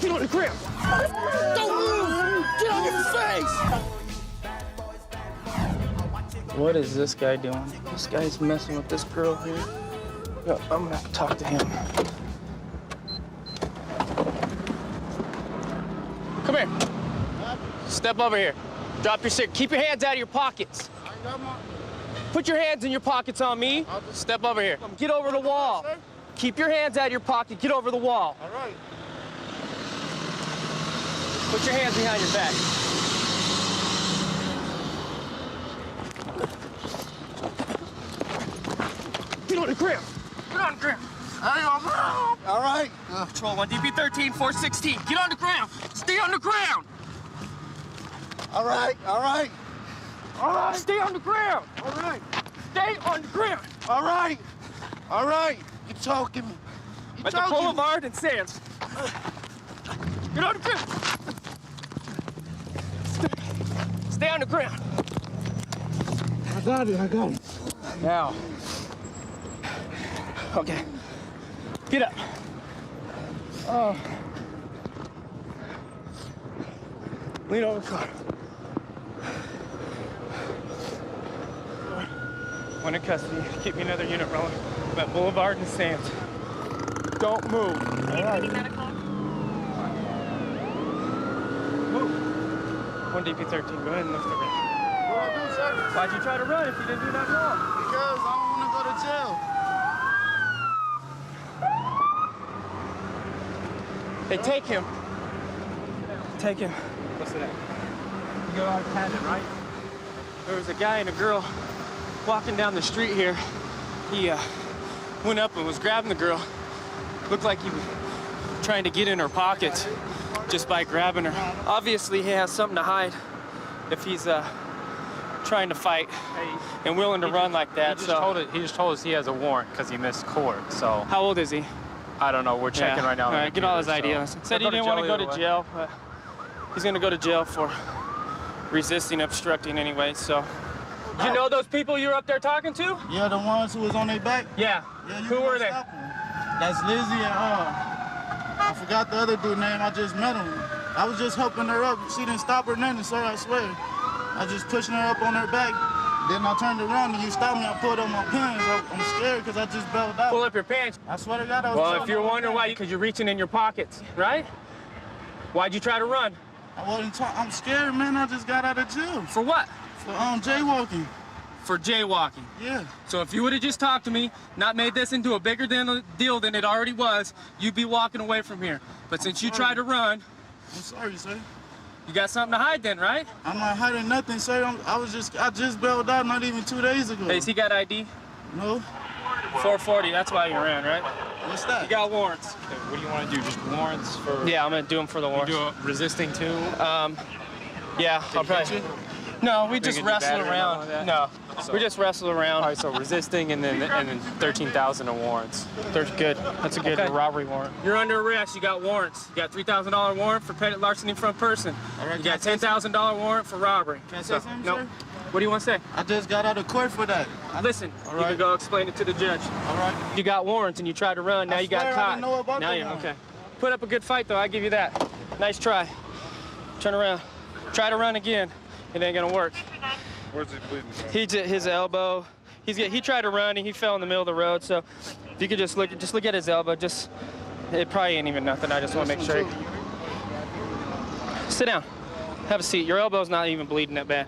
Get on the ground! Don't move! Get on your face! What is this guy doing? This guy's messing with this girl here. Yo, I'm gonna have to talk to him. Come here. Step over here. Drop your stick. Keep your hands out of your pockets. Put your hands in your pockets on me. Step over here. Get over the wall. Keep your hands out of your pocket. Get over the wall. All right. Put your hands behind your back. Get on the ground. Get on the ground. All right. Patrol 1, DP13, 416. Get on the ground. Stay on the ground. All right. All right. All right. Stay on the ground. All right. Stay on the ground. All right. All right. You're talking. You're At the talking. Boulevard and Sands. Get on the ground. Stay on the ground. I got it. I got it. Now. Okay. Get up. Oh. Lean over the car. One in custody. Keep me another unit rolling. I'm at Boulevard and Sands. Don't move. All right. Move. 1 DP13. Go ahead and lift the ring. What I do, sir? Why'd you try to run if you didn't do nothing wrong? Because I don't want to go to jail. Hey, take him. Take him. Listen to that. You go out of patent, right? There was a guy and a girl walking down the street here. He went up and was grabbing the girl. Looked like he was trying to get in her pockets just by grabbing her. Obviously, he has something to hide if he's trying to fight and willing to run like that. He just told us he has a warrant because he missed court. So How old is he? I don't know. We're checking right now. All right, get all his ideas. Said he didn't want to go to jail, but he's going to go to jail for resisting, obstructing anyway, so. You know those people you were up there talking to? Yeah, the ones who was on their back. Yeah. Yeah, you Who were can't they? stop 'em. That's Lizzie and I forgot the other dude's name. I just met him. I was just helping her up. She didn't stop or nothing, sir. I swear. I was just pushing her up on her back. Then I turned around and you stopped me. I pulled up my pants. I'm scared because I just bailed out. Pull up your pants. I swear to God, I was. Well, if you're wondering why, because you're reaching in your pockets, right? Why'd you try to run? I wasn't. I'm scared, man. I just got out of jail For what? for jaywalking. For jaywalking. Yeah. So if you would have just talked to me, not made this into a bigger deal than it already was, you'd be walking away from here. But since you tried to run, I'm sorry, sir. you got something to hide then, right? I'm not hiding nothing, sir. I just bailed out not even 2 days ago. Hey, has he got ID? No. 440, that's why you ran, right? What's that? You got warrants. What do you want to do? Just warrants for? Yeah, I'm gonna do them for the You warrants. do a resisting too? Yeah, I'll Did he hit probably. you? No, we Did he just get you wrestle battered or around. nothing like No, So- we just wrestle around. All right, so resisting and then 13,000 in warrants. They're good. That's a good Okay. Robbery warrant. You're under arrest. You got warrants. You got $3,000 warrant for petty larceny from a person. All right, You can I got say $10,000 warrant for robbery. Can I say something, no. sir? What do you want to say? I just got out of court for that. Listen, All you right. can go explain it to the judge. All right. You got warrants and you tried to run. Now I you got swear I caught. didn't know about now that you're one. okay. Put up a good fight though. I give you that. Nice try. Turn around. Try to run again. It ain't gonna work. Where's it bleeding from? His elbow. He tried to run and he fell in the middle of the road. So if you could just look at his elbow. It probably ain't even nothing. I just want to make sure. Sit down. Have a seat. Your elbow's not even bleeding that bad.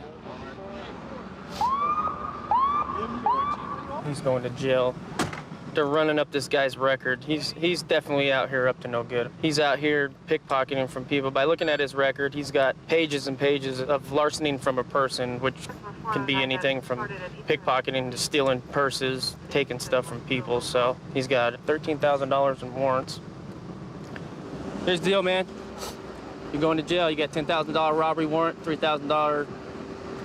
He's going to jail. They're running up this guy's record. He's definitely out here up to no good. He's out here pickpocketing from people. By looking at his record, he's got pages and pages of larcening from a person, which can be anything from pickpocketing to stealing purses, taking stuff from people. So he's got $13,000 in warrants. Here's the deal, man. You're going to jail. You got $10,000 robbery warrant, $3,000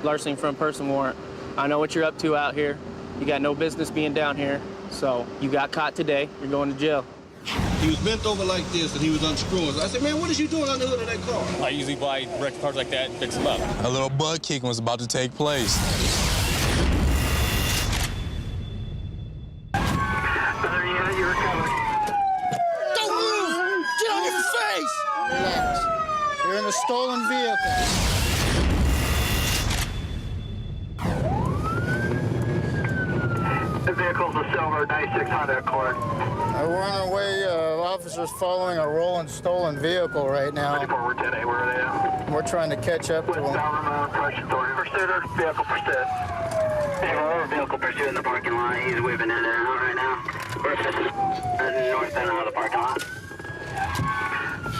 larceny from a person warrant. I know what you're up to out here. You got no business being down here. So you got caught today. You're going to jail. He was bent over like this and he was unscrewing. I said, man, what is you doing on the hood of that car? I usually buy wrecked cars like that and fix them up. A little butt kicking was about to take place. stolen vehicle. The vehicle's a silver 96 Honda Accord. We're on our way, officers following a rolling stolen vehicle right now. 24, 10A, where are they at? We're trying to catch up to them. Westbound Correction Authority. Pursuit or vehicle pursuit? Vehicle pursuit in the parking lot. He's whipping in and out right now. We're northbound out of the parking lot.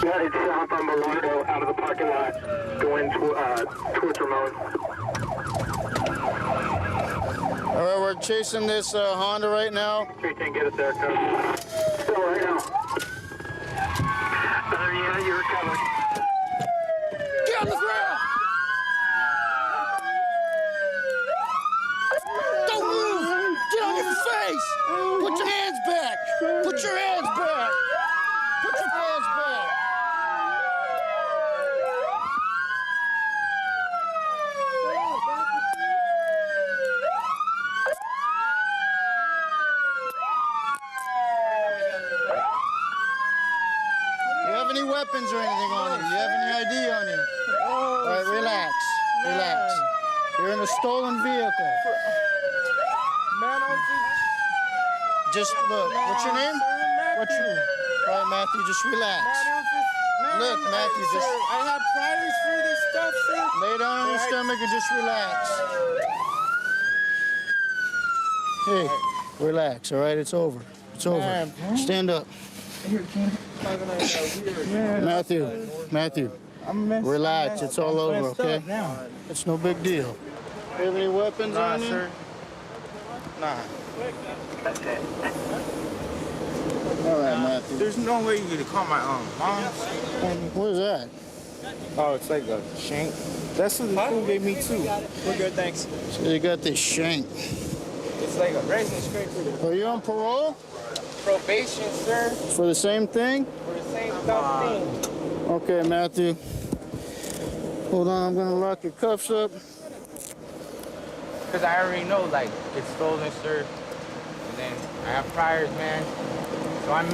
Headed south on Bellardo out of the parking lot, going towards Ramon. All right, we're chasing this Honda right now. 310, get it there, code. Still right now. Yeah, you're recovered. Get on the ground! Don't move! Get on your face! Put your hands back! Put your hands back! Put your hands back! Do you have any weapons or anything on you? Do you have any ID on you? All right, relax. Relax. You're in a stolen vehicle. Just look. What's your name? What's your name? All right, Matthew, just relax. Look, Matthew, just... I have priors for this stuff, sir. Lay down on your stomach and just relax. Hey, relax, all right? It's over. It's over. Stand up. Matthew, relax. It's all over, okay? It's no big deal. You have any weapons on you? Sir. Nah. All right, Matthew. There's no way you could call my mom. What is that? Oh, it's like a shank. That's what the fool gave me too. We're good, thanks. So you got this shank. It's like a resin scraper. Are you on parole? Probation, sir. For the same thing? For the same stuff thing. Okay, Matthew. Hold on, I'm gonna lock your cuffs up. Because I already know, like, it's stolen, sir. And then I have priors, man. So I'm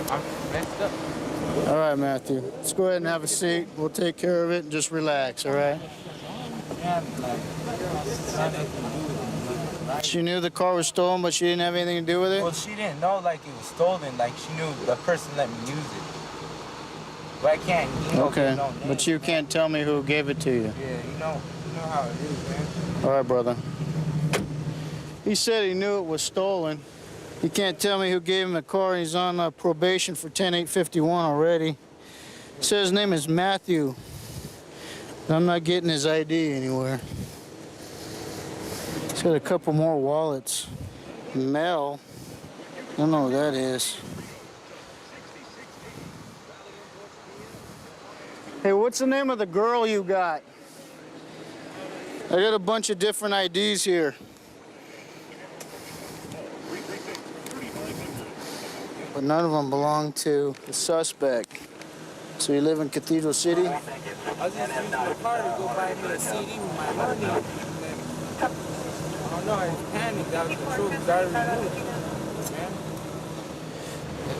messed up. All right, Matthew. Let's go ahead and have a seat. We'll take care of it and just relax, all right? She knew the car was stolen, but she didn't have anything to do with it? Well, she didn't know, like, it was stolen. Like, she knew the person let me use it. But I can't, Okay, no name, but you can't tell me who gave it to you. Yeah, you know how it is, man. All right, brother. He said he knew it was stolen. He can't tell me who gave him the car. He's on probation for 10-851 already. Says his name is Matthew. I'm not getting his ID anywhere. He's got a couple more wallets. Mel. I don't know who that is. Hey, what's the name of the girl you got? I got a bunch of different IDs here. But none of them belong to the suspect. So you live in Cathedral City? I was just using the car to go buy me a CD with my money. And then, I don't know, I was panicked out of control because I already knew it, man.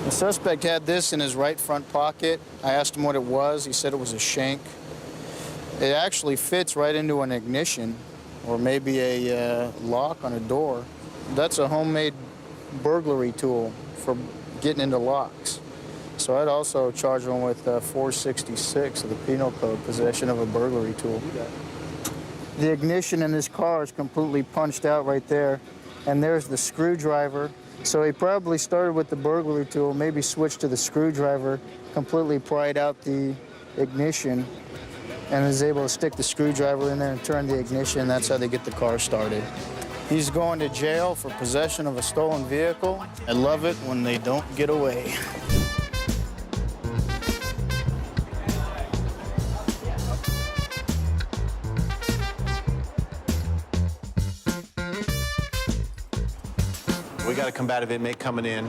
The suspect had this in his right front pocket. I asked him what it was. He said it was a shank. It actually fits right into an ignition or maybe a lock on a door. That's a homemade burglary tool for getting into locks. So I'd also charge him with 466 of the Penal Code, possession of a burglary tool. The ignition in this car is completely punched out right there, and there's the screwdriver. So he probably started with the burglary tool, maybe switched to the screwdriver, completely pried out the ignition, and is able to stick the screwdriver in there and turn the ignition. That's how they get the car started. He's going to jail for possession of a stolen vehicle. I love it when they don't get away. We got a combative inmate coming in.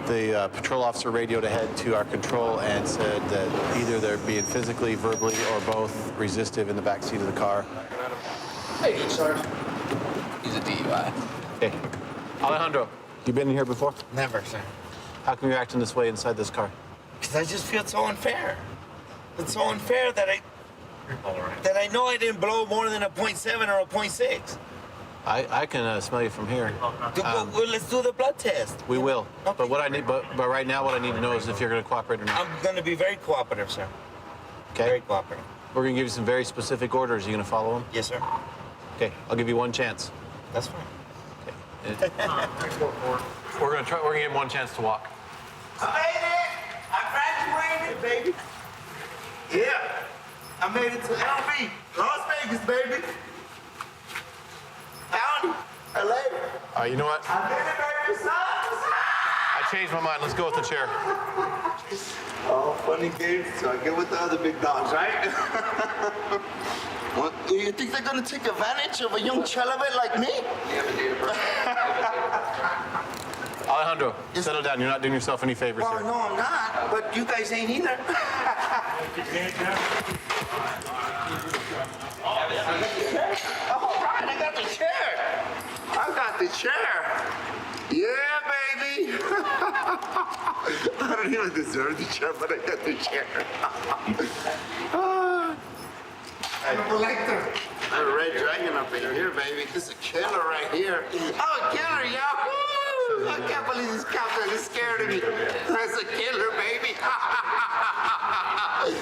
The patrol officer radioed ahead to our control and said that either they're being physically, verbally, or both resistive in the back seat of the car. Hey, Sergeant. He's a DUI. Hey, Alejandro, you been in here before? Never, sir. How come you're acting this way inside this car? Because I just feel so unfair. It's so unfair that Then I know I didn't blow more than a 0.7 or a 0.6. I can smell you from here. Well, let's do the blood test. We will. Okay. But what I need, but right now, what I need to know is if you're going to cooperate or not. I'm going to be very cooperative, sir. Okay. Very cooperative. We're going to give you some very specific orders. Are you going to follow them? Yes, sir. Okay. I'll give you one chance. That's fine. Okay. We're going to give him one chance to walk. I made it! I graduated, baby. Yeah. I made it to LV. Las Vegas, baby. County. LA. All right, you know what? I did it, baby. Son. I changed my mind. Let's go with the chair. Oh, funny games. So I get with the other big dogs, right? What, do you think they're gonna take advantage of a young celibate like me? Alejandro, settle down. You're not doing yourself any favors Well, here. no, I'm not. But you guys ain't either. All right, I got the chair. I got the chair. Yeah, baby. I don't even deserve the chair, but I got the chair. I'm a collector. I'm a red dragon up in here, baby. This is a killer right here. Oh, a killer, yo! I can't believe this captain is scared of me. That's a killer, baby.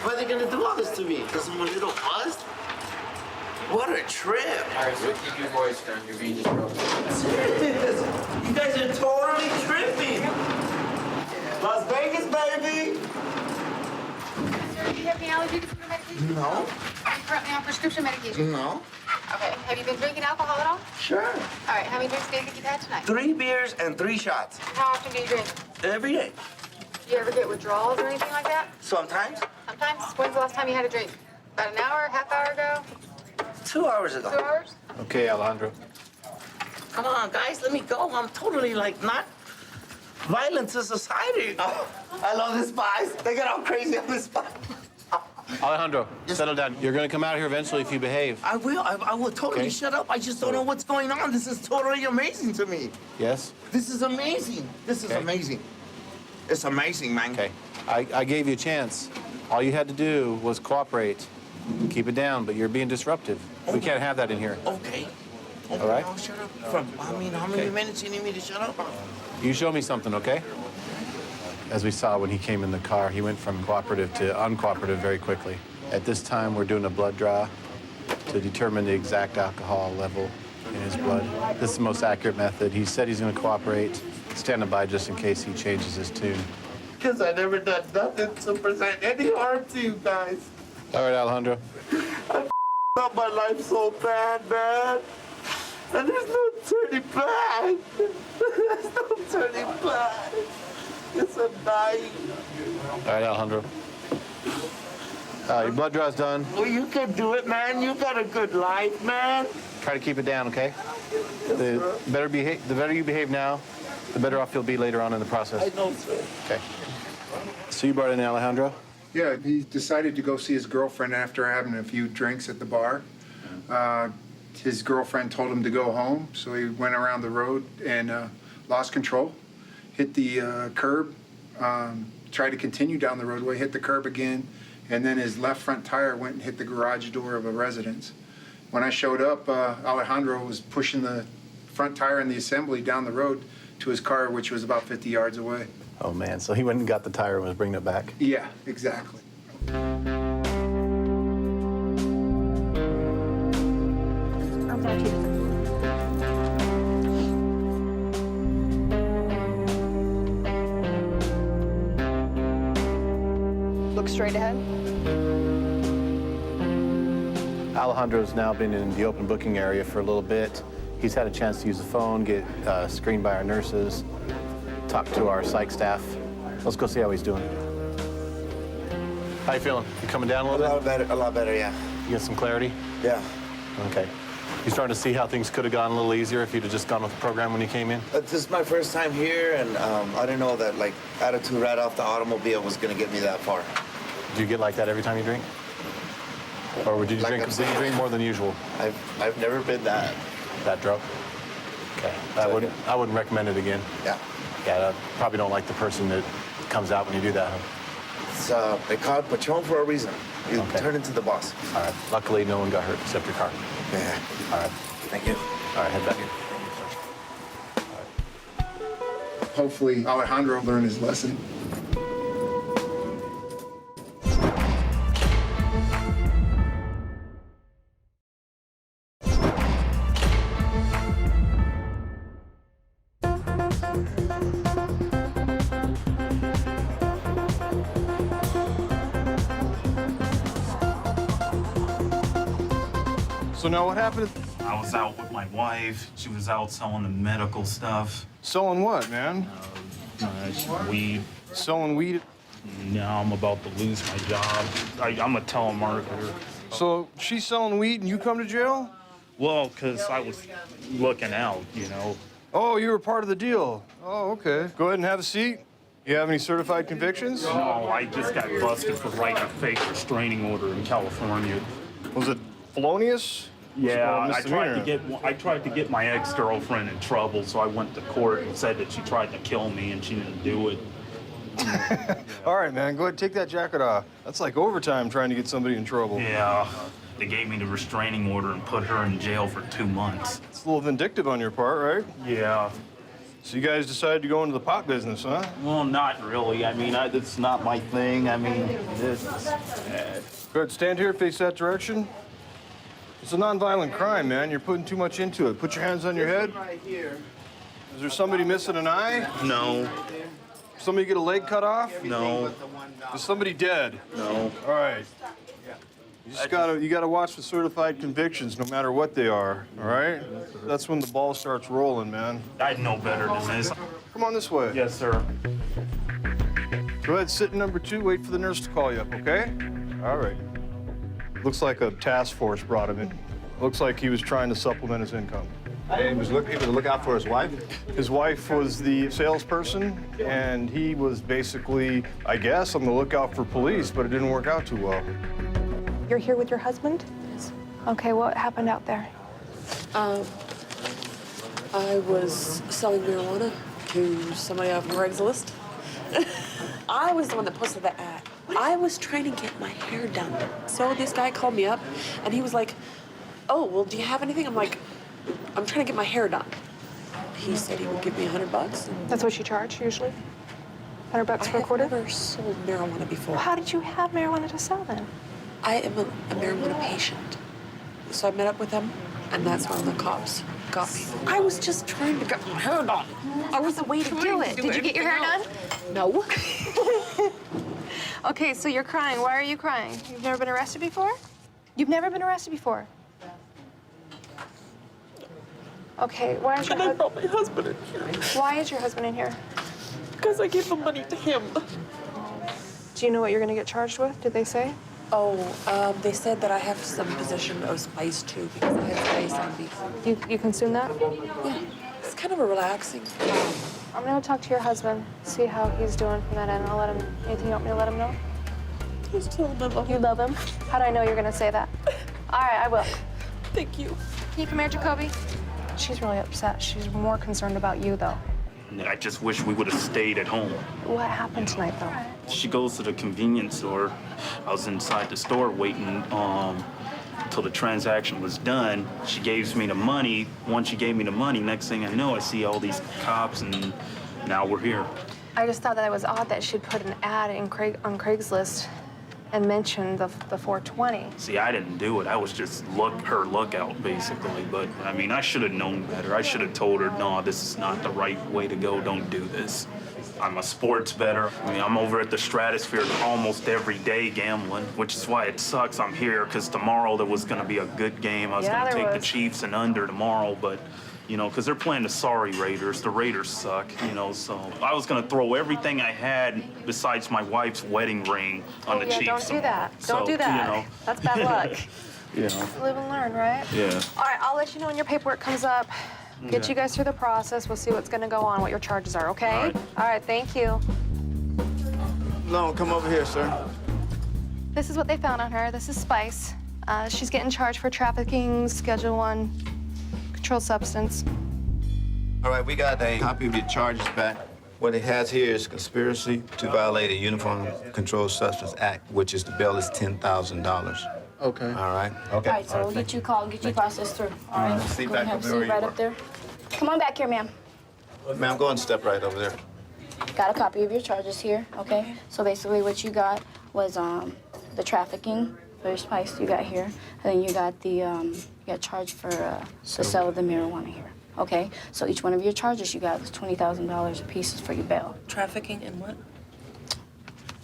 Why are they gonna do all this to me? Because I'm a little buzzed? What a trip. All right, so keep your voice down. You're being disrupted. Serious? You guys are totally tripping. Las Vegas, baby. Sir, do you have any allergy to food or medication? No. Are you currently on prescription medication? No. Okay. Have you been drinking alcohol at all? Sure. All right. How many drinks do you think you've had tonight? 3 beers and 3 shots. How often do you drink? Every day. Do you ever get withdrawals or anything like that? Sometimes. Sometimes. When's the last time you had a drink? About an hour, half hour ago? 2 hours ago. 2 hours? Okay, Alejandro. Come on, guys, let me go. I'm totally like not violent to society. Oh, I love the spies. They get all crazy on the spies. Alejandro, settle down. You're going to come out here eventually if you behave. I will. I will totally Okay. shut up. I just don't know what's going on. This is totally amazing to me. Yes? This is amazing. This is Okay. amazing. It's amazing, man. Okay. I gave you a chance. All you had to do was cooperate. Keep it down, but you're being disruptive. We can't have that in here. Okay. All right? I'll shut up. How many Okay. minutes you need me to shut up? You show me something, okay? As we saw when he came in the car, he went from cooperative to uncooperative very quickly. At this time, we're doing a blood draw to determine the exact alcohol level in his blood. This is the most accurate method. He said he's going to cooperate. Standing by just in case he changes his tune. Because I never done nothing to present any harm to you guys. All right, Alejandro. I up my life so bad, man. And there's no turning back. There's no turning back. It's a night. All right, Alejandro. Your blood draw's done. Well, you can do it, man. You got a good life, man. Try to keep it down, okay? The better you behave now, the better off you'll be later on in the process. I know, sir. Okay. So you brought in Alejandro? Yeah, he decided to go see his girlfriend after having a few drinks at the bar. His girlfriend told him to go home, so he went around the road and lost control, hit the curb, tried to continue down the roadway, hit the curb again, and then his left front tire went and hit the garage door of a residence. When I showed up, Alejandro was pushing the front tire and the assembly down the road to his car, which was about 50 yards away. Oh, man. So he went and got the tire and was bringing it back? Yeah, exactly. Look straight ahead. Alejandro's now been in the open booking area for a little bit. He's had a chance to use the phone, get screened by our nurses, talk to our psych staff. Let's go see how he's doing. How you feeling? You coming down a little bit? A lot better, yeah. You get some clarity? Yeah. Okay. You starting to see how things could have gone a little easier if you'd have just gone with the program when you came in? This is my first time here, and I didn't know that, like, attitude right off the automobile was going to get me that far. Do you get like that every time you drink? Or did you drink more than usual? I've never been that drunk? Okay. I wouldn't recommend it again. Yeah. Yeah, I probably don't like the person that comes out when you do that. They call it Patron for a reason. You turn into the boss. All right. Luckily, no one got hurt except your car. Yeah. All right. Thank you. All right, head back in. Hopefully, Alejandro learned his lesson. So now what happened? I was out with my wife. She was out selling the medical stuff. Selling what, man? Weed. Selling weed? Now I'm about to lose my job. I'm a telemarketer. So she's selling weed and you come to jail? Well, because I was looking out, you know. Oh, you were part of the deal. Oh, okay. Go ahead and have a seat. You have any certified convictions? No, I just got busted for writing a fake restraining order in California. Was it felonious? Yeah, I tried to get my ex-girlfriend in trouble, so I went to court and said that she tried to kill me and she didn't do it. All right, man, go ahead, take that jacket off. That's like overtime trying to get somebody in trouble. Yeah, they gave me the restraining order and put her in jail for 2 months. It's a little vindictive on your part, right? Yeah. So you guys decided to go into the pot business, huh? Well, not really. I mean, it's not my thing. I mean, this. Go ahead, stand here, face that direction. It's a nonviolent crime, man. You're putting too much into it. Put your hands on your head. Right here. Is there somebody missing an eye? No. Somebody get a leg cut off? No. Is somebody dead? No. All right. You gotta watch for certified convictions, no matter what they are. All right? That's when the ball starts rolling, man. I'd know better than this. Come on this way. Yes, sir. Go ahead, sit in number 2. Wait for the nurse to call you up, okay? All right. Looks like a task force brought him in. Looks like he was trying to supplement his income. And he was looking to look out for his wife? His wife was the salesperson, and he was basically, I guess, on the lookout for police, but it didn't work out too well. You're here with your husband? Yes. Okay, what happened out there? I was selling marijuana to somebody off Craigslist. I was the one that posted the ad. I was trying to get my hair done. So this guy called me up, and he was like, oh, well, do you have anything? I'm like, I'm trying to get my hair done. He said he would give me $100. That's what you charge, usually? $100 for a quarter? I've never sold marijuana before. Well, how did you have marijuana to sell, then? I am a marijuana patient. So I met up with them, and that's when the cops got me. I was just trying to get my hair done. I was the way to do it. Did you get your hair done? No. Okay, so you're crying. Why are you crying? You've never been arrested before? You've never been arrested before? Okay, why is your I brought my husband in here. Why is your husband in here? Because I gave the money to him. Do you know what you're going to get charged with? Did they say? Oh, they said that I have some position of spice too because I had spice on beef. You consume that? Yeah, it's kind of a relaxing. I'm going to talk to your husband, see how he's doing from that end. I'll let him. Anything you want me to let him know? Just tell him I love him. You love him? How do I know you're going to say that? All right, I will. Thank you. Can you come here, Jacoby? She's really upset. She's more concerned about you, though. I just wish we would have stayed at home. What happened tonight, though? She goes to the convenience store. I was inside the store waiting till the transaction was done. She gave me the money. Once she gave me the money, next thing I know, I see all these cops, and now we're here. I just thought that it was odd that she'd put an ad on Craigslist and mentioned the 420. See, I didn't do it. I was just her lookout, basically. But, I mean, I should have known better. I should have told her, no, this is not the right way to go. Don't do this. I'm a sports bettor. I mean, I'm over at the Stratosphere almost every day gambling, which is why it sucks I'm here, because tomorrow there was going to be a good game. I was going to take the Chiefs and under tomorrow, but, you know, because they're playing the sorry Raiders. The Raiders suck, you know, so I was going to throw everything I had besides my wife's wedding ring on the Chiefs. Don't do that. Don't do that. You know. That's bad luck. You know. Live and learn, right? Yeah. All right, I'll let you know when your paperwork comes up. Get you guys through the process. We'll see what's going to go on, what your charges are, okay? All right, thank you. No, come over here, sir. This is what they found on her. This is spice. She's getting charged for trafficking, Schedule I, controlled substance. All right, we got a copy of your charges back. What it has here is conspiracy to violate a Uniform Controlled Substance Act, which is the bail is $10,000. Okay. All right? All right, so we'll get you called, get you processed through. All right? See Go back ahead, up there seat where you right were. up there. Come on back here, ma'am. Ma'am, go and step right over there. Got a copy of your charges here, okay? So basically what you got was the trafficking for your spice you got here. And then you got the, you got charged for the sale of the marijuana here, okay? So each one of your charges you got was $20,000 apiece for your bail. Trafficking and what?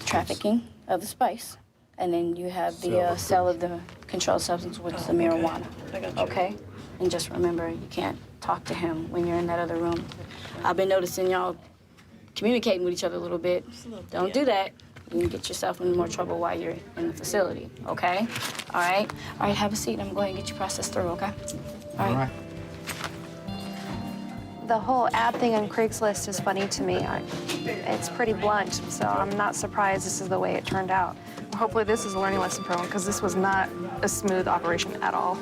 Trafficking of the spice. And then you have the sale of the controlled substance, which is the marijuana. I got you. Okay? And just remember, you can't talk to him when you're in that other room. I've been noticing y'all communicating with each other a little bit. Don't do that. You can get yourself in more trouble while you're in the facility, okay? All right? All right, have a seat. I'm going to go ahead and get you processed through, okay? All right. The whole ad thing on Craigslist is funny to me. It's pretty blunt, so I'm not surprised this is the way it turned out. Hopefully this is a learning lesson for him, because this was not a smooth operation at all.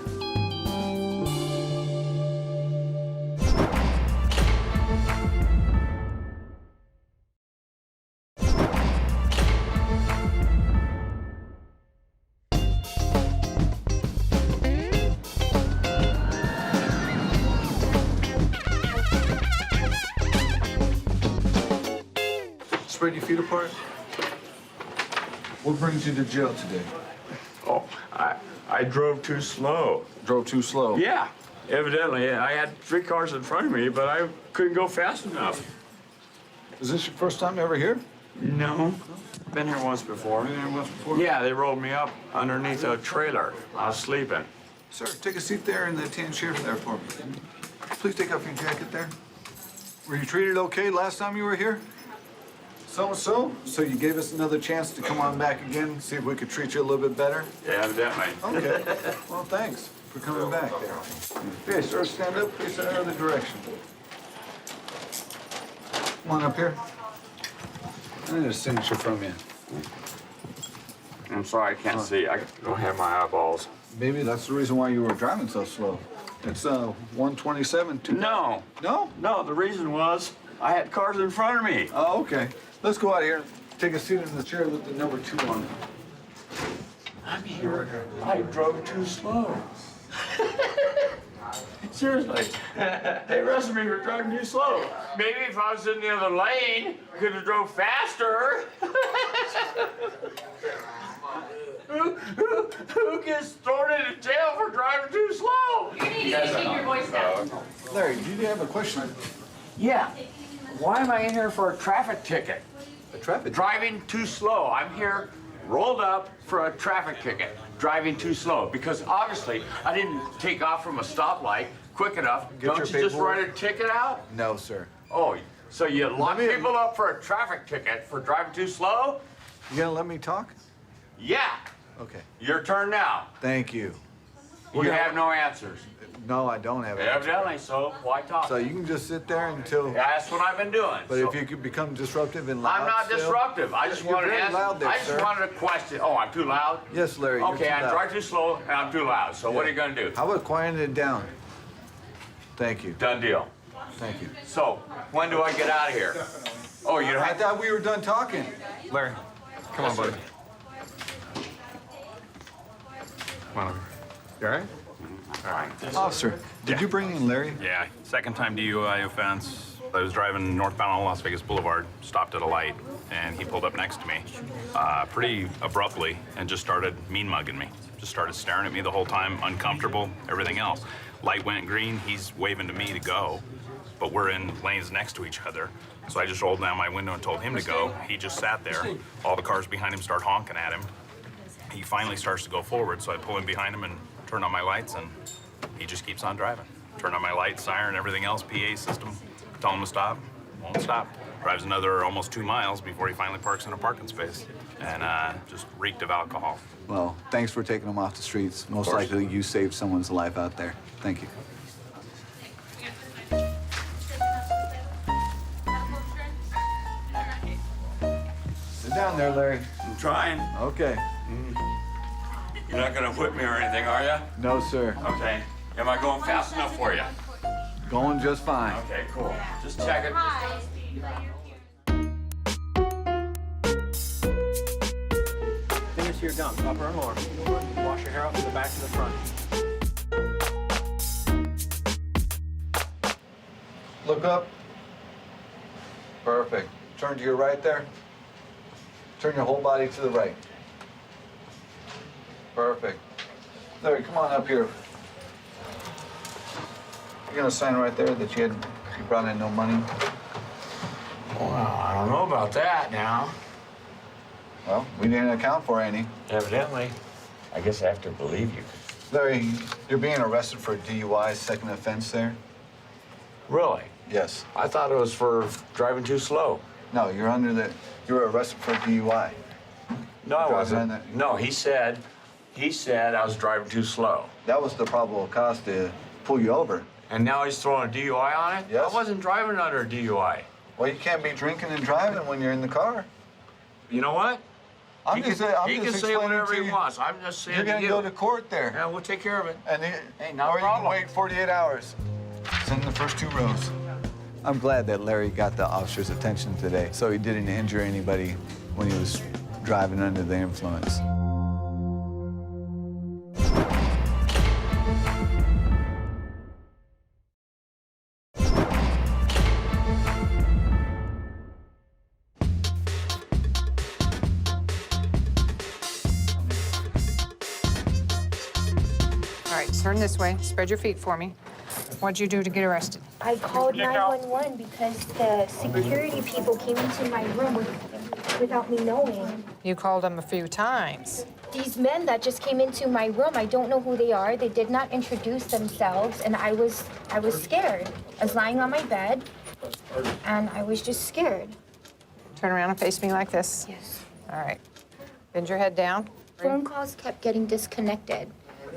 Spread your feet apart. What brings you to jail today? Oh, I drove too slow. Drove too slow? Yeah, evidently. I had 3 cars in front of me, but I couldn't go fast enough. Is this your first time ever here? No. Been here once before. Been here once before? Yeah, they rolled me up underneath a trailer. I was sleeping. Sir, take a seat there in the tan chair there for me. Please take off your jacket there. Were you treated okay last time you were here? So you gave us another chance to come on back again, see if we could treat you a little bit better? Yeah, evidently. Okay. Well, thanks for coming back there. Okay, sir, stand up, face the other direction. Come on up here. I need a signature from you. I'm sorry, I can't see. I don't have my eyeballs. Maybe that's the reason why you were driving so slow. It's 127. No. No? No, the reason was I had cars in front of me. Oh, okay. Let's go out here. Take a seat in the chair with the number 2 on it. I'm here. I drove too slow. Seriously. They arrested me for driving too slow. Maybe if I was in the other lane, I could have drove faster. Who gets thrown into jail for driving too slow? You need to keep your voice down. Larry, do you have a question? Yeah. Why am I in here for a traffic ticket? A traffic? Driving too slow. I'm here rolled up for a traffic ticket. Driving too slow. Because obviously I didn't take off from a stoplight quick enough. Don't you just write a ticket out? No, sir. Oh, so you lock people up for a traffic ticket for driving too slow? You gonna let me talk? Yeah. Okay. Your turn now. Thank you. You have no answers. No, I don't have it. Evidently, so why talk? So you can just sit there until... Yeah, that's what I've been doing. But if you could become disruptive and loud I'm not still- disruptive. I just You're wanted to very ask. loud there, I just sir. wanted to question. Oh, I'm too loud? Yes, Larry, you're Okay, too I loud. drive too slow and I'm too loud. So what are you gonna do? How about quieting it down? Thank you. Done deal. Thank you. So, when do I get out of here? Oh, you don't I have thought we were done talking. Larry, come on, buddy. Come on over. You all right? All right. Officer, did you bring in Larry? Yeah, second time DUI offense. I was driving northbound on Las Vegas Boulevard, stopped at a light, and he pulled up next to me pretty abruptly and just started mean mugging me. Just started staring at me the whole time, uncomfortable, everything else. Light went green, he's waving to me to go, but we're in lanes next to each other. So I just rolled down my window and told him to go. He just sat there. All the cars behind him start honking at him. He finally starts to go forward, so I pull in behind him and turn on my lights, and he just keeps on driving. Turn on my lights, siren, everything else, PA system, tell him to stop, won't stop. Drives another almost 2 miles before he finally parks in a parking space, and just reeked of alcohol. Well, thanks for taking him off the streets. Most likely you saved someone's life out there. Thank you. Sit down there, Larry. I'm trying. Okay. You're not gonna whip me or anything, are you? No, sir. Okay. Am I going fast enough for you? Going just fine. Okay, cool. Just check it. to your gums, upper and lower. Wash your hair out from the back to the front. Look up. Perfect. Turn to your right there. Turn your whole body to the right. Perfect. Larry, come on up here. You're gonna sign right there that you brought in no money. Well, I don't know about that now. Well, we didn't account for any. Evidently. I guess I have to believe you. Larry, you're being arrested for DUI, second offense there. Really? Yes. I thought it was for driving too slow. No, you were arrested for DUI. No, I Driving wasn't. on No, he said I was driving too slow. That was the probable cause to pull you over. And now he's throwing a DUI on it? Yes. I wasn't driving under a DUI. Well, you can't be drinking and driving when you're in the car. You know what? He can say whatever he wants. I'm just saying you're to gonna you. go to court there. Yeah, we'll take care of it. And no or problem. You can wait 48 hours. It's in the first 2 rows. I'm glad that Larry got the officer's attention today, so he didn't injure anybody when he was driving under the influence. All right, turn this way. Spread your feet for me. What'd you do to get arrested? I called 911 because the security people came into my room without me knowing. You called them a few times. These men that just came into my room, I don't know who they are. They did not introduce themselves, and I was scared. I was lying on my bed, and I was just scared. Turn around and face me like this. Yes. All right. Bend your head down. Phone calls kept getting disconnected.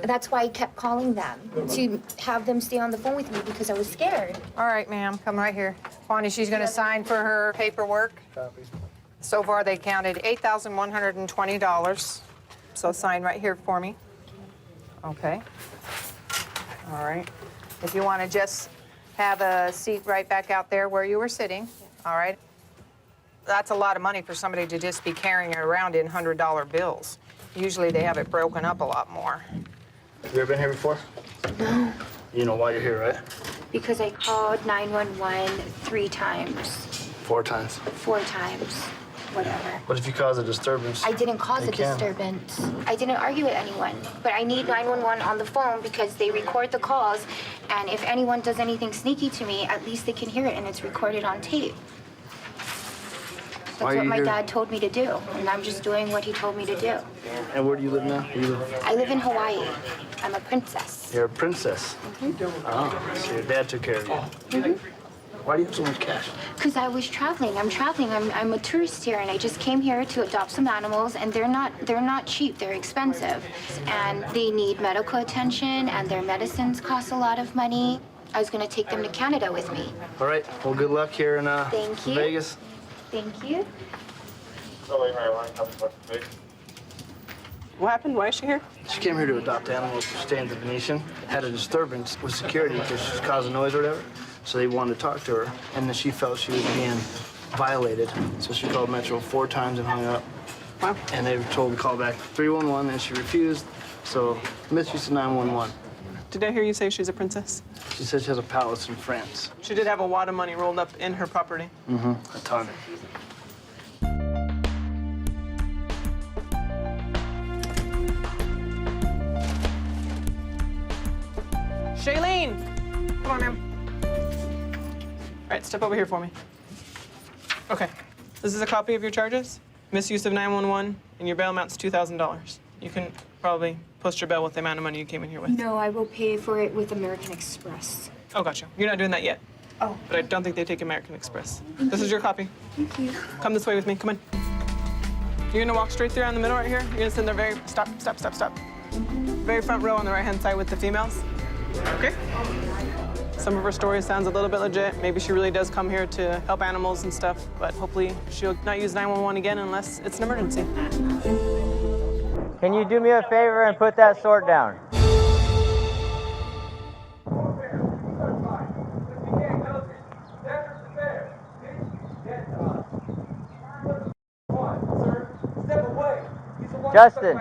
That's why I kept calling them, to have them stay on the phone with me because I was scared. All right, ma'am, come right here. Bonnie, she's gonna sign for her paperwork. Copy. So far, they counted $8,120. So sign right here for me. Okay. All right. If you want to just have a seat right back out there where you were sitting, all right? That's a lot of money for somebody to just be carrying it around in $100 bills. Usually they have it broken up a lot more. Have you ever been here before? No, You know why you're here, right? because I called 911 3 times, 4 times. 4 times, whatever. What if you cause a disturbance? I didn't cause You a can. disturbance. I didn't argue with anyone, but I need 911 on the phone because they record the calls, and if anyone does anything sneaky to me, at least they can hear it and it's recorded on tape. Why are That's what you my here? dad told me to do, and I'm just doing what he told me to do. And where do you live now? I live in Hawaii. I'm a princess. You're a princess. Oh, so your dad took care of you. Why do you have so much cash? Because I was traveling. I'm traveling. I'm a tourist here, and I just came here to adopt some animals, and they're not cheap. They're expensive, and they need medical attention, and their medicines cost a lot of money. I was going to take them to Canada with me. All right. Well, good luck here in Thank you. Vegas. Thank you. What happened? Why is she here? She came here to adopt animals to stay in the Venetian. Had a disturbance with security because she was causing noise or whatever. So they wanted to talk to her, and then she felt she was being violated. So she called Metro 4 times and hung up. Wow. And they were told to call back 311, and she refused. So misuse of 911. Did I hear you say she's a princess? She said she has a palace in France. She did have a wad of money rolled up in her property. Mm-hmm. A ton. Shailene! Come on, ma'am. All right, step over here for me. Okay, this is a copy of your charges. Misuse of 911, and your bail amounts to $2,000. You can probably post your bail with the amount of money you came in here with. No, I will pay for it with American Express. Oh, gotcha. You're not doing that yet. Oh. But I don't think they take American Express. This is your copy. Thank you. Come this way with me. Come in. You're gonna walk straight through in the middle right here. You're gonna sit in the very stop. Very front row on the right-hand side with the females. Okay. Some of her story sounds a little bit legit. Maybe she really does come here to help animals and stuff, but hopefully she'll not use 911 again unless it's an emergency. Can you do me a favor and put that sword down? Justin,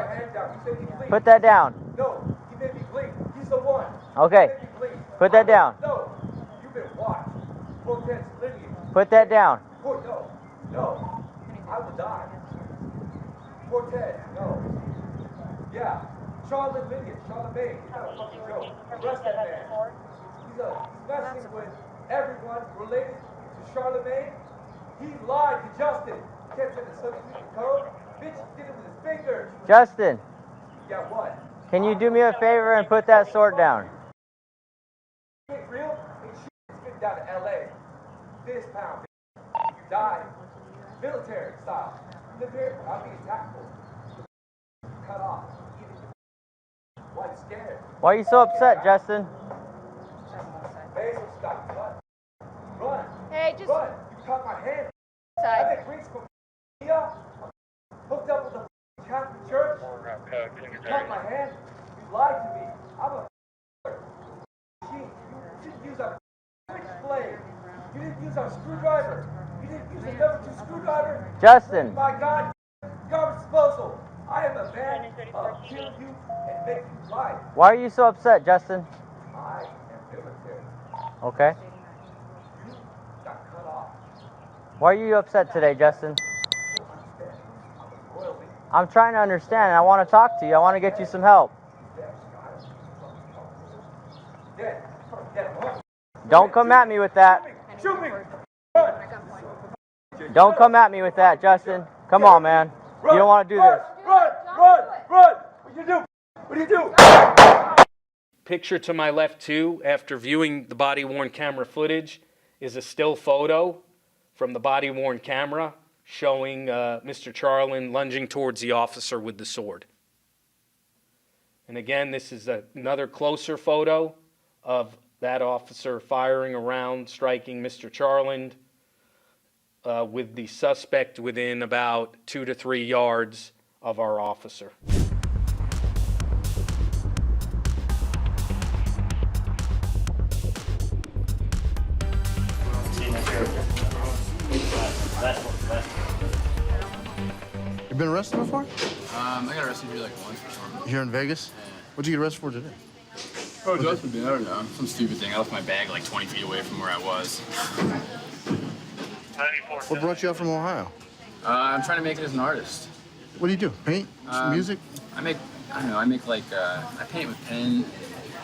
put that down. No, he made me bleed. He's the one. Okay, He made me bleed. put that down. No, you've been watched. Cortez lineage. Put that down. No, no, I will die. Cortez, no. Yeah, Charlotte lineage, Charlemagne. He's not a fucking joke. Arrest that man. He's messing with everyone related to Charlemagne. He lied to Justin. Can't send a substitute code. Bitch, he did it with his fingers. Justin, Yeah, what? can you do me a favor and put that sword down? You ain't real? Ain't shit. Spit down to LA. This pound, bitch. You die. Military style. Live here, I'll be tactful. Cut off. Why you scared? Why are you so upset, Justin? Basil stop. Run. Hey, just Run. You caught my hand. side. I think Greeks from here. Hooked up with the Catholic Church. You caught my hand. You lied to me. I'm a machine. You didn't use a switchblade. You didn't use a screwdriver. You didn't use a number 2 screwdriver. Justin. My God, garbage disposal. I am a man of kill you and make you lie. Why are you so upset, Justin? I am military. Okay. You got cut off. Why are you upset today, Justin? I'm trying to understand. I want to talk to you. I want to get you some help. Don't come at me with that. Shoot me. Don't come at me with that, Justin. Come on, man. You don't want to do this. Run! What you do? What do you do? Picture to my left, too, after viewing the body-worn camera footage, is a still photo from the body-worn camera showing Mr. Charlin lunging towards the officer with the sword. And again, this is another closer photo of that officer firing around, striking Mr. Charlin with the suspect within about 2 to 3 yards of our officer. You been arrested before? I got arrested here like once or something. Here in Vegas? What'd you get arrested for today? Oh, just I don't know. Some stupid thing. I left my bag like 20 feet away from where I was. What brought you out from Ohio? I'm trying to make it as an artist. What do you do? Paint? Music? I don't know, I make like, I paint with pen,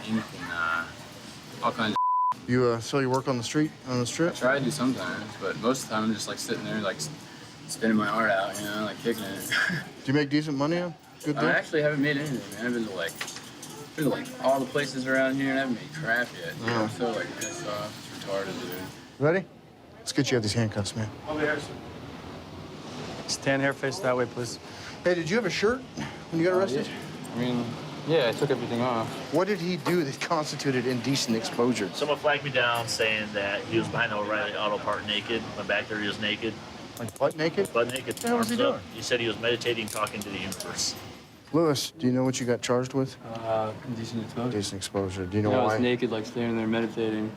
ink, and all kinds of You sell your work on the street, on the strip? I try to do sometimes, but most of the time I'm just like sitting there like spinning my heart out, you know, like kicking it. Do you make decent money on good I deal? actually haven't made anything, man. I've been to like all the places around here and I haven't made crap yet. You know? I'm so like pissed off. It's retarded, dude. Ready? Let's get you out these handcuffs, man. Over here, sir. Stand here, face that way, please. Hey, did you have a shirt when you got arrested? I mean, yeah, I took everything off. What did he do that constituted indecent exposure? Someone flagged me down saying that he was behind the O'Reilly Auto Part naked. My back there, he was naked. Like butt naked? Butt naked. What the hell was he arms up. doing? He said he was meditating, talking to the universe. Lewis, do you know what you got charged with? Indecent exposure. Indecent exposure. Do you know I why? was naked, like standing there meditating.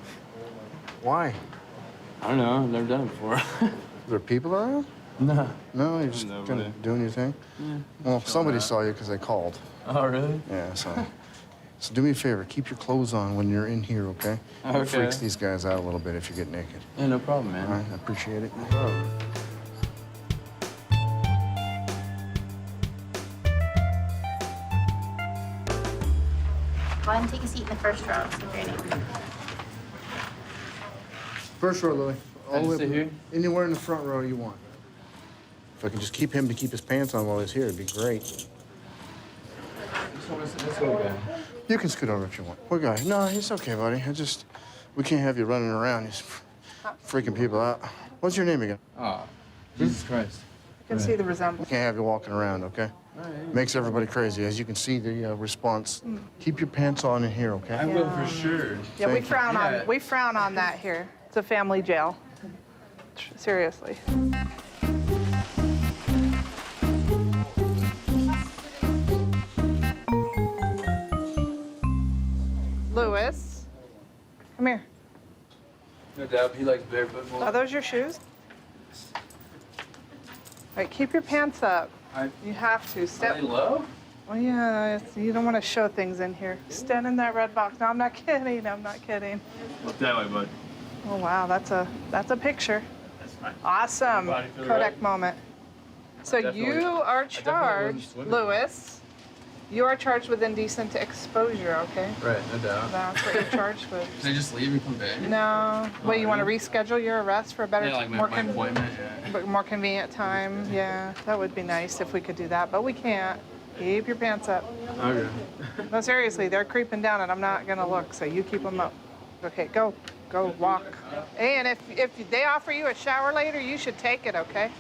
Why? I don't know. I've never done it before. Are there people around? No. No, you're just kind of doing your thing? Yeah. Well, somebody saw you because they called. Oh, really? Yeah, so do me a favor. Keep your clothes on when you're in here, okay? It Okay. freaks these guys out a little bit if you get naked. Yeah, no problem, man. All right, I appreciate it. No problem. Go ahead and take a seat in the first row. See if you're naked. First row, Lily. All the way sit here? Anywhere in the front row you want. If I can just keep him to keep his pants on while he's here, it'd be great. Let's go, guy. You can scoot over if you want. Poor guy. No, it's okay, buddy. We can't have you running around. He's freaking people out. What's your name again? Oh, Jesus Christ. You can see the resemblance. Can't have you walking around, okay? All right. Makes everybody crazy. As you can see, the response. Keep your pants on in here, okay? I will for sure. Yeah, we Thank you. frown on that here. It's a family jail. Seriously. Lewis, come here. No doubt, he likes barefoot more. Are those your shoes? All right, keep your pants up. You have to. Step. Are they low? Well, yeah, you don't want to show things in here. Stand in that red box. No, I'm not kidding. I'm not kidding. Look that way, bud. Oh, wow. That's a picture. That's fine. Awesome. Kodak moment. So you are charged, Lewis. You are charged with indecent exposure, okay? Right, no doubt. That's what you're charged with. Can I just leave and come back? No. Wait, you want to reschedule your arrest for a better, Yeah, like my appointment, yeah. more convenient time? Yeah, that would be nice if we could do that, but we can't. Keep your pants up. Okay. No, seriously, they're creeping down and I'm not gonna look, so you keep them up. Okay, go, walk. And if they offer you a shower later, you should take it, okay?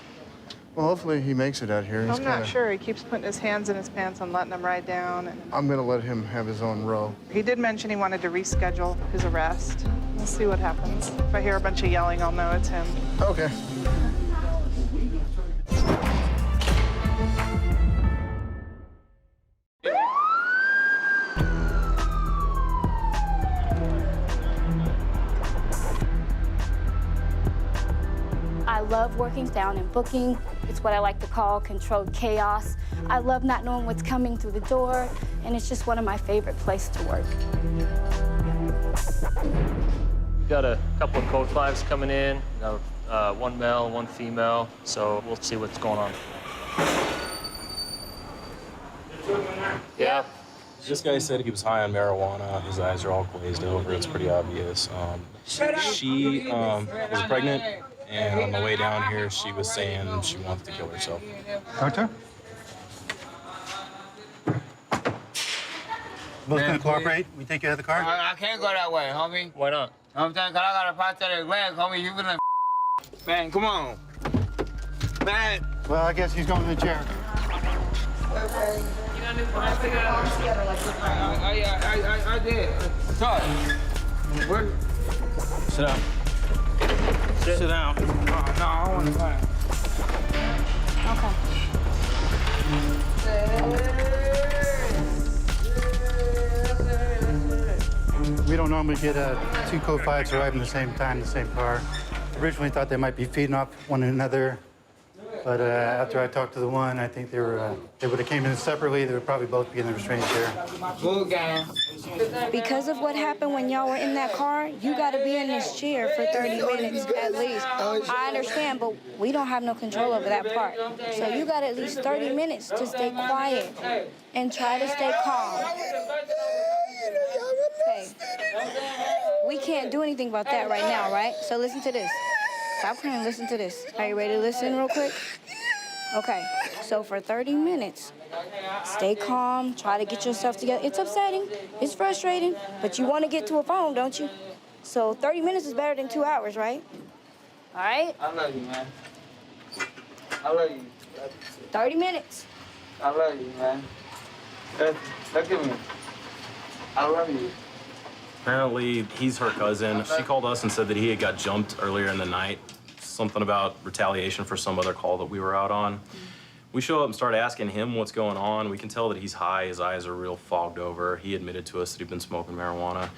Well, hopefully he makes it out here. I'm not sure. He keeps putting his hands in his pants and letting them ride down. And I'm gonna let him have his own row. he did mention he wanted to reschedule his arrest. We'll see what happens. If I hear a bunch of yelling, I'll know it's him. Okay. I love working down and booking. It's what I like to call controlled chaos. I love not knowing what's coming through the door, and it's just one of my favorite places to work. We've got a couple of code 5s coming in. We've got one male, one female, so we'll see what's going on. Yeah. This guy said he was high on marijuana. His eyes are all glazed over. It's pretty obvious. She was pregnant, and on the way down here, she was saying she wanted to kill herself. Doctor? Both gonna cooperate? We take you out of the car? I can't go that way, homie. Why not? I'm saying, 'cause I got a prosthetic leg, homie. You gonna man, come on. Man. Well, I guess he's going in the chair. I did. Sorry. Where? Sit down. Sit down. Oh, no, I want to fight. We don't normally get two code 5s arriving at the same time in the same car. Originally thought they might be feeding off one another, but after I talked to the one, I think they would have came in separately. They would probably both be in the restraint chair. Because of what happened when y'all were in that car, you gotta be in this chair for 30 minutes at least. I understand, but we don't have no control over that part. So you got at least 30 minutes to stay quiet and try to stay calm. Okay. We can't do anything about that right now, right? So listen to this. Stop crying, listen to this. Are you ready to listen real quick? Okay, so for 30 minutes, stay calm, try to get yourself together. It's upsetting, it's frustrating, but you want to get to a phone, don't you? So 30 minutes is better than 2 hours, right? All right? I love you, man. I love you. 30 minutes. I love you, man. Look at me. I love you. Apparently, he's her cousin. She called us and said that he had got jumped earlier in the night. Something about retaliation for some other call that we were out on. We show up and start asking him what's going on. We can tell that he's high. His eyes are real fogged over. He admitted to us that he'd been smoking marijuana.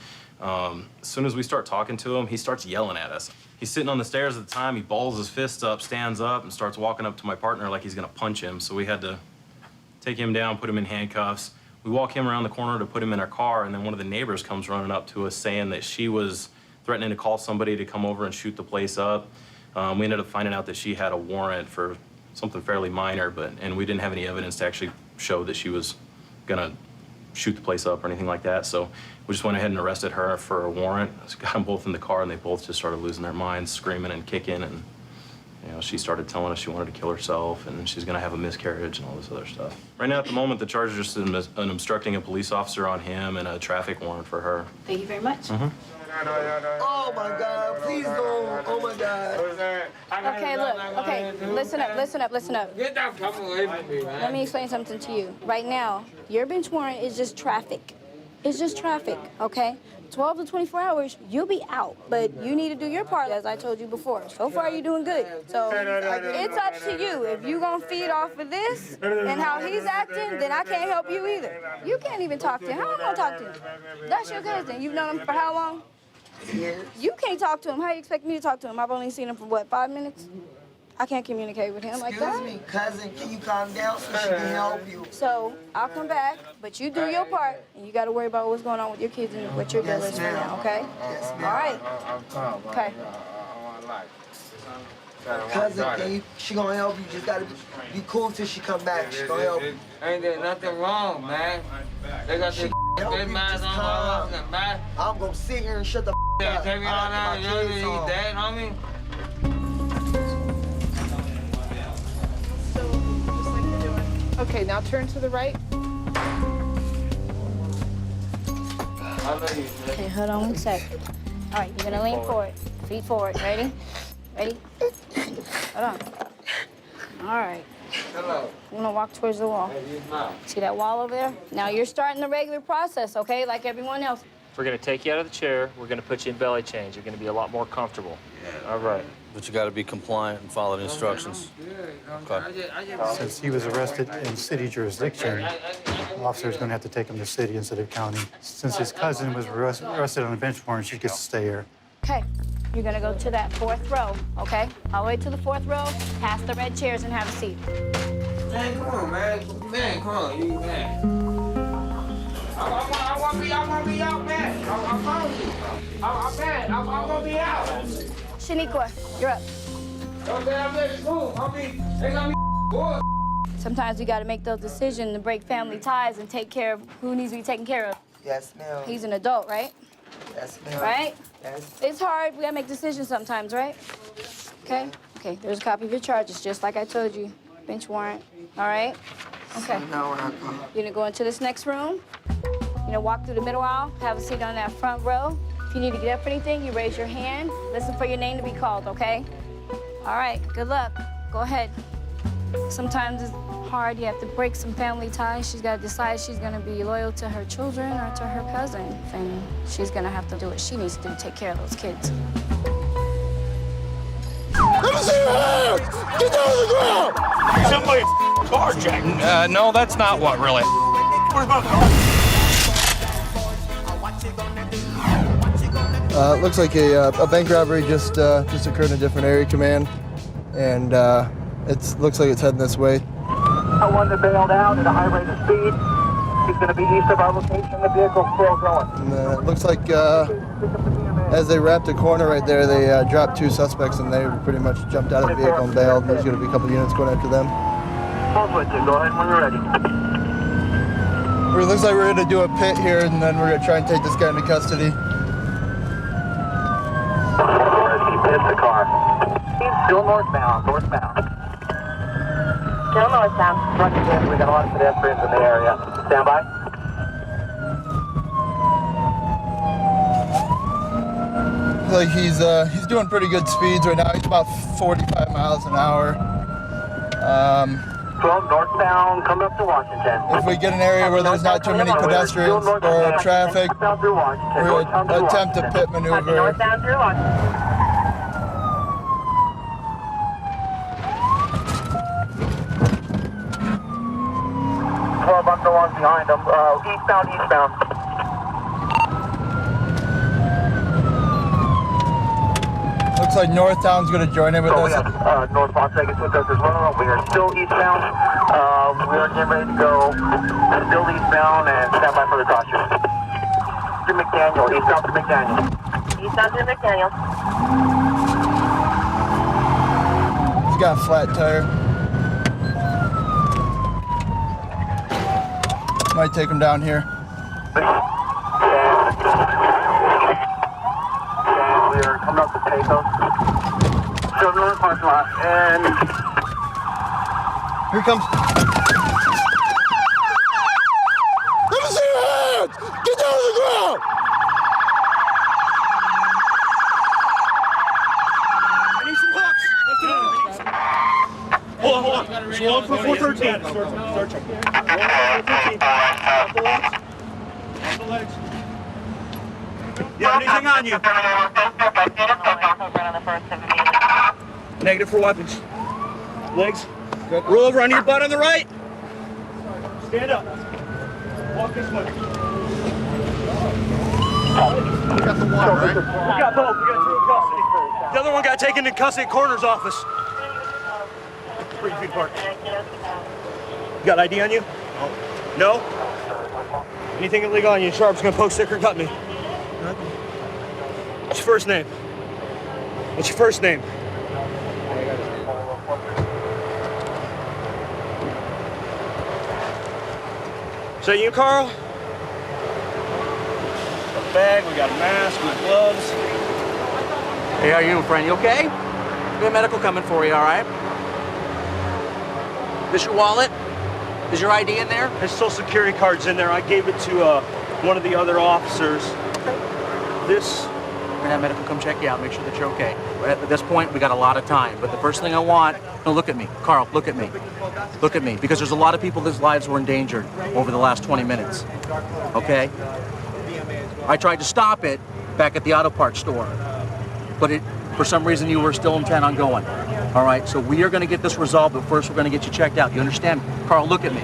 As soon as we start talking to him, he starts yelling at us. He's sitting on the stairs at the time. He balls his fists up, stands up, and starts walking up to my partner like he's gonna punch him. So we had to take him down, put him in handcuffs. We walk him around the corner to put him in our car, and then one of the neighbors comes running up to us saying that she was threatening to call somebody to come over and shoot the place up. We ended up finding out that she had a warrant for something fairly minor, and we didn't have any evidence to actually show that she was gonna shoot the place up or anything like that. So we just went ahead and arrested her for a warrant. Got them both in the car, and they both just started losing their minds, screaming and kicking, and she started telling us she wanted to kill herself and she's gonna have a miscarriage and all this other stuff. Right now, at the moment, the charge is just an obstructing a police officer on him and a traffic warrant for her. Thank you very much. Oh my God, please don't. Oh my God. Okay, look, okay, listen up. Get that fucking away from me, man. Let me explain something to you. Right now, your bench warrant is just traffic. It's just traffic, okay? 12 to 24 hours, you'll be out, but you need to do your part, as I told you before. So far, you're doing good. So it's up to you. If you're gonna feed off of this and how he's acting, then I can't help you either. You can't even talk to him. How am I gonna talk to him? That's your cousin. You've known him for how long? Years. You can't talk to him. How you expect me to talk to him? I've only seen him for, what, 5 minutes? I can't communicate with him like that. Excuse me, cousin, can you calm down so she can help you? So I'll come back, but you do your part, and you got to worry about what's going on with your kids and what your deal is right now, okay? Yes, ma'am. All right. Okay. Cousin, she gonna help you. Just gotta be cool till she come back. She gonna help you. Ain't there nothing wrong, man. They got their minds on all up, man. I'm gonna sit here and shut the up. Take me all down, you don't eat that, homie. Okay, now turn to the right. Okay, hold on 1 sec. All right, you're gonna lean forward. Feet forward. Ready? Ready? Hold on. All right. Hello. I'm gonna walk towards the wall. See that wall over there? Now you're starting the regular process, okay? Like everyone else. We're gonna take you out of the chair. We're gonna put you in belly change. You're gonna be a lot more comfortable. All right. But you got to be compliant and follow the instructions. Okay. Since he was arrested in city jurisdiction, the officer's going to have to take him to city instead of county. Since his cousin was arrested on a bench warrant, she gets to stay here. Okay. You're gonna go to that 4th row, okay? All the way to the 4th row, past the red chairs and have a seat. Man, come on, man. Man, come on, you man. I want to be out, man. I promise you. I'm mad. I'm gonna be out. Shaniqua, you're up. Don't say I'm at school. They got me bored. Sometimes you gotta make those decisions to break family ties and take care of who needs to be taken care of. Yes, ma'am. He's an adult, right? Yes, ma'am. Right? Yes. It's hard. We gotta make decisions sometimes, right? Okay? Okay, there's a copy of your charges, just like I told you. Bench warrant. All right? Okay. No, we're not going. You're gonna go into this next room. You're gonna walk through the middle aisle, have a seat on that front row. If you need to get up for anything, you raise your hand. Listen for your name to be called, okay? All right, good luck. Go ahead. Sometimes it's hard. You have to break some family ties. She's got to decide she's going to be loyal to her children or to her cousin. And she's going to have to do what she needs to do to take care of those kids. Let me see your hands! Get down on the ground! Somebody carjacking. No, that's not what really. Where's my car? It looks like a bank robbery just occurred in a different area command, and it looks like it's heading this way. One that bailed out at a high rate of speed. He's going to be east of our location. The vehicle's still going. And, it looks like as they wrapped a corner right there, they dropped 2 suspects, and they pretty much jumped out of the vehicle and bailed. There's going to be a couple units going after them. Both with you. Go ahead when you're ready. It looks like we're going to do a pit here, and then we're going to try and take this guy into custody. Hit the car. He's still northbound. Northbound. Still northbound. Roger, we got a lot of pedestrians in the area. Stand by. Like he's doing pretty good speeds right now. He's about 45 miles an hour. 12 northbound, come up to Washington. If we get an area where there's not too many pedestrians or traffic, we're gonna attempt a pit maneuver. Northbound through Washington. Up the one behind them. Eastbound. Looks like Northtown's going to join in with us. We have North Las Vegas with us as well. We are still eastbound. We are getting ready to go. Still eastbound and stand by for the caution. To McDaniel. Eastbound to McDaniel. Eastbound to McDaniel. He's got a flat tire. Might take him down here. And we are coming up to Pecos. Still in the parking lot. And here comes. Let me see your hands! Get down on the ground! I need some hooks. Let's get on. Hold on. Slow for 413. Start check. 413. Off the legs. Off the legs. You have anything on you? Negative for weapons. Legs. Good. Roll over on your butt on the right. Stand up. Walk this way. We got the one, right? We got both. We got 2 in custody. The other one got taken to custody at coroner's office. 3 feet apart. You got ID on you? No? Anything illegal on you? Sharp's gonna poke, stick, or cut me. What's your first name? What's your first name? Is that you, Carl? A bag, we got a mask, we got gloves. Hey, how are you, friend? You okay? We got medical coming for you, all right? This your wallet? Is your ID in there? His social security card's in there. I gave it to one of the other officers. This. We're gonna have medical come check you out, make sure that you're okay. At this point, we got a lot of time, but the first thing I want, no, look at me. Carl, look at me. Look at me, because there's a lot of people whose lives were endangered over the last 20 minutes, okay? I tried to stop it back at the auto parts store, but for some reason you were still intent on going. All right, so we are gonna get this resolved, but first we're gonna get you checked out. You understand? Carl, look at me.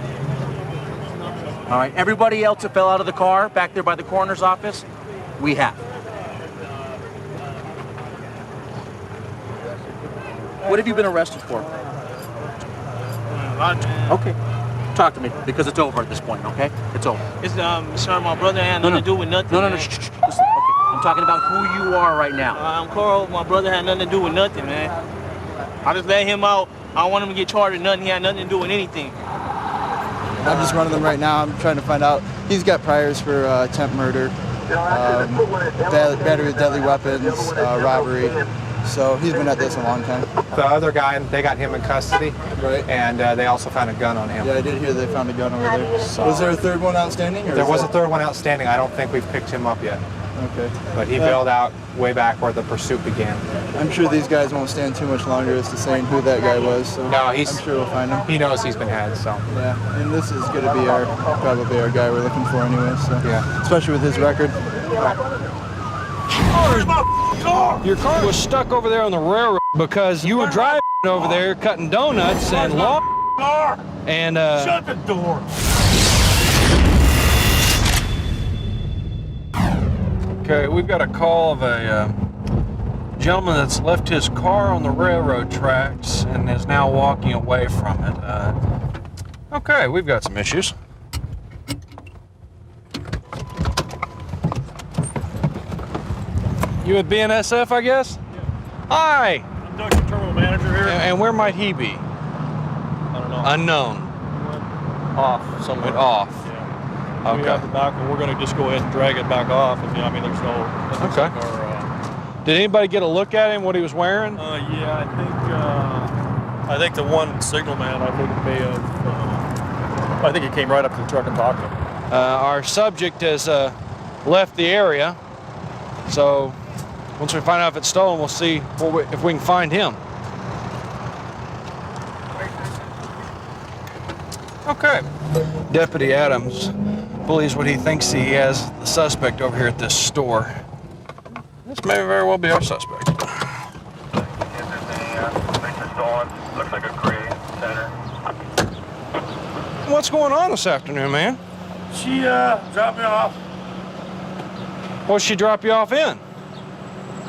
All right, everybody else that fell out of the car back there by the coroner's office, we have. What have you been arrested for? Okay. Talk to me, because it's over at this point, okay? It's over. It's sorry, my brother had nothing to do with nothing. No. Shh. Listen, okay. I'm talking about who you are right now. I'm Carl. My brother had nothing to do with nothing, man. I just let him out. I don't want him to get charged with nothing. He had nothing to do with anything. I'm just running them right now. I'm trying to find out. He's got priors for attempt murder, battery with deadly weapons, robbery. So he's been at this a long time. The other guy, they got him in custody, right? And they also found a gun on him. Yeah, I did hear they found a gun over there. So, was there a third one outstanding? Or there was a third one outstanding. I don't think we've picked him up yet. Okay. But he bailed out way back where the pursuit began. I'm sure these guys won't stand too much longer as to saying who that guy was. So no, I'm sure we'll find him. He knows he's been had, so. Yeah, and this is going to be probably our guy we're looking for anyway. So yeah, especially with his record. Where's my car? Your car was stuck over there on the railroad because you were driving over there cutting donuts and car. And shut the door. Okay, we've got a call of a gentleman that's left his car on the railroad tracks and is now walking away from it. Okay, we've got some issues. You with BNSF, I guess? Yeah. Hi. Production terminal manager here. And where might he be? I don't know. Unknown. Off somewhere. Off. Yeah. Okay. We have the back, and we're going to just go ahead and drag it back off. And I mean, there's no. Okay. Did anybody get a look at him? What he was wearing? Yeah, I think the one signal man, I think may have. I think he came right up to the truck and talked to him. Our subject has left the area, so once we find out if it's stolen, we'll see if we can find him. Okay. Deputy Adams believes what he thinks he has the suspect over here at this store. This may very well be our suspect. Looks like a gray center. What's going on this afternoon, man? She dropped me off. What'd she drop you off in?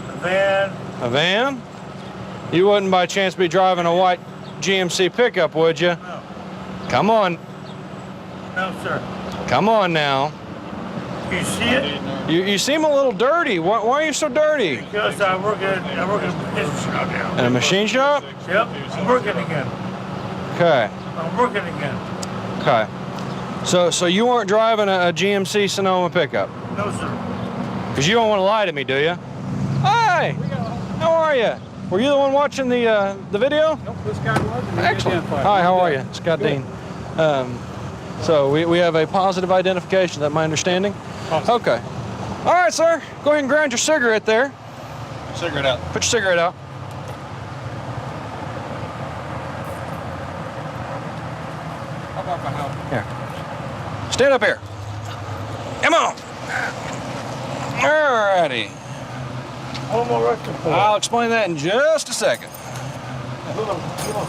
A van. A van? You wouldn't by chance be driving a white GMC pickup, would you? No. Come on. No, sir. Come on now. You see it? You seem a little dirty. Why are you so dirty? Because I work at a machine shop now. In a machine shop? Yep, I'm working again. Okay. I'm working again. Okay. So you weren't driving a GMC Sonoma pickup? No, sir. Because you don't want to lie to me, do you? Hi! How are you? Were you the one watching the video? Nope, this guy was. Excellent. Hi, how are you? Scott Dean. So we have a positive identification, is that my understanding? Awesome. Okay. All right, sir. Go ahead and grind your cigarette there. Cigarette out. Put your cigarette out. How about my help? Here. Stand up here. Come on. All righty. One more arresting for. I'll explain that in just a second. Just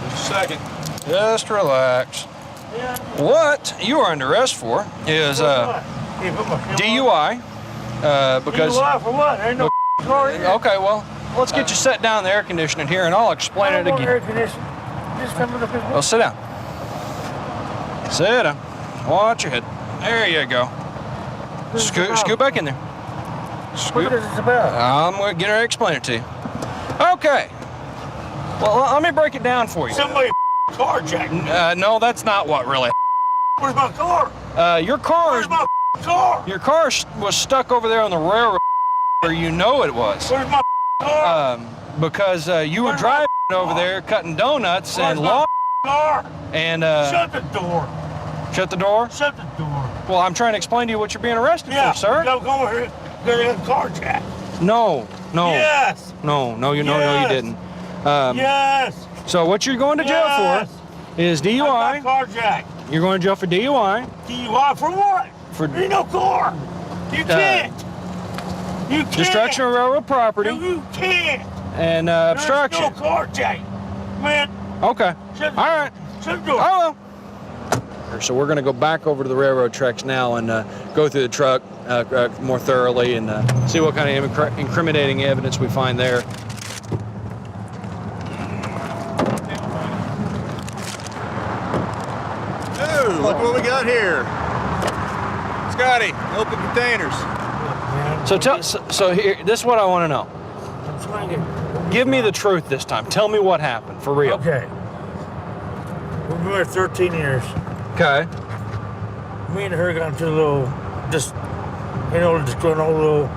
a second. Just relax. Yeah. What you are under arrest for is DUI, because... DUI for what? There ain't no car here. Okay, well, let's get you set down in the air conditioning here, and I'll explain it again. Air conditioning. Well, sit down. Sit down. Watch your head. There you go. Scoot back in there. Scoot. What is this about? I'm going to get her to explain it to you. Okay. Well, let me break it down for you. Somebody carjacked. No, that's not what really. Where's my car? Your car is. Where's my car? Your car was stuck over there on the railroad where you know it was. Where's my car? Because you were driving over there cutting donuts and law. Car? And shut the door. Shut the door? Shut the door. Well, I'm trying to explain to you what you're being arrested for, sir. I'm going here because I got carjacked. No. Yes. No, you didn't. Yes. So what you're going to jail for is DUI. I got carjacked. You're going to jail for DUI. DUI for what? There ain't no car. You can't. You can't. Destruction of railroad property. You can't. And obstruction. There's no carjacking. Man. Okay. All right. Shut the door. Oh, well. So we're going to go back over to the railroad tracks now and go through the truck more thoroughly and see what kind of incriminating evidence we find there. Ooh, look what we got here. Scotty, open containers. So here, this is what I want to know. I'm trying to give me the truth this time. Tell me what happened, for real. Okay. We've been married 13 years. Okay. Me and her got into a little, just going a little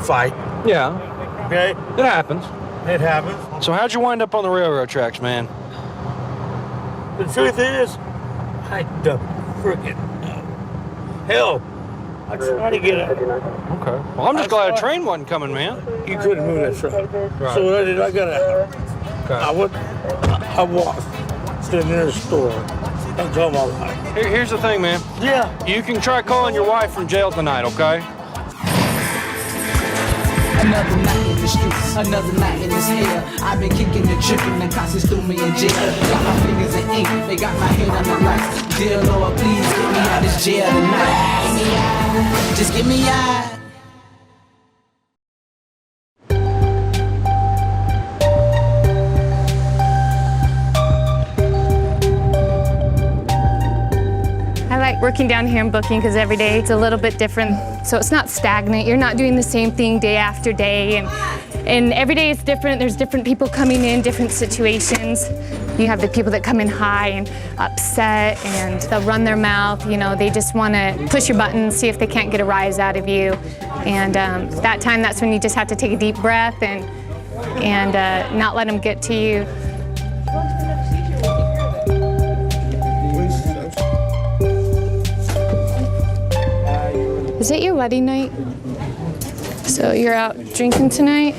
fight. Yeah. Okay? It happens. It happens. So how'd you wind up on the railroad tracks, man? The truth is, I don't freaking hell. I tried to get out. Okay. Well, I'm just glad a train wasn't coming, man. You couldn't move that truck. Right. So what I did, I got out. Okay. I walked to the nearest store and told my wife. Here's the thing, man. Yeah. You can try calling your wife from jail tonight, okay? Another night in the streets, another night in this hell. I've been kicking and tripping, the cops threw me in jail. Got my fingers in ink, they got my head on the lights. Dear Lord, please get me out of this jail tonight. Get me out, just get me out. I like working down here in booking because every day it's a little bit different. So it's not stagnant. You're not doing the same thing day after day. And every day is different. There's different people coming in, different situations. You have the people that come in high and upset and they'll run their mouth. You know, they just want to push your button, see if they can't get a rise out of you. And that's when you just have to take a deep breath and not let them get to you. Is it your wedding night? So you're out drinking tonight?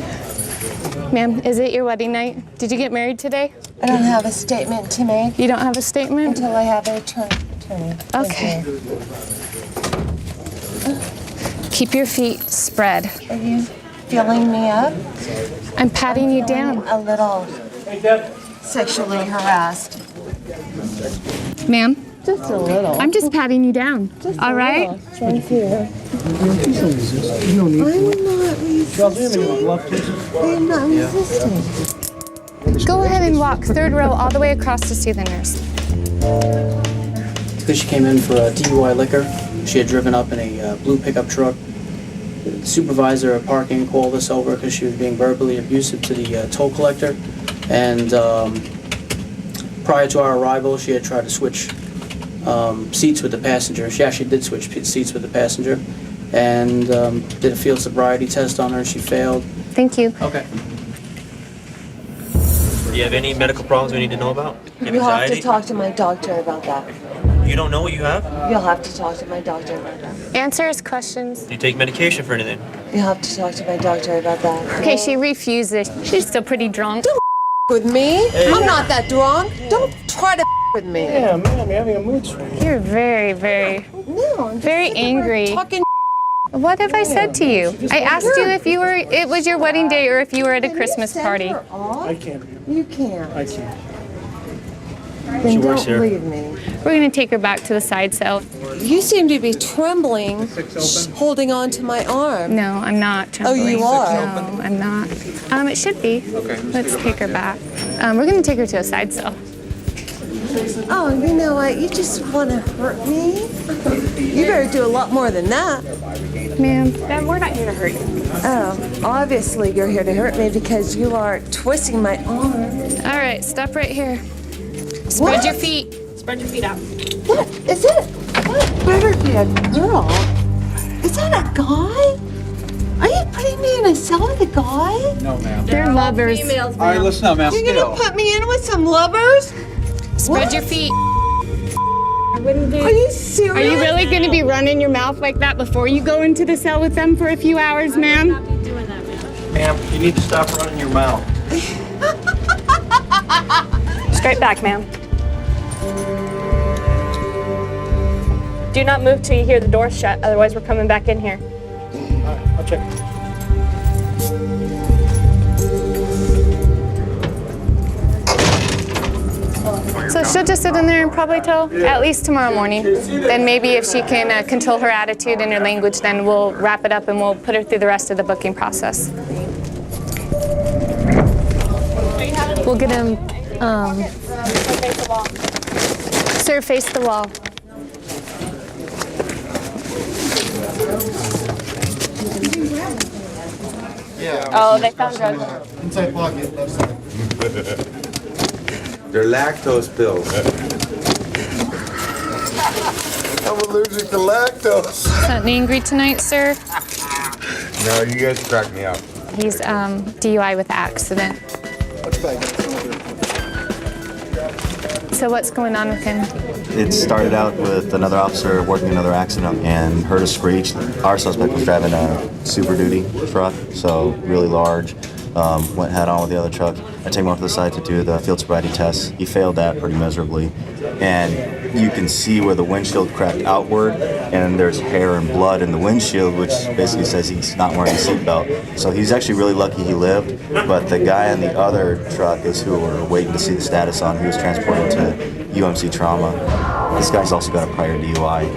Ma'am, is it your wedding night? Did you get married today? I don't have a statement to make. You don't have a statement? Until I have an attorney. Okay. Keep your feet spread. Are you filling me up? I'm patting you down. A little sexually harassed. Ma'am? Just a little. I'm just patting you down. Just all right? Thank you. I'm not resisting. Go ahead and walk third row all the way across to see the nurse. Because she came in for a DUI liquor. She had driven up in a blue pickup truck. The supervisor of parking called us over because she was being verbally abusive to the toll collector. And prior to our arrival, she had tried to switch seats with the passenger. She actually did switch seats with the passenger and did a field sobriety test on her. She failed. Thank you. Okay. Do you have any medical problems we need to know about? You'll have to talk to my doctor about that. You don't know what you have? You'll have to talk to my doctor about that. Answer his questions. Do you take medication for anything? You'll have to talk to my doctor about that. Okay, she refuses. She's still pretty drunk. Don't with me. Hey. I'm not that drunk. Don't try to with me. Yeah, man, you're having a mood swing. You're very, very, very angry. What have I said to you? I asked you if it was your wedding day or if you were at a Christmas party. I can't. You can't. I can't. Then don't leave me. We're gonna take her back to the side cell. You seem to be trembling, holding on to my arm. No, I'm not trembling. Oh, you are? No, I'm not. It should be. Okay. Let's take her back. We're gonna take her to a side cell. Oh, you know what? You just want to hurt me? You better do a lot more than that. Ma'am, we're not here to hurt you. Oh, obviously you're here to hurt me because you are twisting my arm. All right, stop right here. Spread your feet. Spread your feet out. What? Is it? That better be a girl. Is that a guy? Are you putting me in a cell with a guy? No, ma'am. They're lovers. All right, listen up, ma'am. You're gonna put me in with some lovers? Spread your feet. Are you serious? Are you really going to be running your mouth like that before you go into the cell with them for a few hours, ma'am? Ma'am, you need to stop running your mouth. Straight back, ma'am. Do not move till you hear the door shut, otherwise we're coming back in here. All right, I'll check. So she'll just sit in there and probably till at least tomorrow morning. Then maybe if she can control her attitude and her language, then we'll wrap it up and we'll put her through the rest of the booking process. We'll get him, sir, face the wall. Oh, they found drugs. Inside pocket, left side. They're lactose pills. I'm allergic to lactose. Not angry tonight, sir? No, you guys crack me up. He's DUI with accident. So what's going on with him? It started out with another officer working another accident and heard a screech. Our suspect was driving a Super Duty truck, so really large. Went head on with the other truck. I take him off to the side to do the field sobriety test. He failed that pretty miserably. And you can see where the windshield cracked outward, and there's hair and blood in the windshield, which basically says he's not wearing a seatbelt. So he's actually really lucky he lived, but the guy in the other truck is who we're waiting to see the status on. He was transported to UMC trauma. This guy's also got a prior DUI.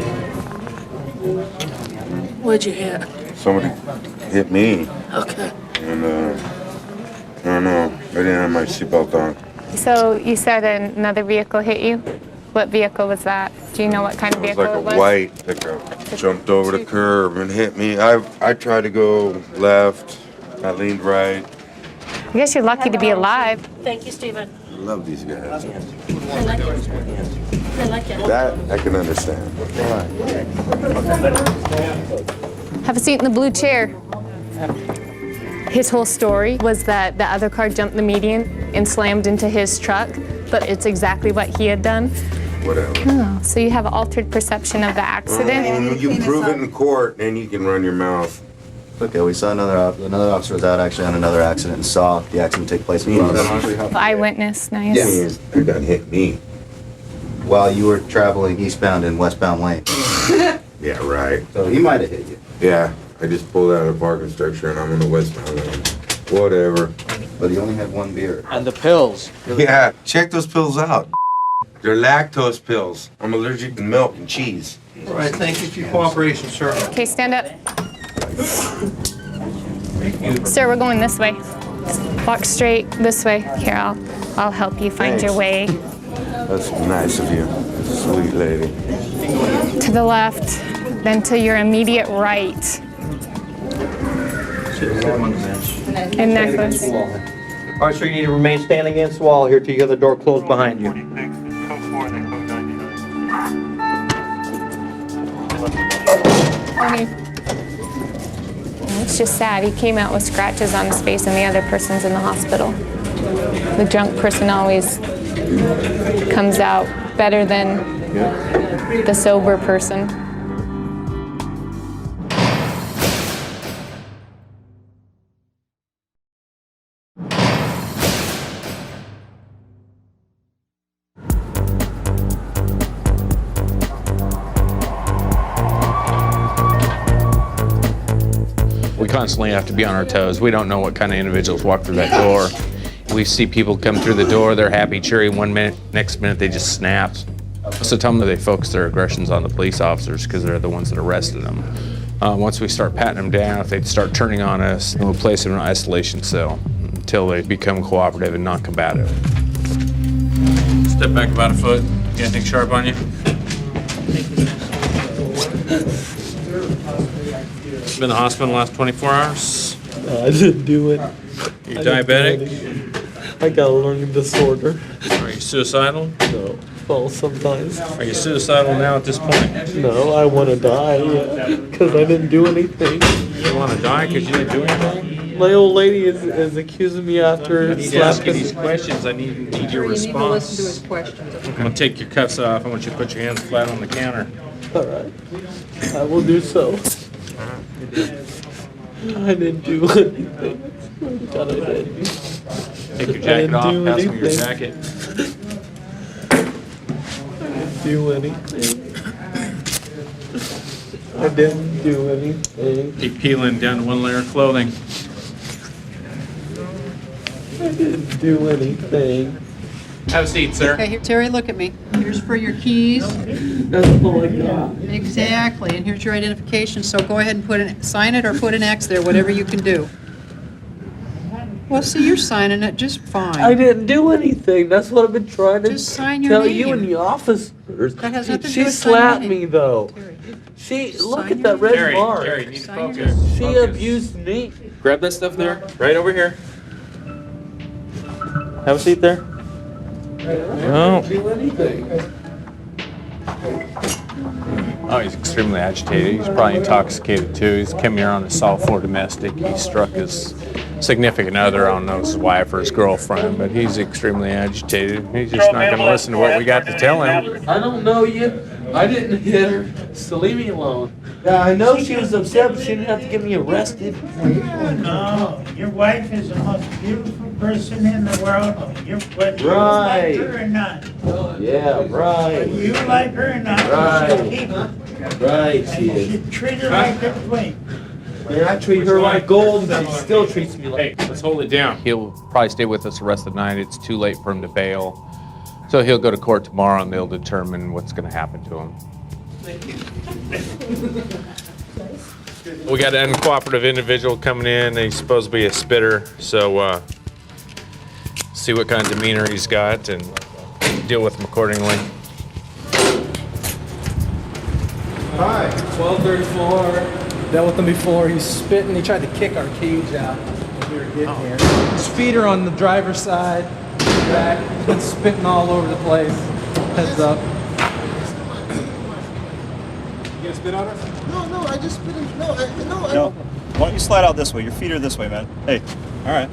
What'd you hit? Somebody hit me. Okay. And, I don't know. I didn't have my seatbelt on. So you said another vehicle hit you? What vehicle was that? Do you know what kind of It was vehicle like a white pickup. Jumped over the curb and hit me. I tried to go left. I leaned right. I guess you're lucky to be alive. Thank you, Stephen. I love these guys. I like it. I like it. That I can understand. Have a seat in the blue chair. His whole story was that the other car jumped the median and slammed into his truck, but it's exactly what he had done. Whatever. Oh, so you have an altered perception of the accident? You prove it in court, then you can run your mouth. Okay, we saw another officer was out actually on another accident and saw the accident take place in front of us. Eyewitness, nice. Yeah. That guy hit me. While you were traveling eastbound in westbound lane. Yeah, right. So he might have hit you. Yeah, I just pulled out of the parking structure and I'm in the westbound lane. Whatever. But he only had one beer. And the pills. Yeah, check those pills out. They're lactose pills. I'm allergic to milk and cheese. All right, thank you for your cooperation, sir. Okay, stand up. Sir, we're going this way. Walk straight this way. Here, I'll help you find your way. That's nice of you, sweet lady. To the left, then to your immediate right. And necklace. All right, sir, you need to remain standing against the wall here till you have the door closed behind you. Okay. It's just sad. He came out with scratches on his face and the other person's in the hospital. The drunk person always comes out better than the sober person. We constantly have to be on our toes. We don't know what kind of individuals walk through that door. We see people come through the door, they're happy, cheery 1 minute, next minute they just snap. So tell them that they focus their aggressions on the police officers because they're the ones that arrested them. Once we start patting them down, if they start turning on us, we'll place them in an isolation cell until they become cooperative and non-combative. Step back about a foot. You got anything sharp on you? Been in the hospital in the last 24 hours? No, I didn't do it. You diabetic? I got a learning disorder. Are you suicidal? No. Well, sometimes. Are you suicidal now at this point? No, I want to die because I didn't do anything. You want to die because you didn't do anything? My old lady is accusing me after I need to ask you slapping. these questions. I need your response. You need to listen to his questions. I'm going to take your cuffs off. I want you to put your hands flat on the counter. All right. I will do so. I didn't do anything. God, I didn't. Take your jacket off. Pass me your jacket. Do anything. I didn't do anything. Keep peeling down to one layer of clothing. I didn't do anything. Have a seat, sir. Okay, here, Terry, look at me. Here's for your keys. That's all I got. Exactly, and here's your identification, so go ahead and sign it or put an X there, whatever you can do. Well, see, you're signing it just fine. I didn't do anything. That's what I've been trying to Just sign your tell name. you and the officers. That has nothing to do She with signing slapped your me name. though. She look at that red Terry, mark. Terry, you need to Sign your focus. She Focus. abused me. Grab that stuff there, right over here. Have a seat there. No. Do anything. Oh, he's extremely agitated. He's probably intoxicated too. He's come here on a South Florida domestic. He struck his significant other. I don't know if it's his wife or his girlfriend, but he's extremely agitated. He's just not going to listen to what we got to tell him. I don't know you. I didn't hit her, so leave me alone. Yeah, I know she was upset, but she didn't have to get me arrested. No, your wife is the most beautiful person in the world. Whether you Right. like her or not. Yeah, right. Whether you like her or not, you Right. should keep her. Right, she And you is. should treat her like a queen. And I treat her like gold, and she still treats me like. Let's hold it down. He'll probably stay with us the rest of the night. It's too late for him to bail. So he'll go to court tomorrow and they'll determine what's going to happen to him. We got an uncooperative individual coming in. He's supposed to be a spitter. So see what kind of demeanor he's got and deal with him accordingly. Hi. 1234. Dealt with him before. He's spitting. He tried to kick our cage out when we were getting here. His feet are on the driver's side, back. He's been spitting all over the place. Heads up. You gonna spit on her? No, I just spit in. No. No. Why don't you slide out this way? Your feet are this way, man. Hey. All right.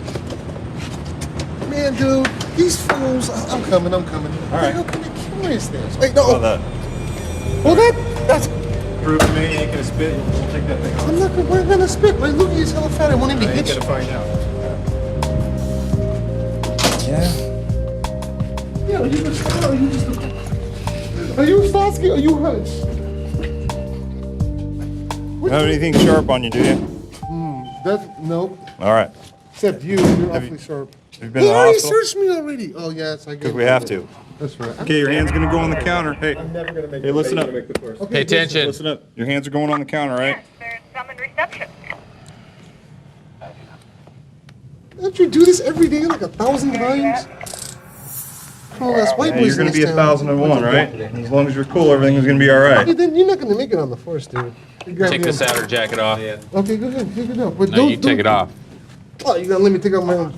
Man, dude, these fools. I'm coming. All right. How can they curious this? Wait, no. How about that? Well, that's. Prove to me you ain't gonna spit. We'll take that thing off. I'm not gonna. We're gonna spit. Wait, look, he's hella fat. I won't even I hit ain't you. gonna find out. Yeah, you just. Are you Stasky? Are you Hunch? You have anything sharp on you, do you? No. All right. Except you're awfully sharp. Have you been He to the already hospital? searched me already. Oh, yes, I get Because it. we have to. That's right. Okay, your hand's gonna go on the counter. Hey. Hey, listen up. Pay attention. Listen up. Your hands are going on the counter, right? Don't you do this every day like 1,000 times? Oh, that's white Yeah, boys you're gonna in be this town. 1,001, right? As long as you're cool, everything's gonna be all right. Hey, then you're not gonna make it on the force, dude. You grab Take me this on- outer jacket off. Okay, go ahead. Take it off. But No, you take it off. Oh, you gonna let me take off my own?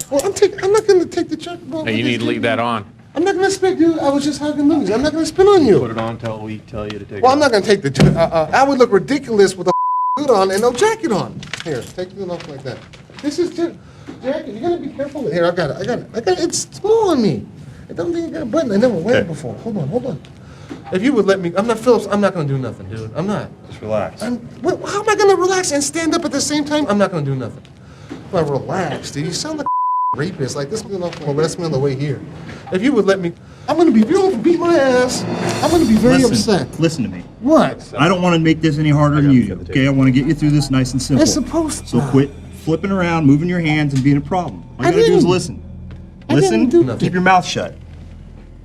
Well, I'm not gonna take the check, bro. No, you need to leave that on. I'm not gonna spit, dude. I was just hugging Louis. I'm not gonna spit on you. Put it on until we tell you to take Well, I'm not gonna take the. I would look ridiculous with a hood on and no jacket on. Here, take it off like that. This is just jacket. You gotta be careful with. Here, I got it. It's small on me. I don't think I got a button. I never wear it before. Hold on. If you would let me, I'm not Phillips. I'm not gonna do nothing, dude. I'm not. Just relax. How am I gonna relax and stand up at the same time? I'm not gonna do nothing. Well, relax, dude. You sound like a rapist. Like this gonna molest me on the way here. If you would let me, I'm gonna be. If you don't beat my ass, I'm gonna be very upset. Listen to me. What? I don't want to make this any harder than you do, okay? I want to get you through this nice and simple. It's supposed to. So quit flipping around, moving your hands, and being a problem. All you I gotta do is didn't. listen. I didn't Listen, do nothing. keep your mouth shut.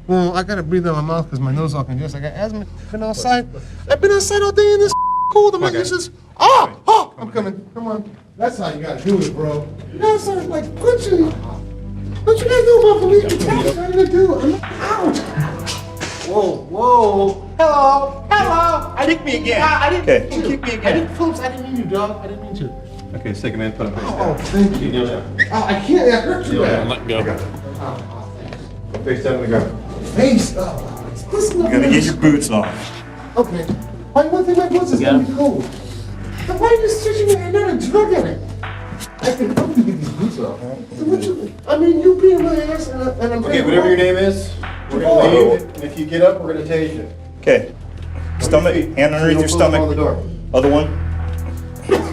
Well, I gotta breathe out my mouth because my nose all congested. I got asthma. Been outside. I've been outside all day in this cold. I'm like, this is. I'm coming. Come on. That's how you gotta do it, bro. You gotta start like punching. What you gotta do about police brutality? What are you gonna do? I'm out. Whoa. Hello. I didn't me again. I didn't Okay. mean to. Kick me again. I didn't mean you, dog. I didn't mean to. Okay, second man, put him face Oh, thank you. Oh, I can't. I hurt you. Let go. Face down on the ground. Face. This You gotta get your boots off. Okay. Why one thing my boots is gonna be cold? Why are you searching me? I'm not a drug addict. I can help you get these boots off. So what you, I mean, you being my ass and I'm Okay, whatever your name is, we're gonna leave. And if you get up, we're gonna tase you. Okay. Stomach, hand underneath your stomach. Other one.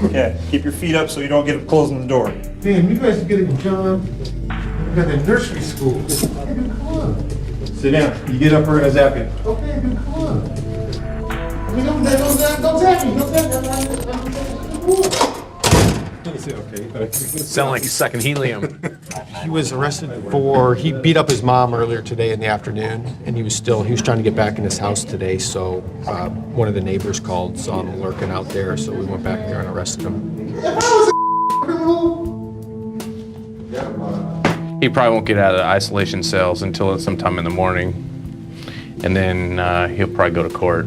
Okay. Keep your feet up so you don't get up closing the door. Damn, you guys are getting John. You got that nursery school. Hey, dude, come on. Sit down. You get up, we're gonna zap you. Okay, dude, come on. I mean, don't zap me. Don't zap me. Sound like he's sucking helium. He was arrested for, he beat up his mom earlier today in the afternoon, and he was trying to get back in his house today, so one of the neighbors called, saw him lurking out there, so we went back there and arrested him. If I was a criminal, He probably won't get out of the isolation cells until sometime in the morning, and then he'll probably go to court.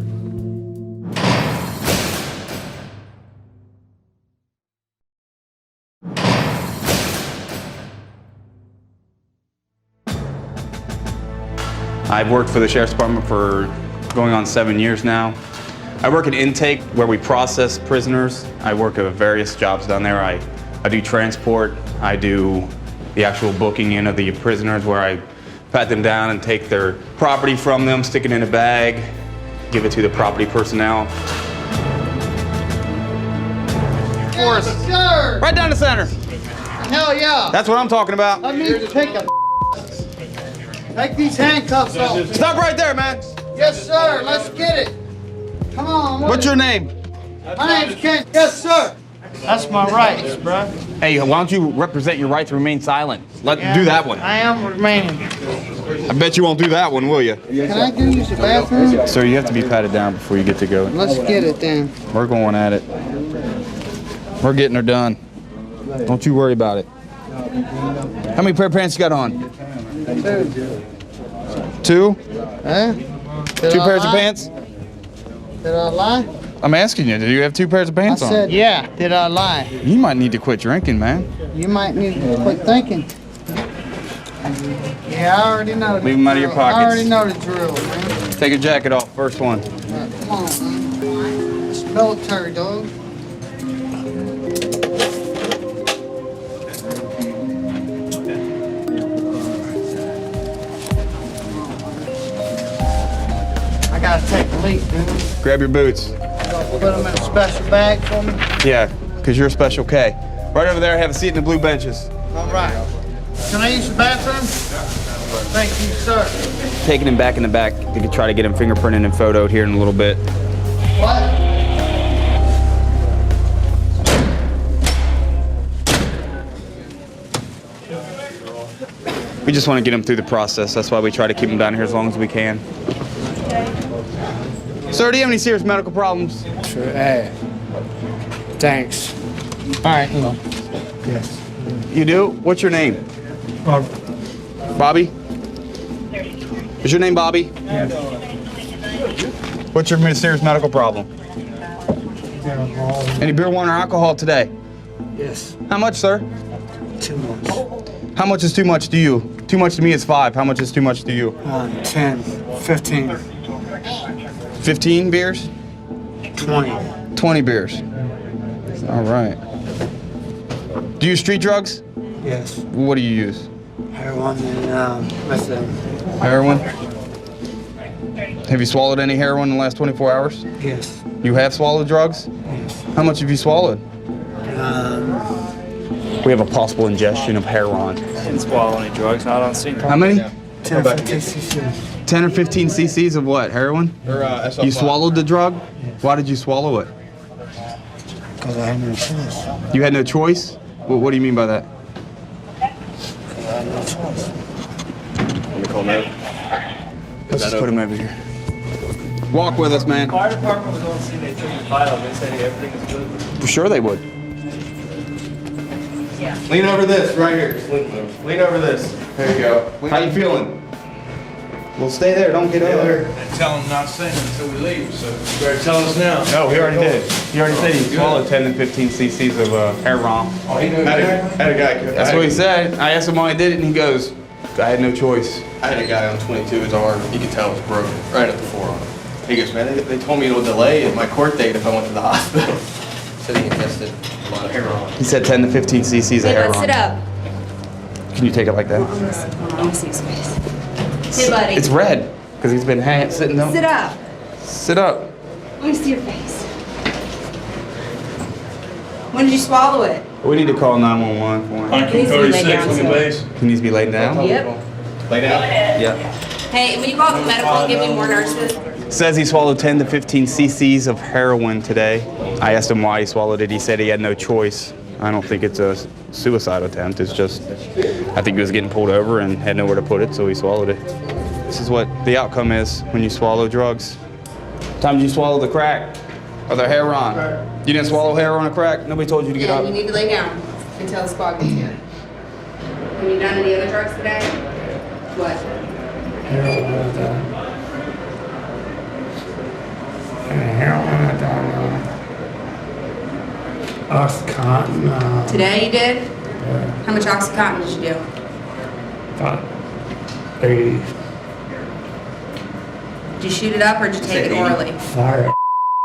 I've worked for the Sheriff's Department for going on 7 years now. I work in intake where we process prisoners. I work at various jobs down there. I do transport. I do the actual booking in of the prisoners where I pat them down and take their property from them, stick it in a bag, give it to the property personnel. Yes, sir. Right down the center. Hell yeah. That's what I'm talking about. Let me take these handcuffs off. Stop right there, man. Yes, sir. Let's get it. Come on. What's your name? My name's Ken. Yes, sir. That's my rights, bro. Hey, why don't you represent your right to remain silent? Do that one. I am remaining. I bet you won't do that one, will you? Can I go use the bathroom? Sir, you have to be patted down before you get to go. Let's get it then. We're going at it. We're getting her done. Don't you worry about it. How many pair of pants you got on? Two? Huh? Two pairs of pants? Did I lie? I'm asking you, do you have two pairs of pants I on? said, yeah. Did I lie? You might need to quit drinking, man. You might need to quit thinking. Yeah, I already know. Leave them out of your pockets. I already know the drill, man. Take your jacket off, first one. Come on, man. It's military, dog. I gotta take a leak, dude. Grab your boots. Put them in a special bag for me. Yeah, because you're a special K. Right over there, have a seat in the blue benches. All right. Can I use the bathroom? Thank you, sir. Taking him back in the back. You can try to get him fingerprinted and photoed here in a little bit. What? We just want to get him through the process. That's why we try to keep him down here as long as we can. Sir, do you have any serious medical problems? Sure. Hey. Thanks. All right. Yes. You do? What's your name? Bobby? Is your name Bobby? Yes. What's your serious medical problem? Any beer, wine, or alcohol today? Yes. How much, sir? Too much. How much is too much to you? Too much to me is 5. How much is too much to you? 10, 15. 15 beers? 20. 20 beers. All right. Do you use street drugs? Yes. What do you use? Heroin and methadone. Heroin? Have you swallowed any heroin in the last 24 hours? Yes. You have swallowed drugs? Yes. How much have you swallowed? We have a possible ingestion of heroin. Didn't swallow any drugs, not on scene. How many? 10 or 15 cc's. 10 or 15 cc's of what? Heroin? You swallowed the drug? Why did you swallow it? Because I had no choice. You had no choice? What do you mean by that? I had no choice. Let me call Nate. Let's just put him over here. Walk with us, man. Fire department was on scene. They took the file. They said everything was good. For sure they would. Lean over this, right here. Lean over this. There you go. How you feeling? Well, stay there. Don't get over. And tell him not to say until we leave, so you better tell us now. No, he already did. He already said he swallowed 10 to 15 cc's of hair romp. Oh, he had a guy. That's what he said. I asked him why he did it, and he goes, I had no choice. I had a guy on 22, his arm, you could tell it was broken, right at the forearm. He goes, man, they told me it'll delay my court date if I went to the hospital. Said he ingested a lot of hair on. He said 10 to 15 cc's of hair romp. Sit up. Can you take it like that? Let me see his face. Hey, buddy. It's red, because he's been sitting down. Sit up. Sit up. Let me see your face. When did you swallow it? We need to call 911 for him. IQ 36 on the base. He needs to be laid down? Yep. Lay down? Yeah. Hey, when you go out to medical, give me more nurses. Says he swallowed 10 to 15 cc's of heroin today. I asked him why he swallowed it. He said he had no choice. I don't think it's a suicide attempt. It's just, I think he was getting pulled over and had nowhere to put it, so he swallowed it. This is what the outcome is when you swallow drugs. Time did you swallow the crack or the heroin? You didn't swallow heroin or crack? Nobody told you to get up. You need to lay down until the squad gets here. Have you done any other drugs today? What? Oxycontin. Today you did? Yeah. How much Oxycontin did you do? About 80. Did you shoot it up or did you take it orally? Fire it.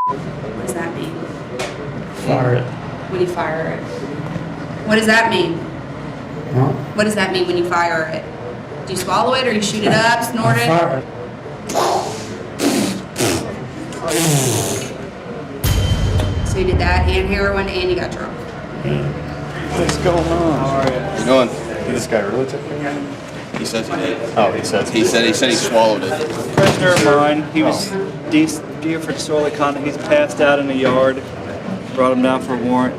What does that mean? Fire it. When you fire it? What does that mean? Huh? What does that mean when you fire it? Do you swallow it or you shoot it up, snort it? Fire it. So you did that and heroin and you got drunk. What's going on? How are you? How's it going? Did this guy really took me? He says he did. Oh, he said he swallowed it. Prisoner of mine, he was due for disorderly conduct. He's passed out in the yard. Brought him down for a warrant.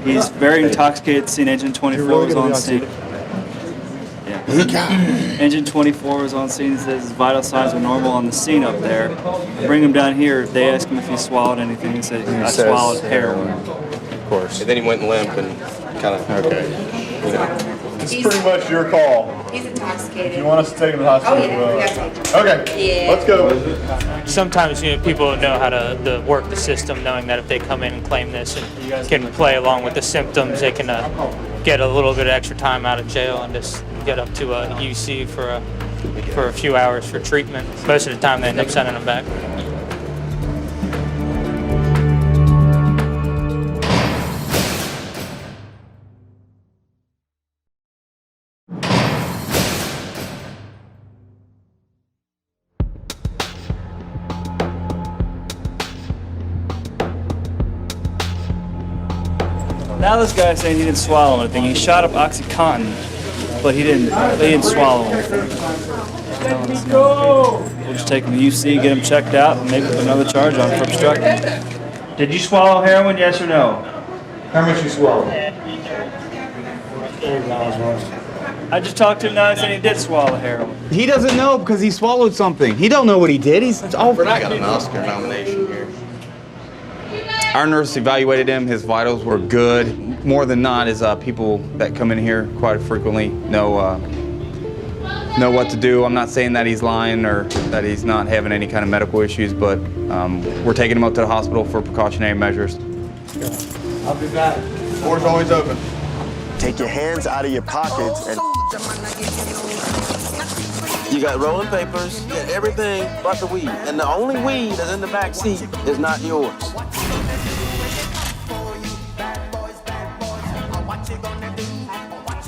He's very intoxicated. Seen Engine 24 was on scene. Yeah. Engine 24 was on scene. He says his vital signs were normal on the scene up there. I bring him down here. They asked him if he swallowed anything. He said, I swallowed heroin. Of course. And then he went limp and kind of, okay. You know. It's pretty much your call. He's intoxicated. You want us to take him to the hospital? Oh, yeah. We gotta take him. Okay. Yeah. Let's go. Sometimes people know how to work the system, knowing that if they come in and claim this and can play along with the symptoms, they can get a little bit of extra time out of jail and just get up to a UC for a few hours for treatment. Most of the time, they end up sending them back. Now this guy's saying he didn't swallow anything. He shot up OxyContin, but he didn't swallow anything. We'll just take him to UC, get him checked out, and maybe put another charge on for obstructing. Did you swallow heroin, yes or no? How much you swallowed? I just talked to him now and said he did swallow heroin. He doesn't know because he swallowed something. He don't know what he did. He's all. We're not got an Oscar nomination here. Our nurse evaluated him. His vitals were good. More than not, is people that come in here quite frequently know what to do. I'm not saying that he's lying or that he's not having any kind of medical issues, but we're taking him up to the hospital for precautionary measures. I'll be back. Door's always open. Take your hands out of your pockets and... You got rolling papers, you got everything but the weed. And the only weed that's in the back seat is not yours.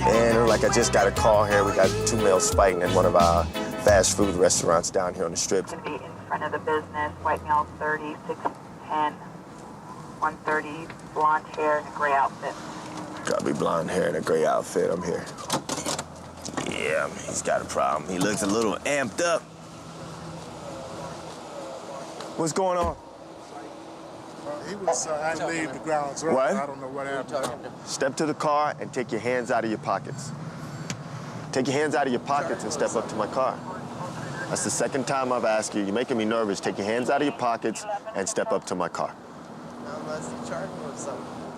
And like I just got a call here, we got 2 males fighting in one of our fast food restaurants down here on the strip. In front of the business, white male 30, 6'10", 130, blonde hair and a gray outfit. Gotta be blonde hair and a gray outfit, I'm here. Yeah, he's got a problem. He looks a little amped up. What's going on? He was, I leave the grounds early. What? I don't know what happened. Step to the car and take your hands out of your pockets. Take your hands out of your pockets and step up to my car. That's the second time I've asked you. You're making me nervous. Take your hands out of your pockets and step up to my car.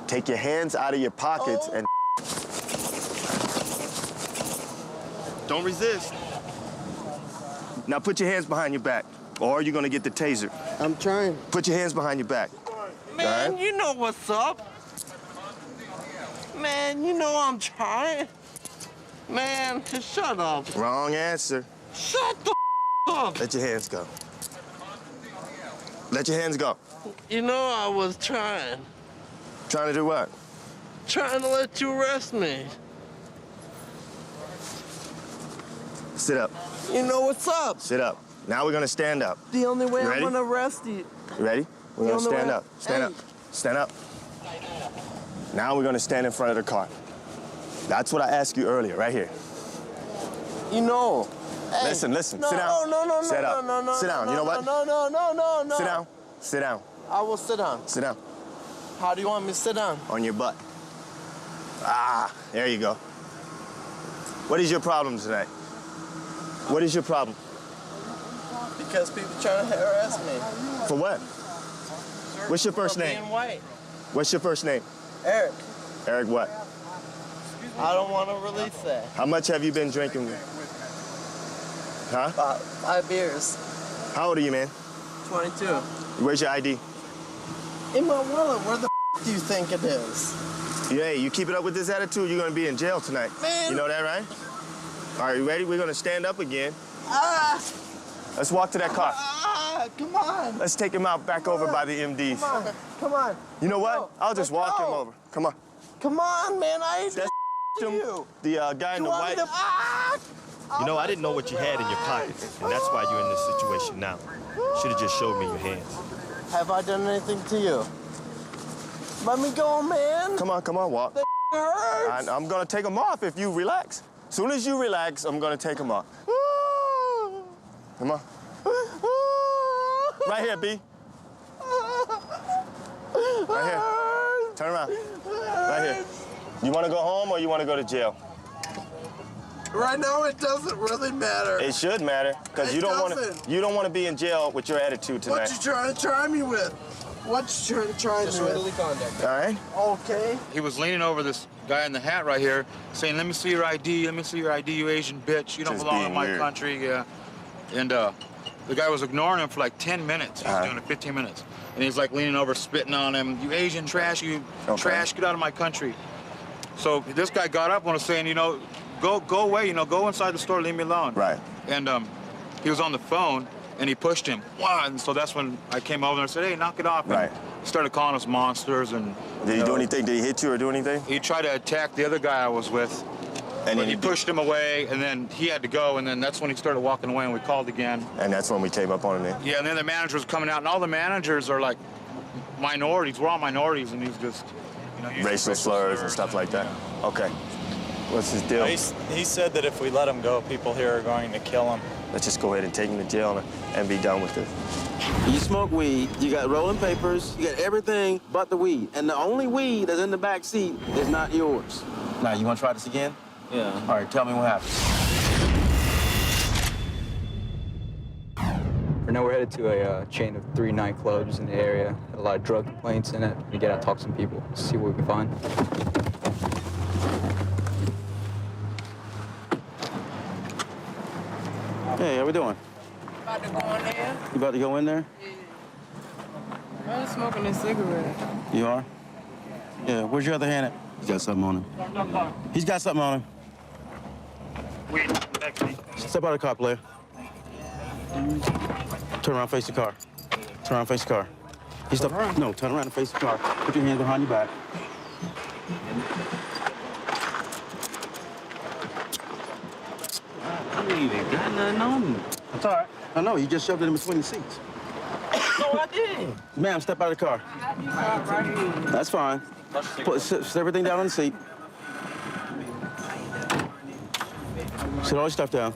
Take your hands out of your pockets and... Don't resist. Now put your hands behind your back, or you're gonna get the taser. I'm trying. Put your hands behind your back. Man, All right? you know what's up. Man, you know I'm trying. Man, just shut up. Wrong answer. Shut the up. Let your hands go. Let your hands go. You know I was trying. Trying to do what? Trying to let you arrest me. Sit up. You know what's up. Sit up. Now we're gonna stand up. The only way You I'm ready? gonna arrest you. You ready? We're gonna stand up. Stand up. Stand up. Now we're gonna stand in front of the car. That's what I asked you earlier, right here. You know. Hey. Listen. No, Sit down. No. Sit up. No. Sit down. You know what? No. Sit down. Sit down. I will sit down. Sit down. How do you want me to sit down? On your butt. Ah, there you go. What is your problem tonight? What is your problem? Because people trying to harass me. For what? What's your first For name? being white. What's your first name? Eric. Eric what? I don't want to release that. How much have you been drinking? Huh? About 5 beers. How old are you, man? 22. Where's your ID? In my wallet. Where the do you think it is? Hey, you keep it up with this attitude, you're gonna be in jail tonight. Man. You know that, right? All right, you ready? We're gonna stand up again. Ah! Let's walk to that car. Ah! Come on! Let's take him out back over by the MDs. Come on! You know what? I'll just walk him over. Come on. Come on, man! I ain't That's you. The guy in the white. You know, I didn't know what you had in your pockets, and that's why you're in this situation now. Should have just showed me your hands. Have I done anything to you? Let me go, man. Come on, walk. That hurts. I'm gonna take them off if you relax. As soon as you relax, I'm gonna take them off. Come on. Right here, B. Right here. Turn around. Right here. You wanna go home or you wanna go to jail? Right now, it doesn't really matter. It should matter, because you don't want to be in jail with your attitude tonight. What you trying to try me with? What you trying to try me with? Disorderly conduct. All right. Okay. He was leaning over this guy in the hat right here, saying, "Let me see your ID. Let me see your ID, you Asian bitch. You don't Just belong being in my weird. country." Yeah. And the guy was ignoring him for like 10 minutes. He was doing it 15 minutes. And he's like leaning over, spitting on him. "You Asian trash, you trash, get out of my country." So this guy got up and was saying, you know, go away, you know, go inside the store, leave me alone. Right. And he was on the phone and he pushed him. And so that's when I came over and I said, "Hey, knock it off." And he started calling us monsters and. Did he do anything? Did he hit you or do anything? He tried to attack the other guy I was with. And then he pushed him away, and then he had to go, and then that's when he started walking away, and we called again. And that's when we came up on him. Yeah, and then the manager was coming out, and all the managers are like minorities. We're all minorities, and he's just, you know, using Racial slurs and stuff like that. Okay. What's his deal? He said that if we let him go, people here are going to kill him. Let's just go ahead and take him to jail and be done with this. You smoke weed, you got rolling papers, you got everything but the weed. And the only weed that's in the back seat is not yours. Now, you want to try this again? Yeah. All right, tell me what happened. Right now we're headed to a chain of 3 nightclubs in the area. A lot of drug complaints in it. We get out, talk to some people, see what we can find. Hey, how we doing? About to go in there? You about to go in there? I'm smoking a cigarette. You are? Yeah, where's your other hand at? He's got something on him. He's got something on him. Step out of the car, player. Turn around, face the car. Turn around, face the car. No, turn around and face the car. Put your hands behind your back. I ain't even got nothing on me. That's all right. I know, you just shoved it in between the seats. No, I did. Ma'am, step out of the car. Right here. That's fine. Sit everything down on the seat. Sit all your stuff down.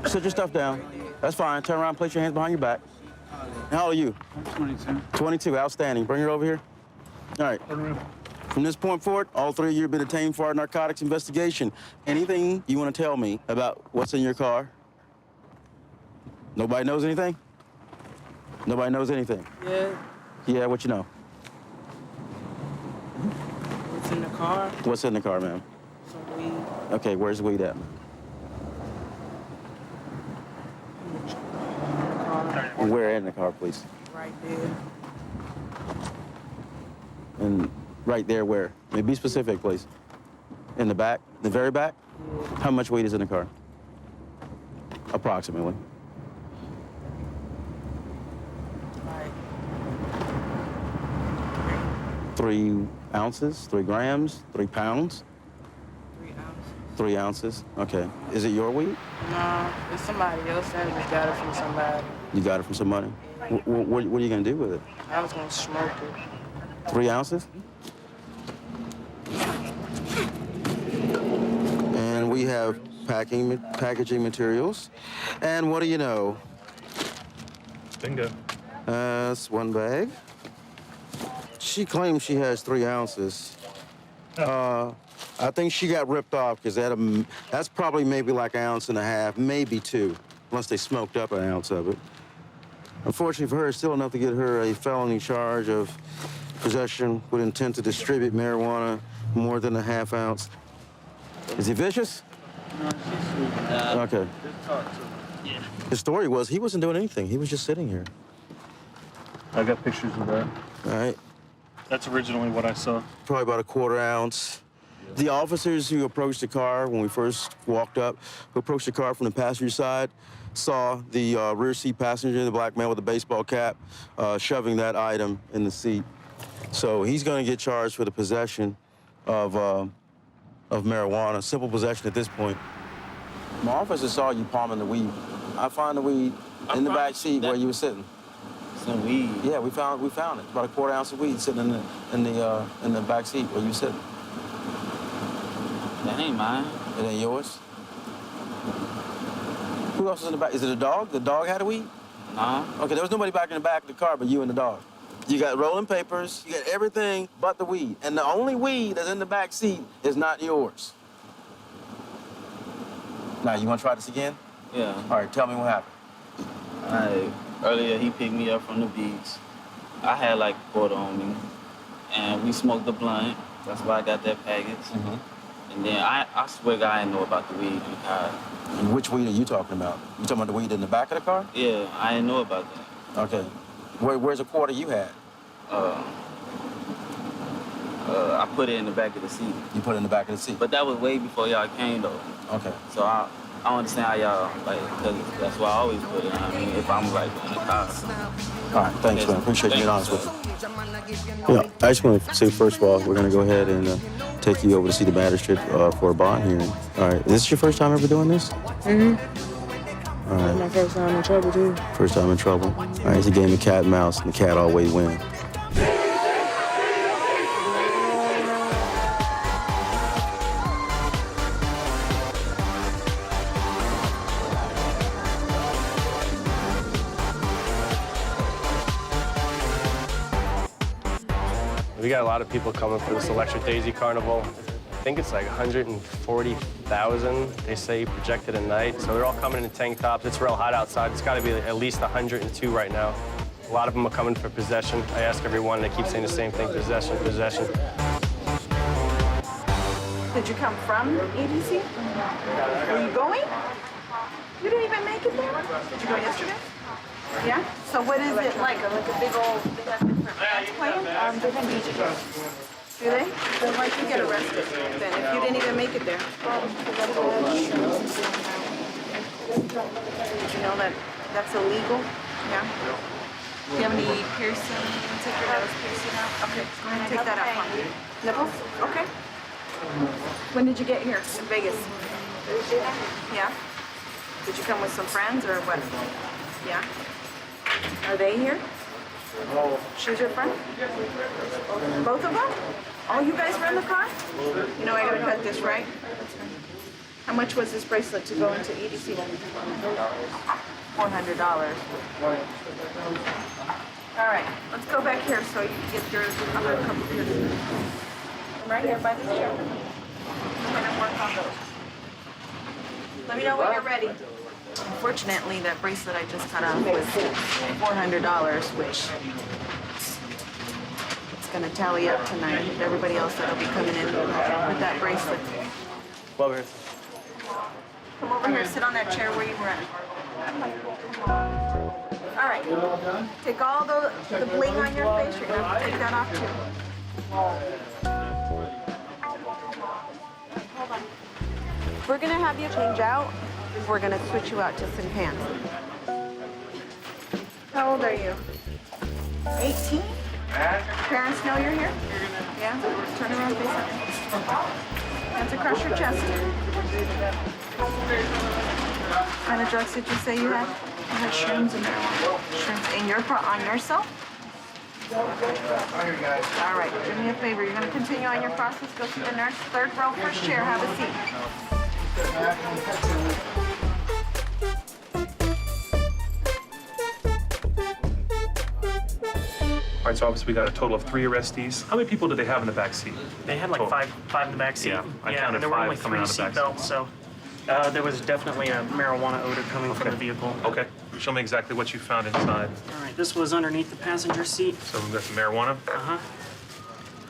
Sit your stuff down. That's fine. Turn around, place your hands behind your back. How old are you? 22. 22, outstanding. Bring her over here. All right. From this point forward, all 3 of you have been detained for our narcotics investigation. Anything you want to tell me about what's in your car? Nobody knows anything? Nobody knows anything? Yeah. Yeah, what you know? What's in the car? What's in the car, ma'am? Some weed. Okay, where's the weed at? Where in the car, please? Right there. And right there where? Maybe be specific, please. In the back? The very back? Yeah. How much weight is in the car? Approximately. Like 3 ounces, 3 grams, 3 pounds? 3 ounces. 3 ounces? Okay. Is it your weed? No, it's somebody else. I just got it from somebody. You got it from somebody? What are you gonna do with it? I was gonna smoke it. 3 ounces? And we have packaging materials. And what do you know? Bingo. That's 1 bag. She claims she has 3 ounces. I think she got ripped off because that's probably maybe like 1.5 ounces, maybe 2, unless they smoked up 1 ounce of it. Unfortunately for her, it's still enough to get her a felony charge of possession with intent to distribute marijuana more than 1/2 ounce. Is he vicious? No, she's sweet. Okay. Just talk to her. Yeah. His story was he wasn't doing anything. He was just sitting here. I got pictures of that. All right. That's originally what I saw. Probably about 1/4 ounce. The officers who approached the car when we first walked up, who approached the car from the passenger side, saw the rear seat passenger, the black man with the baseball cap, shoving that item in the seat. So he's going to get charged for the possession of marijuana, simple possession at this point. My officer saw you palming the weed. I found the weed in the back seat where you were sitting. Some weed. Yeah, we found it. About 1/4 ounce of weed sitting in the back seat where you were sitting. That ain't mine. It ain't yours? Who else is in the back? Is it a dog? The dog had a weed? Nah. Okay, there was nobody back in the back of the car but you and the dog. You got rolling papers, you got everything but the weed. And the only weed that's in the back seat is not yours. Now, you want to try this again? Yeah. All right, tell me what happened. Earlier, he picked me up from the beach. I had like a quarter on me, and we smoked the blunt. That's why I got that package. And then I swear God, I didn't know about the weed in the car. And which weed are you talking about? You talking about the weed in the back of the car? Yeah, I didn't know about that. Okay. Where's the quarter you had? I put it in the back of the seat. You put it in the back of the seat? But that was way before y'all came, though. Okay. So I don't understand how y'all, because that's why I always put it. I mean, if I'm, in the car. All right, thanks, man. Appreciate you being honest with me. Yeah, I just want to say, first of all, we're going to go ahead and take you over to see the magistrate for a bond hearing. All right, is this your first time ever doing this? All right. My first time in trouble, too. First time in trouble. All right, it's a game of cat and mouse, and the cat always wins. We got a lot of people coming for this Electric Daisy Carnival. I think it's like 140,000, they say, projected a night. So they're all coming in tank tops. It's real hot outside. It's got to be at least 102 right now. A lot of them are coming for possession. I ask everyone, they keep saying the same thing, possession, possession. Did you come from EDC? Were you going? You didn't even make it there? Did you go yesterday? Yeah? So what is it like? Like a big old, they have different bands playing? Different beaches. Do they? Then why'd you get arrested then if you didn't even make it there? Did you know that that's illegal? Yeah? Do you have any piercing? Take your nose piercing out? Okay, go ahead and take that out for me. Nipples? Okay. When did you get here? In Vegas? Yeah? Did you come with some friends or what? Yeah? Are they here? She's your friend? Both of them? All you guys were in the car? You know I gotta cut this, right? How much was this bracelet to go into EDC? $400. All right, let's go back here so you can get your other couple here. I'm right here by this chair. I'm gonna work on those. Let me know when you're ready. Unfortunately, that bracelet I just cut off was $400, which it's gonna tally up tonight with everybody else that'll be coming in with that bracelet. Love her. Come over here, sit on that chair where you were at. All right. Take all the bling on your face. You're gonna have to take that off too. Hold on. We're gonna have you change out. We're gonna switch you out to some pants. How old are you? 18? Parents know you're here? Yeah? Turn around, face up. Hands across your chest. What kind of drugs did you say you had? You had shrooms and marijuana. Shrooms on yourself? All right, do me a favor. You're going to continue on your process. Go to the nurse, third row, first chair. Have a seat. All right, so obviously we got a total of 3 arrestees. How many people did they have in the back seat? They had like Total. five in the back seat. Yeah, I counted there were 5 only coming 3 out of the back seat belts, so there was definitely a marijuana odor coming from the vehicle. Okay, show me exactly what you found inside. All right, this was underneath the passenger seat. So we got some marijuana. Uh-huh.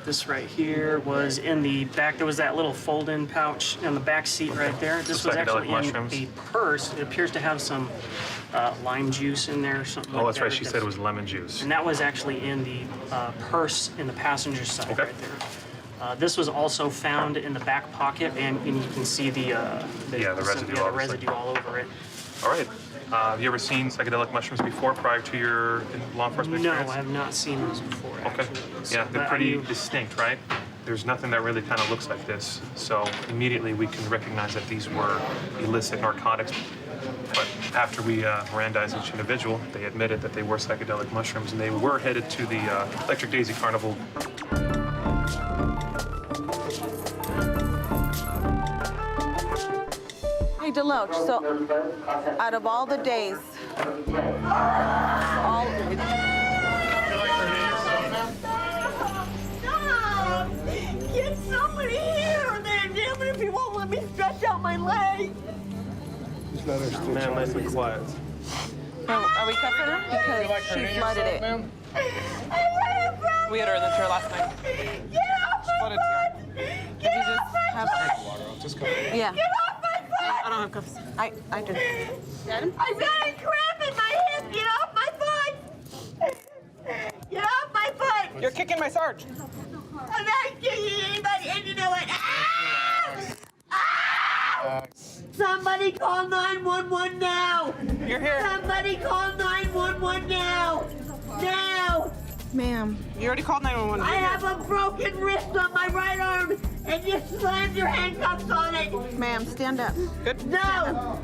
This right here was in the back. There was that little fold-in pouch in the back seat right there. This was psychedelic actually mushrooms. in a purse. It appears to have some lime juice in there or something like Oh, that's that. right, she said it was lemon juice. And that was actually in the purse in the passenger side right there. This was also found in the back pocket, and you can see the residue, the residue all over it. All right. Have you ever seen psychedelic mushrooms before, prior to your law enforcement No, experience? I have not seen those before. Okay. Yeah, they're pretty distinct, right? There's nothing that really kind of looks like this. So immediately we can recognize that these were illicit narcotics. But after we Mirandized each individual, they admitted that they were psychedelic mushrooms, and they were headed to the Electric Daisy Carnival. Hey, Deloach, so out of all the days, Get somebody here! Then damn it if you won't let me stretch out my leg! Man, nice and quiet. Are we cuffing her? Because she flooded it. We had her in the chair last night. Get off my foot! Get off my foot! Yeah. Get off my foot! I don't have cuffs. I do. Got him? I've got a cramp in my hip! Get off my foot! Get off my foot! You're kicking my sarge. I'm not kicking anybody, and you know what? Somebody call 911 now! You're here. Somebody call 911 now! Now! Ma'am. You already called 911. I have a broken wrist on my right arm, and you slammed your handcuffs on it. Ma'am, stand up. Good. No!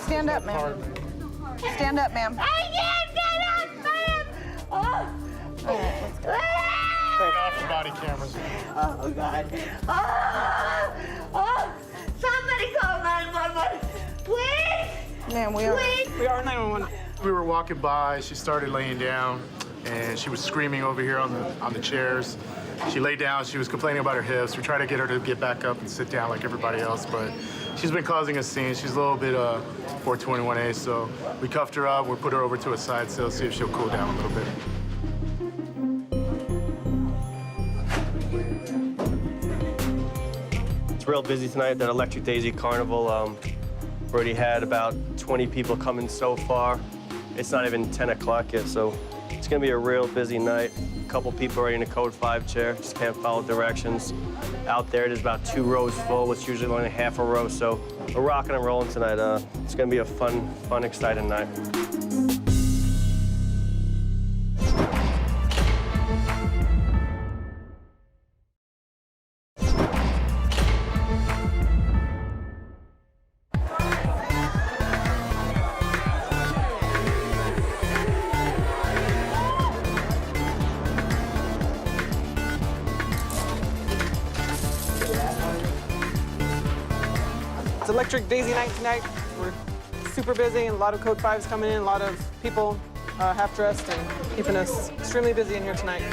Stand up, ma'am. Stand up, ma'am. I can't get up, ma'am! Oh! All right, let's go. Take off the body cameras. Oh, God. Oh! Somebody call 911. Please! Ma'am, We are 911. We were walking by, she started laying down, and she was screaming over here on the chairs. She laid down, she was complaining about her hips. We tried to get her to get back up and sit down like everybody else, but she's been causing a scene. She's a little bit 421A, so we cuffed her up, we put her over to a side cell, see if she'll cool down a little bit. It's real busy tonight at that Electric Daisy Carnival. Already had about 20 people coming so far. It's not even 10 o'clock yet, so it's gonna be a real busy night. A couple people already in a code 5 chair, just can't follow directions. Out there, there's about 2 rows full, it's usually only half a row, so we're rocking and rolling tonight. It's gonna be a fun, exciting night. It's Electric Daisy night tonight. We're super busy and a lot of Code 5s coming in, a lot of people half-dressed and keeping us extremely busy in here tonight.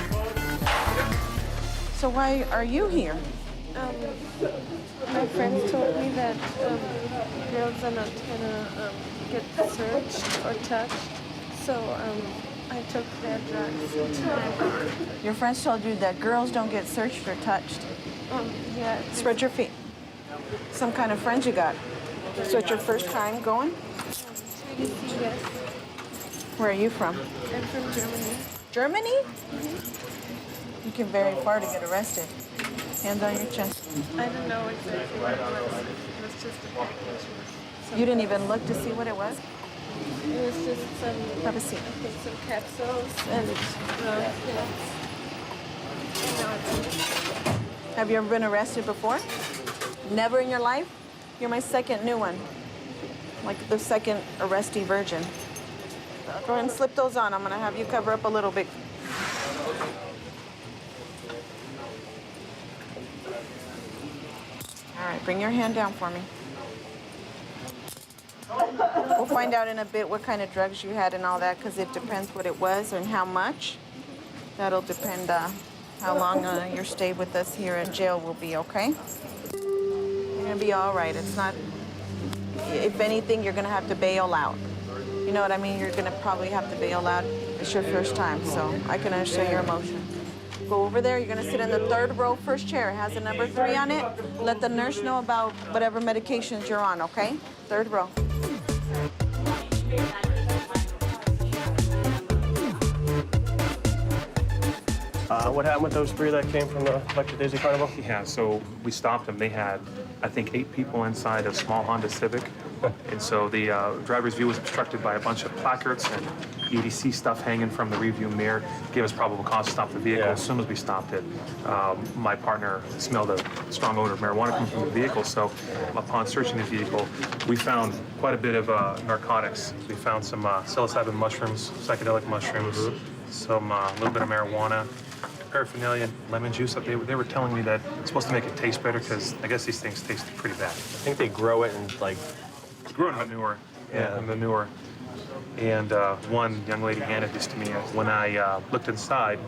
So why are you here? My friends told me that girls are not gonna get searched or touched, so I took their drugs. Your friends told you that girls don't get searched or touched. Yeah. Spread your feet. Some kind of friends you got. So it's your first time going? EDC, yes. Where are you from? I'm from Germany. Germany? You came very far to get arrested. Hands on your chest. I don't know exactly what it was. It was just a package. You didn't even look to see what it was? It was just some, Have a seat. I think some capsules and pills. And now it's Have you ever been arrested before? Never in your life? You're my second new one. Like the second arrestee virgin. Go ahead and slip those on. I'm gonna have you cover up a little bit. All right, bring your hand down for me. We'll find out in a bit what kind of drugs you had and all that, because it depends what it was and how much. That'll depend how long your stay with us here in jail will be, okay? You're gonna be all right. It's not, if anything, you're gonna have to bail out. You know what I mean? You're gonna probably have to bail out. It's your first time, so I can understand your emotion. Go over there, you're gonna sit in the third row, first chair. It has a number 3 on it. Let the nurse know about whatever medications you're on, okay? Third row. What happened with those 3 that came from the Electric Daisy Carnival? Yeah, so we stopped them. They had, I think, 8 people inside a small Honda Civic. And so the driver's view was obstructed by a bunch of placards and EDC stuff hanging from the rearview mirror. Gave us probable cause to stop the vehicle. Yeah. As soon as we stopped it, my partner smelled a strong odor of marijuana coming from the vehicle. So upon searching the vehicle, we found quite a bit of narcotics. We found some psilocybin mushrooms, psychedelic mushrooms, some little bit of marijuana, paraphernalia, lemon juice. They were telling me that it's supposed to make it taste better because I guess these things taste pretty bad. I think they grow it in like... Grow in manure. Yeah. In manure. And one young lady handed this to me. When I looked inside,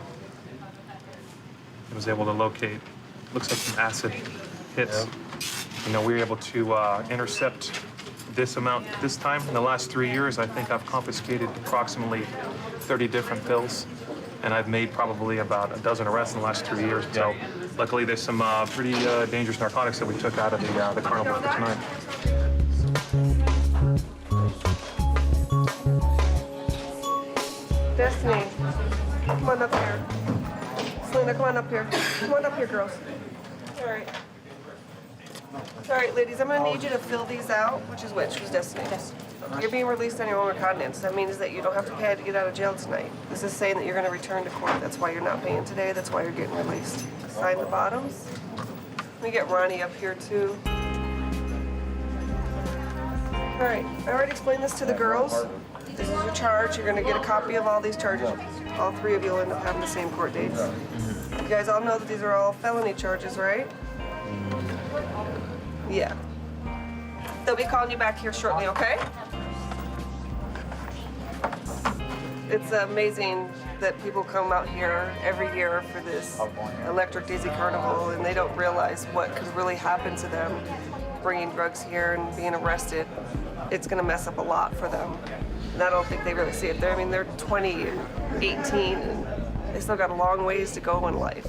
I was able to locate, looks like some acid hits. Yeah. You know, we were able to intercept this amount this time. In the last 3 years, I think I've confiscated approximately 30 different pills. And I've made probably about a dozen arrests in the last 3 years. So luckily, there's some pretty dangerous narcotics that we took out of the carnival for tonight. Destiny, come on up here. Selena, come on up here. Come on up here, girls. All right. All right, ladies, I'm gonna need you to fill these out. Which is which? Who's Destiny? Destiny. You're being released on your own recognizance. That means that you don't have to pay to get out of jail tonight. This is saying that you're gonna return to court. That's why you're not paying today. That's why you're getting released. Sign the bottoms. Let me get Ronnie up here too. All right, I already explained this to the girls. This is your charge. You're gonna get a copy of all these charges. All 3 of you will end up having the same court dates. You guys all know that these are all felony charges, right? Yeah. They'll be calling you back here shortly, okay? It's amazing that people come out here every year for this Electric Daisy Carnival and they don't realize what could really happen to them bringing drugs here and being arrested. It's gonna mess up a lot for them. And I don't think they really see it. They're 20 and 18 and they still got a long ways to go in life.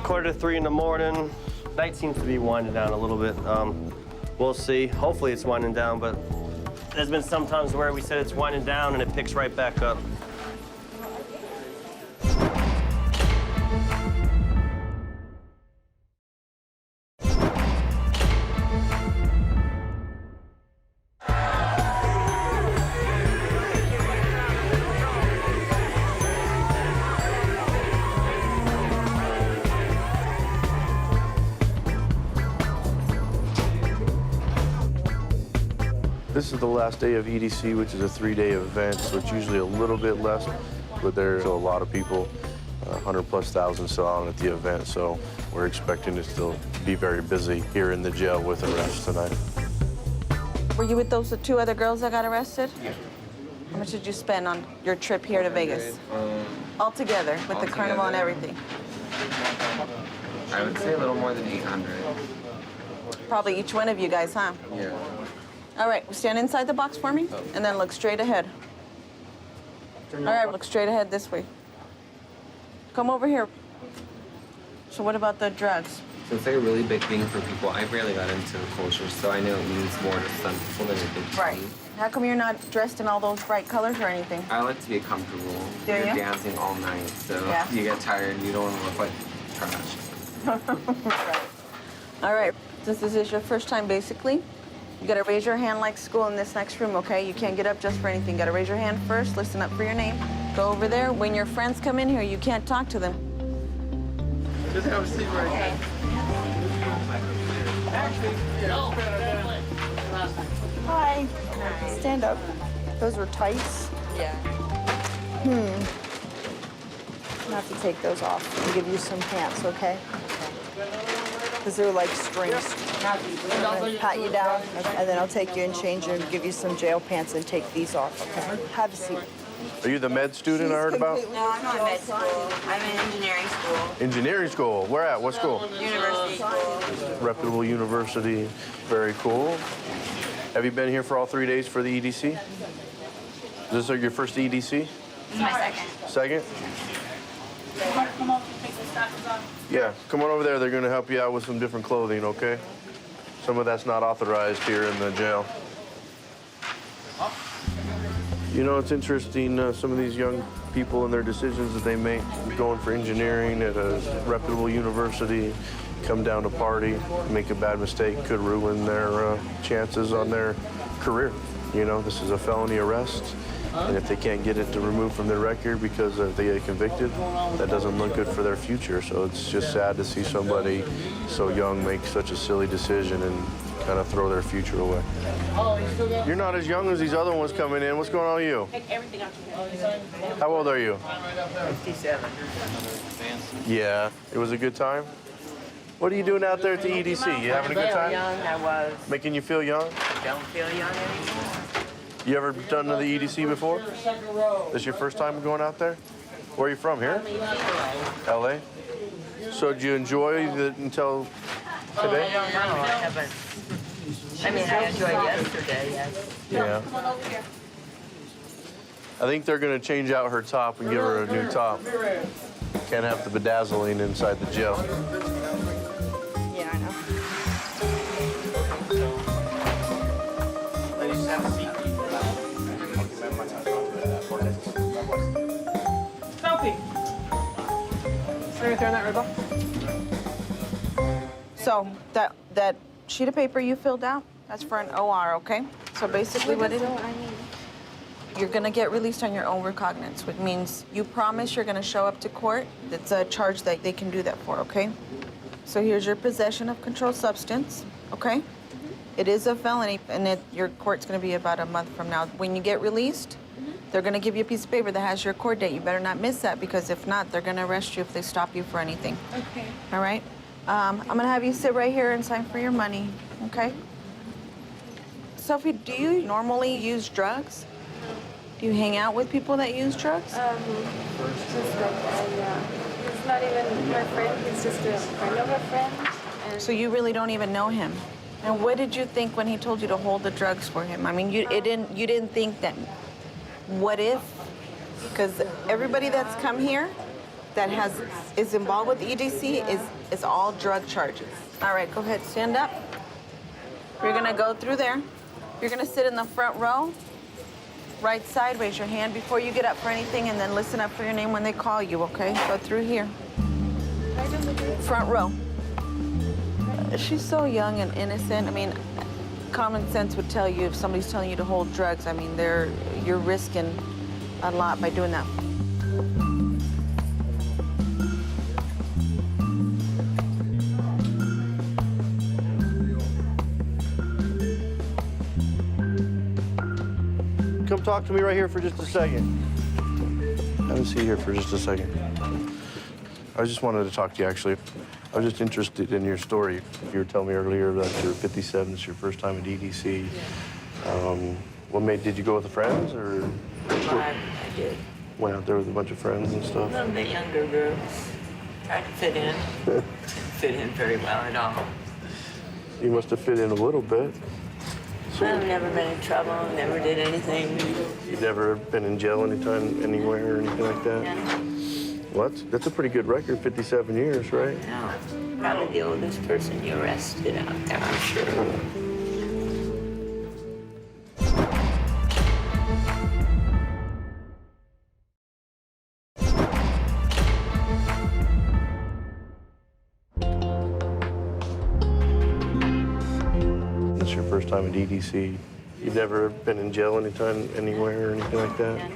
Quarter to 3 in the morning. Night seems to be winding down a little bit. We'll see. Hopefully it's winding down, but there's been some times where we said it's winding down and it picks right back up. This is the last day of EDC, which is a 3-day event, so it's usually a little bit less, but there's still a lot of people, 100,000+ still out at the event, so we're expecting to still be very busy here in the jail with arrests tonight. Were you with those 2 other girls that got arrested? Yeah. How much did you spend on your trip here to Vegas? All together, with the carnival and everything? I would say a little more than 800. Probably each one of you guys, huh? Yeah. All right, stand inside the box for me, and then look straight ahead. All right, look straight ahead this way. Come over here. So what about the drugs? So it's like a really big thing for people. I barely got into the culture, so I know it means more to some people than it did to Right. me. How come you're not dressed in all those bright colors or anything? I like to be comfortable. Do You're you? dancing all night, so Yeah. you get tired and you don't want to look like trash. Right. All right. Since this is your first time, basically, you gotta raise your hand like school in this next room, okay? You can't get up just for anything. You gotta raise your hand first, listen up for your name. Go over there. When your friends come in here, you can't talk to them. Just have a seat right here. Hi. Stand up. Those were tights? Yeah. I'm gonna have to take those off and give you some pants, okay? Because they're like strings. I'm gonna pat you down, and then I'll take you and change you and give you some jail pants and take these off, okay? Have a seat. Are you the med student I heard about? No, I'm not in med school. I'm in engineering school. Engineering school. Where at? What school? University school. Reputable university. Very cool. Have you been here for all 3 days for the EDC? Is this your first EDC? This is my second. Second? Come on, take the stockings off. Yeah, come on over there. They're going to help you out with some different clothing, okay? Some of that's not authorized here in the jail. You know, it's interesting, some of these young people and their decisions that they make, going for engineering at a reputable university, come down to party, make a bad mistake, could ruin their chances on their career. You know, this is a felony arrest, and if they can't get it to remove from their record because they get convicted, that doesn't look good for their future. So it's just sad to see somebody so young make such a silly decision and kind of throw their future away. You're not as young as these other ones coming in. What's going on with you? Take everything out your head. How old are you? 57. Yeah. It was a good time? What are you doing out there at the EDC? You having a good time? Young, I was. Making you feel young? Don't feel young anymore. You ever done the EDC before? This your first time going out there? Where are you from, here? LA? So did you enjoy it until today? I haven't. I mean, I enjoyed yesterday, yes. Yeah. I think they're going to change out her top and give her a new top. Can't have the bedazzling inside the jail. Yeah, I know. Sophie. So you're throwing that ribbon? So that sheet of paper you filled out, that's for an OR, okay? So basically what it is, you're gonna get released on your own recognizance, which means you promise you're gonna show up to court. It's a charge that they can do that for, okay? So here's your possession of controlled substance, okay? It is a felony, and your court's gonna be about a month from now. When you get released, they're gonna give you a piece of paper that has your court date. You better not miss that, because if not, they're gonna arrest you if they stop you for anything. Okay. All right? I'm gonna have you sit right here and sign for your money, okay? Sophie, do you normally use drugs? Do you hang out with people that use drugs? Just like he's not even my friend, he's just a friend of a friend. And So you really don't even know him. And what did you think when he told you to hold the drugs for him? I mean, you didn't think that, what if? Because everybody that's come here that is involved with EDC is all drug charges. All right, go ahead, stand up. You're gonna go through there. You're gonna sit in the front row, right side, raise your hand before you get up for anything, and then listen up for your name when they call you, okay? Go through here. Front row. She's so young and innocent. I mean, common sense would tell you if somebody's telling you to hold drugs, I mean, you're risking a lot by doing that. Come talk to me right here for just a second. Have a seat here for just a second. I just wanted to talk to you, actually. I was just interested in your story. You were telling me earlier that you're 57, it's your first time at EDC. Did you go with the friends, or? I did. Went out there with a bunch of friends and stuff? None of the younger girls. Tried to fit in. Didn't fit in very well at all. You must have fit in a little bit. I've never been in trouble, never did anything. You've never been in jail anytime, anywhere, or anything like that? What? That's a pretty good record, 57 years, right? No, probably the oldest person you arrested out there, I'm sure. It's your first time at EDC. You've never been in jail anytime, anywhere, or anything like that?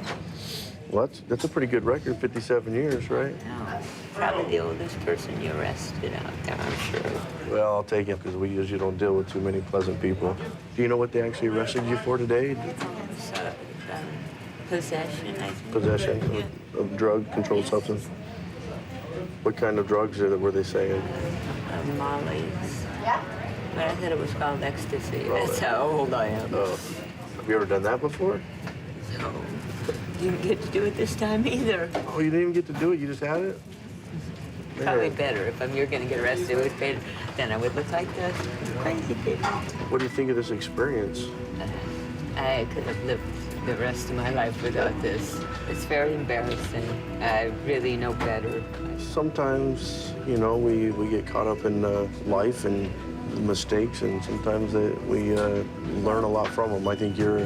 What? That's a pretty good record, 57 years, right? No, probably the oldest person you arrested out there, I'm sure. Well, I'll take it because we usually don't deal with too many pleasant people. Do you know what they actually arrested you for today? Possession, I think. Possession of drug, controlled substance? What kind of drugs were they saying? Molly's. But I thought it was called ecstasy. That's how old I am. Oh. Have you ever done that before? So, you didn't get to do it this time either. Oh, you didn't even get to do it? You just had it? Probably better. If you're going to get arrested, it would be, then I would look like the crazy kid. What do you think of this experience? I could have lived the rest of my life without this. It's very embarrassing. I really know better. Sometimes, you know, we get caught up in life and mistakes, and sometimes we learn a lot from them. I think you're...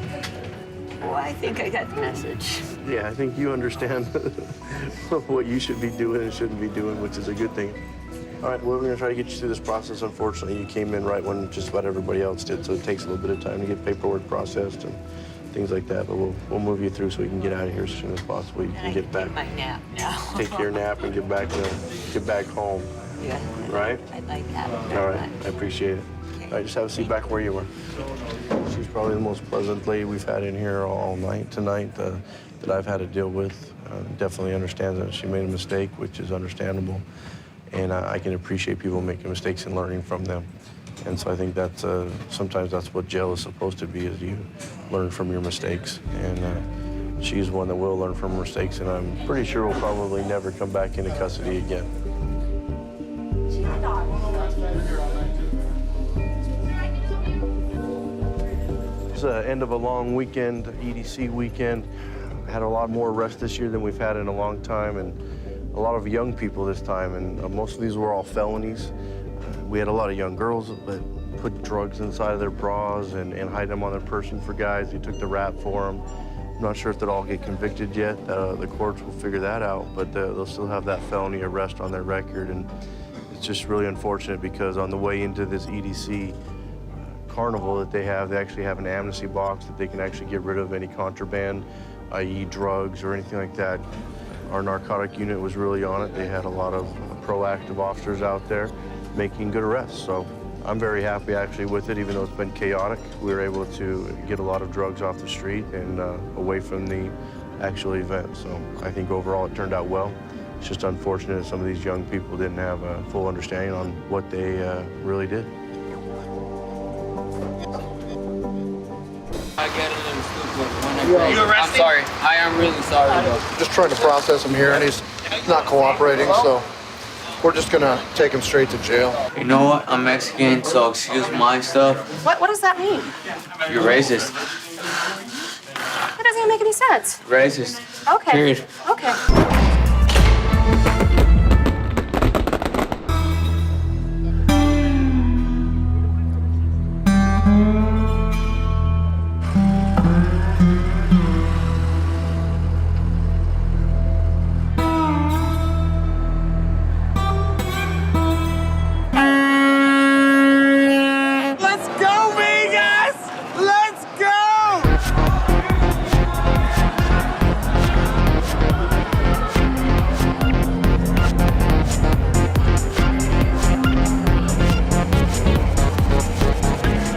Well, I think I got the message. Yeah, I think you understand what you should be doing and shouldn't be doing, which is a good thing. All right, well, we're gonna try to get you through this process. Unfortunately, you came in right when just about everybody else did, so it takes a little bit of time to get paperwork processed and things like that, but we'll move you through so we can get out of here as soon as possible. You can get back. Take my nap now. Take your nap and get back home. Yeah. Right? I'd like that. All right, I appreciate it. All right, just have a seat back where you were. She's probably the most pleasant lady we've had in here all night tonight that I've had to deal with. Definitely understands that she made a mistake, which is understandable. And I can appreciate people making mistakes and learning from them. And so I think that's, sometimes that's what jail is supposed to be, is you learn from your mistakes. And she's one that will learn from her mistakes, and I'm pretty sure will probably never come back into custody again. It's the end of a long weekend, EDC weekend. Had a lot more arrests this year than we've had in a long time, and a lot of young people this time, and most of these were all felonies. We had a lot of young girls that put drugs inside of their bras and hide them on their person for guys. They took the rap for them. I'm not sure if they'll all get convicted yet. The courts will figure that out, but they'll still have that felony arrest on their record. And it's just really unfortunate because on the way into this EDC Carnival that they actually have an amnesty box that they can actually get rid of any contraband, i.e. drugs or anything like that. Our narcotic unit was really on it. They had a lot of proactive officers out there making good arrests. So I'm very happy actually with it, even though it's been chaotic. We were able to get a lot of drugs off the street and away from the actual event. So I think overall it turned out well. It's just unfortunate that some of these young people didn't have a full understanding on what they really did. I get it in the stupid. You arrested? I'm sorry. I am really sorry, bro. Just trying to process him here, and he's not cooperating, so we're just gonna take him straight to jail. You know what? I'm Mexican, so excuse my stuff. What does that mean? You're racist. That doesn't even make any sense. Racist. Okay. Period. Okay.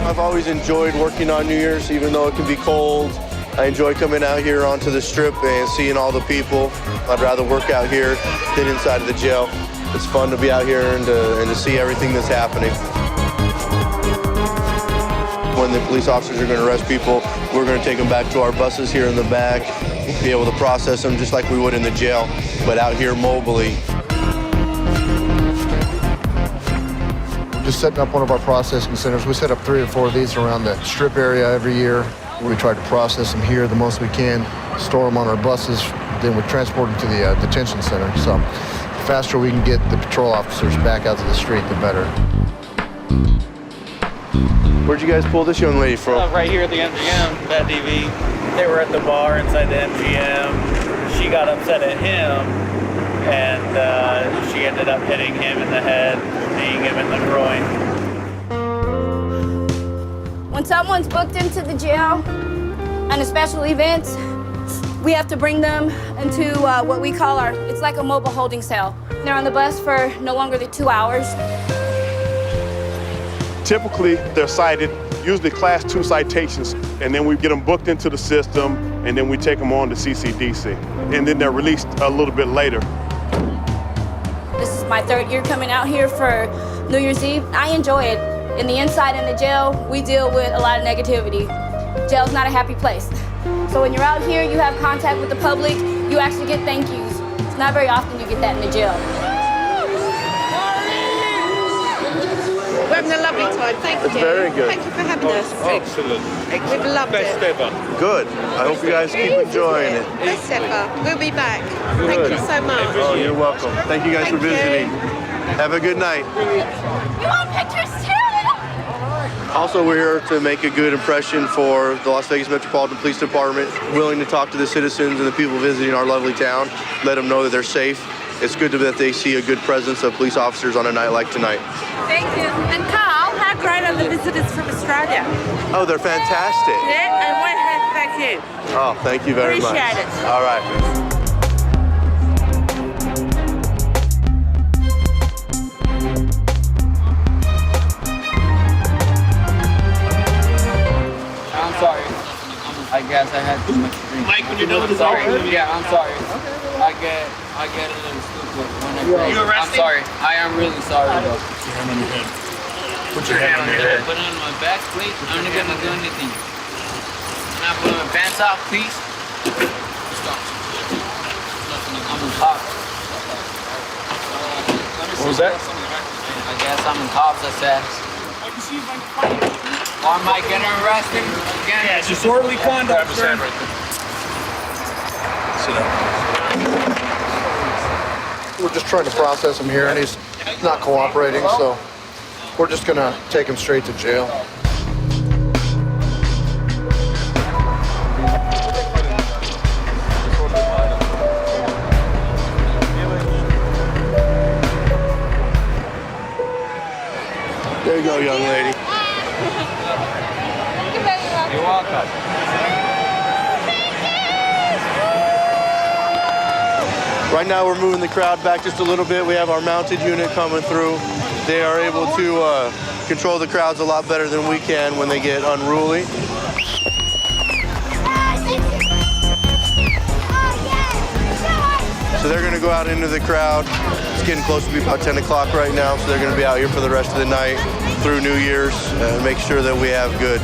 I've always enjoyed working on New Year's, even though it can be cold. I enjoy coming out here onto the strip and seeing all the people. I'd rather work out here than inside of the jail. It's fun to be out here and to see everything that's happening. When the police officers are going to arrest people, we're going to take them back to our buses here in the back, be able to process them just like we would in the jail, but out here mobily. Just setting up one of our processing centers. We set up 3 or 4 of these around the strip area every year. We try to process them here the most we can, store them on our buses, then we're transported to the detention center. So the faster we can get the patrol officers back out to the street, the better. Where'd you guys pull this young lady from? Right here at the MGM, that DV. They were at the bar inside the MGM. She got upset at him, and she ended up hitting him in the head, kneeing him in the groin. When someone's booked into the jail on a special event, we have to bring them into what we call it's like a mobile holding cell. They're on the bus for no longer than 2 hours. Typically, they're cited, usually class 2 citations, and then we get them booked into the system, and then we take them on to CCDC. And then they're released a little bit later. This is my 3rd year coming out here for New Year's Eve. I enjoy it. In the inside in the jail, we deal with a lot of negativity. Jail's not a happy place. So when you're out here, you have contact with the public, you actually get thank yous. It's not very often you get that in the jail. We're having a lovely time. Thank you. It's very good. Thank you for having us. Excellent. We've loved it. Best ever. Good. I hope you guys keep enjoying it. Best ever. We'll be back. Thank you so much. Oh, you're welcome. Thank you guys for visiting. Have a good night. You want pictures too? Also, we're here to make a good impression for the Las Vegas Metropolitan Police Department, willing to talk to the citizens and the people visiting our lovely town, let them know that they're safe. It's good that they see a good presence of police officers on a night like tonight. Thank you. And Carl, how great are the visitors from Australia? Oh, they're fantastic. Yeah, and thank you. Oh, thank you very much. Appreciate it. All right. I'm sorry. I guess I had too much to drink. Mike, when you're done with this, sorry. Yeah, I'm sorry. I get a little stupid when I play. I'm sorry. I am really sorry, though. Put your hand on your head. Put your hand on your head. Put it on my back, please. I'm not gonna do anything. Can I put my pants off, please? Stop. I'm in cops. What was that? I guess I'm in cops, I said. I can see if I can find you. Or am I getting arrested again? Yeah, it's disorderly conduct. Grab his hand right there. Sit down. We're just trying to process him here, and he's not cooperating, so we're just gonna take him straight to jail. There you go, young lady. You're welcome. Right now, we're moving the crowd back just a little bit. We have our mounted unit coming through. They are able to control the crowds a lot better than we can when they get unruly. So they're going to go out into the crowd. It's getting close to be about 10 o'clock right now, so they're going to be out here for the rest of the night through New Year's and make sure that we have good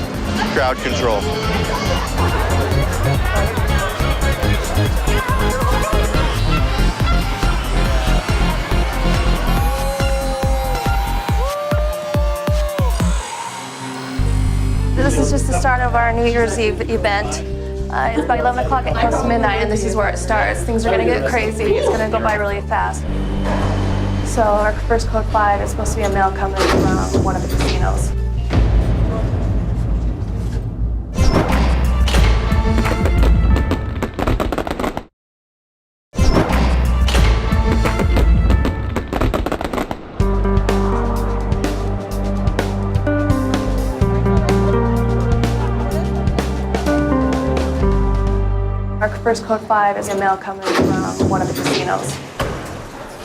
crowd control. This is just the start of our New Year's Eve event. It's about 11 o'clock and close to midnight, and this is where it starts. Things are going to get crazy. It's going to go by really fast. So our first code 5 is supposed to be a male coming from one of the casinos. Our first code 5 is a male coming from one of the casinos.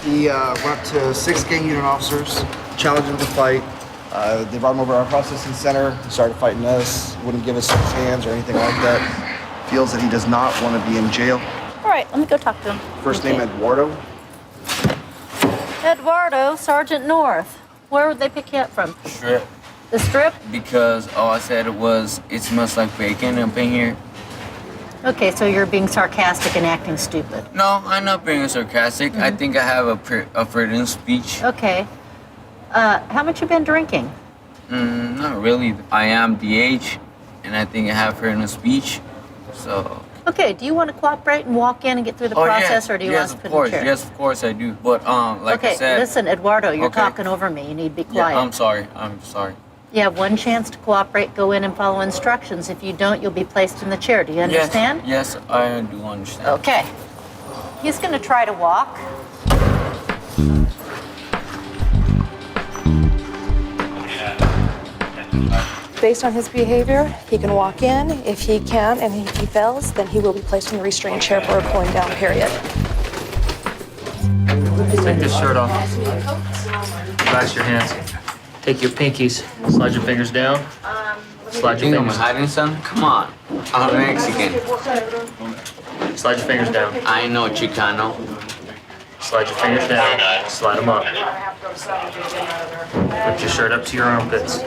He went up to 6 gang unit officers, challenged them to fight. They brought him over to our processing center, started fighting us, wouldn't give us his hands or anything like that. Feels that he does not want to be in jail. All right, let me go talk to him. First name Eduardo. Eduardo, Sergeant North. Where would they pick you up from? Strip. The Strip? Because all I said was, it smells like bacon up in here. Okay, so you're being sarcastic and acting stupid. No, I'm not being sarcastic. I think I have a freedom speech. Okay. How much you been drinking? Not really. I am the age, and I think I have freedom of speech. So Okay, do you want to cooperate and walk in and get through the process, or do you want us to put in a chair? Yes, of course I do. But like I said. Okay, listen, Eduardo, you're talking over me. You need to be quiet. Yeah, I'm sorry. You have one chance to cooperate, go in and follow instructions. If you don't, you'll be placed in the chair. Do you understand? Yes, I do understand. Okay. He's going to try to walk. Based on his behavior, he can walk in. If he can and he fails, then he will be placed in the restraint chair for a cooling down period. Take this shirt off. Relax your hands. Take your pinkies. Slide your fingers down. Slide your fingers. Hiding son? Come on. I'm Mexican. Slide your fingers down. I know Chicano. Slide your fingers down. Slide them up. Put your shirt up to your armpits.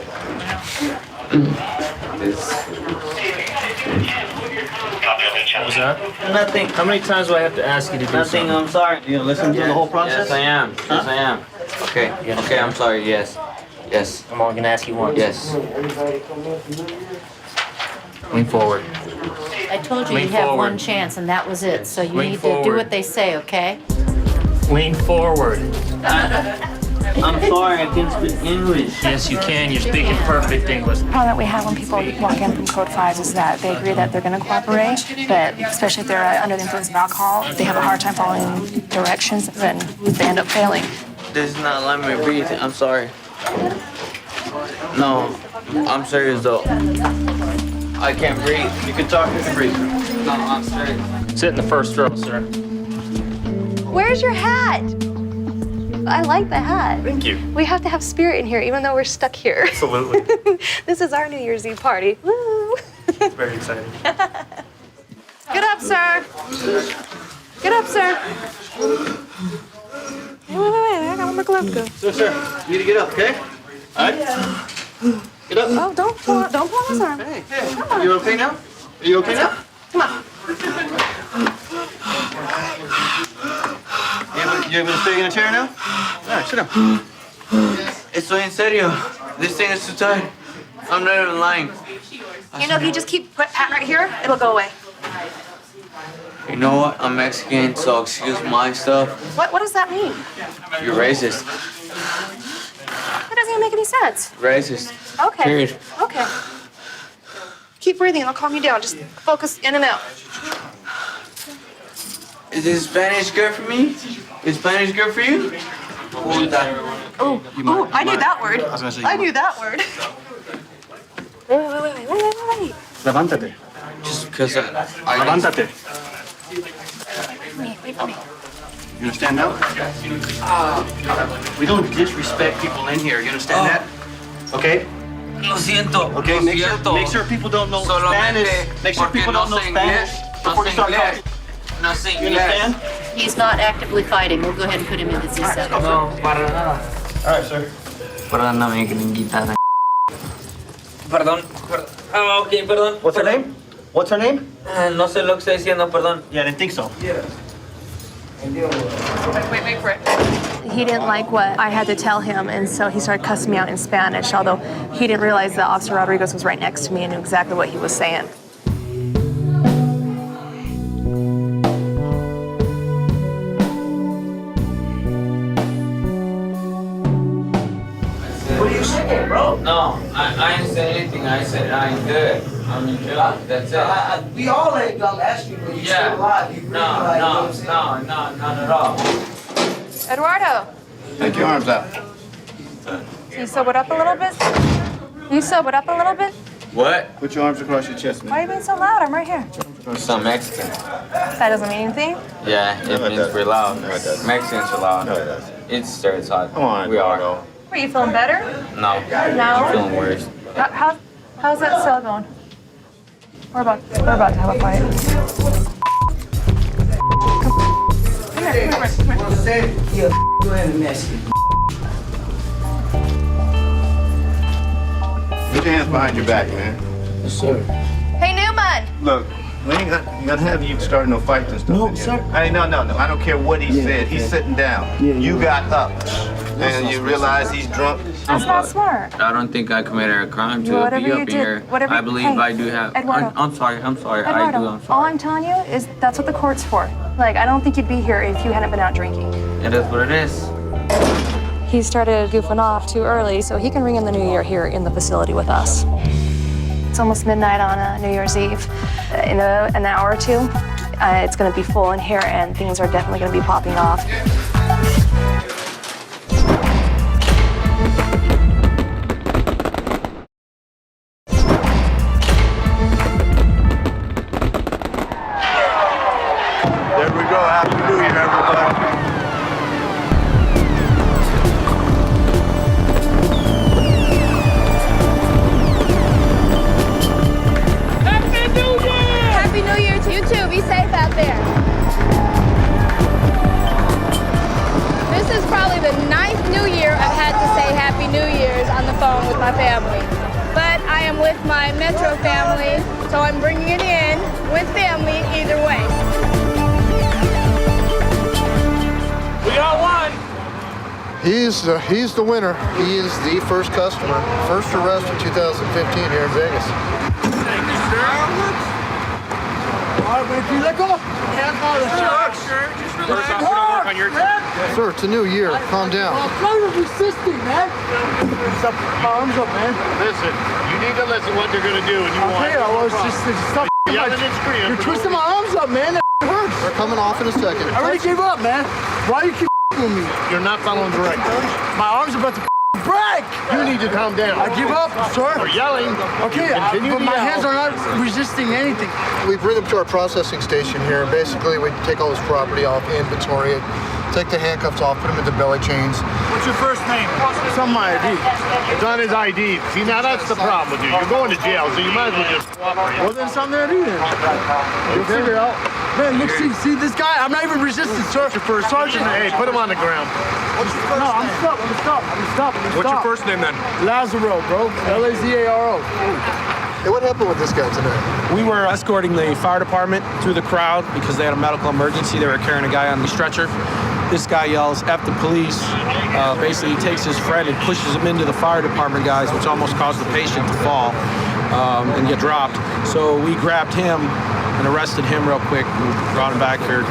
What was that? Nothing. How many times do I have to ask you to do Nothing. something? I'm sorry. You listen to the whole process? Yes, I am. Yes, I am. Okay. Okay, I'm sorry. Yes. Yes. I'm only gonna ask you once. Yes. Lean forward. I told you Lean you have forward. one chance, and that was it. So you Lean need to do forward. what they say, okay? Lean forward. I'm sorry, I can't speak English. Yes, you can. You're speaking perfect English. The problem that we have when people walk in from Code 5 is that they agree that they're going to cooperate, but especially if they're under the influence of alcohol, they have a hard time following directions, and they end up failing. This is not letting me breathe. I'm sorry. No, I'm serious though. I can't breathe. You can talk, you can breathe. No, I'm serious. Sit in the first row, sir. Where's your hat? I like the hat. Thank you. We have to have spirit in here, even though we're stuck here. Absolutely. This is our New Year's Eve party. Woo! It's very exciting. Get up, sir. Get up, sir. Wait, I got one more glove to go. Sir, you need to get up, okay? All right. Get up. Oh, don't pull on his arm. Hey, you okay now? Are you okay now? Come on. You able to stay in a chair now? All right, sit down. Estoy en serio. This thing is too tight. I'm not even lying. You know, if you just keep put hat right here, it'll go away. You know what? I'm Mexican, so excuse my stuff. What does that mean? You're racist. That doesn't even make any sense. Racist. Okay. Period. Okay. Keep breathing. It'll calm you down. Just focus in and out. Is this Spanish good for me? Is Spanish good for you? Oh, I knew that word. I knew that word. Wait. Levántate. Just because Levántate. Wait for me. You understand now? We don't disrespect people in here. You understand that? Okay? Lo siento. Okay, make sure people don't know Spanish. Make sure people don't know Spanish before you start talking. No sé You understand? He's not actively fighting. We'll go ahead and put him in the C7. No, para nada. All right, sir. Perdóname, gringuita. Perdón. Ok, perdón. What's her name? What's her name? No sé lo que está diciendo, perdón. Yeah, I didn't think so. Yeah. Wait for it. He didn't like what I had to tell him, and so he started cussing me out in Spanish, although he didn't realize that Officer Rodriguez was right next to me and knew exactly what he was saying. What are you saying, bro? No, I ain't say anything. I said I ain't good. I'm in jail. That's it. We all ain't gonna ask you, but you're still alive. You breathe like, you know what I'm saying? No, not at all. Eduardo, Take your arms out. can you sober up a little bit? Can you sober up a little bit? What? Put your arms across your chest, Why are man. you being so loud? I'm right here. Some Mexican. That doesn't mean anything. Yeah, it means we're loud. No, it doesn't. Mexicans are loud. No, it doesn't. It's stereotype. Come on, we are. Eduardo. Are you feeling better? No. No? I'm feeling worse. How's that cell going? We're about to have a fight. Come here. Go ahead and mess it. Put your hands behind your back, man. Yes, sir. Hey, Newman! Look, we ain't gonna have you starting no fights and stuff. No, sir. Hey, no. I don't care what he said. He's sitting down. You got up. And you realize he's drunk. That's not smart. I don't think I committed a crime to Whatever be you up in did, here. whatever. I believe hey, I do have. Eduardo. I'm sorry. I Eduardo, do. I'm sorry. all I'm telling you is that's what the court's for. Like, I don't think you'd be here if you hadn't been out drinking. It is what it is. He started goofing off too early, so he can ring in the new year here in the facility with us. It's almost midnight on New Year's Eve. In an hour or two, it's going to be full in here, and things are definitely going to be popping off. There we go. Happy New Year, everybody. Happy New Year to you too. Be safe out there. This is probably the 9th New Year I've had to say Happy New Year's on the phone with my family. But I am with my Metro family, so I'm bringing it in with family either way. We got one. He's the winner. He is the first customer. First arrest in 2015 here in Vegas. Thank you, sir. All right, if you let go. Hands out of the shirt. Just relax. We don't work on your turn. Sir, it's a new year. Calm down. I'm trying to resisting, man. My arms up, man. Listen, you need to listen what they're gonna do, and you want. Okay, I was just stop. Yelling and screaming. You're twisting my arms up, man. That hurts. They're coming off in a second. I already gave up, man. Why you keep with me? You're not following directions. My arms are about to break. You need to calm down. I give up, sir. You're yelling. Okay, but my hands are not resisting anything. We bring them to our processing station here. Basically, we take all this property off, inventory it, take the handcuffs off, put them into belly chains. What's your first name? It's on my ID. It's on his ID. See, now that's the problem with you. You're going to jail, so you might as well just cooperate. Well, then it's on the ID then. You'll figure it out. Man, look, see this guy? I'm not even resisting, sir. Sergeant. Hey, put him on the ground. No, I'm stopped. What's your first name then? Lazaro, bro. Lazaro. Hey, what happened with this guy tonight? We were escorting the fire department through the crowd because they had a medical emergency. They were carrying a guy on the stretcher. This guy yells, F the police. Basically, he takes his friend and pushes him into the fire department guys, which almost caused the patient to fall and get dropped. So we grabbed him and arrested him real quick and brought him back here.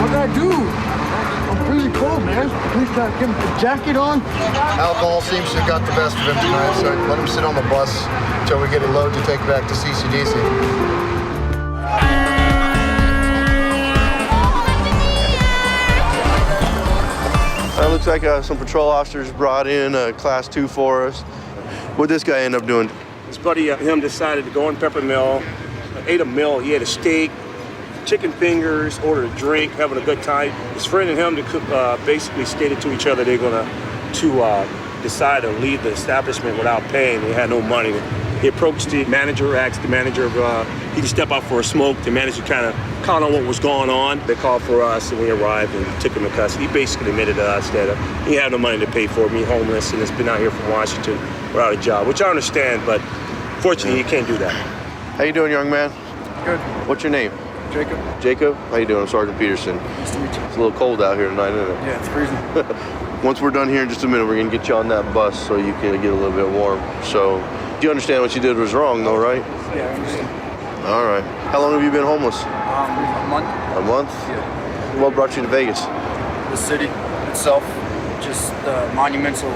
What did I do? I'm pretty cold, man. Please give him a jacket on. Alcohol seems to have got the best of him tonight, so let him sit on the bus until we get a load to take back to CCDC. Looks like some patrol officers brought in a class 2 for us. What'd this guy end up doing? His buddy, him, decided to go in Pepper Mill, ate a meal. He had a steak, chicken fingers, ordered a drink, having a good time. His friend and him basically stated to each other they're gonna decide to leave the establishment without paying. They had no money. He approached the manager, asked the manager if he could step out for a smoke. The manager kind of caught on what was going on. They called for us, and we arrived and took him to custody. He basically admitted to us that he had no money to pay for it, being homeless, and has been out here from Washington without a job, which I understand, but fortunately, he can't do that. How you doing, young man? Good. What's your name? Jacob. Jacob? How you doing? I'm Sergeant Peterson. Nice to meet you. It's a little cold out here tonight, isn't it? Yeah, it's freezing. Once we're done here in just a minute, we're gonna get you on that bus so you can get a little bit warm. So, do you understand what you did was wrong, though, right? Yeah, I understand. All right. How long have you been homeless? A month. A month? Yeah. What brought you to Vegas? The city itself, just the monumental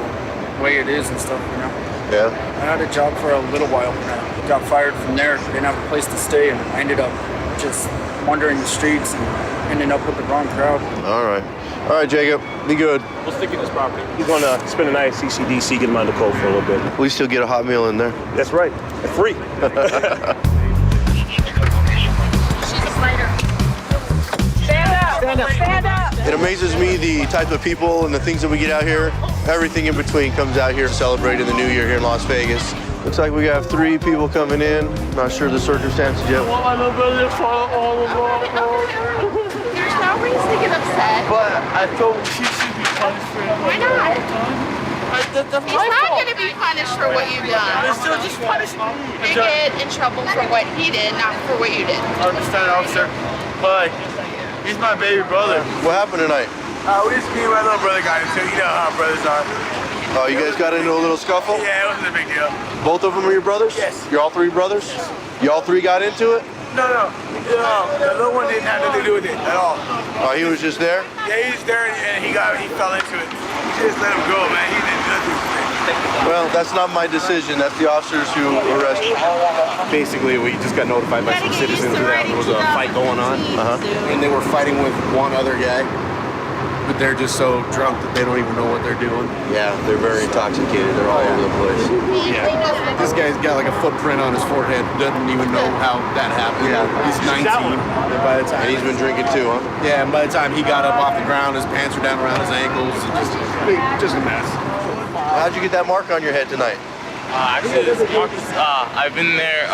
way it is and stuff, you know. Yeah. I had a job for a little while, and I got fired from there. Didn't have a place to stay, and I ended up just wandering the streets and ending up with the wrong crowd. All right. All right, Jacob. Be good. We'll stick in this property. He's going to spend the night at CCDC, get him out of the cold for a little bit. We still get a hot meal in there. That's right. It's free. She's a fighter. Stand up. Stand up. Stand up. It amazes me the type of people and the things that we get out here. Everything in between comes out here celebrating the new year here in Las Vegas. Looks like we have 3 people coming in. Not sure the circumstances yet. There's no reason to get upset. But I told she should be punished for it. Why not? He's not going to be punished for what you've done. They're still just punishing me. You get in trouble for what he did, not for what you did. I understand, officer, but he's my baby brother. What happened tonight? We just me and my little brother got into it. You know how brothers are. Oh, you guys got into a little scuffle? Yeah, it wasn't a big deal. Both of them are your brothers? Yes. You're all three brothers? You all three got into it? No. The little one didn't have nothing to do with it at all. Oh, he was just there? Yeah, he was there and he fell into it. You just let him go, man. He didn't do nothing. Well, that's not my decision. That's the officers who arrested. Basically, we just got notified by some citizens that there was a fight going on, and they were fighting with one other guy, but they're just so drunk that they don't even know what they're doing. Yeah, they're very intoxicated. They're all over the place. Yeah, this guy's got like a footprint on his forehead. Doesn't even know how that happened. Yeah, he's 19. By the time, and he's been drinking too, huh? Yeah, and by the time he got up off the ground, his pants were down around his ankles. Just a mess. How'd you get that mark on your head tonight? Actually, this mark is, I've been there,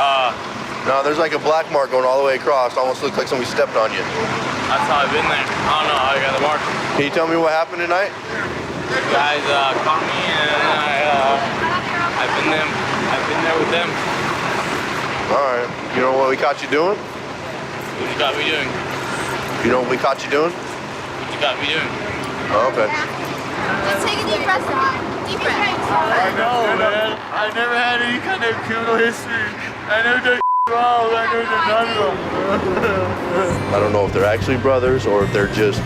No, there's like a black mark going all the way across. Almost looks like somebody stepped on you. that's how I've been there. I don't know how I got the mark. Can you tell me what happened tonight? Guys caught me and I've been there with them. All right. You know what we caught you doing? What you got me doing? You know what we caught you doing? What you got me doing? Oh, okay. Let's take a deep breath. Deep breath. I know, man. I never had any kind of criminal history. I never done wrong. I never done none. I don't know if they're actually brothers or if they're just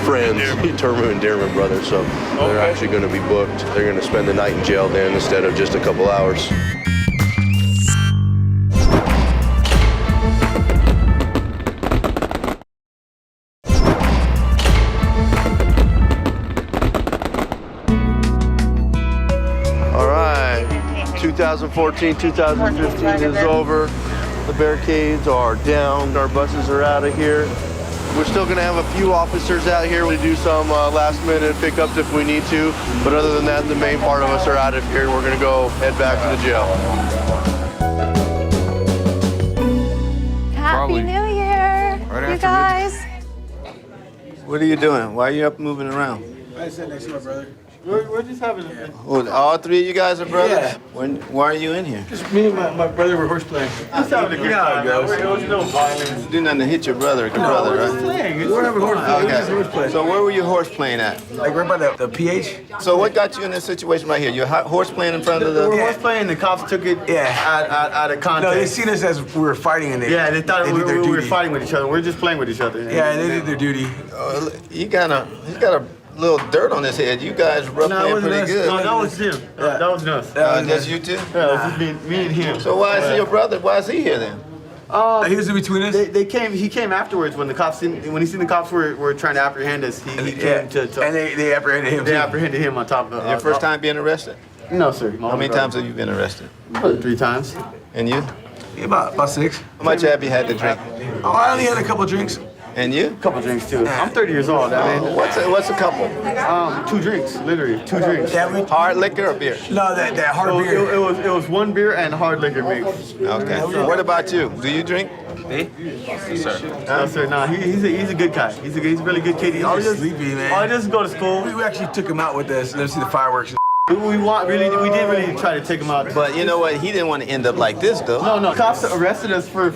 friends, term of endearment brothers. So they're actually going to be booked. They're going to spend the night in jail then instead of just a couple hours. All right, 2014, 2015 is over. The barricades are down. Our buses are out of here. We're still gonna have a few officers out here to do some last minute pickups if we need to. But other than that, the main part of us are out of here. We're gonna go head back to the jail. Happy New Year, you guys. What are you doing? Why are you up moving around? I sat next to my brother. We're just having a... Oh, all three of you guys are brothers? Yeah. Why are you in here? Just me and my brother were horse playing. Just having a good time. There was no violence. Do nothing to hit your brother, We're just playing. We're having horse play. Okay. Horse play. So where were you horse playing at? Like right by the PH. So what got you in this situation right here? You're horse playing in front of the... We were horse playing. The cops took it out of context. No, they seen us as we were fighting and they thought they we did their were duty. fighting with each other. We're just playing with each other. Yeah, they did their duty. He's got a little dirt on his head. You guys were playing pretty good. No, that was him. That was us. That's you too? Yeah, it was just me and him. So why is he your brother? Why is he here then? He was in between us. He came afterwards when the cops when he seen the cops were trying to apprehend us. He came to and they apprehended him. They apprehended him on top of Your first time being arrested? No, sir. How many times have you been arrested? About 3 times. And you? Yeah, about 6. How much have you had to drink? Oh, I only had a couple drinks. And you? A couple drinks too. I'm 30 years old. What's a couple? 2 drinks, literally 2 drinks. Hard liquor or beer? No, that hard beer. It was 1 beer and hard liquor mix. Okay. What about you? Do you drink? Me? Yes, sir. No, sir. No, he's a good guy. He's a really good kid. All he does, sleepy, man. All he does is go to school. We actually took him out with us. Let him see the fireworks. We did really try to take him out. But you know what? He didn't want to end up like this, though. No. Cops arrested us for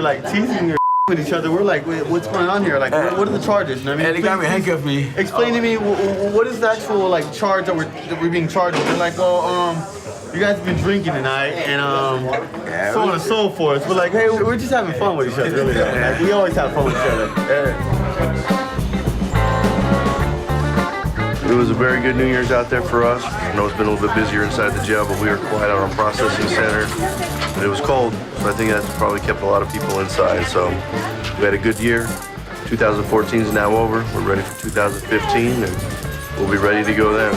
like teasing or with each other. We're like, wait, what's going on here? Like, what are the charges? You know what I mean? And they got me handcuffed me. Explain to me what is the actual like charge that we're being charged with? They're like, well, you guys have been drinking tonight and so on and so forth. We're like, hey, we're just having fun with each other. Really, like, we always have fun with each other. It was a very good New Year's out there for us. I know it's been a little bit busier inside the jail, but we were quiet out on processing center. And it was cold, so I think that's probably kept a lot of people inside. So we had a good year. 2014 is now over. We're ready for 2015, and we'll be ready to go then.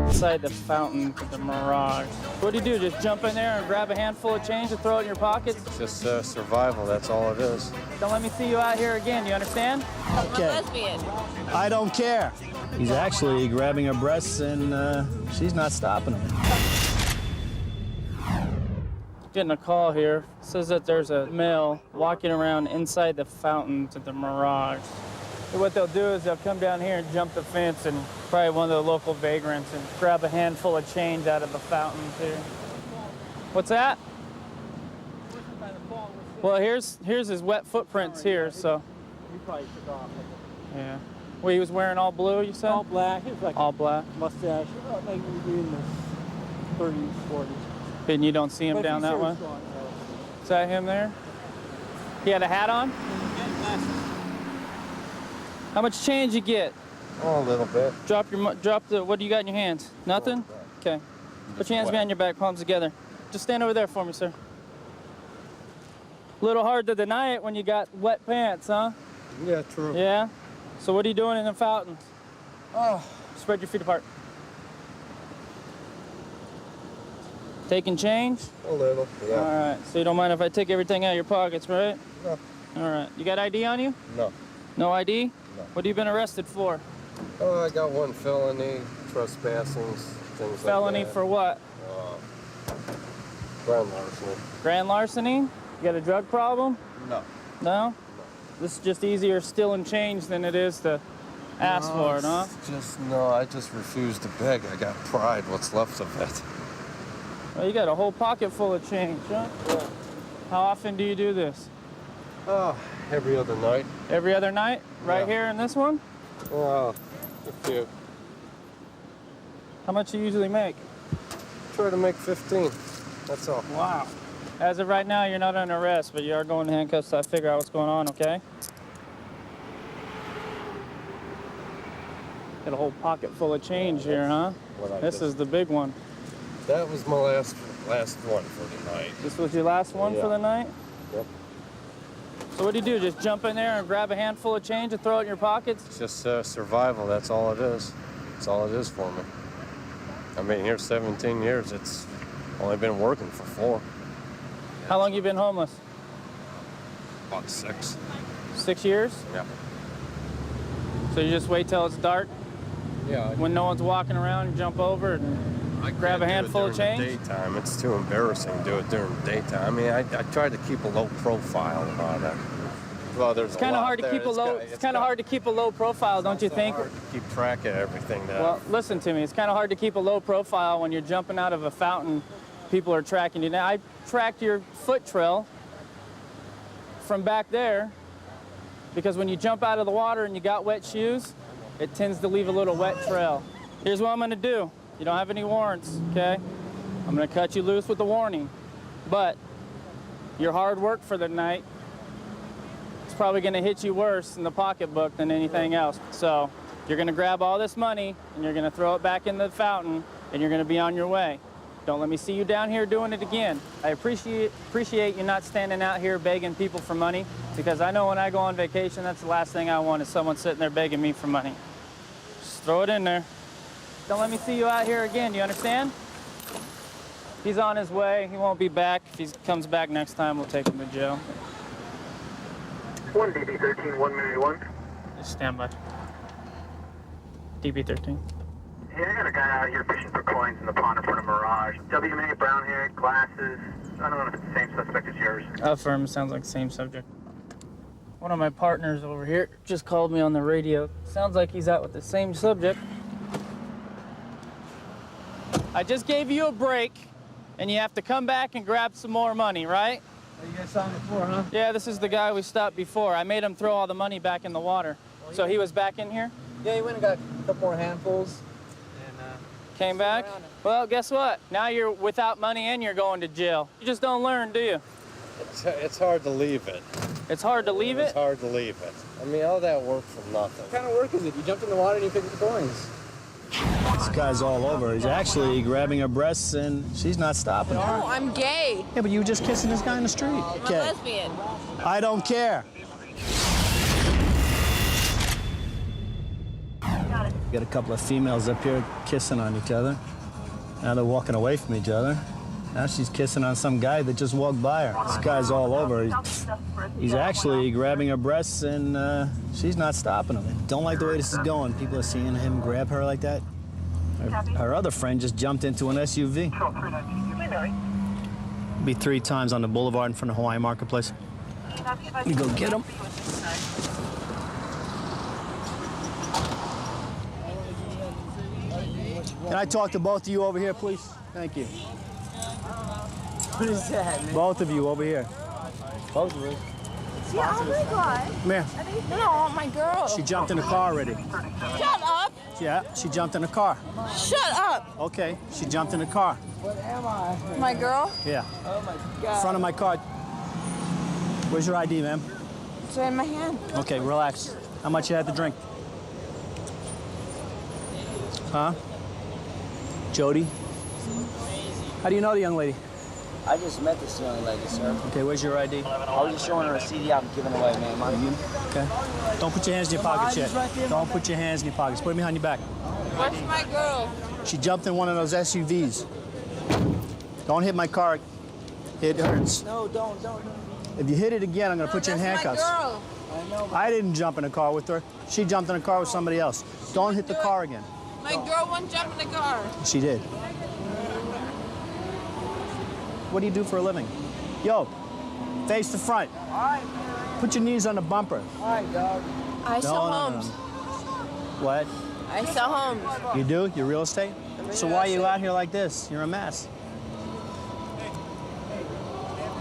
Inside the fountain of the Mirage. What do? Just jump in there and grab a handful of change and throw it in your pockets? Just survival, that's all it is. Don't let me see you out here again, you understand? Okay. I'm a lesbian. I don't care. He's actually grabbing her breasts and she's not stopping him. Getting a call here. It says that there's a male walking around inside the fountain to the Mirage. So what they'll do is they'll come down here and jump the fence and probably one of the local vagrants and grab a handful of change out of the fountain too. What's that? Well, here's his wet footprints here, so. You probably took off. Yeah. Well, he was wearing all blue, you said? All black. He was like all black. Mustache. Like maybe in the 30s, 40s. And you don't see him down that way? Is that him there? He had a hat on? How much change you get? Oh, a little bit. Drop the, what do you got in your hands? Nothing? Okay. Put your hands behind your back, palms together. Just stand over there for me, sir. A little hard to deny it when you got wet pants, huh? Yeah, true. Yeah? So what are you doing in the fountains? Oh. Spread your feet apart. Taking change? A little, yeah. All right. So you don't mind if I take everything out of your pockets, right? No. All right. You got ID on you? No. No ID? No. What have you been arrested for? Oh, I got one felony, trespassing, things Felony like that. for what? Grand larceny. Grand larceny? You got a drug problem? No. No? This is just easier stealing change than it is to ask for it, huh? I just refuse to beg. I got pride, what's left of it. Well, you got a whole pocket full of change, huh? Yeah. How often do you do this? Oh, every other night. Every other night? Right here in this one? Well, a few. How much do you usually make? Try to make 15. That's all. Wow. As of right now, you're not under arrest, but you are going to handcuffs, so I figure out what's going on, okay? Got a whole pocket full of change here, huh? This is the big one. That was my last one for the night. This was your last one for the night? Yep. So what do you do? Just jump in there and grab a handful of change and throw it in your pockets? It's just survival, that's all it is. That's all it is for me. I've been here 17 years. It's only been working for 4. How long you been homeless? About 6. 6 years? Yeah. So you just wait till it's dark? Yeah. When no one's walking around, you jump over and grab a handful of change? Daytime. It's too embarrassing to do it during the daytime. I mean, I try to keep a low profile about it. Well, there's it's kind of hard to keep a low. It's kind of hard to keep a low profile, don't you think? Hard to keep track of everything. Well, listen to me. It's kind of hard to keep a low profile when you're jumping out of a fountain. People are tracking you. Now, I tracked your foot trail from back there because when you jump out of the water and you got wet shoes, it tends to leave a little wet trail. Here's what I'm going to do. You don't have any warrants, okay? I'm going to cut you loose with a warning. But your hard work for the night is probably going to hit you worse in the pocketbook than anything else. So you're going to grab all this money and you're going to throw it back in the fountain and you're going to be on your way. Don't let me see you down here doing it again. I appreciate you not standing out here begging people for money, because I know when I go on vacation, that's the last thing I want is someone sitting there begging me for money. Just throw it in there. Don't let me see you out here again, you understand? He's on his way, he won't be back. If he comes back next time, we'll take him to jail. 1 DB13, 1 Mary 1. Just stand by. DB13. Yeah, I got a guy out here fishing for coins in the pond in front of Mirage. WMA, brown hair, glasses. I don't know if it's the same suspect as yours. Affirm, sounds like the same subject. One of my partners over here just called me on the radio. Sounds like he's out with the same subject. I just gave you a break, and you have to come back and grab some more money, right? Oh, you guys saw him before, huh? Yeah, this is the guy we stopped before. I made him throw all the money back in the water. So he was back in here? Yeah, he went and got a couple more handfuls. Came back? Well, guess what? Now you're without money and you're going to jail. You just don't learn, do you? It's hard to leave it. It's hard to leave it? It's hard to leave it. I mean, all that work for nothing. What kind of work is it? You jumped in the water and you picked up the coins. This guy's all over. He's actually grabbing her breasts and she's not stopping. No, I'm gay. Yeah, but you were just kissing this guy in the street. I'm a lesbian. I don't care. Got a couple of females up here kissing on each other. Now they're walking away from each other. Now she's kissing on some guy that just walked by her. This guy's all over. He's actually grabbing her breasts and she's not stopping him. Don't like the way this is going. People are seeing him grab her like that. Her other friend just jumped into an SUV. Be 3 times on the boulevard in front of Hawaiian Marketplace. You go get him. Can I talk to both of you over here, please? Thank you. What is that, man? Both of you over here. Both of us. Yeah, oh my God. Come here. No, I want my girl. She jumped in the car already. Shut up. Yeah, she jumped in the car. Shut up. Okay, she jumped in the car. What am I? My girl? Yeah. Oh my God. Front of my car. Where's your ID, ma'am? It's in my hand. Okay, relax. How much you had to drink? Huh? Jody? How do you know the young lady? I just met this young lady, sir. Okay, where's your ID? I was just showing her a CD I'm giving away, man. Mind you? Okay. Don't put your hands in your pockets yet. Don't put your hands in your pockets. Put them behind your back. What's my girl? She jumped in one of those SUVs. Don't hit my car. It hurts. No, don't. If you hit it again, I'm going to put you in handcuffs. My girl. I didn't jump in a car with her. She jumped in a car with somebody else. Don't hit the car again. My girl won't jump in the car. She did. What do you do for a living? Yo, face the front. All right. Put your knees on the bumper. All right, dog. I sell homes. What? I sell homes. You do? You're real estate? So why are you out here like this? You're a mess.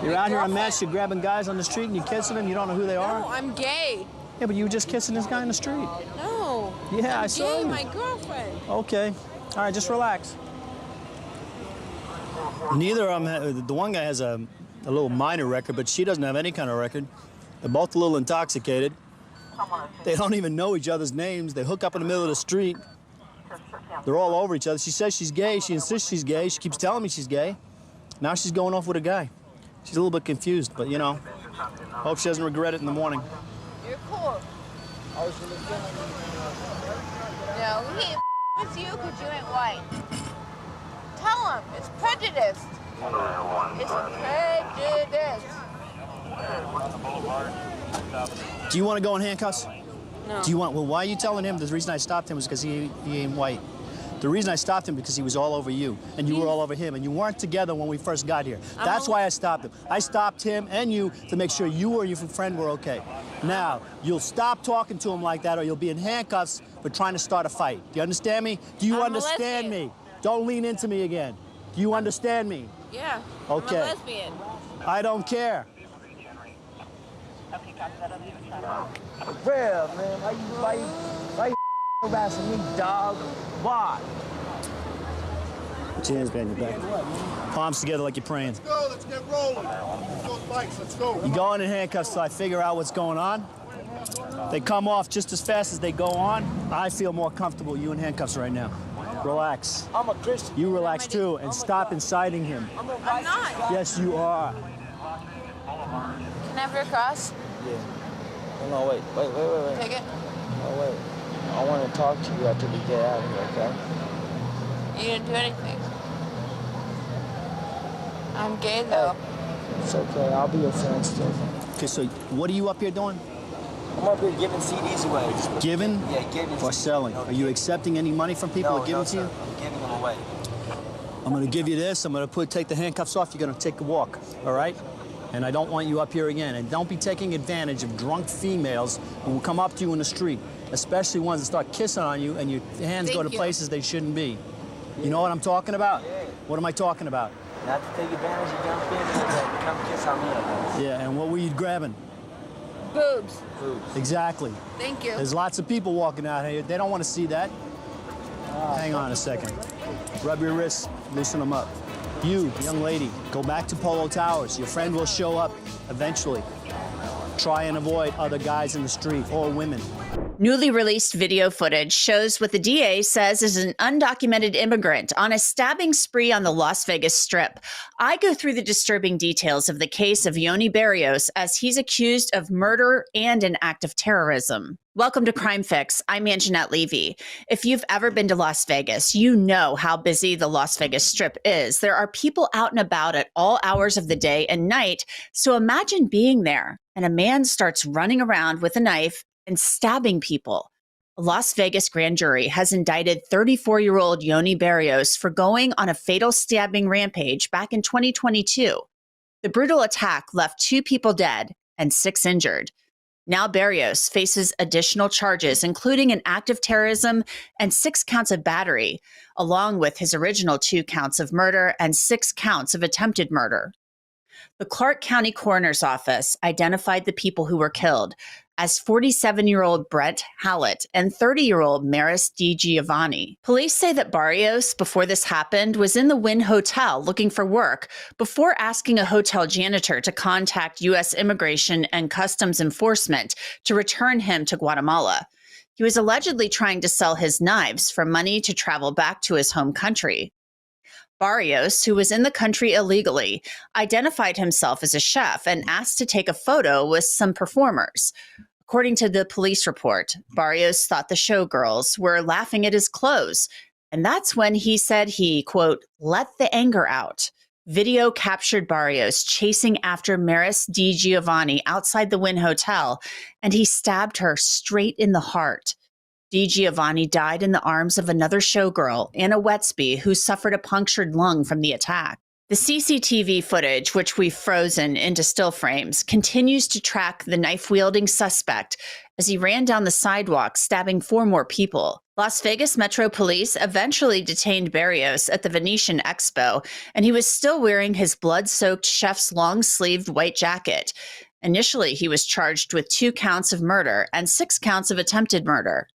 You're out here a mess. You're grabbing guys on the street and you're kissing them. You don't know who they are? No, I'm gay. Yeah, but you were just kissing this guy in the street. No. Yeah, I'm I saw gay, you. my girlfriend. Okay. All right, just relax. Neither of them, the one guy has a little minor record, but she doesn't have any kind of record. They're both a little intoxicated. They don't even know each other's names. They hook up in the middle of the street. They're all over each other. She says she's gay. She insists she's gay. She keeps telling me she's gay. Now she's going off with a guy. She's a little bit confused, but you know, hope she doesn't regret it in the morning. You're cool. No, he ain't with you because you ain't white. Tell him it's prejudiced. It's prejudiced. Do you want to go in handcuffs? No. Do you want? Well, why are you telling him? The reason I stopped him was because he ain't white. The reason I stopped him because he was all over you, and you were all over him, and you weren't together when we first got here. That's why I stopped him. I stopped him and you to make sure you or your friend were okay. Now, you'll stop talking to him like that, or you'll be in handcuffs for trying to start a fight. Do you understand me? Do you understand me? Don't lean into me again. Do you understand me? Yeah. Okay. I'm a lesbian. I don't care. Real, man. Why you harassing me, dog? Why? Put your hands behind your back. Palms together like you're praying. Let's go. Let's get rolling. Those bikes. Let's go. You go in handcuffs till I figure out what's going on. They come off just as fast as they go on. I feel more comfortable you in handcuffs right now. Relax. I'm a Christian. You relax too and stop inciting him. I'm not. Yes, you are. Can I have your cross? Yeah. No, wait. Take it. Oh, wait. I want to talk to you after we get out of here, okay? You didn't do anything. I'm gay though. It's okay. I'll be your friend still. Okay, so what are you up here doing? I'm up here giving CDs away. Giving? Yeah, giving. Or selling? Are you accepting any money from people that give them to you? I'm giving them away. I'm going to give you this. I'm going to take the handcuffs off. You're going to take a walk, all right? And I don't want you up here again. And don't be taking advantage of drunk females who will come up to you in the street, especially ones that start kissing on you and your hands go to places they shouldn't be. You know what I'm talking about? Yeah. What am I talking about? Not to take advantage of young females that come kiss on me, I guess. Yeah, and what were you grabbing? Boobs. Exactly. Thank you. There's lots of people walking out here. They don't want to see that. Hang on a second. Rub your wrists, loosen them up. You, young lady, go back to Polo Towers. Your friend will show up eventually. Try and avoid other guys in the street or women. Newly released video footage shows what the DA says is an undocumented immigrant on a stabbing spree on the Las Vegas Strip. I go through the disturbing details of the case of Yoni Barrios as he's accused of murder and an act of terrorism. Welcome to Crime Fix. I'm Anjanette Levy. If you've ever been to Las Vegas, you know how busy the Las Vegas Strip is. There are people out and about at all hours of the day and night. So imagine being there and a man starts running around with a knife and stabbing people. A Las Vegas grand jury has indicted 34-year-old Yoni Barrios for going on a fatal stabbing rampage back in 2022. The brutal attack left 2 people dead and 6 injured. Now Barrios faces additional charges, including an act of terrorism and 6 counts of battery, along with his original 2 counts of murder and 6 counts of attempted murder. The Clark County Coroner's Office identified the people who were killed as 47-year-old Brent Hallett and 30-year-old Maris DiGiovanni. Police say that Barrios, before this happened, was in the Wynn Hotel looking for work before asking a hotel janitor to contact U.S. Immigration and Customs Enforcement to return him to Guatemala. He was allegedly trying to sell his knives for money to travel back to his home country. Barrios, who was in the country illegally, identified himself as a chef and asked to take a photo with some performers. According to the police report, Barrios thought the showgirls were laughing at his clothes, and that's when he said he, quote, let the anger out. Video captured Barrios chasing after Maris DiGiovanni outside the Wynn Hotel, and he stabbed her straight in the heart. DiGiovanni died in the arms of another showgirl, Anna Wetsby, who suffered a punctured lung from the attack. The CCTV footage, which we've frozen into still frames, continues to track the knife-wielding suspect as he ran down the sidewalk, stabbing 4 more people. Las Vegas Metro Police eventually detained Barrios at the Venetian Expo, and he was still wearing his blood-soaked chef's long-sleeved white jacket. Initially, he was charged with 2 counts of murder and 6 counts of attempted murder.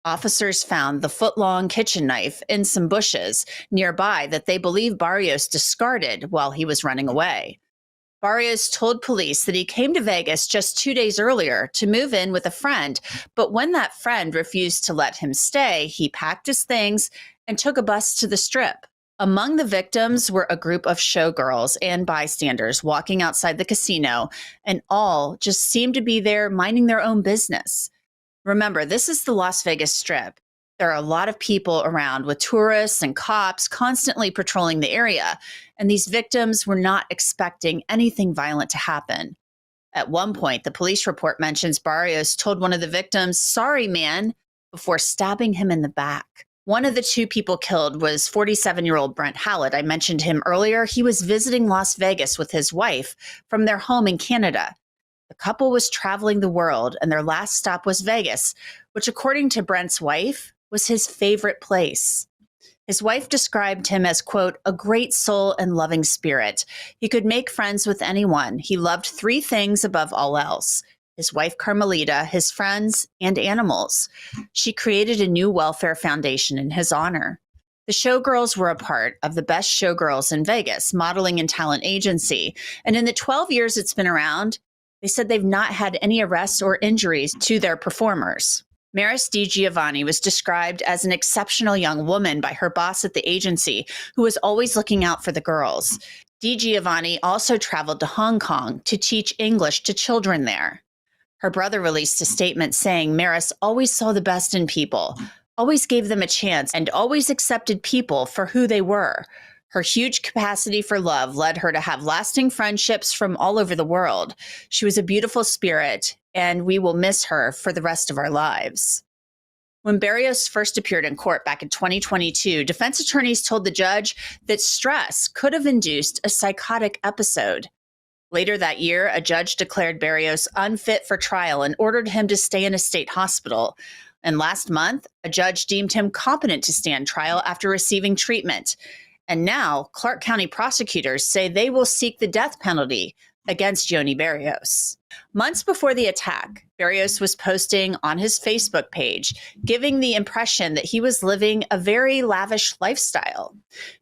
Officers found the foot-long kitchen knife in some bushes nearby that they believe Barrios discarded while he was running away. Barrios told police that he came to Vegas just 2 days earlier to move in with a friend, but when that friend refused to let him stay, he packed his things and took a bus to the Strip. Among the victims were a group of showgirls and bystanders walking outside the casino, and all just seemed to be there minding their own business. Remember, this is the Las Vegas Strip. There are a lot of people around with tourists and cops constantly patrolling the area, and these victims were not expecting anything violent to happen. At one point, the police report mentions Barrios told one of the victims, "Sorry, man," before stabbing him in the back. One of the 2 people killed was 47-year-old Brent Hallett. I mentioned him earlier. He was visiting Las Vegas with his wife from their home in Canada. The couple was traveling the world, and their last stop was Vegas, which, according to Brent's wife, was his favorite place. His wife described him as, quote, a great soul and loving spirit. He could make friends with anyone. He loved 3 things above all else: his wife Carmelita, his friends, and animals. She created a new welfare foundation in his honor. The showgirls were a part of the Best Showgirls in Vegas modeling and talent agency, and in the 12 years it's been around, they said they've not had any arrests or injuries to their performers. Maris DiGiovanni was described as an exceptional young woman by her boss at the agency, who was always looking out for the girls. DiGiovanni also traveled to Hong Kong to teach English to children there. Her brother released a statement saying Maris always saw the best in people, always gave them a chance, and always accepted people for who they were. Her huge capacity for love led her to have lasting friendships from all over the world. She was a beautiful spirit, and we will miss her for the rest of our lives. When Barrios first appeared in court back in 2022, defense attorneys told the judge that stress could have induced a psychotic episode. Later that year, a judge declared Barrios unfit for trial and ordered him to stay in a state hospital. And last month, a judge deemed him competent to stand trial after receiving treatment. And now, Clark County prosecutors say they will seek the death penalty against Yoni Barrios. Months before the attack, Barrios was posting on his Facebook page, giving the impression that he was living a very lavish lifestyle.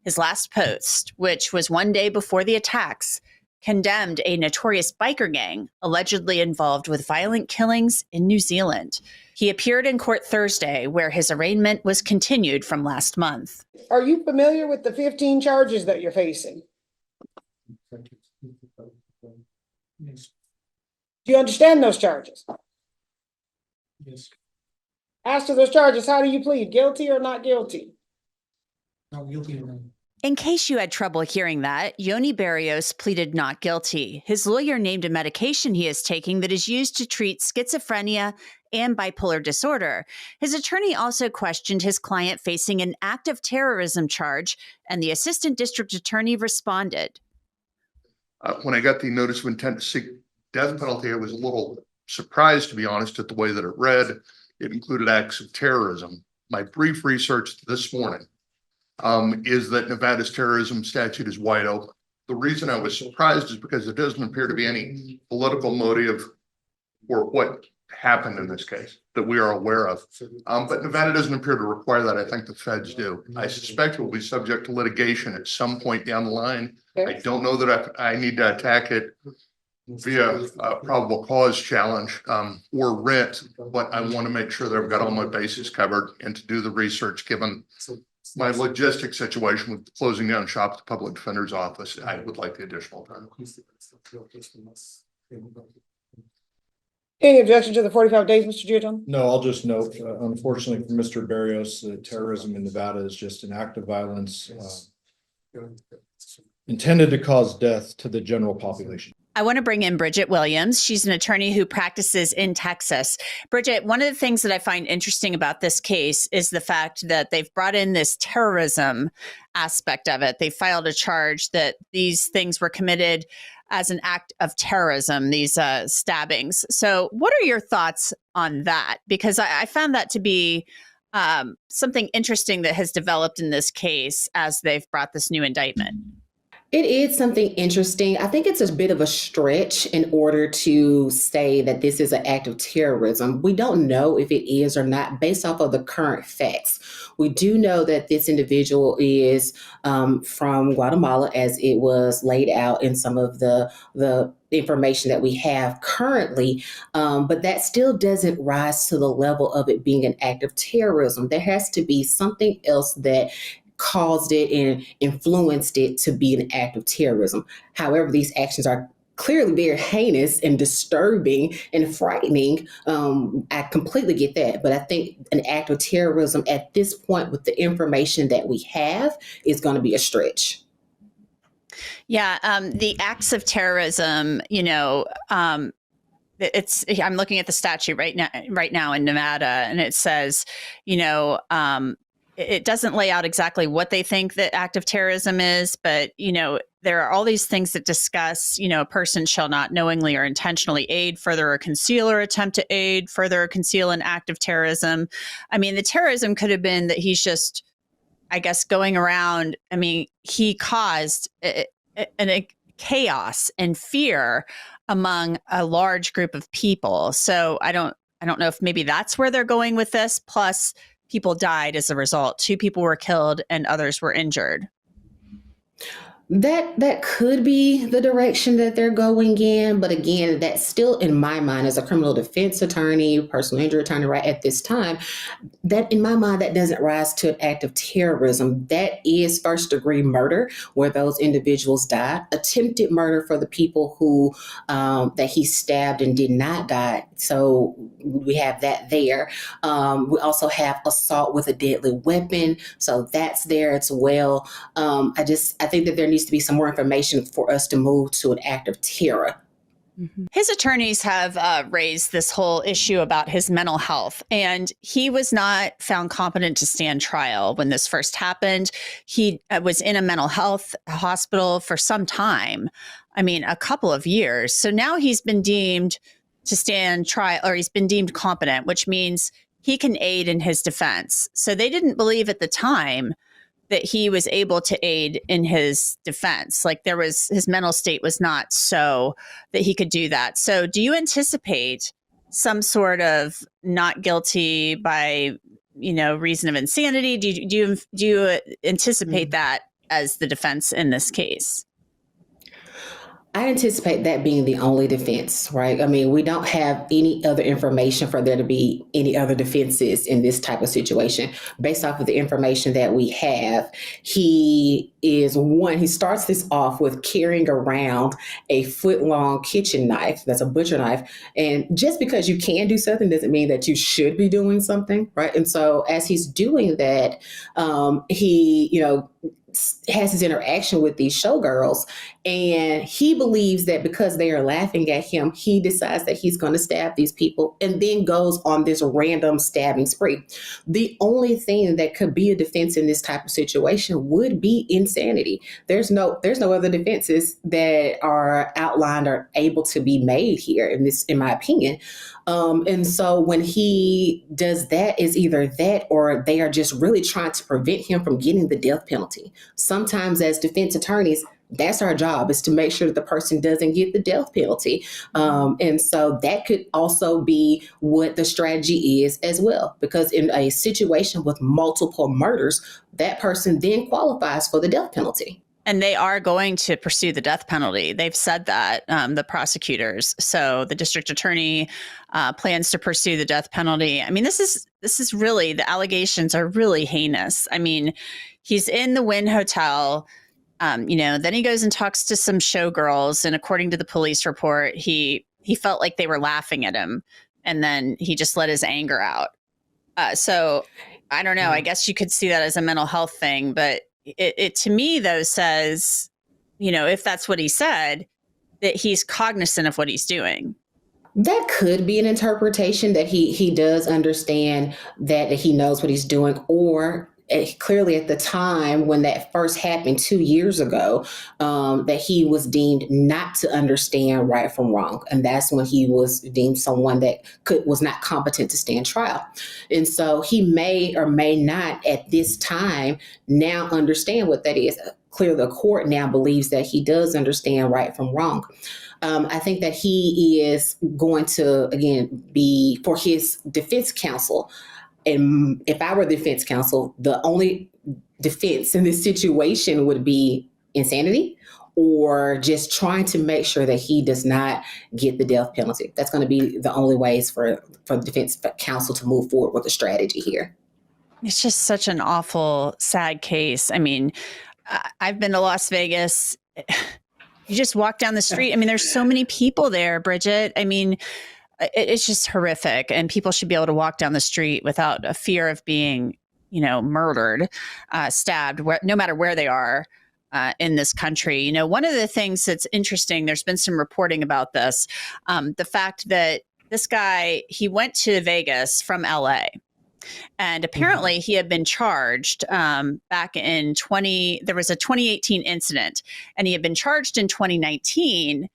His last post, which was 1 day before the attacks, condemned a notorious biker gang allegedly involved with violent killings in New Zealand. He appeared in court Thursday, where his arraignment was continued from last month. Are you familiar with the 15 charges that you're facing? Yes. Do you understand those charges? Yes. As to those charges, how do you plead? Guilty or not guilty? Not guilty. In case you had trouble hearing that, Yoni Barrios pleaded not guilty. His lawyer named a medication he is taking that is used to treat schizophrenia and bipolar disorder. His attorney also questioned his client facing an act of terrorism charge, and the assistant district attorney responded. When I got the notice of intent to seek death penalty, I was a little surprised, to be honest, at the way that it read. It included acts of terrorism. My brief research this morning is that Nevada's terrorism statute is wide open. The reason I was surprised is because there doesn't appear to be any political motive for what happened in this case that we are aware of. But Nevada doesn't appear to require that. I think the feds do. I suspect it will be subject to litigation at some point down the line. I don't know that I need to attack it via a probable cause challenge or writ, but I want to make sure that I've got all my bases covered and to do the research given my logistic situation with closing down shop at the public defender's office. I would like the additional time. Any objection to the 45 days, Mr. Giordano? No, I'll just note, unfortunately for Mr. Barrios, terrorism in Nevada is just an act of violence intended to cause death to the general population. I want to bring in Bridget Williams. She's an attorney who practices in Texas. Bridget, one of the things that I find interesting about this case is the fact that they've brought in this terrorism aspect of it. They filed a charge that these things were committed as an act of terrorism, these stabbings. So what are your thoughts on that? Because I found that to be something interesting that has developed in this case as they've brought this new indictment. It is something interesting. I think it's a bit of a stretch in order to say that this is an act of terrorism. We don't know if it is or not based off of the current facts. We do know that this individual is from Guatemala, as it was laid out in some of the information that we have currently, but that still doesn't rise to the level of it being an act of terrorism. There has to be something else that caused it and influenced it to be an act of terrorism. However, these actions are clearly very heinous and disturbing and frightening. I completely get that, but I think an act of terrorism at this point with the information that we have is going to be a stretch. Yeah, the acts of terrorism, I'm looking at the statute right now in Nevada, and it says, it doesn't lay out exactly what they think the act of terrorism is, but, there are all these things that discuss, a person shall not knowingly or intentionally aid, further or conceal or attempt to aid, further or conceal an act of terrorism. I mean, the terrorism could have been that he's just, I guess, going around. I mean, he caused a chaos and fear among a large group of people. So I don't know if maybe that's where they're going with this. Plus, people died as a result. 2 people were killed and others were injured. That could be the direction that they're going in. But again, that's still in my mind as a criminal defense attorney, personal injury attorney right at this time, that in my mind, that doesn't rise to an act of terrorism. That is first degree murder where those individuals died, attempted murder for the people who that he stabbed and did not die. So we have that there. We also have assault with a deadly weapon. So that's there as well. I think that there needs to be some more information for us to move to an act of terror. Mm-hmm. His attorneys have raised this whole issue about his mental health, and he was not found competent to stand trial when this first happened. He was in a mental health hospital for some time. I mean, a couple of years. So now he's been deemed to stand trial, or he's been deemed competent, which means he can aid in his defense. So they didn't believe at the time that he was able to aid in his defense. Like his mental state was not so that he could do that. So do you anticipate some sort of not guilty by, reason of insanity? Do you anticipate that as the defense in this case? I anticipate that being the only defense, right? I mean, we don't have any other information for there to be any other defenses in this type of situation. Based off of the information that we have, he starts this off with carrying around a foot-long kitchen knife. That's a butcher knife. And just because you can do something doesn't mean that you should be doing something, right? And so as he's doing that, he, has his interaction with these showgirls, and he believes that because they are laughing at him, he decides that he's going to stab these people and then goes on this random stabbing spree. The only thing that could be a defense in this type of situation would be insanity. There's no other defenses that are outlined or able to be made here in my opinion. And so when he does that, is either that or they are just really trying to prevent him from getting the death penalty. Sometimes as defense attorneys, That's our job, is to make sure that the person doesn't get the death penalty. And so that could also be what the strategy is as well, because in a situation with multiple murders, that person then qualifies for the death penalty. And they are going to pursue the death penalty. They've said that, the prosecutors. So the district attorney plans to pursue the death penalty. I mean, this is really, the allegations are really heinous. I mean, he's in the Wynn Hotel. Then he goes and talks to some showgirls, and according to the police report, he felt like they were laughing at him, and then he just let his anger out. So I don't know. I guess you could see that as a mental health thing, but it to me, though, says, if that's what he said, that he's cognizant of what he's doing. That could be an interpretation, that he does understand that he knows what he's doing, or clearly at the time when that first happened 2 years ago, that he was deemed not to understand right from wrong. And that's when he was deemed someone that was not competent to stand trial. And so he may or may not at this time now understand what that is. Clearly the court now believes that he does understand right from wrong. I think that he is going to, again, be for his defense counsel. And if I were the defense counsel, the only defense in this situation would be insanity, or just trying to make sure that he does not get the death penalty. That's going to be the only ways for the defense counsel to move forward with a strategy here. It's just such an awful, sad case. I mean, I've been to Las Vegas. You just walk down the street. I mean, there's so many people there, Bridget. I mean, it's just horrific, and people should be able to walk down the street without a fear of being, murdered, stabbed, no matter where they are in this country. One of the things that's interesting, there's been some reporting about this, the fact that this guy, he went to Vegas from LA, and apparently he had been charged back in there was a 2018 incident, and he had been charged in 2019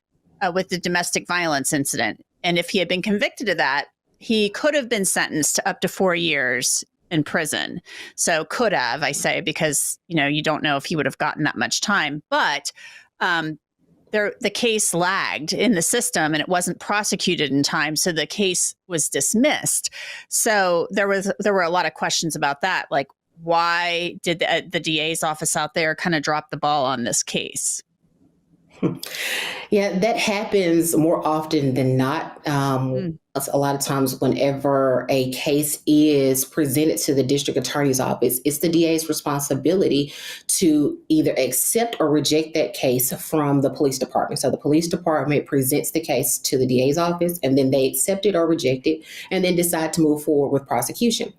with the domestic violence incident. And if he had been convicted of that, he could have been sentenced to up to 4 years in prison. So could have, I say, because, you don't know if he would have gotten that much time. But the case lagged in the system, and it wasn't prosecuted in time. So the case was dismissed. So there were a lot of questions about that. Like, why did the DA's office out there kind of drop the ball on this case? Yeah, that happens more often than not. A lot of times whenever a case is presented to the district attorney's office, it's the DA's responsibility to either accept or reject that case from the police department. So the police department presents the case to the DA's office, and then they accept it or reject it, and then decide to move forward with prosecution.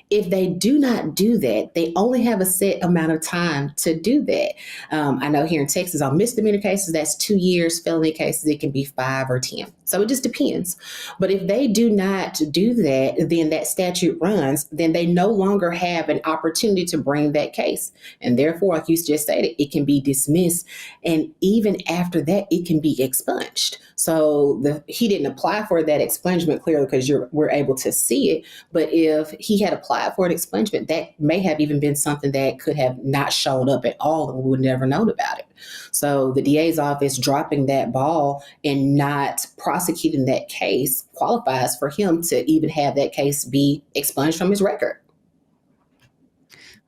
If they do not do that, they only have a set amount of time to do that. I know here in Texas, on misdemeanor cases, that's 2 years. Felony cases, it can be 5 or 10. So it just depends. But if they do not do that, then that statute runs, then they no longer have an opportunity to bring that case. And therefore, like you just stated, it can be dismissed. And even after that, it can be expunged. So he didn't apply for that expungement clearly because we're able to see it. But if he had applied for an expungement, that may have even been something that could have not shown up at all, and we would never known about it. So the DA's office dropping that ball and not prosecuting that case qualifies for him to even have that case be expunged from his record.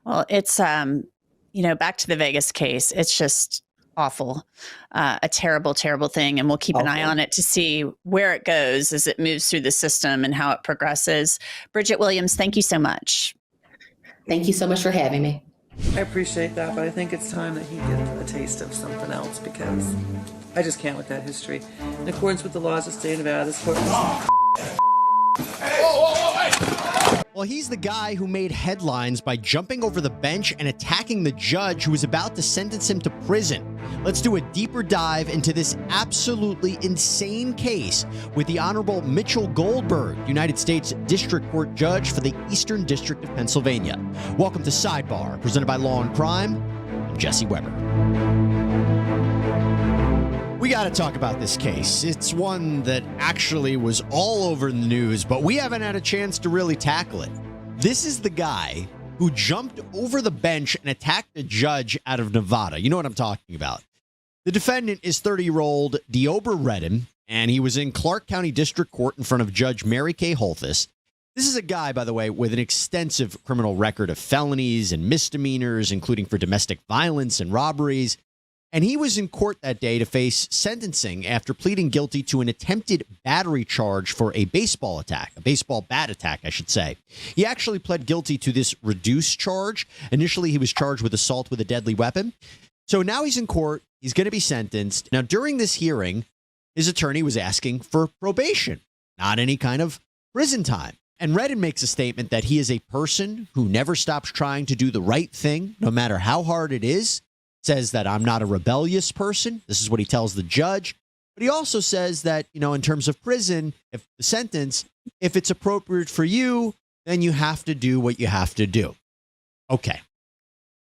Well, it's, back to the Vegas case, it's just awful, a terrible, terrible thing. And we'll keep an eye on it to see where it goes as it moves through the system and how it progresses. Bridget Williams, thank you so much. Thank you so much for having me. I appreciate that, but I think it's time that he get a taste of something else, because I just can't with that history. In accordance with the laws of the state of Nevada, this court... Well, he's the guy who made headlines by jumping over the bench and attacking the judge who was about to sentence him to prison. Let's do a deeper dive into this absolutely insane case with the Honorable Mitchell Goldberg, United States District Court Judge for the Eastern District of Pennsylvania. Welcome to Sidebar, presented by Law&Crime. I'm Jesse Weber. We got to talk about this case. It's one that actually was all over the news, but we haven't had a chance to really tackle it. This is the guy who jumped over the bench and attacked a judge out of Nevada. You know what I'm talking about. The defendant is 30-year-old Deober Redden, and he was in Clark County District Court in front of Judge Mary Kay Holthus. This is a guy, by the way, with an extensive criminal record of felonies and misdemeanors, including for domestic violence and robberies. And he was in court that day to face sentencing after pleading guilty to an attempted battery charge for a baseball attack, a baseball bat attack, I should say. He actually pled guilty to this reduced charge. Initially, he was charged with assault with a deadly weapon. So now he's in court. He's going to be sentenced. Now, during this hearing, his attorney was asking for probation, not any kind of prison time. And Redden makes a statement that he is a person who never stops trying to do the right thing, no matter how hard it is. Says that I'm not a rebellious person. This is what he tells the judge. But he also says that, in terms of prison, if the sentence, if it's appropriate for you, then you have to do what you have to do. Okay.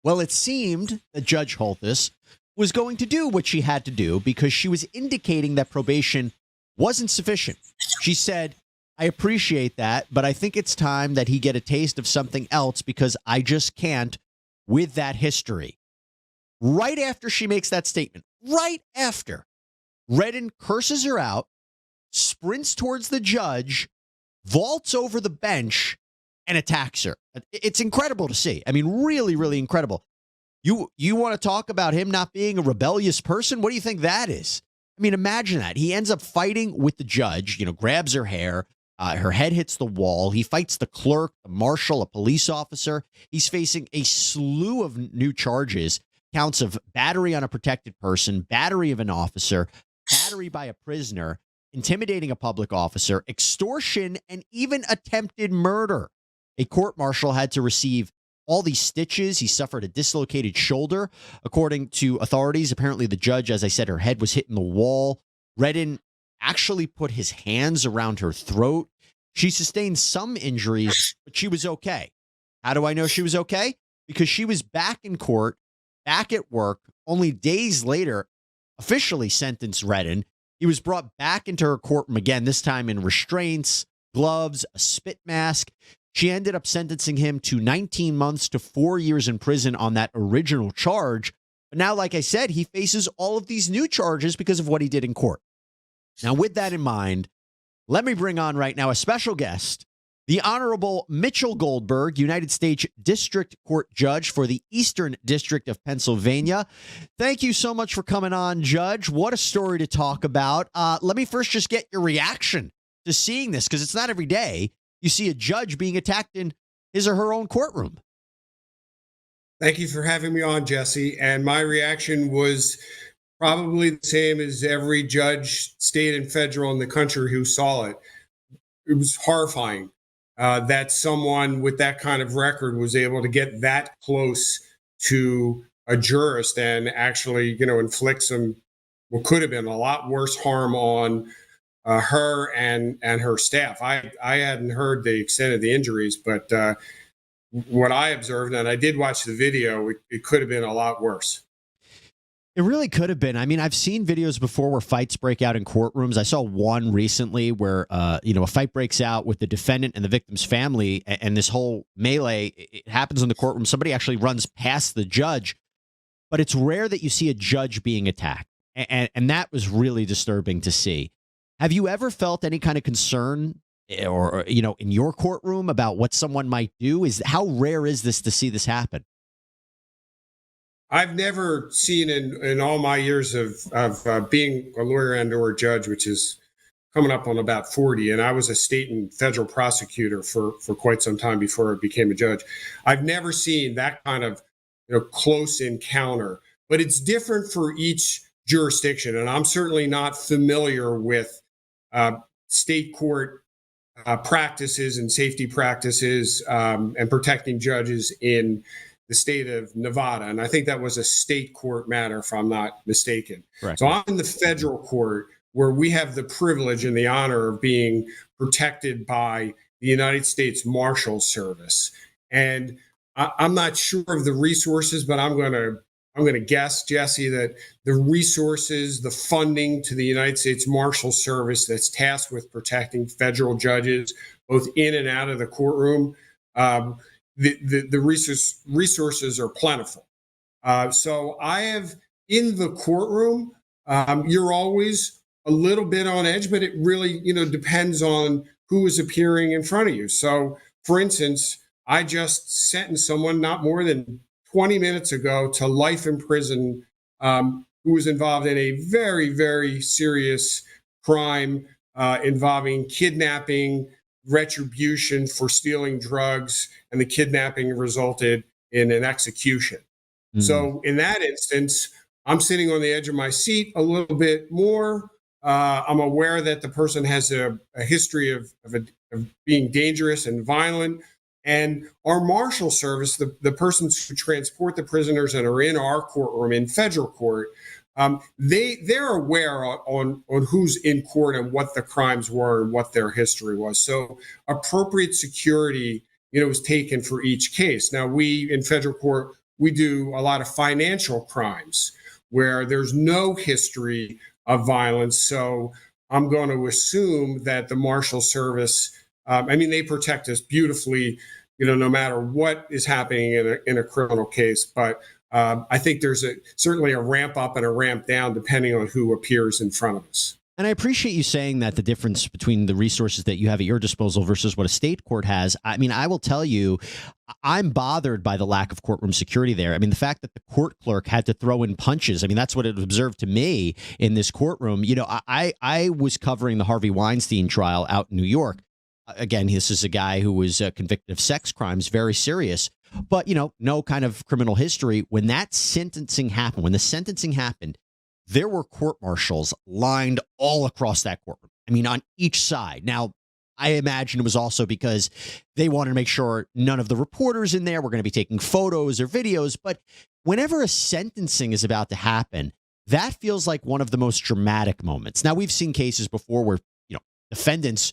Well, it seemed that Judge Holthus was going to do what she had to do because she was indicating that probation wasn't sufficient. She said, I appreciate that, but I think it's time that he get a taste of something else because I just can't with that history. Right after she makes that statement, right after, Redden curses her out, sprints towards the judge, vaults over the bench, and attacks her. It's incredible to see. I mean, really, really incredible. You want to talk about him not being a rebellious person? What do you think that is? I mean, imagine that. He ends up fighting with the judge, grabs her hair. Her head hits the wall. He fights the clerk, the marshal, a police officer. He's facing a slew of new charges. Counts of battery on a protected person, battery of an officer, battery by a prisoner, intimidating a public officer, extortion, and even attempted murder. A court-martial had to receive all these stitches. He suffered a dislocated shoulder. According to authorities, apparently the judge, as I said, her head was hitting the wall. Redden actually put his hands around her throat. She sustained some injuries, but she was okay. How do I know she was okay? Because she was back in court, back at work, only days later, officially sentenced Redden. He was brought back into her courtroom again, this time in restraints, gloves, a spit mask. She ended up sentencing him to 19 months to 4 years in prison on that original charge. But now, like I said, he faces all of these new charges because of what he did in court. Now, with that in mind, let me bring on right now a special guest, the Honorable Mitchell Goldberg, United States District Court Judge for the Eastern District of Pennsylvania. Thank you so much for coming on, Judge. What a story to talk about. Let me first just get your reaction to seeing this, because it's not every day you see a judge being attacked in his or her own courtroom. Thank you for having me on, Jesse. And my reaction was probably the same as every judge, state and federal in the country who saw it. It was horrifying that someone with that kind of record was able to get that close to a jurist and actually, inflict some, what could have been a lot worse harm on her and her staff. I hadn't heard the extent of the injuries, but what I observed, and I did watch the video, it could have been a lot worse. It really could have been. I mean, I've seen videos before where fights break out in courtrooms. I saw one recently where, a fight breaks out with the defendant and the victim's family, and this whole melee, it happens in the courtroom. Somebody actually runs past the judge, but it's rare that you see a judge being attacked. And that was really disturbing to see. Have you ever felt any kind of concern or in your courtroom about what someone might do? How rare is this to see this happen? I've never seen in all my years of being a lawyer and or a judge, which is coming up on about 40, and I was a state and federal prosecutor for quite some time before I became a judge. I've never seen that kind of close encounter, but it's different for each jurisdiction. And I'm certainly not familiar with state court practices and safety practices and protecting judges in the state of Nevada. And I think that was a state court matter, if I'm not mistaken. Right. So I'm in the federal court where we have the privilege and the honor of being protected by the United States Marshal Service. And I'm not sure of the resources, but I'm going to guess, Jesse, that the resources, the funding to the United States Marshal Service that's tasked with protecting federal judges, both in and out of the courtroom, the resources are plentiful. So I have in the courtroom, you're always a little bit on edge, but it really, depends on who is appearing in front of you. So, for instance, I just sentenced someone not more than 20 minutes ago to life in prison who was involved in a very, very serious crime involving kidnapping, retribution for stealing drugs, and the kidnapping resulted in an execution. So in that instance, I'm sitting on the edge of my seat a little bit more. I'm aware that the person has a history of being dangerous and violent. And our marshal service, the persons who transport the prisoners and are in our courtroom in federal court, they're aware on who's in court and what the crimes were and what their history was. So appropriate security, is taken for each case. Now, we in federal court, we do a lot of financial crimes where there's no history of violence. So I'm going to assume that the marshal service, they protect us beautifully, no matter what is happening in a criminal case. But I think there's certainly a ramp up and a ramp down depending on who appears in front of us. And I appreciate you saying that the difference between the resources that you have at your disposal versus what a state court has. I will tell you, I'm bothered by the lack of courtroom security there. The fact that the court clerk had to throw in punches, that's what it observed to me in this courtroom. I was covering the Harvey Weinstein trial out in New York. Again, this is a guy who was convicted of sex crimes, very serious, but, no kind of criminal history. When that sentencing happened, there were court marshals lined all across that courtroom. On each side. Now, I imagine it was also because they wanted to make sure none of the reporters in there were going to be taking photos or videos. But whenever a sentencing is about to happen, that feels like one of the most dramatic moments. Now, we've seen cases before where, defendants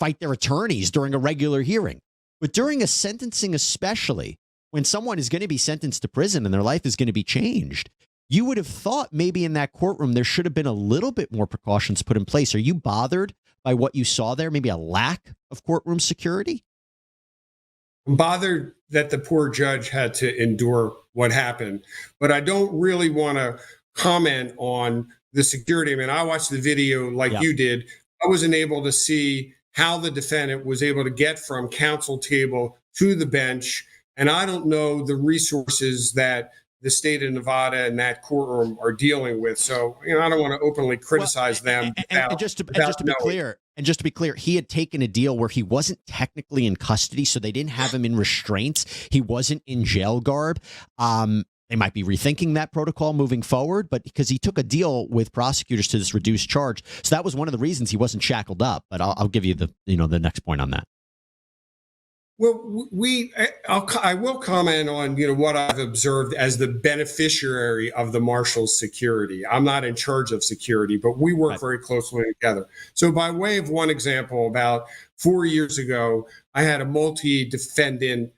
fight their attorneys during a regular hearing. But during a sentencing, especially when someone is going to be sentenced to prison and their life is going to be changed, you would have thought maybe in that courtroom there should have been a little bit more precautions put in place. Are you bothered by what you saw there? Maybe a lack of courtroom security? I'm bothered that the poor judge had to endure what happened, but I don't really want to comment on the security. I watched the video like you did. I wasn't able to see how the defendant was able to get from counsel table to the bench. And I don't know the resources that the state of Nevada and that courtroom are dealing with. So, I don't want to openly criticize them. And just to be clear, he had taken a deal where he wasn't technically in custody, so they didn't have him in restraints. He wasn't in jail garb. They might be rethinking that protocol moving forward, but because he took a deal with prosecutors to this reduced charge. So that was one of the reasons he wasn't shackled up. But I'll give you the next point on that. Well, I will comment on, what I've observed as the beneficiary of the marshal's security. I'm not in charge of security, but we work very closely together. So by way of one example, about 4 years ago, I had a multi-defendant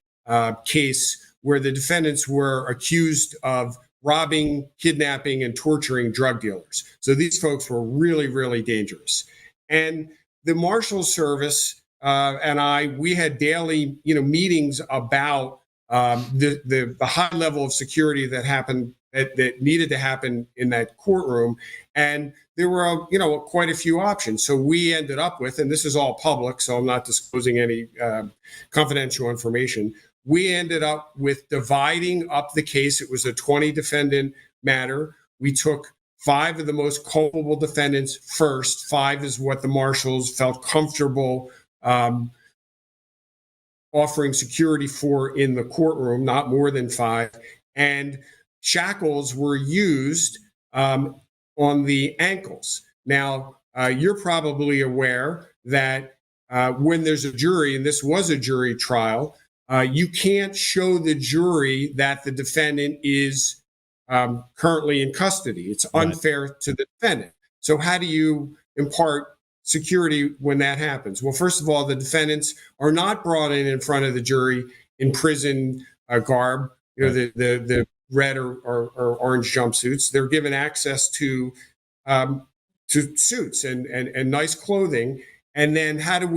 case where the defendants were accused of robbing, kidnapping, and torturing drug dealers. So these folks were really, really dangerous. And the marshal's service we had daily, meetings about the high level of security that happened that needed to happen in that courtroom, and there were quite a few options. So we ended up with, and this is all public, so I'm not disclosing any confidential information. We ended up with dividing up the case. It was a 20 defendant matter. We took 5 of the most culpable defendants first. 5 is what the marshals felt comfortable offering security for in the courtroom, not more than 5. And shackles were used on the ankles. Now, you're probably aware that when there's a jury, and this was a jury trial, you can't show the jury that the defendant is currently in custody. It's unfair to the defendant. So how do you impart security when that happens? Well, first of all, the defendants are not brought in front of the jury in prison garb, the red or orange jumpsuits. They're given access to suits and nice clothing. And then how did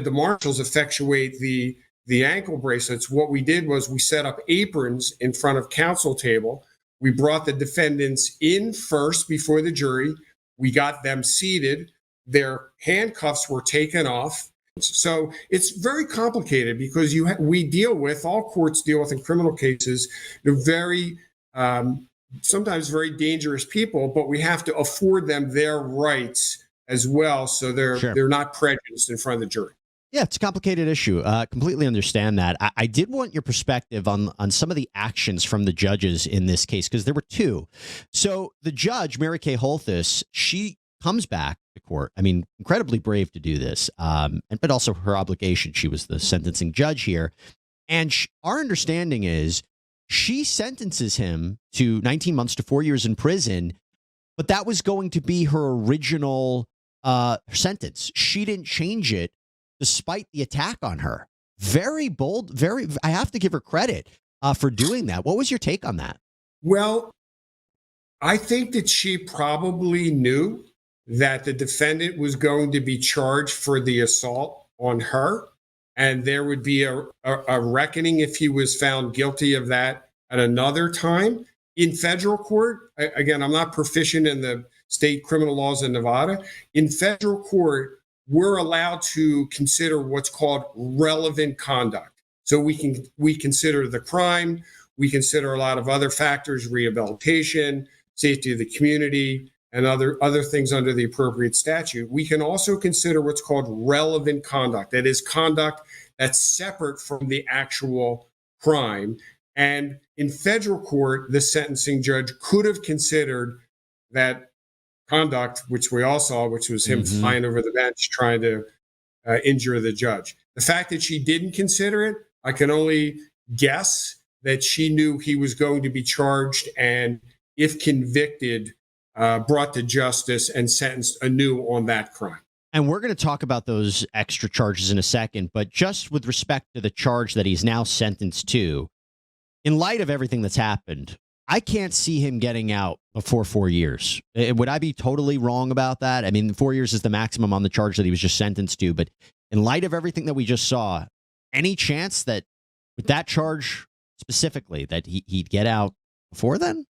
the marshals effectuate the ankle bracelets? What we did was we set up aprons in front of counsel table We brought the defendants in first before the jury. We got them seated. Their handcuffs were taken off. So it's very complicated because we deal with, all courts deal with in criminal cases, very sometimes very dangerous people, but we have to afford them their rights as well, so they're not prejudiced in front of the jury. Yeah, it's a complicated issue. Completely understand that. I did want your perspective on some of the actions from the judges in this case, because there were two. So the judge, Mary Kay Holthus, she comes back to court. I mean, incredibly brave to do this, but also her obligation. She was the sentencing judge here. And our understanding is she sentences him to 19 months to 4 years in prison, but that was going to be her original sentence. She didn't change it despite the attack on her. Very bold, I have to give her credit for doing that. What was your take on that? Well, I think that she probably knew that the defendant was going to be charged for the assault on her, and there would be a reckoning if he was found guilty of that at another time. In federal court, again, I'm not proficient in the state criminal laws in Nevada. In federal court, we're allowed to consider what's called relevant conduct. So we consider the crime, we consider a lot of other factors, rehabilitation, safety of the community, and other things under the appropriate statute. We can also consider what's called relevant conduct. That is conduct that's separate from the actual crime. And in federal court, the sentencing judge could have considered that conduct, which we all saw, which was him flying over the bench trying to injure the judge. The fact that she didn't consider it, I can only guess that she knew he was going to be charged and, if convicted, brought to justice and sentenced anew on that crime. And we're going to talk about those extra charges in a second, but just with respect to the charge that he's now sentenced to, in light of everything that's happened, I can't see him getting out before 4 years. Would I be totally wrong about that? I mean, 4 years is the maximum on the charge that he was just sentenced to, but in light of everything that we just saw, any chance that with that charge specifically that he'd get out before then?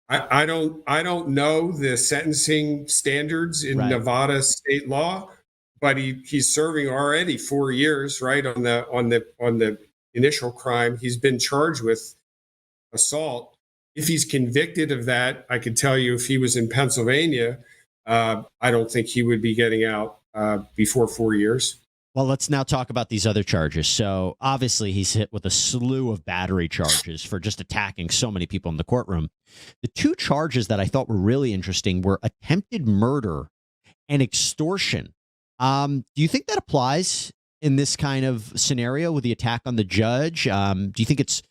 I don't know the sentencing standards in Nevada state law, but he's serving already 4 years, right, on the initial crime. He's been charged with assault. If he's convicted of that, I can tell you, if he was in Pennsylvania, I don't think he would be getting out before 4 years. Well, let's now talk about these other charges. So obviously he's hit with a slew of battery charges for just attacking so many people in the courtroom. The two charges that I thought were really interesting were attempted murder and extortion. Do you think that applies in this kind of scenario with the attack on the judge? Do you think it's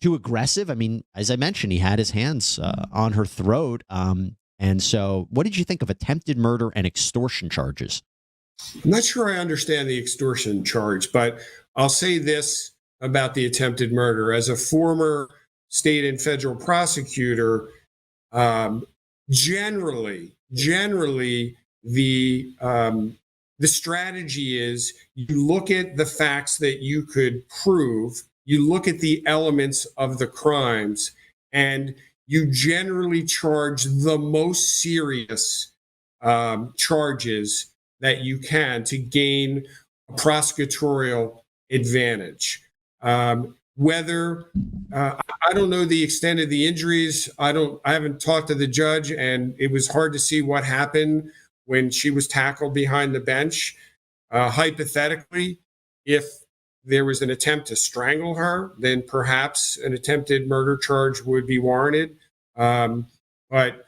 too aggressive? I mean, as I mentioned, he had his hands on her throat. And so what did you think of attempted murder and extortion charges? I'm not sure I understand the extortion charge, but I'll say this about the attempted murder. As a former state and federal prosecutor, generally, the strategy is you look at the facts that you could prove, you look at the elements of the crimes, and you generally charge the most serious charges that you can to gain a prosecutorial advantage. Whether I don't know the extent of the injuries. I haven't talked to the judge, and it was hard to see what happened when she was tackled behind the bench. Hypothetically, if there was an attempt to strangle her, then perhaps an attempted murder charge would be warranted. But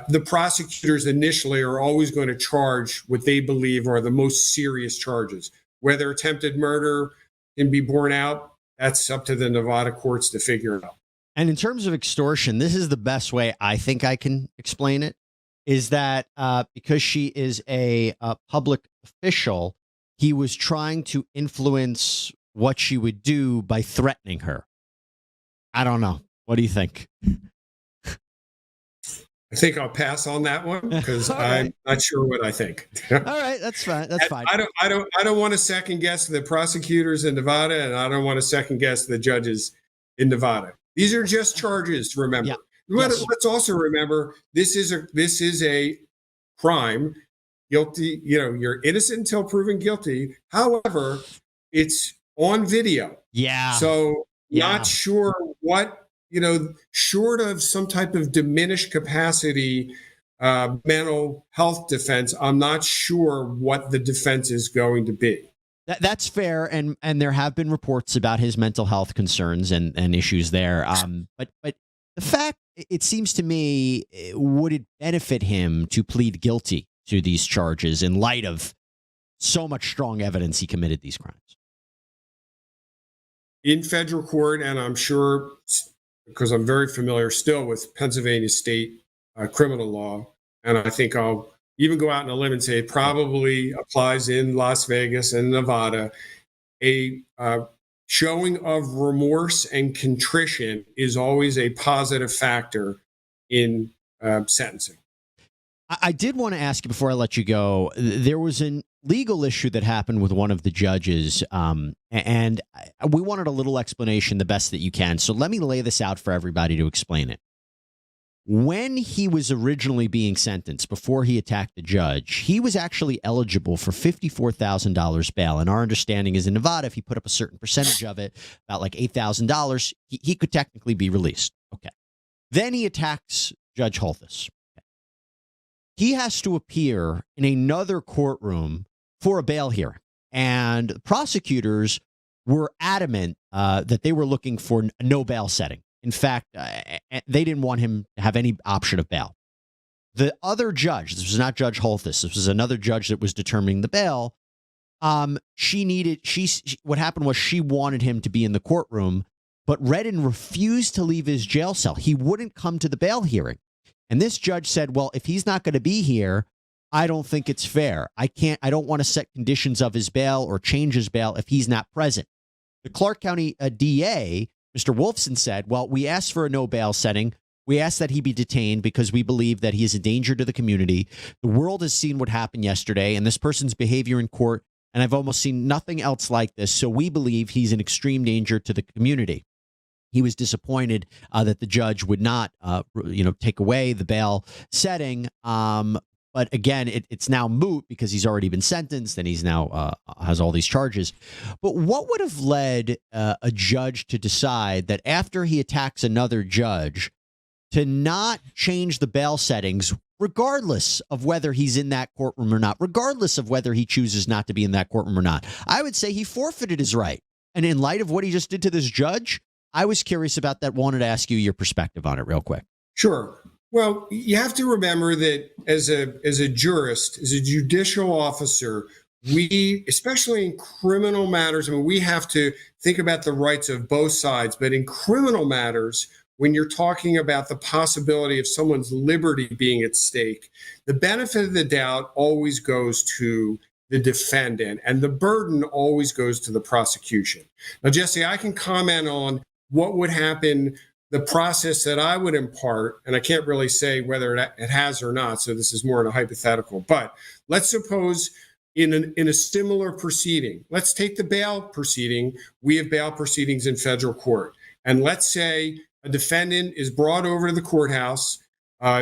the prosecutors initially are always going to charge what they believe are the most serious charges. Whether attempted murder can be borne out, that's up to the Nevada courts to figure out. And in terms of extortion, this is the best way I think I can explain it, is that because she is a public official, he was trying to influence what she would do by threatening her. I don't know. What do you think? I think I'll pass on that one because I'm not sure what I think. All right, that's fine. That's fine. I don't want to second guess the prosecutors in Nevada, and I don't want to second guess the judges in Nevada. These are just charges, remember. Yeah. Yes. Let's also remember this is a crime. Guilty, you're innocent until proven guilty. However, it's on video. Yeah. So not sure what, short of some type of diminished capacity mental health defense, I'm not sure what the defense is going to be. That's fair, and there have been reports about his mental health concerns and issues there. But the fact, it seems to me, would it benefit him to plead guilty to these charges in light of so much strong evidence he committed these crimes? In federal court, and I'm sure, because I'm very familiar still with Pennsylvania state criminal law, and I think I'll even go out on a limb and say it probably applies in Las Vegas and Nevada. A showing of remorse and contrition is always a positive factor in sentencing. I did want to ask you before I let you go, there was a legal issue that happened with one of the judges, and we wanted a little explanation, the best that you can. So let me lay this out for everybody to explain it. When he was originally being sentenced, before he attacked the judge, he was actually eligible for $54,000 bail. And our understanding is in Nevada, if he put up a certain percentage of it, about like $8,000, he could technically be released. Okay. Then he attacks Judge Holthus. Okay. He has to appear in another courtroom for a bail hearing. And prosecutors were adamant that they were looking for a no bail setting. In fact, they didn't want him to have any option of bail. The other judge, this was not Judge Holthus, this was another judge that was determining the bail. What happened was she wanted him to be in the courtroom, but Redden refused to leave his jail cell. He wouldn't come to the bail hearing. And this judge said, well, if he's not going to be here, I don't think it's fair. I don't want to set conditions of his bail or change his bail if he's not present. The Clark County DA, Mr. Wolfson, said, well, we asked for a no bail setting. We asked that he be detained because we believe that he is a danger to the community. The world has seen what happened yesterday and this person's behavior in court, and I've almost seen nothing else like this. So we believe he's an extreme danger to the community. He was disappointed that the judge would not, take away the bail setting. But again, it's now moot because he's already been sentenced and he's now has all these charges. But what would have led a judge to decide that after he attacks another judge to not change the bail settings, regardless of whether he's in that courtroom or not, regardless of whether he chooses not to be in that courtroom or not? I would say he forfeited his right. And in light of what he just did to this judge, I was curious about that. Wanted to ask you your perspective on it real quick. Sure. Well, you have to remember that as a jurist, as a judicial officer, we, especially in criminal matters, we have to think about the rights of both sides. But in criminal matters, when you're talking about the possibility of someone's liberty being at stake, the benefit of the doubt always goes to the defendant, and the burden always goes to the prosecution. Now, Jesse, I can comment on what would happen, the process that I would impart, and I can't really say whether it has or not, so this is more in a hypothetical, but let's suppose in a similar proceeding, let's take the bail proceeding. We have bail proceedings in federal court. And let's say a defendant is brought over to the courthouse,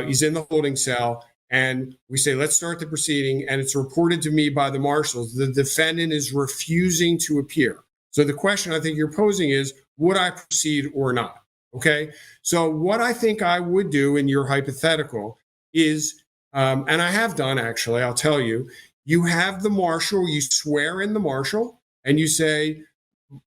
he's in the holding cell, and we say, let's start the proceeding, and it's reported to me by the marshals, the defendant is refusing to appear. So the question I think you're posing is, would I proceed or not? Okay, so what I think I would do in your hypothetical is, and I have done actually, I'll tell you, you have the marshal, you swear in the marshal, and you say,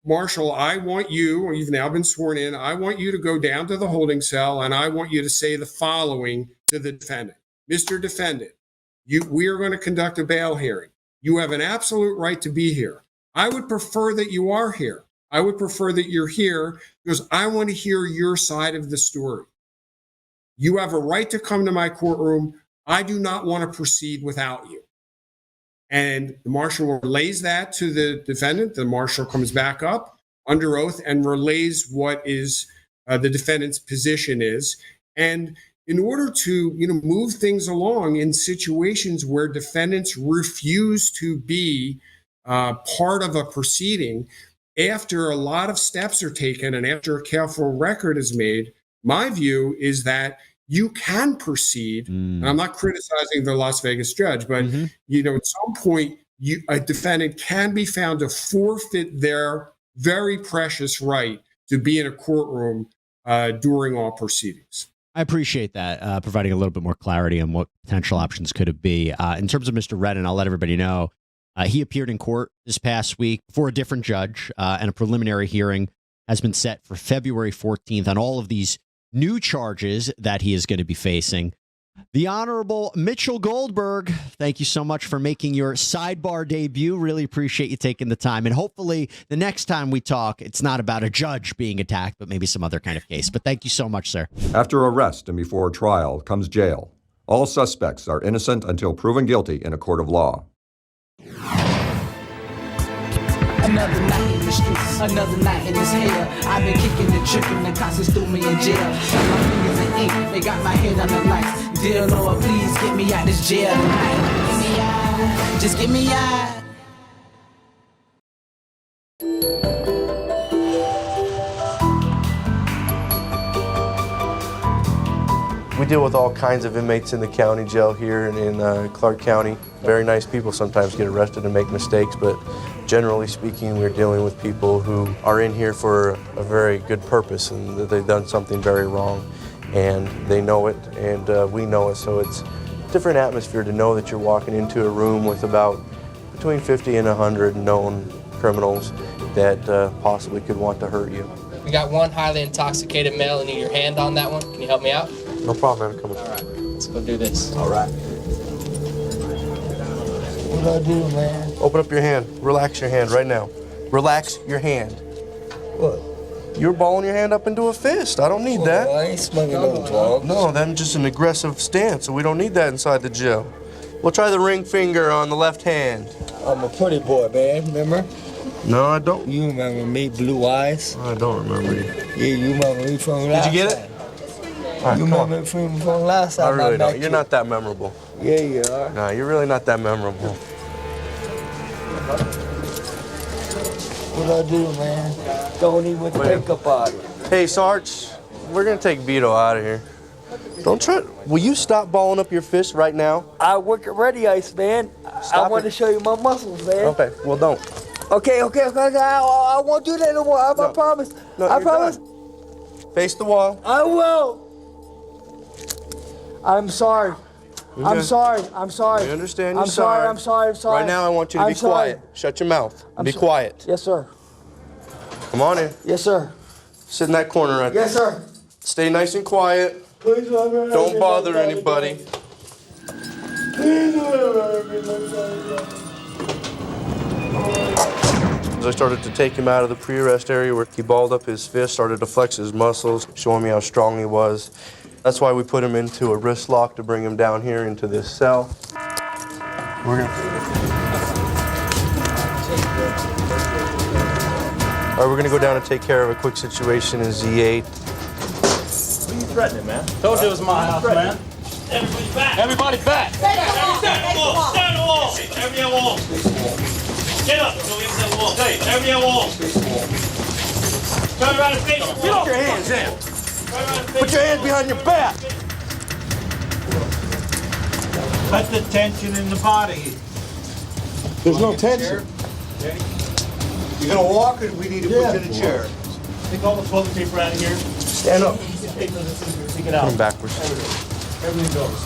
Marshal, I want you, or you've now been sworn in, I want you to go down to the holding cell, and I want you to say the following to the defendant. Mr. Defendant, we are going to conduct a bail hearing. You have an absolute right to be here. I would prefer that you are here. I would prefer that you're here because I want to hear your side of the story. You have a right to come to my courtroom. I do not want to proceed without you. And the marshal relays that to the defendant. The marshal comes back up under oath and relays what is the defendant's position is. And in order to move things along in situations where defendants refuse to be part of a proceeding, after a lot of steps are taken and after a careful record is made, my view is that you can proceed. And I'm not criticizing the Las Vegas judge, but at some point, a defendant can be found to forfeit their very precious right to be in a courtroom during all proceedings. I appreciate that, providing a little bit more clarity on what potential options could it be. In terms of Mr. Redden, I'll let everybody know, he appeared in court this past week before a different judge, and a preliminary hearing has been set for February 14th on all of these new charges that he is going to be facing. The Honorable Mitchell Goldberg, thank you so much for making your sidebar debut. Really appreciate you taking the time. And hopefully the next time we talk, it's not about a judge being attacked, but maybe some other kind of case. But thank you so much, sir. After arrest and before trial comes jail. All suspects are innocent until proven guilty in a court of law. Another night in the streets, another night in this hell. I've been kicking and tripping, the cops threw me in jail. Got my fingers in ink, they got my head on the lights. Dear Lord, please get me out this jail tonight. Get me out, just get me out. We deal with all kinds of inmates in the county jail here and in Clark County. Very nice people sometimes get arrested and make mistakes, but generally speaking, we're dealing with people who are in here for a very good purpose and that they've done something very wrong, and they know it, and we know it, so it's a different atmosphere to know that you're walking into a room with about between 50 and 100 known criminals that possibly could want to hurt you. We got one highly intoxicated male. I need your hand on that one. Can you help me out? No problem, man. Come on. All right, let's go do this. All right. What do I do, man? Open up your hand. Relax your hand right now. Relax your hand. What? You're balling your hand up into a fist. I don't need that. I ain't smoking no drugs. No, that's just an aggressive stance, so we don't need that inside the jail. We'll try the ring finger on the left hand. I'm a pretty boy, man. Remember? No, I don't. You remember me, blue eyes? I don't remember you. Yeah, you remember me from last time. Did you get it? All right, you remember me from last time? I really don't. You're not that memorable. Yeah, you are. No, you're really not that memorable. What I do, man? Don't even think about it. Hey, Sarge, we're gonna take Vito out of here. Don't try. Will you stop balling up your fist right now? I work at Ready Ice, man. I want to show you my muscles, man. Okay, well, don't. Okay. I won't do that no more. I promise. No, I promise. Done. Face the wall. I will. I'm sorry. Okay. I'm sorry. I'm sorry. I understand you're I'm sorry. I'm sorry. I'm sorry. Right now, I want you to be quiet. Shut your mouth. Be quiet. Yes, sir. Come on in. Yes, sir. Sit in that corner right there. Yes, sir. Stay nice and quiet. Please don't bother anybody. As I started to take him out of the pre-arrest area where he balled up his fist, started to flex his muscles, showing me how strong he was. That's why we put him into a wrist lock to bring him down here into this cell. We're gonna go down and take care of a quick situation in Z8. Who are you threatening, man? Told you it was my house, man. Everybody back! Everybody back! Stand the wall! Stand the wall! Everybody on wall! Get up! Go against that wall. Hey, everybody on wall! Turn around and face the wall. Put your hands in. Put your hands behind your back. Cut the tension in the body. There's no tension. You gonna walk, or we need to put you in a chair? Take all the toilet paper out of here. Stand up. Take it out. Come backwards. Everything goes.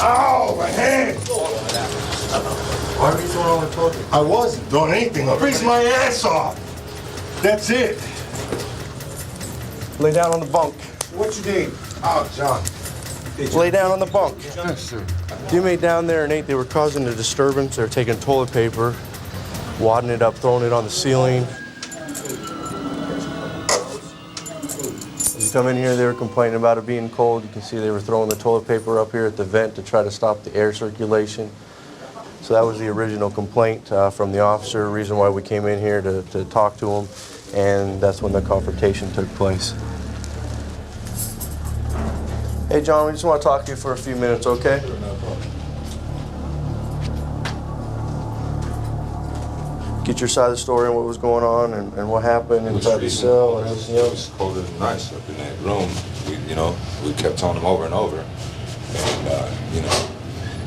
Ow, my hand! Why are you throwing all the toilet paper? I wasn't doing anything. I freeze my ass off. That's it. Lay down on the bunk. What you need? Oh, John. Lay down on the bunk. Yes, sir. The inmate down there, Nate, they were causing a disturbance. They were taking toilet paper, wadding it up, throwing it on the ceiling. You come in here, they were complaining about it being cold. You can see they were throwing the toilet paper up here at the vent to try to stop the air circulation. So that was the original complaint from the officer, reason why we came in here to talk to him, and that's when the confrontation took place. Hey, John, we just want to talk to you for a few minutes, okay? get your side of the story and what was going on and what happened inside the cell and everything else? Colder than nice up in that room. We kept telling them over and over. And,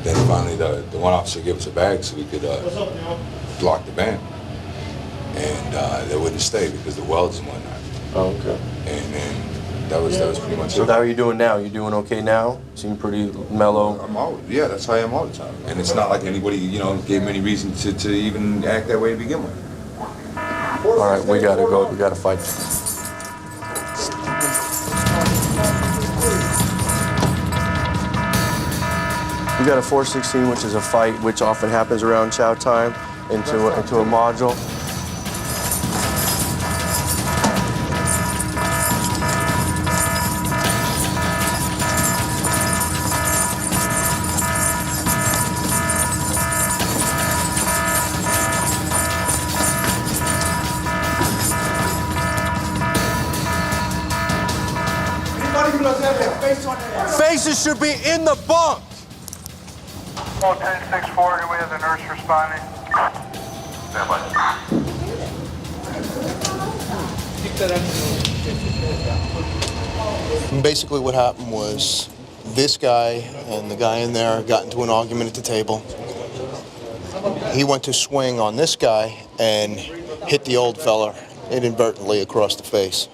then finally the one officer gave us a bag so we could block the band. And they wouldn't stay because the welds and whatnot. Oh, okay. And then that was pretty much So it. how are you doing now? You doing okay now? Seem pretty mellow. Yeah, that's how I am all the time. And it's not like anybody, gave me any reason to even act that way to begin with. All right, we gotta go. We gotta fight. We got a 416, which is a fight, which often happens around chow time, into a module. Faces should be in the bunk. 1064, here we have the nurse responding. Basically what happened was this guy and the guy in there got into an argument at the table. He went to swing on this guy and hit the old fella inadvertently across the face,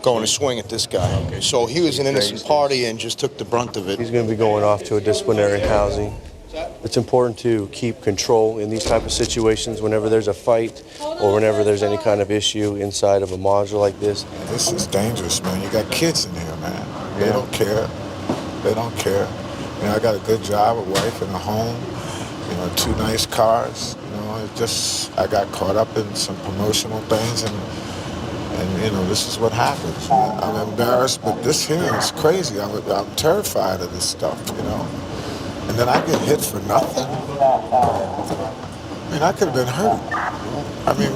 going to swing at this guy. So he was an innocent party and just took the brunt of it. He's going to be going off to a disciplinary housing. It's important to keep control in these type of situations whenever there's a fight or whenever there's any kind of issue inside of a module like this. This is dangerous, man. You got kids in here, man. They don't care. They don't care. I got a good job, a wife and a home, 2 nice cars. I got caught up in some promotional things and this is what happens. I'm embarrassed, but this here is crazy. I'm terrified of this stuff, And then I get hit for nothing. I could have been hurt.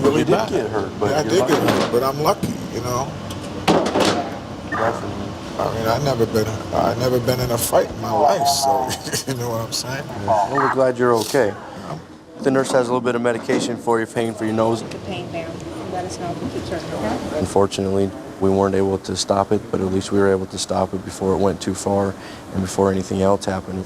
Really bad. Get hurt, but I did get hurt, but I'm lucky, I've never been in a fight in my life, so you know what I'm saying? Well, we're glad you're okay. The nurse has a little bit of medication for your pain for your nose. The pain down. Let us know if we keep turning, okay? Unfortunately, we weren't able to stop it, but at least we were able to stop it before it went too far and before anything else happened.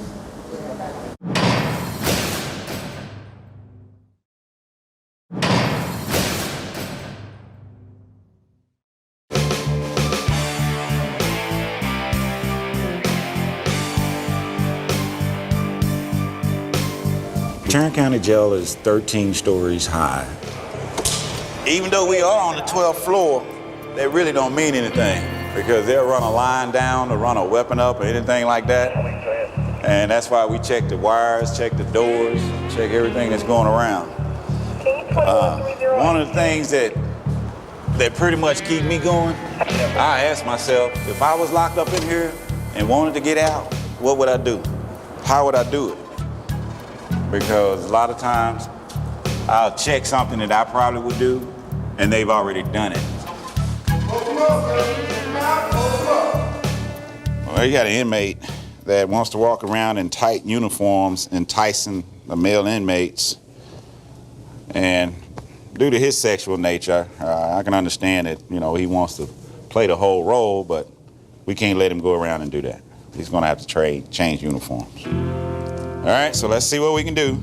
Tarrant County Jail is 13 stories high. Even though we are on the 12th floor, that really don't mean anything because they'll run a line down or run a weapon up or anything like that. And that's why we check the wires, check the doors, check everything that's going around. One of the things that pretty much keep me going, I ask myself, if I was locked up in here and wanted to get out, what would I do? How would I do it? Because a lot of times I'll check something that I probably would do and they've already done it. Well, you got an inmate that wants to walk around in tight uniforms enticing the male inmates, and due to his sexual nature, I can understand that, he wants to play the whole role, but we can't let him go around and do that. He's gonna have to change uniforms. All right, so let's see what we can do.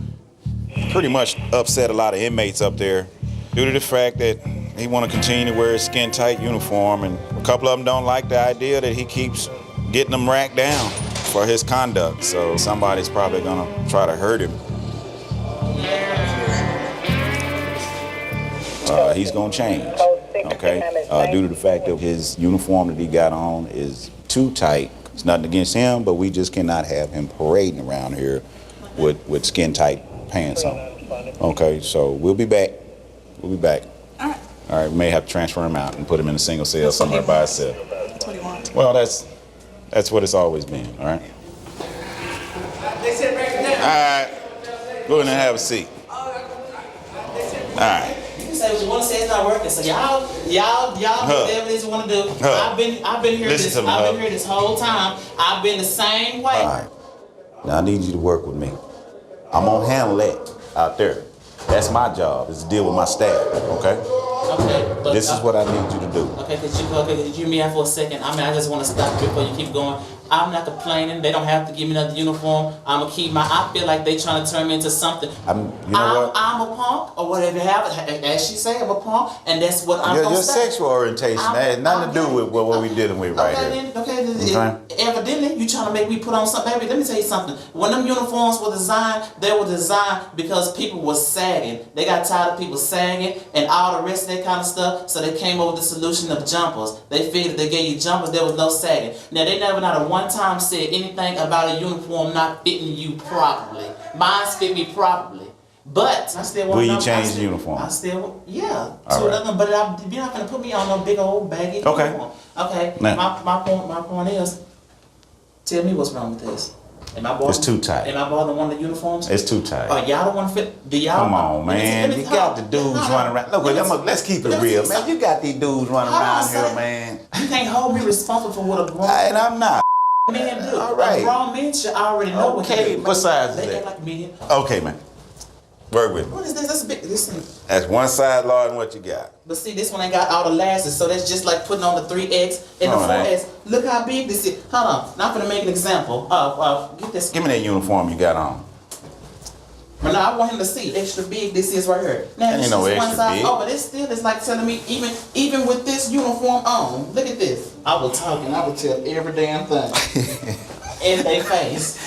Pretty much upset a lot of inmates up there due to the fact that he want to continue to wear his skin-tight uniform, and a couple of them don't like the idea that he keeps getting them racked down for his conduct. So somebody's probably gonna try to hurt him. He's gonna change, okay? Due to the fact that his uniform that he got on is too tight. It's nothing against him, but we just cannot have him parading around here with skin-tight pants on. Okay, so we'll be back. We'll be back. All right, we may have to transfer him out and put him in a single cell somewhere by himself. That's what he wants. Well, that's what it's always been, all right? All right, go ahead and have a seat. All right. You can say what you want to say, it's not working. So y'all do whatever it is you want to do. I've been here this whole time. I've been the same way. All right. Now I need you to work with me. I'm gonna handle that out there. That's my job, is to deal with my staff, okay? Okay, but This is what I need you to do. Okay, could you hear me out for a second? I mean, I just want to stop before you keep going. I'm not complaining. They don't have to give me another uniform. I'm gonna keep I feel like they trying to turn me into something. You know what? I'm a punk, or whatever you have. As she say, I'm a punk, and that's what I'm gonna Your say. sexual orientation, that has nothing to do with what we're dealing with right here. Evidently, you trying to make me put on something. Baby, let me tell you something. When them uniforms were designed, they were designed because people were sagging. They got tired of people sagging and all the rest of that kind of stuff, so they came up with the solution of jumpers. They figured they gave you jumpers, there was no sagging. Now, they never not a one time said anything about a uniform not fitting you properly. Mine fit me properly. But I still want Will you change the uniform? I still, yeah. All right. But you're not going to put me on no big old baggy uniform. Okay. Now. My point is, tell me what's wrong with this. It's too tight. Am I bothering one of the uniforms? It's too tight. Oh, y'all don't want to fit? Do y'all? Come on, man. You got the dudes running around. Look, let's keep it real, man. You got these dudes running around here, man. You can't hold me responsible for what a grown and I'm not. man do. All right. A grown man should already know what Okay, what size is they that? act like medium. Okay, man. Work with me. What is this? That's big. This. That's one side, Lord, and what you got. But see, this one ain't got all the lashes, so that's just like putting on the 3X and the 4X. Look how big this is. Hold on. Now I'm gonna make an example. Get this. Give me that uniform you got on. But now I want him to see extra big this is right here. Now Ain't this no is one extra size. big. Oh, but it's still it's like telling me even with this uniform on. Look at this. I will talk and I will tell every damn thing in their face.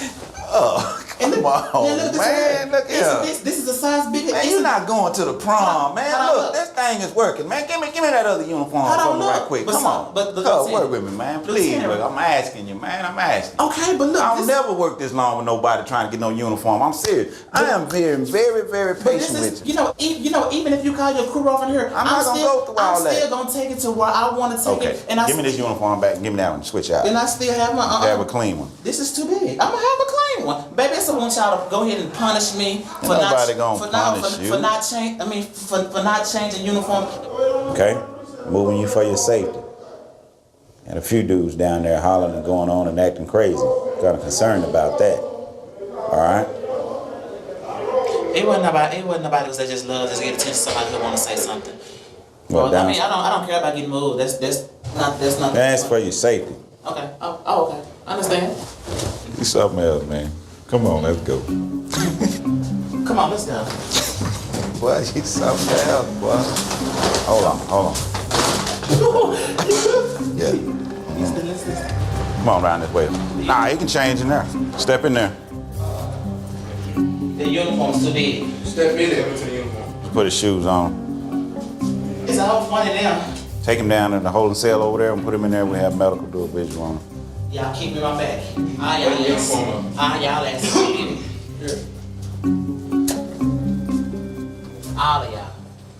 Oh, come on, man. Look here. This is a size bigger. Man, you're not going to the prom, man. Look, this thing is working, man. Give me that other uniform for me right quick. Come on. Work with me, man. Please, look. I'm asking you, man. I'm asking. Okay, but look. I'll never work this long with nobody trying to get no uniform. I'm serious. I am being very, very patient with you. You know, even if you call your crew over here, I'm not gonna go through all that. I'm still gonna take it to where I want to take it. And give me this uniform back and give me that one. Switch out. And I still have my have a clean one. This is too big. I'm gonna have a clean one, baby. So I want y'all to go ahead and punish me for not changing uniform. Okay, moving you for your safety. And a few dudes down there hollering and going on and acting crazy. Kind of concerned about that. All right. It wasn't nobody who just love to get attention to somebody who want to say something. Well, I mean, I don't care about getting moved. That's not. That's for your safety. Okay. Oh, okay. I understand. Do something else, man. Come on, let's go. Come on, let's go. Boy, you something else, boy. Hold on. Yeah. Come on around this way. Nah, you can change in there. Step in there. The uniform's too big. Step in there. Put his shoes on. It's all funny now. Take him down in the holding cell over there and put him in there. We have medical do a visual on him. Y'all keep me my back. Y'all ass. All of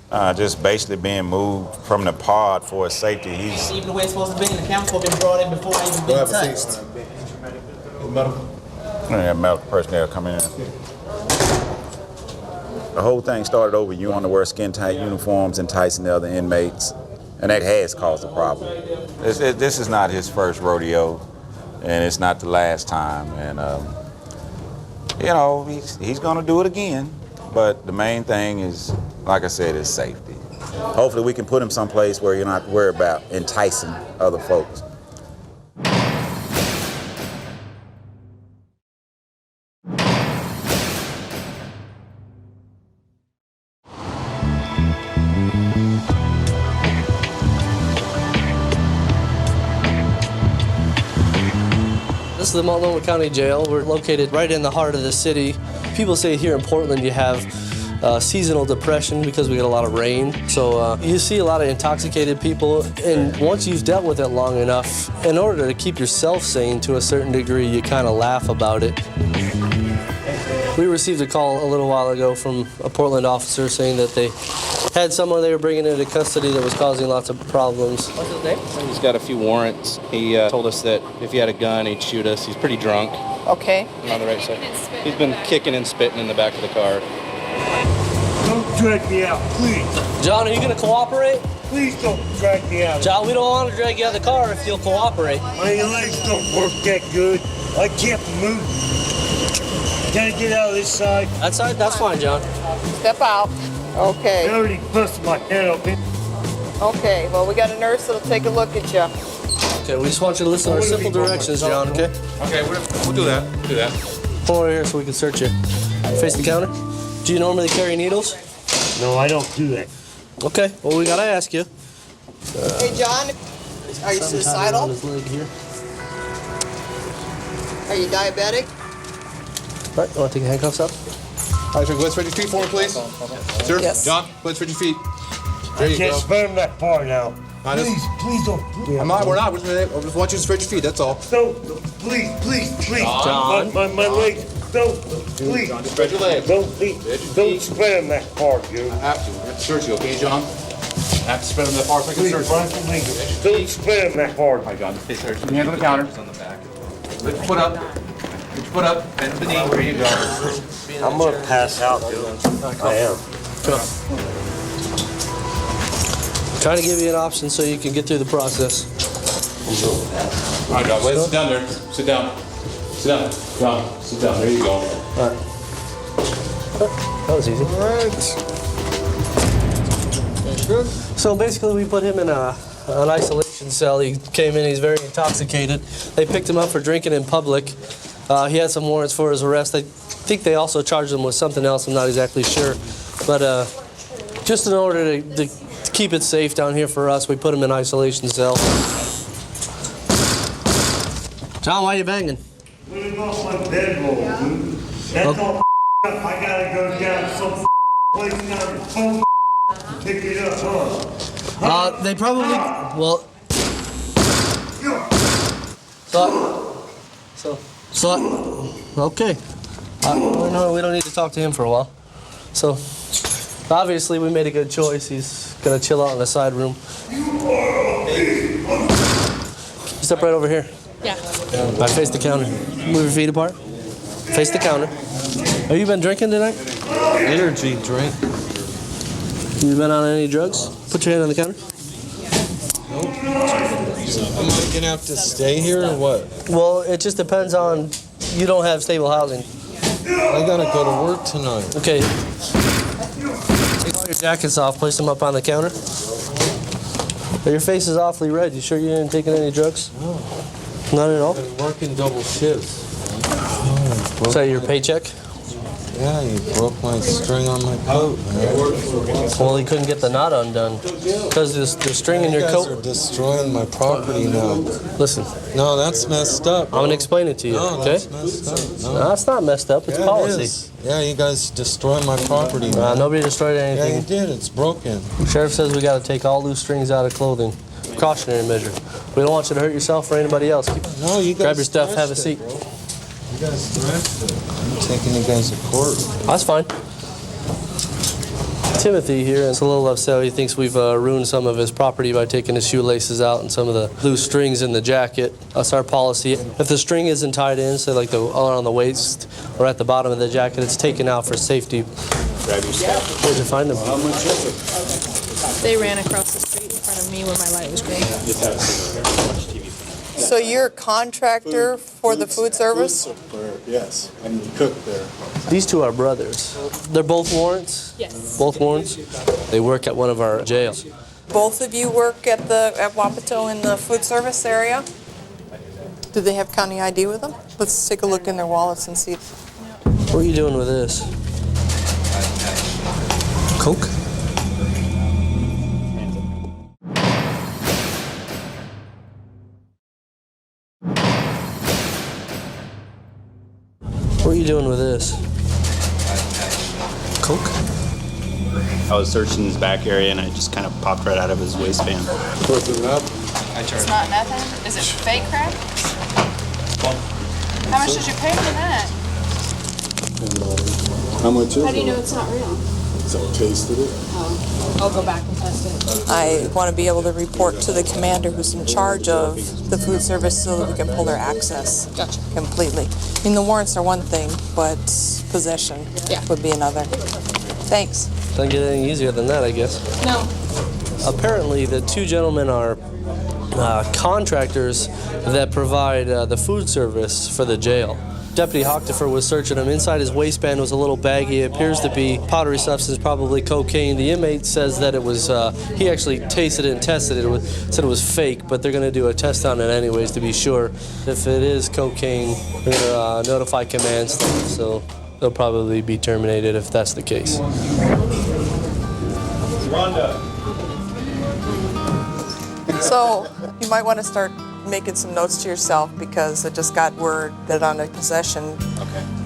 y'all. Just basically being moved from the pod for his safety. He's even the way it's supposed to be in the camp been brought in before I even been touched. We're gonna have medical personnel come in. The whole thing started over you wanting to wear skin-tight uniforms, enticing the other inmates, and that has caused a problem. This is not his first rodeo, and it's not the last time. And you know, he's gonna do it again. But the main thing is, like I said, is safety. Hopefully we can put him someplace where you're not worried about enticing other folks. This is the Multnomah County Jail. We're located right in the heart of the city. People say here in Portland you have seasonal depression because we get a lot of rain. So you see a lot of intoxicated people, and once you've dealt with it long enough, in order to keep yourself sane to a certain degree, you kind of laugh about it. We received a call a little while ago from a Portland officer saying that they had someone they were bringing into custody that was causing lots of problems. What's his name? He's got a few warrants. He told us that if he had a gun, he'd shoot us. He's pretty drunk. Okay. I'm on the right side. He's been kicking and spitting in the back of the car. Don't drag me out, please. John, are you going to cooperate? Please don't drag me out. John, we don't want to drag you out of the car if you'll cooperate. My legs don't work that good. I can't move. Can I get out of this side? That side? That's fine, John. Step out. Okay. I already busted my head open. Okay, well, we got a nurse that'll take a look at you. Okay, we just want you to listen to our simple directions, John, okay? Okay, we'll do that. We'll do that. Come over here so we can search you. Face the counter. Do you normally carry needles? No, I don't do that. Okay, well, we gotta ask you. Hey, John, are you suicidal? On his leg here. Are you diabetic? All right, you wanna take the handcuffs off? All right, sir, go ahead, spread your feet for me, please. Sir? Yes. John, go ahead, spread your feet. There you Can't go. spam that far now. Please don't. I'm not, we're not. I just want you to spread your feet, that's all. No, please. John. My legs. Don't, please. John, just spread your legs. Don't spam that far, dude. I have to. I have to search you, okay, John? I have to spread them that far so I can search you. Don't spam that hard. All right, John, just search. Put your hands on the counter. Lift your foot up. Put your foot up. Bend the knee. There you go. I'm gonna pass out, dude. I am. Come on. Trying to give you an option so you can get through the process. All right, John, sit down there. Sit down. Sit down. John, sit down. There you go. All right. That was easy. All right. Good. So basically, we put him in an isolation cell. He came in, he's very intoxicated. They picked him up for drinking in public. He had some warrants for his arrest. I think they also charged him with something else, I'm not exactly sure. But just in order to keep it safe down here for us, we put him in isolation cell. John, why are you banging? Put off my bedroll, dude. That's all up. I gotta go down to some place down the phone and pick it up, huh? They probably, well... So, okay. No, we don't need to talk to him for a while. So, obviously we made a good choice. He's gonna chill out in the side room. Step right over here. Yeah. I face the counter. Move your feet apart. Face the counter. Have you been drinking tonight? Energy drink. You been on any drugs? Put your hand on the counter. Am I gonna have to stay here or what? Well, it just depends on, you don't have stable housing. I gotta go to work tonight. Okay. Take all your jackets off, place them up on the counter. Your face is awfully red. You sure you ain't taking any drugs? No. Not at all? I've been working double shifts. Is that your paycheck? Yeah, you broke my string on my coat, man. Well, he couldn't get the knot undone. Because the string in your coat... You guys are destroying my property now. Listen. No, that's messed up. I'm going to explain it to you, no, okay? That's messed up. No, it's not messed up. It's yeah, policy. It is. Yeah, you guys destroyed my property, man. Nobody destroyed anything. Yeah, you did. It's broken. Sheriff says we got to take all loose strings out of clothing. Precautionary measure. We don't want you to hurt yourself or anybody else. No, you guys grab your stuff, have a seat. You guys thrashed it. I'm taking you guys to court. That's fine. Timothy here is a little upset. He thinks we've ruined some of his property by taking his shoelaces out and some of the loose strings in the jacket. That's our policy. If the string isn't tied in, say like on the waist or at the bottom of the jacket, it's taken out for safety. Grab your stuff. Where'd you find them? How much is it? They ran across the street in front of me when my light was green. So you're a contractor for the food service? Yes, and you cook there. These two are brothers. They're both warrants? Yes. Both warrants? They work at one of our jails. Both of you work at Wapato in the food service area? Do they have county ID with them? Let's take a look in their wallets and see. What are you doing with this? Coke? What are you doing with this? Coke? I was searching his back area and I just kind of popped right out of his waistband. It's not nothing? Is it fake crack? How much did you pay for that? How much is How do you it? know it's not real? So I tasted it. Oh, I'll go back and test it. I want to be able to report to the commander who's in charge of the food service so that we can pull their access completely. I mean, the warrants are one thing, but possession would be another. Thanks. Doesn't get any easier than that, I guess. No. Apparently, the two gentlemen are contractors that provide the food service for the jail. Deputy Hochtifer was searching him. Inside his waistband was a little baggie. It appears to be powdery substance, probably cocaine. The inmate says that it was, he actually tasted it and tested it. Said it was fake, but they're going to do a test on it anyways to be sure. If it is cocaine, they're going to notify command staff, so they'll probably be terminated if that's the case. So you might want to start making some notes to yourself, because I just got word that on a possession,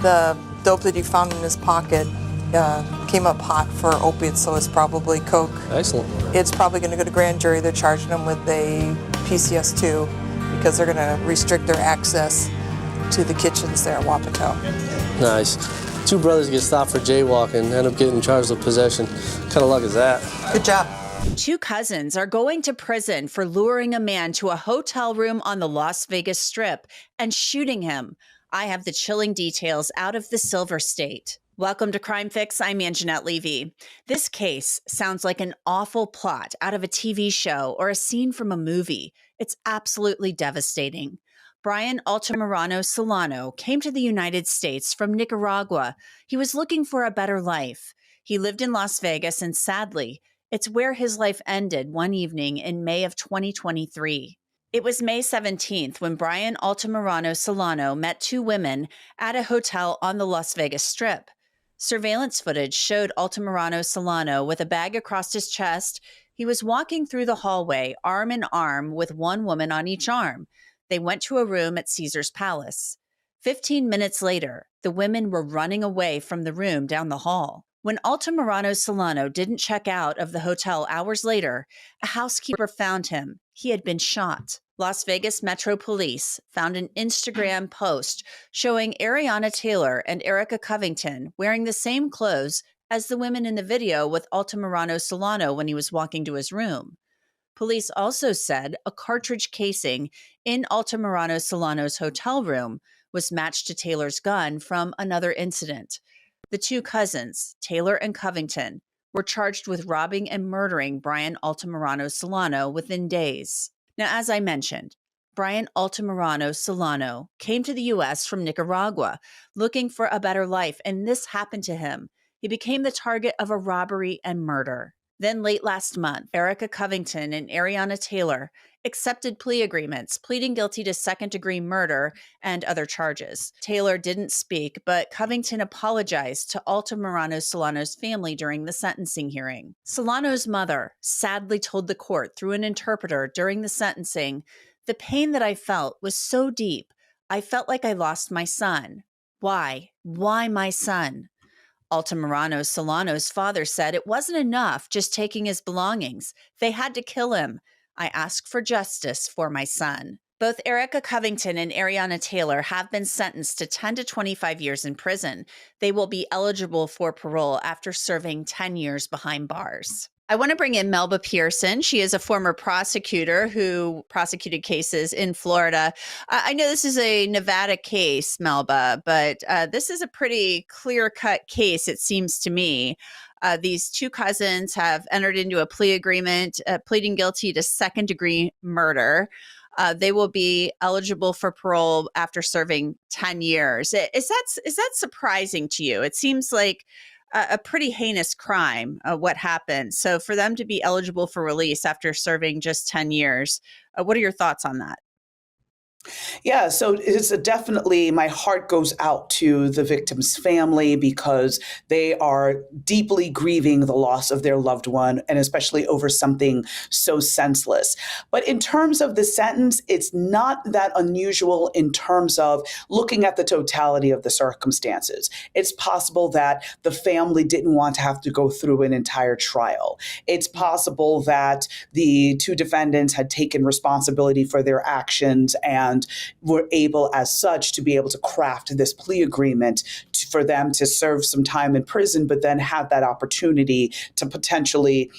the dope that you found in his pocket came up hot for opiates, so it's probably coke. Excellent. It's probably going to go to grand jury. They're charging him with a PCS2 because they're going to restrict their access to the kitchens there at Wapato. Nice. 2 brothers get stopped for jaywalking, end up getting charged with possession. What kind of luck is that? Good job. 2 cousins are going to prison for luring a man to a hotel room on the Las Vegas Strip and shooting him. I have the chilling details out of the Silver State. Welcome to Crime Fix. I'm Anjanette Levy. This case sounds like an awful plot out of a TV show or a scene from a movie. It's absolutely devastating. Brian Altamirano Solano came to the United States from Nicaragua. He was looking for a better life. He lived in Las Vegas, and sadly, it's where his life ended one evening in May of 2023. It was May 17th when Brian Altamirano Solano met 2 women at a hotel on the Las Vegas Strip. Surveillance footage showed Altamirano Solano with a bag across his chest. He was walking through the hallway, arm in arm, with 1 woman on each arm. They went to a room at Caesar's Palace. 15 minutes later, the women were running away from the room down the hall. When Altamirano Solano didn't check out of the hotel hours later, a housekeeper found him. He had been shot. Las Vegas Metro Police found an Instagram post showing Ariana Taylor and Erica Covington wearing the same clothes as the women in the video with Altamirano Solano when he was walking to his room. Police also said a cartridge casing in Altamirano Solano's hotel room was matched to Taylor's gun from another incident. The 2 cousins, Taylor and Covington, were charged with robbing and murdering Brian Altamirano Solano within days. Now, as I mentioned, Brian Altamirano Solano came to the U.S. from Nicaragua looking for a better life, and this happened to him. He became the target of a robbery and murder. Then late last month, Erica Covington and Ariana Taylor accepted plea agreements, pleading guilty to second-degree murder and other charges. Taylor didn't speak, but Covington apologized to Altamirano Solano's family during the sentencing hearing. Solano's mother sadly told the court through an interpreter during the sentencing, "The pain that I felt was so deep. I felt like I lost my son. Why? Why my son?" Altamirano Solano's father said it wasn't enough just taking his belongings. They had to kill him. "I ask for justice for my son." Both Erica Covington and Ariana Taylor have been sentenced to 10 to 25 years in prison. They will be eligible for parole after serving 10 years behind bars. I want to bring in Melba Pearson. She is a former prosecutor who prosecuted cases in Florida. I know this is a Nevada case, Melba, but this is a pretty clear-cut case, it seems to me. These 2 cousins have entered into a plea agreement, pleading guilty to second-degree murder. They will be eligible for parole after serving 10 years. Is that surprising to you? It seems like a pretty heinous crime, what happened. So for them to be eligible for release after serving just 10 years, what are your thoughts on that? Yeah, so it's definitely, my heart goes out to the victim's family because they are deeply grieving the loss of their loved one, and especially over something so senseless. But in terms of the sentence, it's not that unusual in terms of looking at the totality of the circumstances. It's possible that the family didn't want to have to go through an entire trial. It's possible that the 2 defendants had taken responsibility for their actions and were able as such to be able to craft this plea agreement for them to serve some time in prison, but then have that opportunity to potentially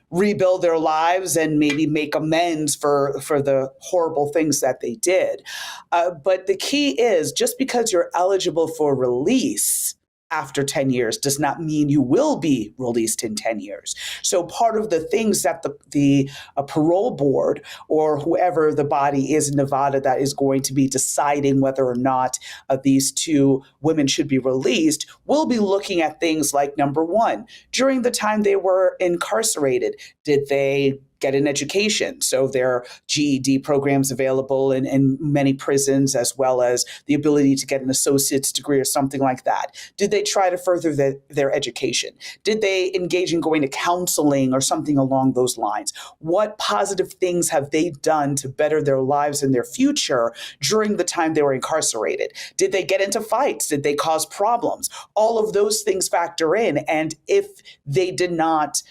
rebuild their lives and maybe make amends for the horrible things that they did. But the key is, just because you're eligible for release after 10 years does not mean you will be released in 10 years. So part of the things that the parole board or whoever the body is in Nevada that is going to be deciding whether or not these two women should be released will be looking at things like, number one, during the time they were incarcerated, did they get an education? So there are GED programs available in many prisons, as well as the ability to get an associate's degree or something like that. Did they try to further their education? Did they engage in going to counseling or something along those lines? What positive things have they done to better their lives and their future during the time they were incarcerated? Did they get into fights? Did they cause problems? All of those things factor in. And if they did not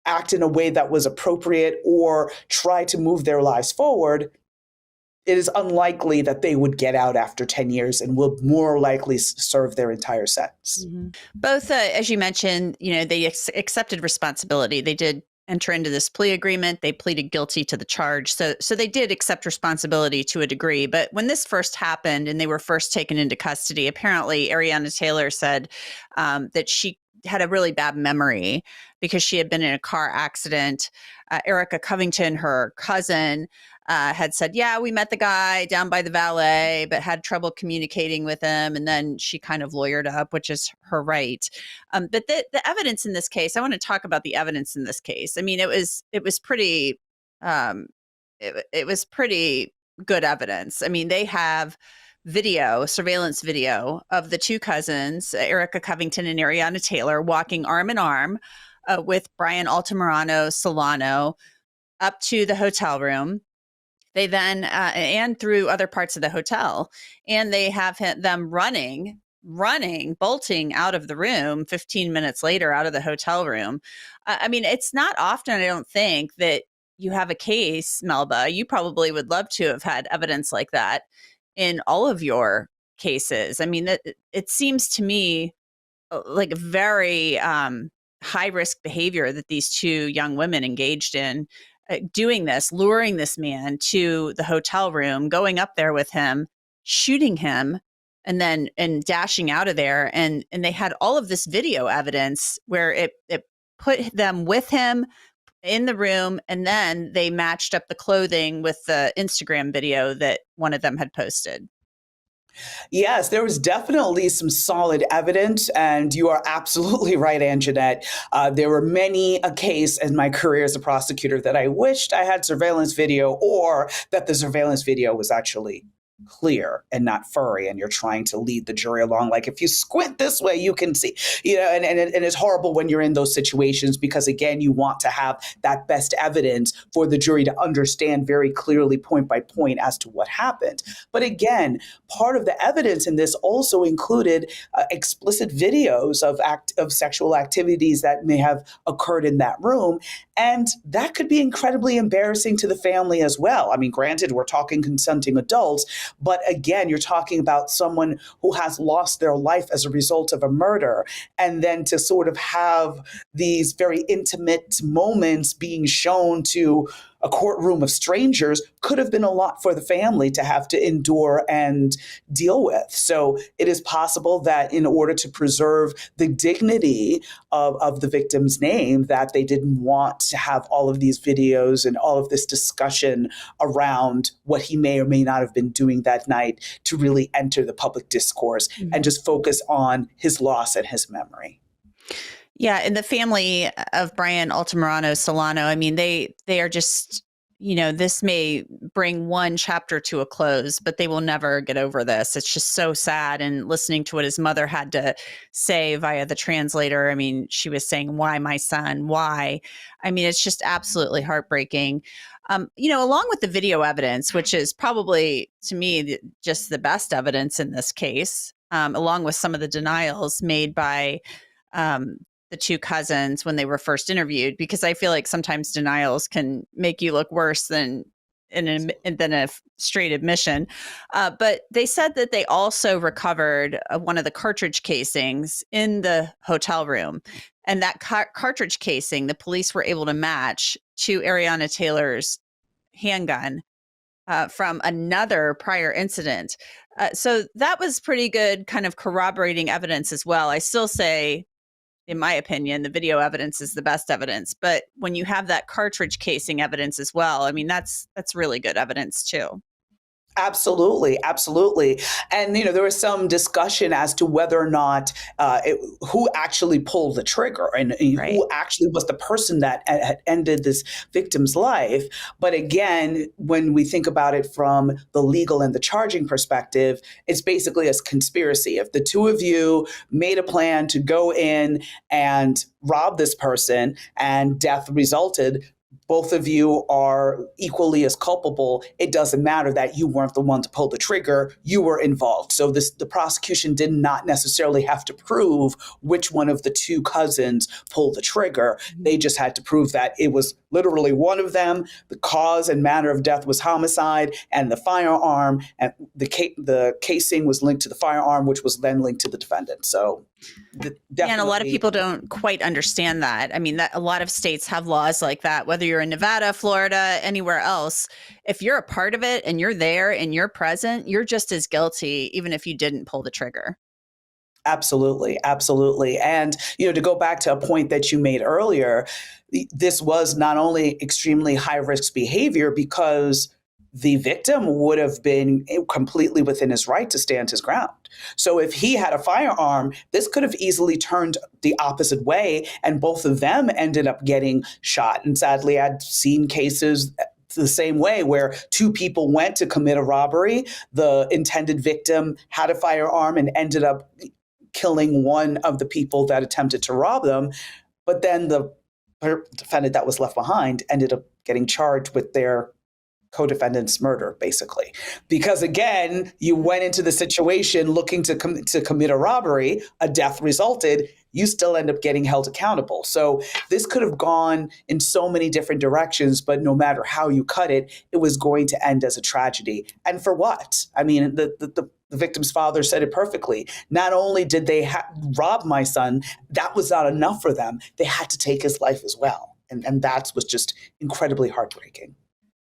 act in a way that was appropriate or try to move their lives forward, it is unlikely that they would get out after 10 years and will more likely serve their entire sentence. Mm-hmm. Both, as you mentioned, they accepted responsibility. They did enter into this plea agreement. They pleaded guilty to the charge. So they did accept responsibility to a degree. But when this first happened and they were first taken into custody, apparently Ariana Taylor said that she had a really bad memory because she had been in a car accident. Erica Covington, her cousin, had said, yeah, we met the guy down by the valet, but had trouble communicating with him. And then she kind of lawyered up, which is her right. But the evidence in this case, I want to talk about the evidence in this case. I mean, it was pretty, it was pretty good evidence. I mean, they have surveillance video of the two cousins, Erica Covington and Ariana Taylor, walking arm in arm with Brian Altamirano Solano up to the hotel room. They then, and through other parts of the hotel, and they have them running, bolting out of the room 15 minutes later out of the hotel room. I mean, it's not often, I don't think, that you have a case, Melba. You probably would love to have had evidence like that in all of your cases. I mean, it seems to me like a very high risk behavior that these two young women engaged in, doing this, luring this man to the hotel room, going up there with him, shooting him, and dashing out of there. And they had all of this video evidence where it put them with him in the room, and then they matched up the clothing with the Instagram video that one of them had posted. Yes, there was definitely some solid evidence, and you are absolutely right, Anjanette. There were many a case in my career as a prosecutor that I wished I had surveillance video, or that the surveillance video was actually clear and not furry, and you're trying to lead the jury along. Like, if you squint this way, you can see, and it's horrible when you're in those situations, because again, you want to have that best evidence for the jury to understand very clearly, point by point, as to what happened. But again, part of the evidence in this also included explicit videos of sexual activities that may have occurred in that room. And that could be incredibly embarrassing to the family as well. I mean, granted, we're talking consenting adults, but again, you're talking about someone who has lost their life as a result of a murder. And then to sort of have these very intimate moments being shown to a courtroom of strangers could have been a lot for the family to have to endure and deal with. So it is possible that in order to preserve the dignity of the victim's name, that they didn't want to have all of these videos and all of this discussion around what he may or may not have been doing that night to really enter the public discourse and just focus on his loss and his memory. Yeah, and the family of Brian Altamirano Solano, I mean, they are just, this may bring one chapter to a close, but they will never get over this. It's just so sad. And listening to what his mother had to say via the translator, I mean, she was saying, "Why, my son? Why?" I mean, it's just absolutely heartbreaking. Along with the video evidence, which is probably, to me, just the best evidence in this case, along with some of the denials made by the two cousins when they were first interviewed, because I feel like sometimes denials can make you look worse than a straight admission. But they said that they also recovered one of the cartridge casings in the hotel room. And that cartridge casing, the police were able to match to Ariana Taylor's handgun from another prior incident. So that was pretty good kind of corroborating evidence as well. I still say, in my opinion, the video evidence is the best evidence. But when you have that cartridge casing evidence as well, I mean, that's really good evidence too. Absolutely, absolutely. And, there was some discussion as to whether or not who actually pulled the trigger and who actually was the person that had ended this victim's life. But again, when we think about it from the legal and the charging perspective, it's basically a conspiracy. If the two of you made a plan to go in and rob this person and death resulted, both of you are equally as culpable. It doesn't matter that you weren't the one to pull the trigger. You were involved. So the prosecution did not necessarily have to prove which one of the two cousins pulled the trigger. They just had to prove that it was literally one of them. The cause and manner of death was homicide, and the firearm and the casing was linked to the firearm, which was then linked to the defendant. So and a lot of people don't quite understand that. I mean, that a lot of states have laws like that, whether you're in Nevada, Florida, anywhere else. If you're a part of it and you're there and you're present, you're just as guilty, even if you didn't pull the trigger. Absolutely. Absolutely. And, to go back to a point that you made earlier, this was not only extremely high risk behavior because the victim would have been completely within his right to stand his ground. So if he had a firearm, this could have easily turned the opposite way, and both of them ended up getting shot. And sadly, I'd seen cases the same way where two people went to commit a robbery. The intended victim had a firearm and ended up killing one of the people that attempted to rob them. But then the defendant that was left behind ended up getting charged with their co-defendant's murder, basically. Because again, you went into the situation looking to commit a robbery, a death resulted, you still end up getting held accountable. So this could have gone in so many different directions, but no matter how you cut it, it was going to end as a tragedy. And for what? I mean, the victim's father said it perfectly. Not only did they rob my son, that was not enough for them. They had to take his life as well. And that was just incredibly heartbreaking.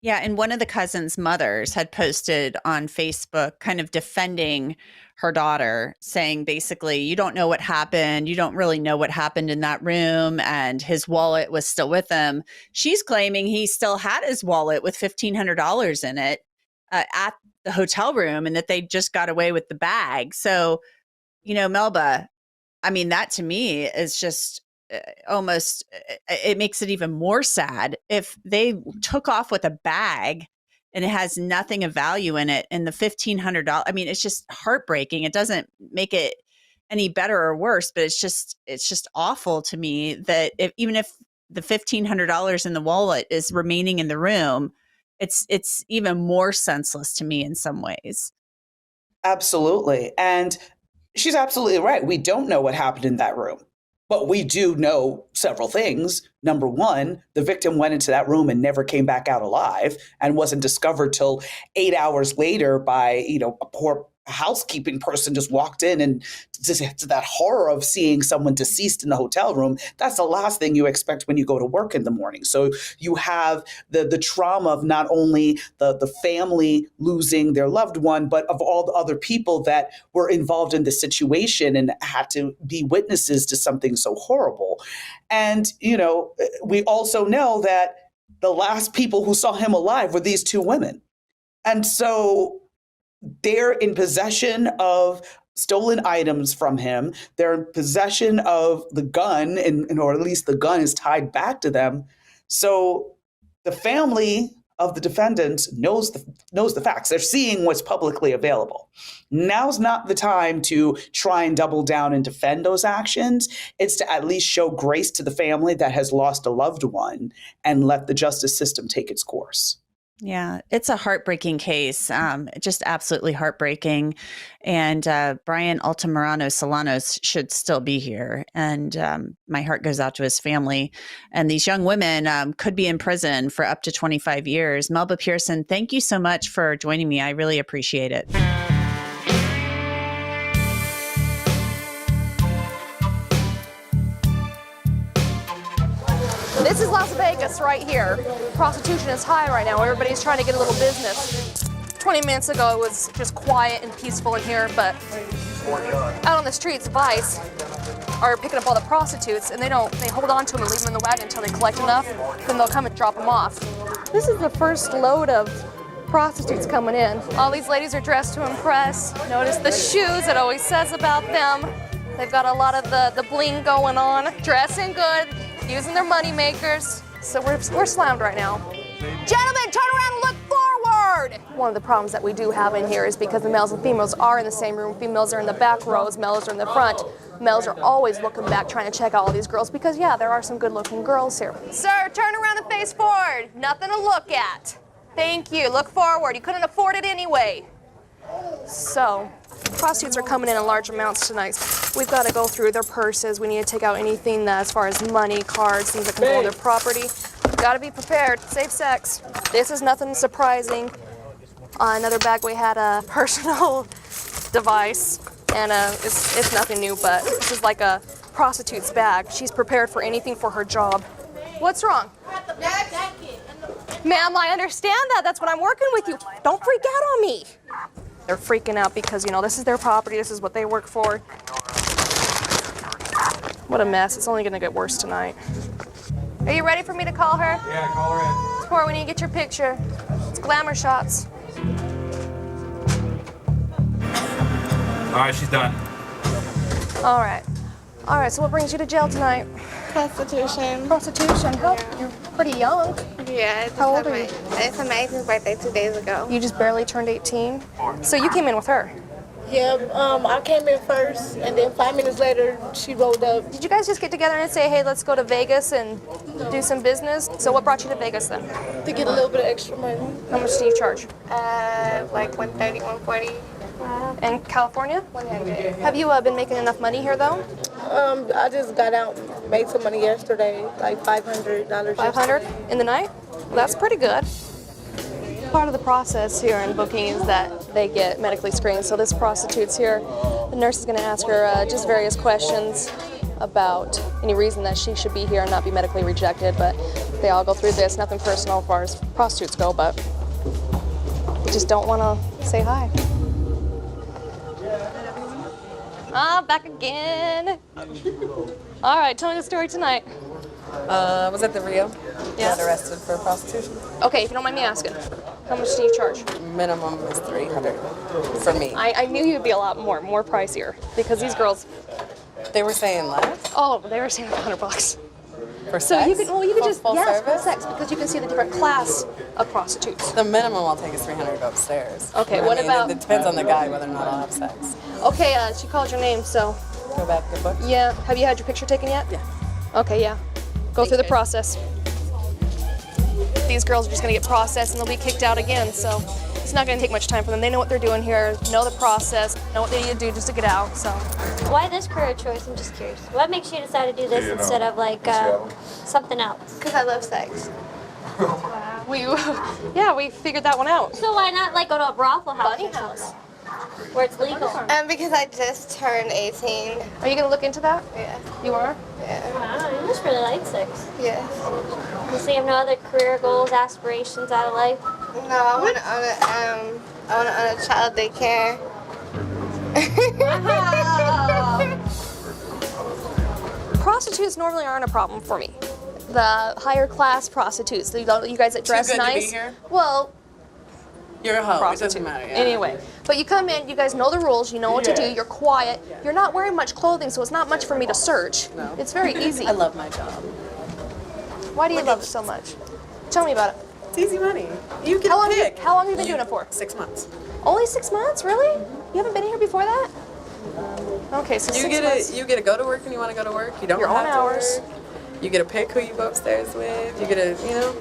Yeah, and one of the cousins' mothers had posted on Facebook kind of defending her daughter, saying basically, you don't know what happened. You don't really know what happened in that room. And his wallet was still with him. She's claiming he still had his wallet with $1,500 in it at the hotel room and that they just got away with the bag. So, Melba, I mean, that to me is just almost, it makes it even more sad if they took off with a bag and it has nothing of value in it and the $1,500. I mean, it's just heartbreaking. It doesn't make it any better or worse, but it's just awful to me that even if the $1,500 in the wallet is remaining in the room, it's even more senseless to me in some ways. Absolutely. And she's absolutely right. We don't know what happened in that room. But we do know several things. Number one, the victim went into that room and never came back out alive and wasn't discovered till 8 hours later by, a poor housekeeping person just walked in, and to that horror of seeing someone deceased in the hotel room. That's the last thing you expect when you go to work in the morning. So you have the trauma of not only the family losing their loved one, but of all the other people that were involved in the situation and had to be witnesses to something so horrible. And, we also know that the last people who saw him alive were these two women. And so they're in possession of stolen items from him. They're in possession of the gun, or at least the gun is tied back to them. So the family of the defendant knows the facts. They're seeing what's publicly available. Now's not the time to try and double down and defend those actions. It's to at least show grace to the family that has lost a loved one and let the justice system take its course. Yeah, it's a heartbreaking case, just absolutely heartbreaking. And Brian Altamirano Solanos should still be here. And my heart goes out to his family. And these young women could be in prison for up to 25 years. Melba Pearson, thank you so much for joining me. I really appreciate it. This is Las Vegas right here. Prostitution is high right now. Everybody's trying to get a little business. 20 minutes ago, it was just quiet and peaceful in here, but out on the streets, Vice are picking up all the prostitutes, and they hold on to them and leave them in the wagon until they collect enough, then they'll come and drop them off. This is the first load of prostitutes coming in. All these ladies are dressed to impress. Notice the shoes, it always says about them. They've got a lot of the bling going on, dressing good, using their money makers. So we're slammed right now. Gentlemen, turn around and look forward! One of the problems that we do have in here is because the males and females are in the same room, females are in the back rows, males are in the front. Males are always looking back, trying to check out all these girls because, yeah, there are some good-looking girls here. Sir, turn around and face forward. Nothing to look at. Thank you. Look forward. You couldn't afford it anyway. So, prostitutes are coming in large amounts tonight. We've got to go through their purses. We need to take out anything that, as far as money, cards, things that can go on their property. Got to be prepared. Safe sex. This is nothing surprising. Another bag, we had a personal device. And it's nothing new, but this is like a prostitute's bag. She's prepared for anything for her job. What's wrong? Ma'am, I understand that. That's what I'm working with you. Don't freak out on me. They're freaking out because, you know, this is their property. This is what they work for. What a mess. It's only going to get worse tonight. Are you ready for me to call her? Yeah, call her in. Before we need to get your picture. It's glamour shots. All right, she's done. All right. All right, so what brings you to jail tonight? Prostitution. Prostitution? How? You're pretty young. Yeah. How old are you? It's my 18th birthday 2 days ago. You just barely turned 18? So you came in with her? Yeah, I came in first, and then 5 minutes later, she rolled up. Did you guys just get together and say, hey, let's go to Vegas and do some business? So what brought you to Vegas then? To get a little bit of extra money. How much do you charge? Like $130, $140. In California? 100. Have you been making enough money here though? I just got out, made some money yesterday, like $500. $500 in the night? Well, that's pretty good. Part of the process here in booking is that they get medically screened. So this prostitute's here. The nurse is going to ask her just various questions about any reason that she should be here and not be medically rejected. But they all go through this. Nothing personal as far as prostitutes go, but they just don't want to say hi. Ah, back again. All right, tell me the story tonight. Was at the Rio. Yes. Got arrested for prostitution. Okay, if you don't mind me asking, how much do you charge? Minimum is $300 for me. I knew you'd be a lot more pricier because these girls. They were saying less. Oh, they were saying $100. For so sex? You could just full yes, service? for sex because you can see the different class of prostitutes. The minimum I'll take is $300 upstairs. Okay, what about? It depends on the guy whether or not I'll have sex. Okay, she called your name, so. Go back to the book. Yeah. Have you had your picture taken yet? Yeah. Okay, yeah. Go through the process. These girls are just gonna get processed and they'll be kicked out again, so it's not gonna take much time for them. They know what they're doing here, know the process, know what they need to do just to get out, so. Why this career choice? I'm just curious. What makes you decide to do this instead of like something else? Because I love sex. We figured that one out. So why not like go to a brothel house where it's legal? Because I just turned 18. Are you gonna look into that? Yeah. You are? Yeah. Wow, you just really like sex. Yes. So you have no other career goals, aspirations out of life? No, I want to own a child daycare. Prostitutes normally aren't a problem for me. The higher class prostitutes, you guys that dress Too good to be nice. here? Well, you're a hoe. prostitute. It doesn't matter. Yeah. Anyway, but you come in, you guys know the rules, you know what to do, you're quiet, you're not wearing much clothing, so it's not much for me to search. No. It's very easy. I love my job. Why do you love it so much? Tell me about it. It's easy money. You can pick. How long have you been doing it for? 6 months. Only 6 months, really? You haven't been here before that? Okay, so You 6 get months. you get to go to work when you want to go to work. You don't Your have own to hours. work. You get to pick who you go upstairs with. You get to, you know.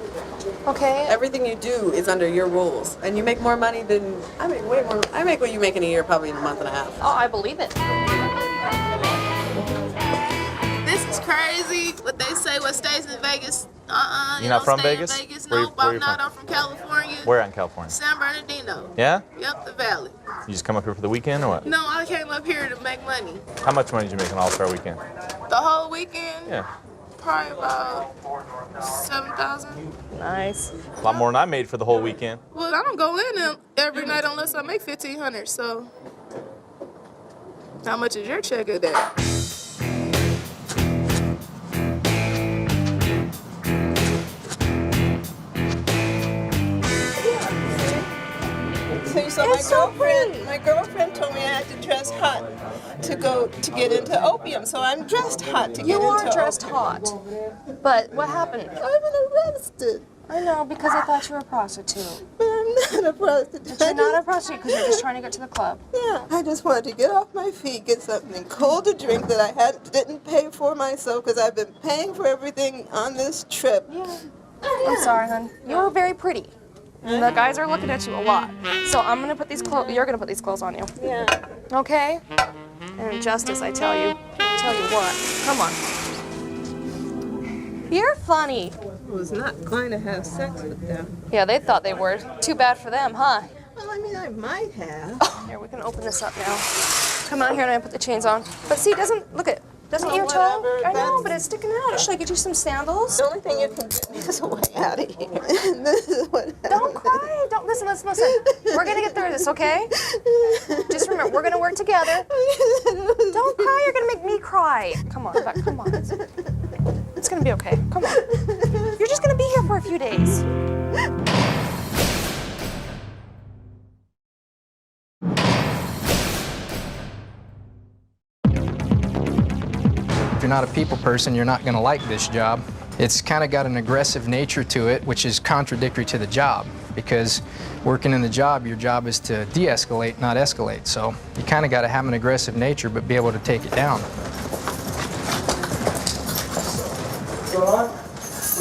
Okay. Everything you do is under your rules, and you make more money than I make. Way more. I make what you make in a year, probably in a month and a half. Oh, I believe it. This is crazy. What they say, what stays in Vegas. You're not from Vegas? Vegas. Where Nope, you I'm not. from? I'm from California. Where in California? San Bernardino. Yeah? Yep, the Valley. You just come up here for the weekend or what? No, I came up here to make money. How much money did you make on All-Star Weekend? The whole weekend, Yeah. Probably about 7,000. Nice. A lot more than I made for the whole weekend. Well, I don't go in every night unless I make 1,500. So, how much is your check a day? So my girlfriend told me I had to dress hot to get into opium. So I'm dressed hot to get into opium. You are dressed hot. But what happened? I've been arrested. I know, because I thought you were a prostitute. But I'm not a prostitute. But you're not a prostitute because you're just trying to get to the club. Yeah, I just wanted to get off my feet, get something cold to drink that I didn't pay for myself because I've been paying for everything on this trip. Yeah. I'm sorry, hon. You're very pretty. And the guys are looking at you a lot. So I'm gonna put these clothes, you're gonna put these clothes on you. Yeah. Okay? And Justice, I tell you what. Come on. You're funny. I was not going to have sex with them. Yeah, they thought they were. Too bad for them, huh? Well, I mean, I might have. Here, we can open this up now. Come out here and I put the chains on. But see, doesn't your toe? I know, but it's sticking out. Should I get you some sandals? The only thing you can get me is a way out of here. This is what happened. Don't cry. Don't listen. We're gonna get through this, okay? Just remember, we're gonna work together. Don't cry. You're gonna make me cry. Come on, Rebecca. Come on. It's gonna be okay. Come on. You're just gonna be here for a few days. If you're not a people person, you're not going to like this job. It's kind of got an aggressive nature to it, which is contradictory to the job, because working in the job, your job is to de-escalate, not escalate. So you kind of got to have an aggressive nature, but be able to take it down. What's going on?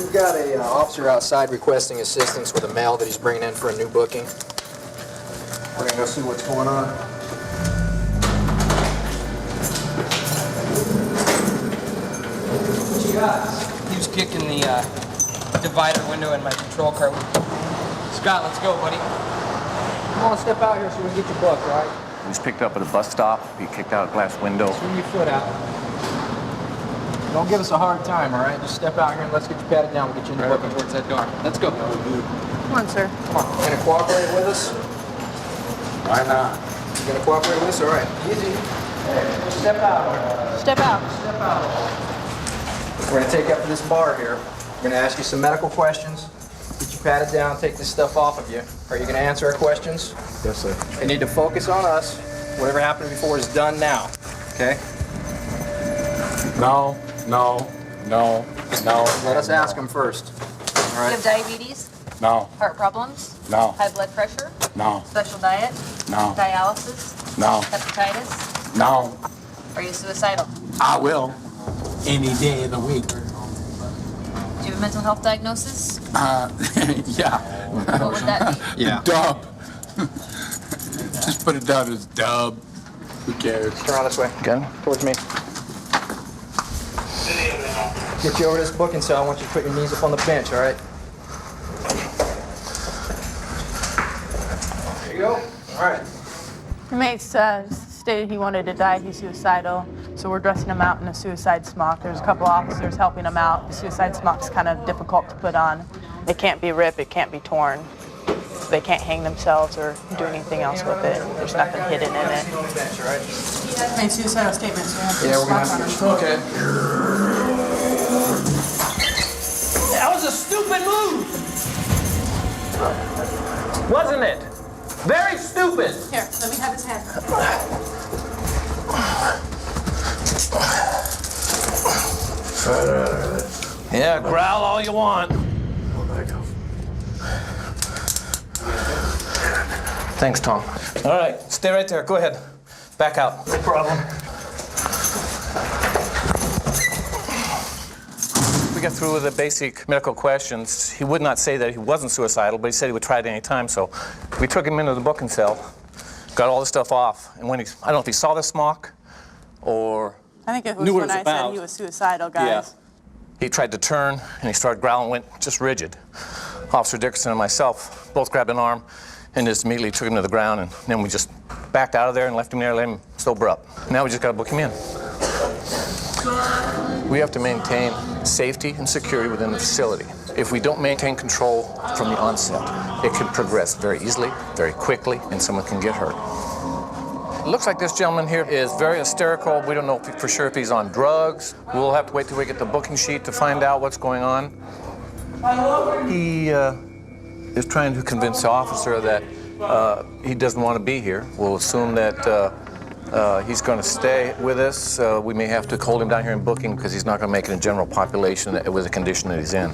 We've got an officer outside requesting assistance with a mail that he's bringing in for a new booking. We're going to go see what's going on. He was kicking the divider window in my patrol car. Scott, let's go, buddy. Come on, step out here so we can get your book, right? He was picked up at a bus stop. He kicked out a glass window. Swing your foot out. Don't give us a hard time, all right? Just step out here and let's get you patted down. We'll get you in the book towards that door. Let's go. Come on, sir. Come on. You gonna cooperate with us? Why not? You gonna cooperate with us? All right. Easy. Hey, step out. Step out. Step out. We're going to take you up to this bar here. We're going to ask you some medical questions, get you patted down, take this stuff off of you. Are you going to answer our questions? Yes, sir. You need to focus on us. Whatever happened before is done now, okay? No. Let us ask them first. All right? You have diabetes? No. Heart problems? No. High blood pressure? No. Special diet? No. Dialysis? No. Hepatitis? No. Are you suicidal? I will. Any day of the week. Do you have a mental health diagnosis? Yeah. What would that be? Yeah. Dub. Just put it down as dub. Who cares? Turn around this way. Okay. Towards me. Get you over to this booking cell. I want you to put your knees up on the bench, all right? There you go. All right. Inmate stated he wanted to die. He's suicidal. So we're dressing him out in a suicide smock. There's a couple officers helping him out. The suicide smock's kind of difficult to put on. It can't be ripped. It can't be torn. They can't hang themselves or do anything else with it. There's nothing hidden in it. Made suicidal statements. Yeah, we're going to have to. Okay. That was a stupid move! Wasn't it? Very stupid! Here, let me have his hand. Yeah, growl all you want. Thanks, Tom. All right, stay right there. Go ahead. Back out. No problem. We got through with the basic medical questions. He would not say that he wasn't suicidal, but he said he would try it any time. So we took him into the booking cell, got all the stuff off, and when I don't know if he saw the smock or I think it was knew what when it was I about. said he was suicidal, guys. Yeah. He tried to turn, and he started growling, went just rigid. Officer Dickerson and myself both grabbed an arm and just immediately took him to the ground, and then we just backed out of there and left him there, let him sober up. Now we just got to book him in. We have to maintain safety and security within the facility. If we don't maintain control from the onset, it can progress very easily, very quickly, and someone can get hurt. It looks like this gentleman here is very hysterical. We don't know for sure if he's on drugs. We'll have to wait till we get the booking sheet to find out what's going on. He is trying to convince the officer that he doesn't want to be here. We'll assume that he's going to stay with us. We may have to hold him down here in booking because he's not going to make it in general population with the condition that he's in.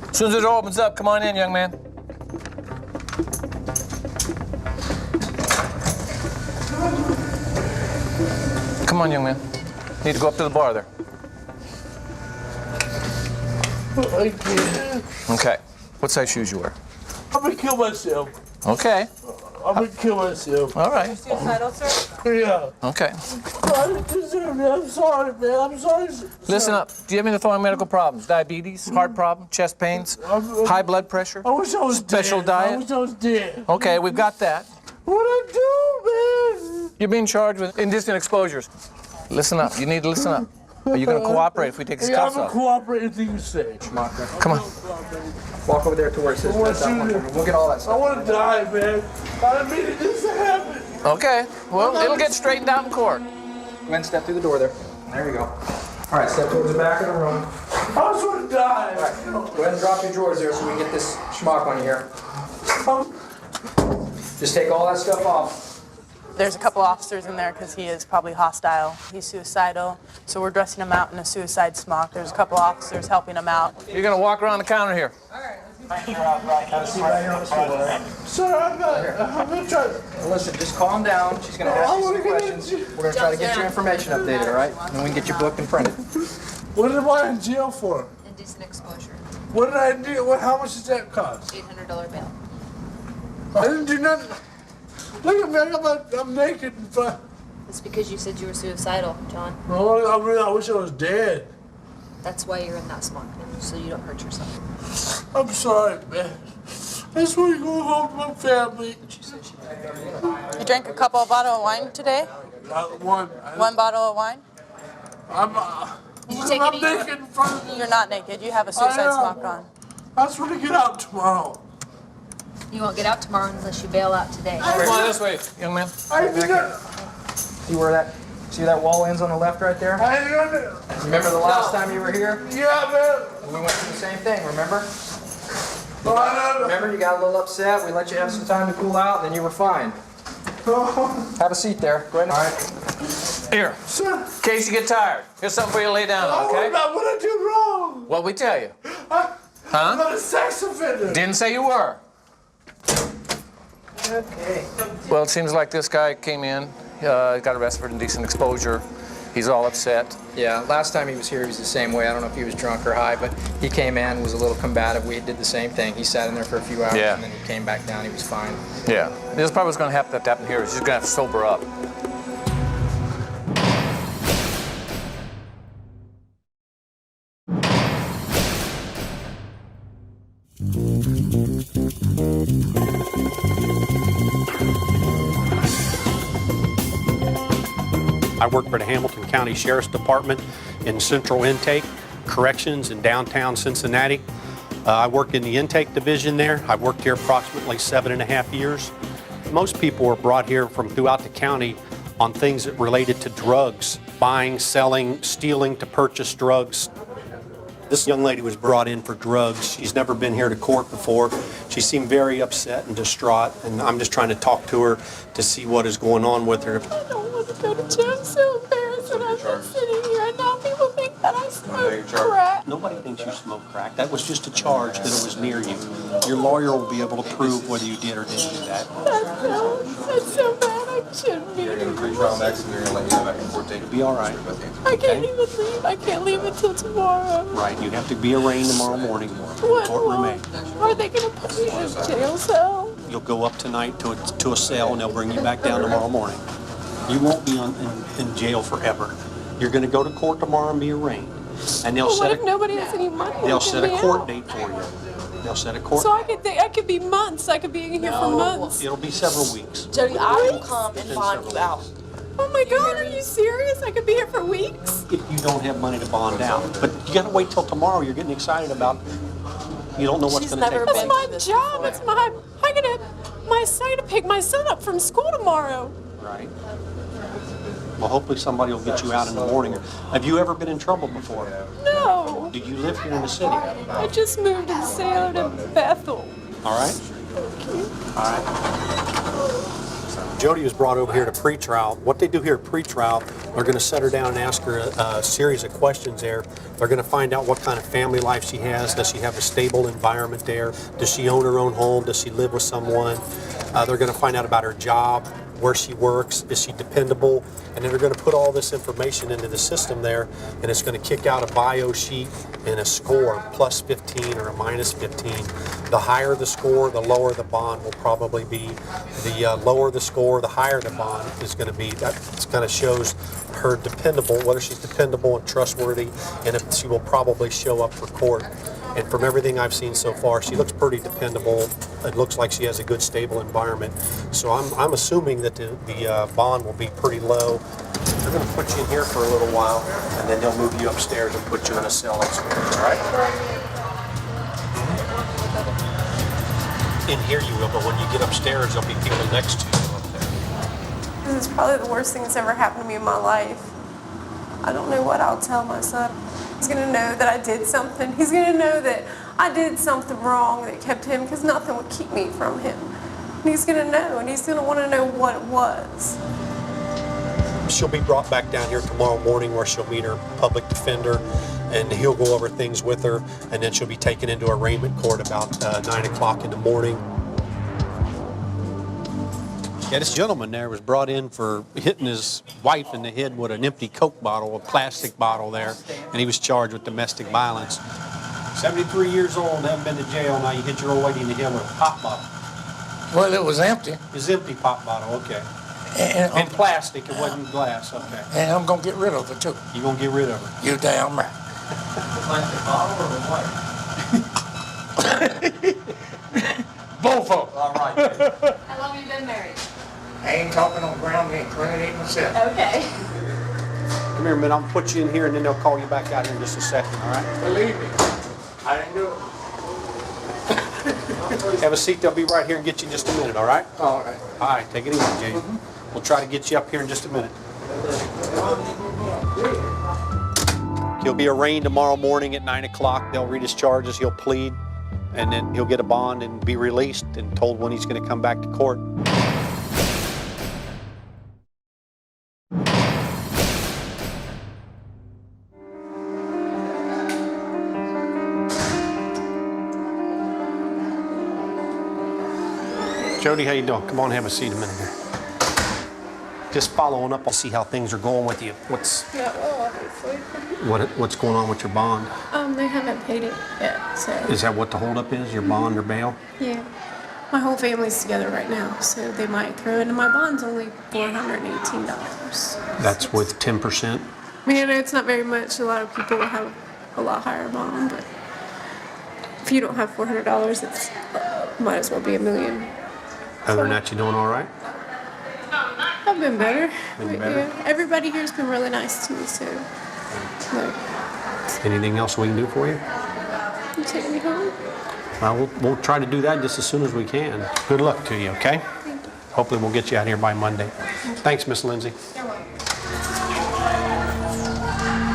As soon as it opens up, come on in, young man. Come on, young man. Need to go up to the bar there. I can't. Okay. What size shoes you wear? I'm gonna kill myself. Okay. I'm gonna kill myself. All right. Suicidal, sir? Yeah. Okay. I deserve it. I'm sorry, man. I'm sorry. Listen up. Do you have any following medical problems? Diabetes, heart problem, chest pains, high blood pressure? I wish I was special dead. diet? I wish I was dead. Okay, we've got that. What I do, man? You're being charged with indecent exposures. Listen up. You need to listen up. Are you going to cooperate if we take his Yeah, I'm cuffs gonna off? cooperate if you say. Come on. Walk over there to where it says we'll get all that stuff. I want to die, man. I didn't mean this to happen. Okay. Well, it'll get straightened out in court. Go ahead and step through the door there. There you go. All right, step towards the back of the room. I just want to die. All right, go ahead and drop your drawers there so we can get this schmuck on you here. Just take all that stuff off. There's a couple officers in there because he is probably hostile. He's suicidal, so we're dressing him out in a suicide smock. There's a couple officers helping him out. You're going to walk around the counter here. Have a seat right here on the stool there. Sir, I'm gonna try. Listen, just calm down. She's going to ask you some questions. We're going to try to get your information updated, all right? And then we can get you booked and printed. What am I in jail for? Indecent exposure. What did I do? How much does that cost? $800 bail. I didn't do nothing. Look at me, I'm naked. It's because you said you were suicidal, John. No, I wish I was dead. That's why you're in that smock, so you don't hurt yourself. I'm sorry, man. I just want to go home to my family. You drank a couple of bottles of wine today? One. One bottle of wine? Did you take I'm any? naked in front of you. You're not naked. You have a suicide smock on. I just want to get out tomorrow. You won't get out tomorrow unless you bail out today. Come on this way, young man. See where that, see where that wall ends on the left right there? Remember the last time you were here? Yeah, man. We went through the same thing, remember? Remember, you got a little upset. We let you have some time to cool out, and then you were fine. Have a seat there. Go ahead. All right. Here. Sir. In case you get tired, here's something for you to lay down on, okay? What I do wrong? What we tell you? I'm not a sex offender. Didn't say you were. Okay. Well, it seems like this guy came in, got arrested for indecent exposure. He's all upset. Yeah, last time he was here, he was the same way. I don't know if he was drunk or high, but he came in, was a little combative. We did the same thing. He sat in there for a few hours, and then he came back down. He was fine. Yeah. This is probably what's going to happen here. Is he's going to have to sober up. I work for the Hamilton County Sheriff's Department in Central Intake, Corrections in downtown Cincinnati. I work in the intake division there. I've worked here approximately 7.5 years. Most people are brought here from throughout the county on things that related to drugs, buying, selling, stealing to purchase drugs. This young lady was brought in for drugs. She's never been here to court before. She seemed very upset and distraught, and I'm just trying to talk to her to see what is going on with her. I don't want to go to jail. I'm so embarrassed that I'm just sitting here, and now people think that I smoke crack. Nobody thinks you smoke crack. That was just a charge that it was near you. Your lawyer will be able to prove whether you did or didn't do that. That's so bad. I shouldn't be here. Pre-trial next, and they're going to let you have back in court date. It'll be all right. I can't even leave. I can't leave until tomorrow. Right, you have to be arraigned tomorrow morning. Courtroom A. Are they going to put me in a jail cell? You'll go up tonight to a cell, and they'll bring you back down tomorrow morning. You won't be in jail forever. You're going to go to court tomorrow and be arraigned. And they'll What if nobody has any money? They'll set a court date for you. They'll set a court So I could be months. I could be in here for months. It'll be several weeks. Jody, I will come and bond you out. Oh my God, are you serious? I could be here for weeks. If you don't have money to bond out. But you gotta wait till tomorrow. You're getting excited about, you don't know what's gonna take place. That's my job. It's I gotta, my son to pick my son up from school tomorrow. Right. Well, hopefully somebody will get you out in the morning. Have you ever been in trouble before? No. Do you live here in the city? I just moved in Salem to Bethel. All right. Thank you. All right. Jody was brought over here to pretrial. What they do here at pretrial, they're going to set her down and ask her a series of questions there. They're going to find out what kind of family life she has. Does she have a stable environment there? Does she own her own home? Does she live with someone? They're going to find out about her job, where she works, is she dependable? And then they're going to put all this information into the system there, and it's going to kick out a bio sheet and a score, plus 15 or a minus 15. The higher the score, the lower the bond will probably be. The lower the score, the higher the bond is going to be. That kind of shows her dependable, whether she's dependable and trustworthy, and if she will probably show up for court. And from everything I've seen so far, she looks pretty dependable. It looks like she has a good, stable environment. So I'm assuming that the bond will be pretty low. They're going to put you in here for a little while, and then they'll move you upstairs and put you in a cell upstairs, all right? In here you will, but when you get upstairs, there'll be people next to you up there. This is probably the worst thing that's ever happened to me in my life. I don't know what I'll tell my son. He's going to know that I did something. He's going to know that I did something wrong that kept him, because nothing would keep me from him. And he's going to know, and he's going to want to know what it was. She'll be brought back down here tomorrow morning where she'll meet her public defender, and he'll go over things with her, and then she'll be taken into arraignment court about 9 o'clock in the morning. Yeah, this gentleman there was brought in for hitting his wife in the head with an empty Coke bottle, a plastic bottle there, and he was charged with domestic violence. 73 years old, haven't been to jail. Now you hit your old lady in the head with a pop bottle. Well, it was empty. It was empty pop bottle, okay. And plastic, it wasn't glass, okay. And I'm going to get rid of it, too. You going to get rid of her? You're damn right. Plastic bottle or the white? Both of them. All right. How long have you been married? I ain't talking on ground game, cleaning it myself. Okay. Come here a minute, I'll put you in here and then they'll call you back out here in just a second, all right? Believe me, I didn't do it. Have a seat, they'll be right here and get you in just a minute, all right? All right. All right, take it easy, Jay. We'll try to get you up here in just a minute. He'll be arraigned tomorrow morning at 9 o'clock. They'll read his charges, he'll plead, and then he'll get a bond and be released and told when he's going to come back to court. Jody, how you doing? Come on, have a seat a minute here. Just following up, I'll see how things are going with you. What's obviously. what's going on with your bond? They haven't paid it yet, so. Is that what the holdup is? Your bond or bail? Yeah. My whole family's together right now, so they might throw into my bond's only $418. That's with 10%? I mean, I know it's not very much. A lot of people have a lot higher bond, but if you don't have $400, it's might as well be $1 million. Other than that, you doing all right? I've been better. Been better? Yeah, everybody here's been really nice to me, so. Like, Anything else we can do for you? you take me home? Well, we'll try to do that just as soon as we can. Good luck to you, okay? Hopefully we'll get you out here by Monday. Thanks, Miss Lindsay.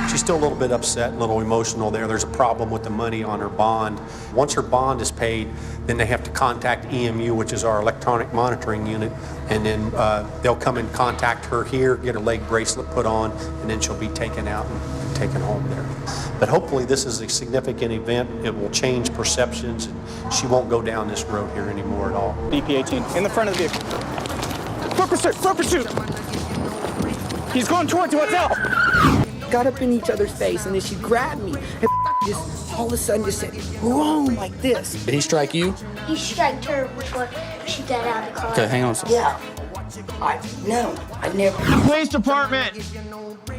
She's still a little bit upset, a little emotional there. There's a problem with the money on her bond. Once her bond is paid, then they have to contact EMU, which is our electronic monitoring unit, and then they'll come and contact her here, get her leg bracelet put on, and then she'll be taken out and taken home there. But hopefully this is a significant event. It will change perceptions, and she won't go down this road here anymore at all. BP-18, in the front of the vehicle. Front pursuit! He's going towards you, what's up? Got up in each other's face, and then she grabbed me, and just all of a sudden just said, boom, like this. Did he strike you? He struck her before she got out of the car. Okay, hang on a second. Yeah. I never. Police department,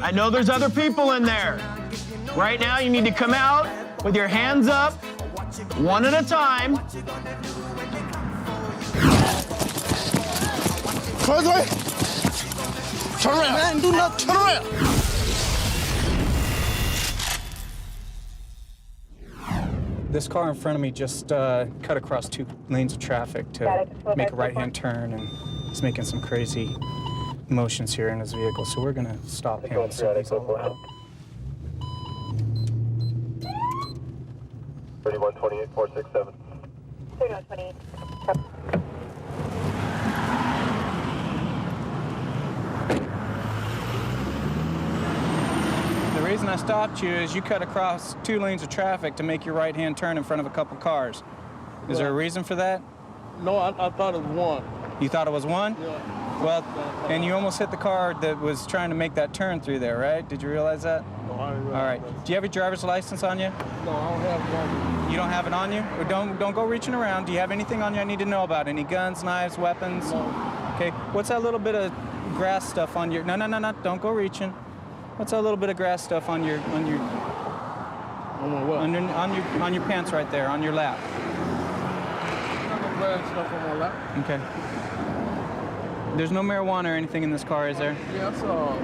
I know there's other people in there. Right now, you need to come out with your hands up, one at a time. Close the way. Turn around. I ain't do nothing. Turn around. This car in front of me just cut across 2 lanes of traffic to make a right-hand turn, and he's making some crazy motions here in his vehicle, so we're gonna stop him and see what he's all about. 3128-467. 3128. The reason I stopped you is you cut across 2 lanes of traffic to make your right-hand turn in front of a couple cars. Is there a reason for that? No, I thought it was one. You thought it was one? Yeah. Well, and you almost hit the car that was trying to make that turn through there, right? Did you realize that? No, I didn't realize All right. that. Do you have your driver's license on you? No, I don't have it on me. You don't have it on you? Or don't go reaching around. Do you have anything on you I need to know about? Any guns, knives, weapons? No. Okay. What's that little bit of grass stuff on your... No. Don't go reaching. What's that little bit of grass stuff on your... On my what? On your pants right there, on your lap? No grass stuff on my lap. Okay. There's no marijuana or anything in this car, is there? Yeah, it's water.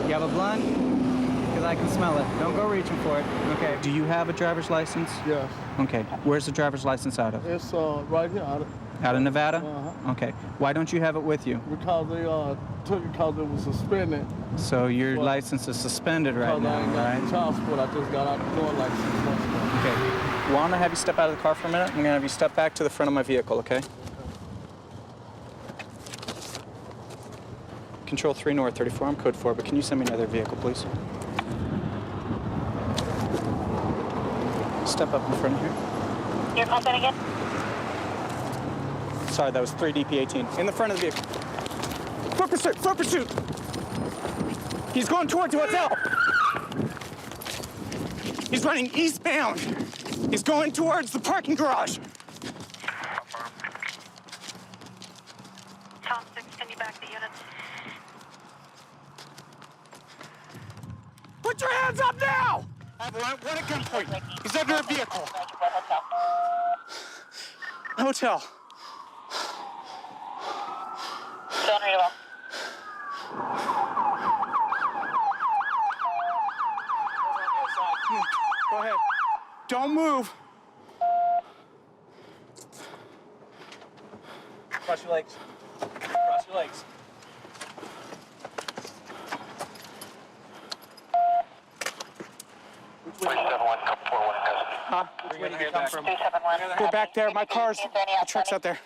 You have a blunt? Because I can smell it. Don't go reaching for it. Okay. Do you have a driver's license? Yes. Okay. Where's the driver's license out of? It's right here. Out of Nevada? Uh-huh. Okay. Why don't you have it with you? Because they took it because it was suspended. So your license is suspended right now, I ain't got right? the child support. I just got out the door like 6 months ago. Okay. Well, I'm gonna have you step out of the car for a minute. I'm gonna have you step back to the front of my vehicle, okay? Control 3 North 34, I'm code 4, but can you send me another vehicle, please? Step up in front of here. Your call sign again? Sorry, that was 3DP18. In the front of the vehicle. Foot pursuit! He's going towards the hotel! He's running eastbound! He's going towards the parking garage! Tom 6, can you back the units? Put your hands up now! I have one at gunpoint. He's under a vehicle. Hotel. Don't read it well. Go ahead. Don't move. Cross your legs. Cross your legs. Huh? Which way did you come from? We're back there. My car's, the truck's out there.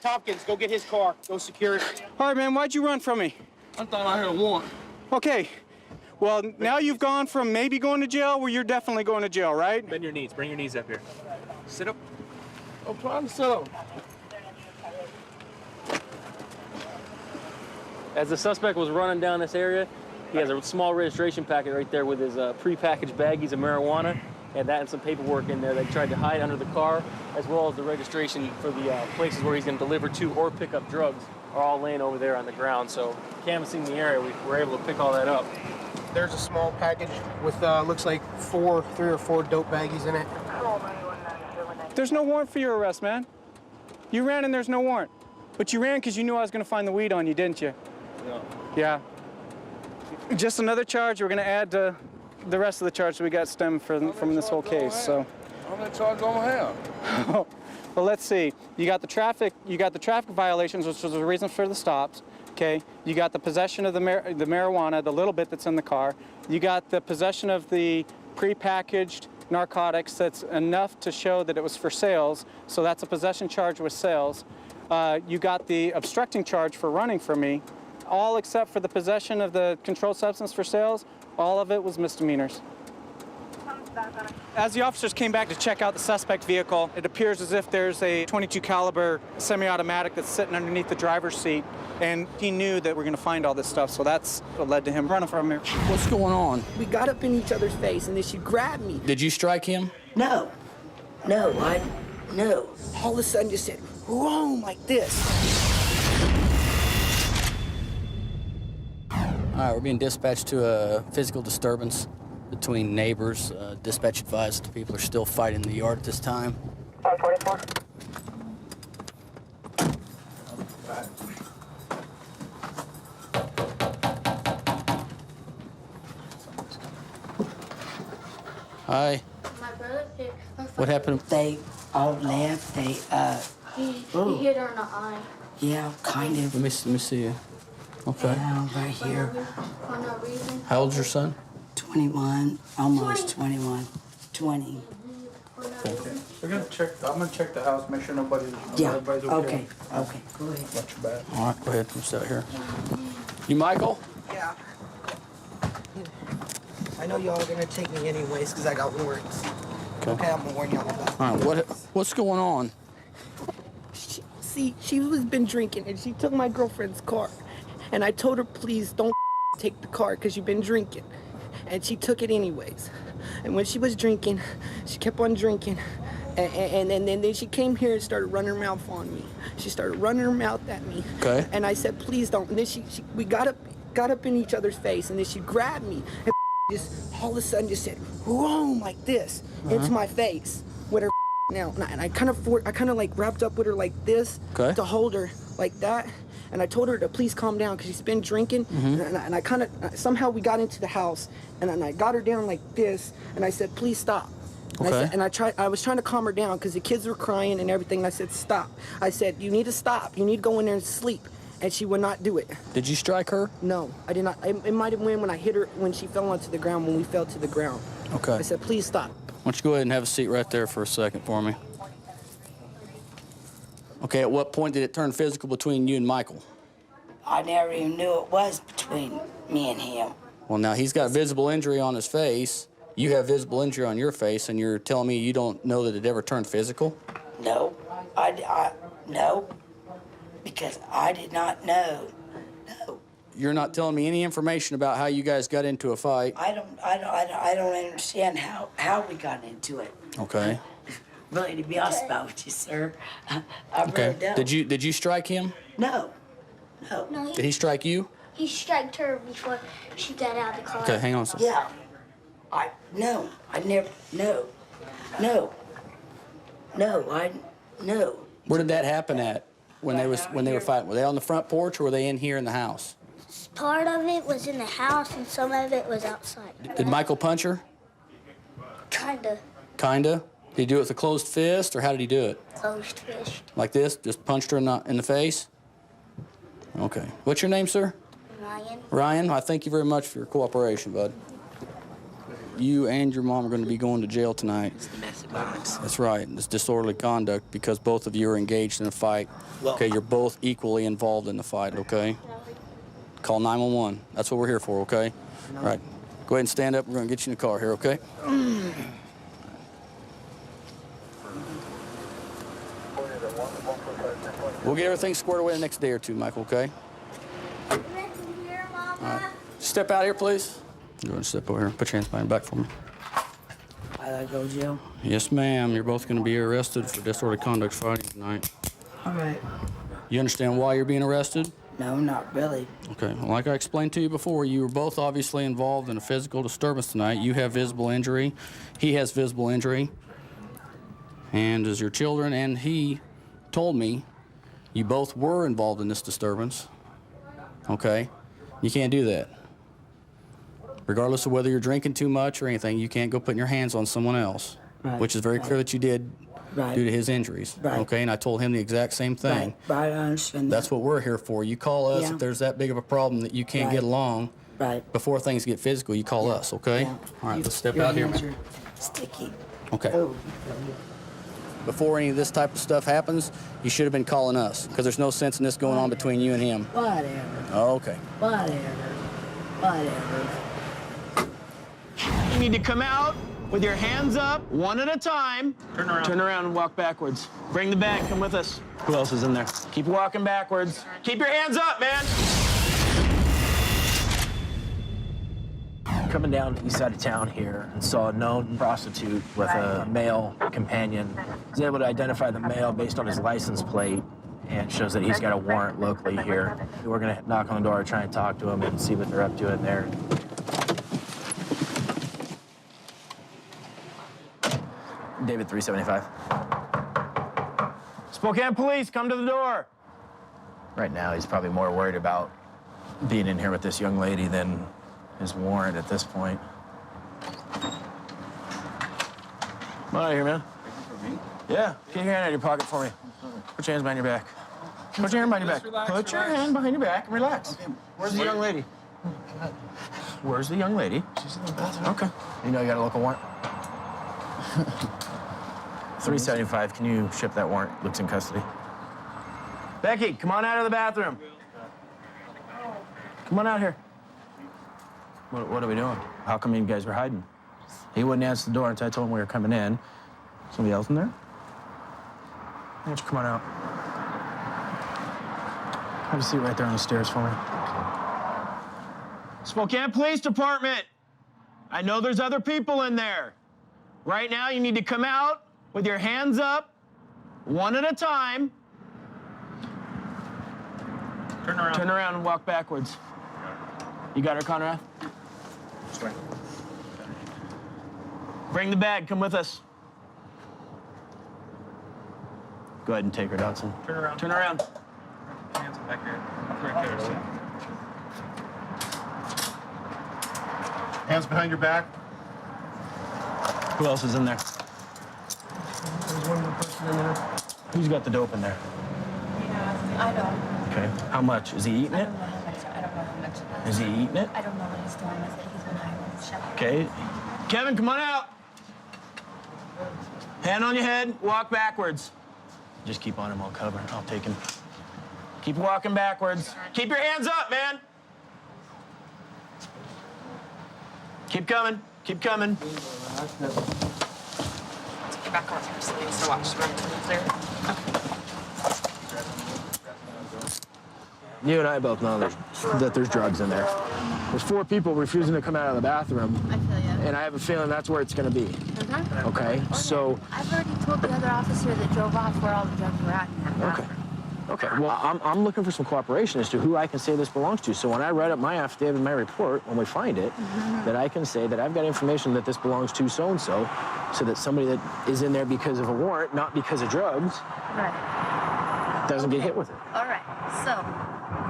Tompkins, go get his car. Go secure it. All right, man, why'd you run from me? I thought I heard a warrant. Okay. Well, now you've gone from maybe going to jail where you're definitely going to jail, right? Bend your knees. Bring your knees up here. Sit up. I'm trying to sit up. As the suspect was running down this area, he has a small registration packet right there with his pre-packaged baggies of marijuana. And that and some paperwork in there. They tried to hide under the car, as well as the registration for the places where he's going to deliver to or pick up drugs are all laying over there on the ground. So canvassing the area, we were able to pick all that up. There's a small package with looks like 3 or 4 dope baggies in it. There's no warrant for your arrest, man. You ran and there's no warrant. But you ran because you knew I was going to find the weed on you, didn't you? Yeah. Yeah. Just another charge. We're going to add to the rest of the charge we got stemmed from this whole case. So. How many charges do I have? Well, let's see. You got the traffic violations, which was the reason for the stops. Okay. You got the possession of the marijuana, the little bit that's in the car. You got the possession of the prepackaged narcotics that's enough to show that it was for sales. So that's a possession charge with sales. You got the obstructing charge for running from me. All except for the possession of the controlled substance for sales, all of it was misdemeanors. As the officers came back to check out the suspect vehicle, it appears as if there's a .22 caliber semi-automatic that's sitting underneath the driver's seat, and he knew that we're going to find all this stuff, so that's what led to him running from here. What's going on? We got up in each other's face, and then she grabbed me. Did you strike him? No. No. All of a sudden just said, boom, like this. All right, we're being dispatched to a physical disturbance between neighbors. Dispatch advised the people are still fighting in the yard at this time. 544. Hi. My brother here. What happened? They all left. They, he hit her in the eye. Yeah, kind of. Let me see you. Okay. Yeah, right here. For no reason. How old's your son? 21, almost 21. 20. We're gonna check. I'm gonna check the house, make sure everybody's okay. Okay. Okay. Go ahead. Not too bad. All right, go ahead. Let's sit here. You Michael? Yeah. I know y'all are gonna take me anyways because I got warrants. Okay, I'm gonna warn y'all about it. All right, what's going on? She was been drinking and she took my girlfriend's car. And I told her, please don't take the car because you've been drinking. And she took it anyways. And when she was drinking, she kept on drinking. And then she came here and started running her mouth on me. She started running her mouth at me. Okay. And I said, please don't. And then we got up in each other's face, and then she grabbed me and just all of a sudden just said, boom, like this into my face with her now. And I kind of like wrapped up with her like this to hold her like that. And I told her to please calm down because she's been drinking. And I kind of, somehow we got into the house and I got her down like this. And I said, please stop. And I was trying to calm her down because the kids were crying and everything. And I said, stop. I said, you need to stop. You need to go in there and sleep. And she would not do it. Did you strike her? No, I did not. It might have been when I hit her, when she fell onto the ground, when we fell to the ground. Okay. I said, please stop. Why don't you go ahead and have a seat right there for a second for me. Okay, at what point did it turn physical between you and Michael? I never even knew it was between me and him. Well, now he's got visible injury on his face. You have visible injury on your face, and you're telling me you don't know that it ever turned physical? No, no, because I did not know. No. You're not telling me any information about how you guys got into a fight? I don't understand how we got into it. Okay. Really, to be honest with you, sir, I really don't. Did you strike him? No. Did he strike you? He struck her before she got out of the car. Okay, hang on a second. Yeah. No. Where did that happen at when they were fighting? Were they on the front porch or were they in here in the house? Part of it was in the house and some of it was outside. Did Michael punch her? Kinda. Kinda? Did he do it with a closed fist or how did he do it? Closed fist. Like this? Just punched her in the face? Okay. What's your name, sir? Ryan. Ryan, I thank you very much for your cooperation, bud. You and your mom are going to be going to jail tonight. It's domestic violence. That's right. It's disorderly conduct because both of you are engaged in a fight. Okay, you're both equally involved in the fight, okay? Call 911. That's what we're here for, okay? All right. Go ahead and stand up. We're going to get you in the car here, okay? We'll get everything squared away the next day or two, Michael, okay? All right. Step out here, please. Go ahead and step over here. Put your hands behind your back for me. I gotta go to jail? Yes, ma'am. You're both going to be arrested for disorderly conduct fighting tonight. All right. You understand why you're being arrested? No, not really. Okay. Well, like I explained to you before, you were both obviously involved in a physical disturbance tonight. You have visible injury. He has visible injury. And as your children and he told me, you both were involved in this disturbance. Okay? You can't do that. Regardless of whether you're drinking too much or anything, you can't go putting your hands on someone else, which is very clear that you did due to his injuries. Okay, and I told him the exact same thing. Right, I understand That's what we're here for. You call us if there's that big of a problem that you can't get along. Before things get physical, you call us, okay? All right, let's step out here. Sticky. Okay. Oh. Before any of this type of stuff happens, you should have been calling us, because there's no sense in this going on between you and him. Whatever. Okay. Whatever. You need to come out with your hands up, one at a time. Turn around. Turn around and walk backwards. Bring the bag, come with us. Who else is in there? Keep walking backwards. Keep your hands up, man. Coming down the east side of town here and saw a known prostitute with a male companion. Was able to identify the male based on his license plate and shows that he's got a warrant locally here. We're gonna knock on the door, try and talk to him and see what they're up to in there. David 375. Spokane Police, come to the door. Right now, he's probably more worried about being in here with this young lady than his warrant at this point. Come on out here, man. Yeah, get your hand out of your pocket for me. Put your hands behind your back. Put your hand behind your back. Put your hand behind your back and relax. Where's the young lady? Where's the young lady? She's in the bathroom. Okay. You know you got a local warrant? $375. Can you ship that warrant? Luke's in custody. Becky, come on out of the bathroom. Come on out here. What are we doing? How come you guys were hiding? He wouldn't answer the door until I told him we were coming in. Somebody else in there? Why don't you come on out? Have a seat right there on the stairs for me. Spokane Police Department. I know there's other people in there. Right now, you need to come out with your hands up, one at a time. Turn around. Turn around and walk backwards. You got her, Conrad? Straight. Bring the bag. Come with us. Go ahead and take her, Dodson. Turn around. Turn around. Hands back here. Right there. So. Hands behind your back. Who else is in there? There's one more person in there. Who's got the dope in there? Yeah, I don't. Okay. How much? Is he eating it? I don't know how much. Is he eating it? I don't know what he's doing with it. He's been hiding in the shop. Okay. Kevin, come on out. Hand on your head. Walk backwards. Just keep on him. I'll cover. I'll take him. Keep walking backwards. Keep your hands up, man. Keep coming. Keep coming. Get back on here so we can watch. Clear. You and I both know that there's drugs in there. There's 4 people refusing to come out of the bathroom. I feel you. And I have a feeling that's where it's going to be. Okay? So. I've already told the other officer that drove off where all the drugs were at in that bathroom. Okay. Well, I'm looking for some cooperation as to who I can say this belongs to. So when I write up my affidavit and my report, when we find it, that I can say that I've got information that this belongs to so-and-so, so that somebody that is in there because of a warrant, not because of drugs, Right. doesn't get hit with it. All right. So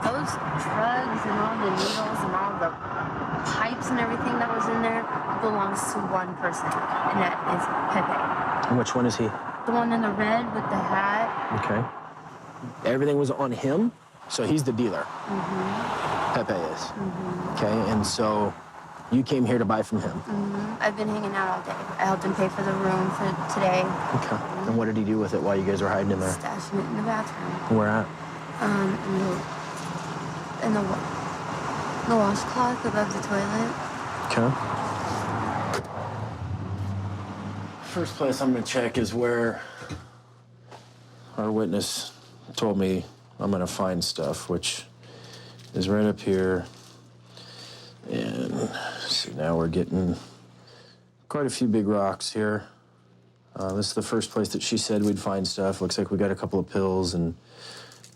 those drugs and all the needles and all the pipes and everything that was in there belongs to one person, and that is Pepe. And which one is he? The one in the red with the hat. Okay. Everything was on him, so he's the dealer. Pepe is. Okay, and so you came here to buy from him. I've been hanging out all day. I helped him pay for the room for today. Okay. And what did he do with it while you guys were hiding in there? Stashing it in the bathroom. Where at? In the washcloth above the toilet. Okay. First place I'm gonna check is where our witness told me I'm gonna find stuff, which is right up here. And see, now we're getting quite a few big rocks here. This is the first place that she said we'd find stuff. Looks like we got a couple of pills, and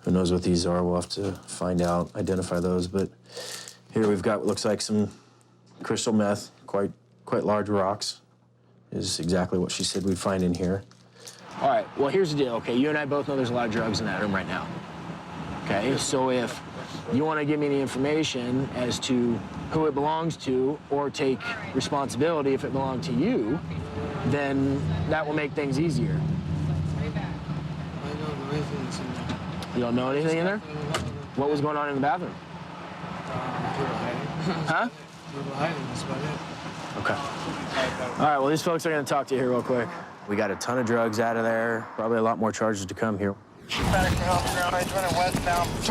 who knows what these are. We'll have to find out, identify those. But here we've got what looks like some crystal meth, quite large rocks, is exactly what she said we'd find in here. All right, well, here's the deal, okay? You and I both know there's a lot of drugs in that room right now, okay? So if you want to give me any information as to who it belongs to or take responsibility if it belonged to you, then that will make things easier. You don't know anything in there? What was going on in the bathroom? Huh? Okay. All right, well, these folks are going to talk to you here real quick. We got a ton of drugs out of there, probably a lot more charges to come here. Turn around,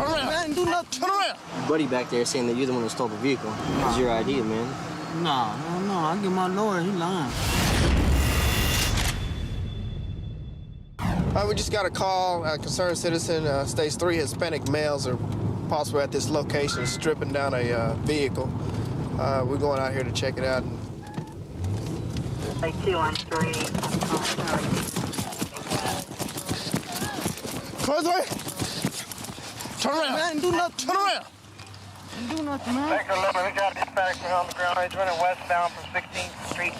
man. Do nothing. Turn around. Buddy back there saying that you're the one who stole the vehicle. It's your idea, man. No. I get my lawyer. He lying. We just got a call. A concerned citizen states 3 Hispanic males are possibly at this location stripping down a vehicle. We're going out here to check it out. Like 213. Close the way. Turn around, man. Do nothing. Turn around. Do nothing, man. Sector 11, we got a Hispanic man on the ground. He's running westbound from 16th Street.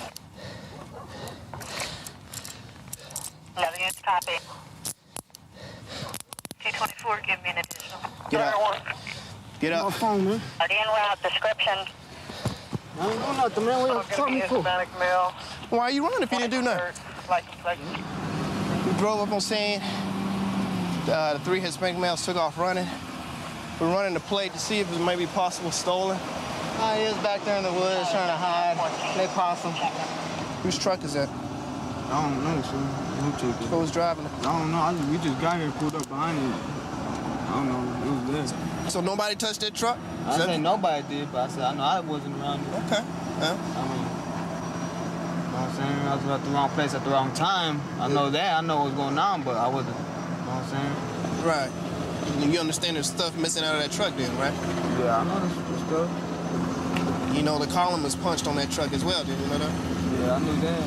11 units, copy. 224, give me an additional. Get out. Get up. My phone, man. The in-route description. I ain't doing nothing, man. What you talking for? Hispanic male. Why are you running if you didn't do nothing? We drove up on scene. The 3 Hispanic males took off running. We're running the plate to see if it may be possible stolen. He was back there in the woods trying to hide. They possum. Whose truck is that? I don't know, sir. Who took it? Who was driving it? I don't know. We just got here, pulled up behind it. I don't know. It was there. So nobody touched that truck? I said nobody did, but I said I know I wasn't around it. Okay. Yeah. I mean, you know what I'm saying? I was at the wrong place at the wrong time. I know that. I know what was going on, but I wasn't. You know what I'm saying? Right. And you understand there's stuff missing out of that truck then, right? Yeah, I know this stuff. You know the column was punched on that truck as well, did you know that? Yeah, I knew that.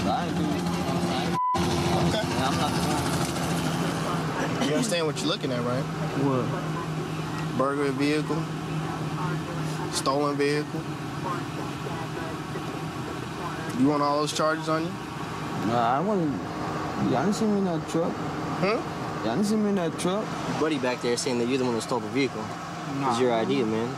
But I didn't do it. Okay. Yeah, I'm not the one. You understand what you're looking at, right? What? Burglary vehicle, stolen vehicle. You want all those charges on you? Nah, I wasn't. Y'all didn't see me in that truck. Huh? Y'all didn't see me in that truck. Your buddy back there saying that you're the one who stole the vehicle. Nah. It's your idea, man.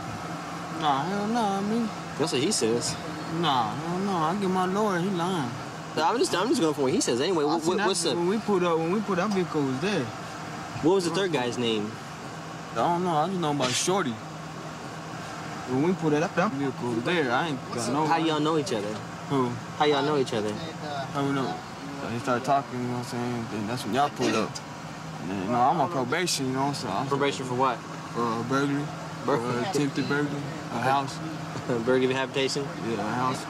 Nah, hell no, I mean. That's what he says. Nah, hell no. I get my lawyer, he lying. I'm just going from what he says. Anyway, what's up? When we put that vehicle was there. What was the third guy's name? I don't know. I just know about Shorty. When we put that vehicle was there, I ain't got no. How y'all know each other? Who? How y'all know each other? How we know? So he started talking, you know what I'm saying? Then that's when y'all pulled up. And then, you know, I'm on probation, you know, so I Probation for what? For burglary. Attempted burglary. A house. Burglary habitation? Yeah, a house.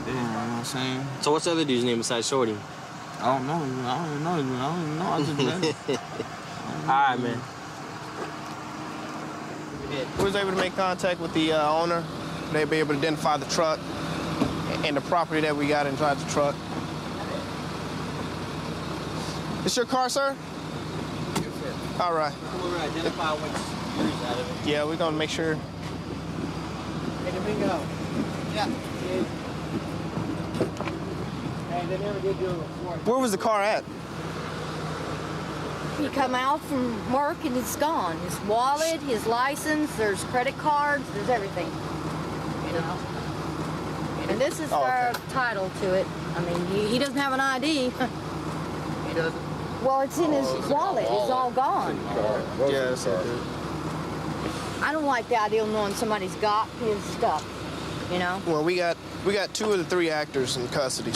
Yeah, you know what I'm saying? So what's the other dude's name besides Shorty? I don't know. I don't even know. I don't even know. I just met him. All right, man. We was able to make contact with the owner. They'd be able to identify the truck and the property that we got inside the truck. It's your car, sir? Yes, sir. All right. We're going to identify what's yours out of it. Yeah, we're going to make sure. Hey, Domingo. Yeah. Hey, they never did do it before. Where was the car at? He come out from work and it's gone. His wallet, his license, there's credit cards, there's everything. You know? And this is our title to it. I mean, he doesn't have an ID. He doesn't? Well, it's in his wallet. It's all gone. Yeah, that's all good. I don't like the idea of knowing somebody's got his stuff, you know? Well, we got 2 of the 3 actors in custody.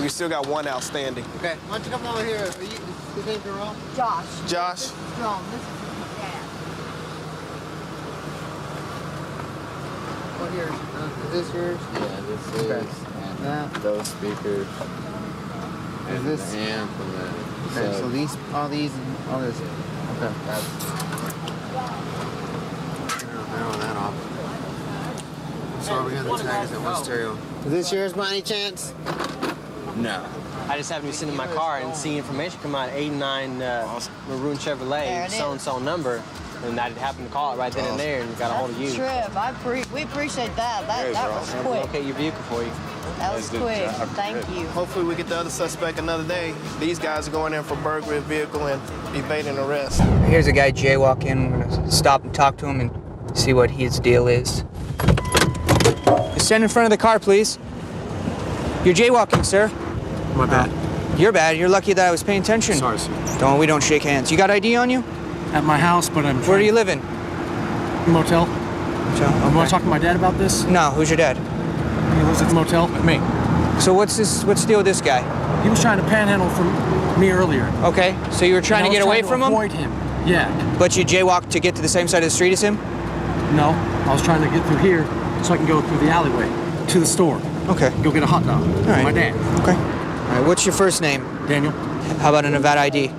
We still got 1 outstanding. Okay. Why don't you come over here? His name's Jerome? Josh. Josh? Jerome, this is his dad. What here? Is this yours? Yeah, this is. Okay. And that? those speakers. Is this? The amp and the. Okay, so these, all these, and all this. Okay. That off. So we got the tags at one stereo. Is this yours by any chance? No. I just happened to be sitting in my car and see information come out, 89 Maroon Chevrolet, so-and-so number, and I happened to call it right then and there and got a hold of you. Trip, we appreciate that. That was And quick. locate your vehicle for you. That was quick. Thank you. Hopefully we get the other suspect another day. These guys are going in for burglary of vehicle and evading arrest. Here's a guy jaywalking. We're gonna stop and talk to him and see what his deal is. Stand in front of the car, please. You're jaywalking, sir. My bad. You're bad. You're lucky that I was paying attention. Sorry, sir. We don't shake hands. You got ID on you? At my house, but I'm. Where do you live in? Motel. Motel. Okay. Want to talk to my dad about this? No. Who's your dad? He lives at the motel with me. So what's the deal with this guy? He was trying to panhandle from me earlier. Okay. So you were trying to get away from him? Avoid him. Yeah. But you jaywalked to get to the same side of the street as him? No. I was trying to get through here so I can go through the alleyway to the store. Okay. Go get a hot dog. All right. My dad. Okay. All right. What's your first name? Daniel. How about a Nevada ID?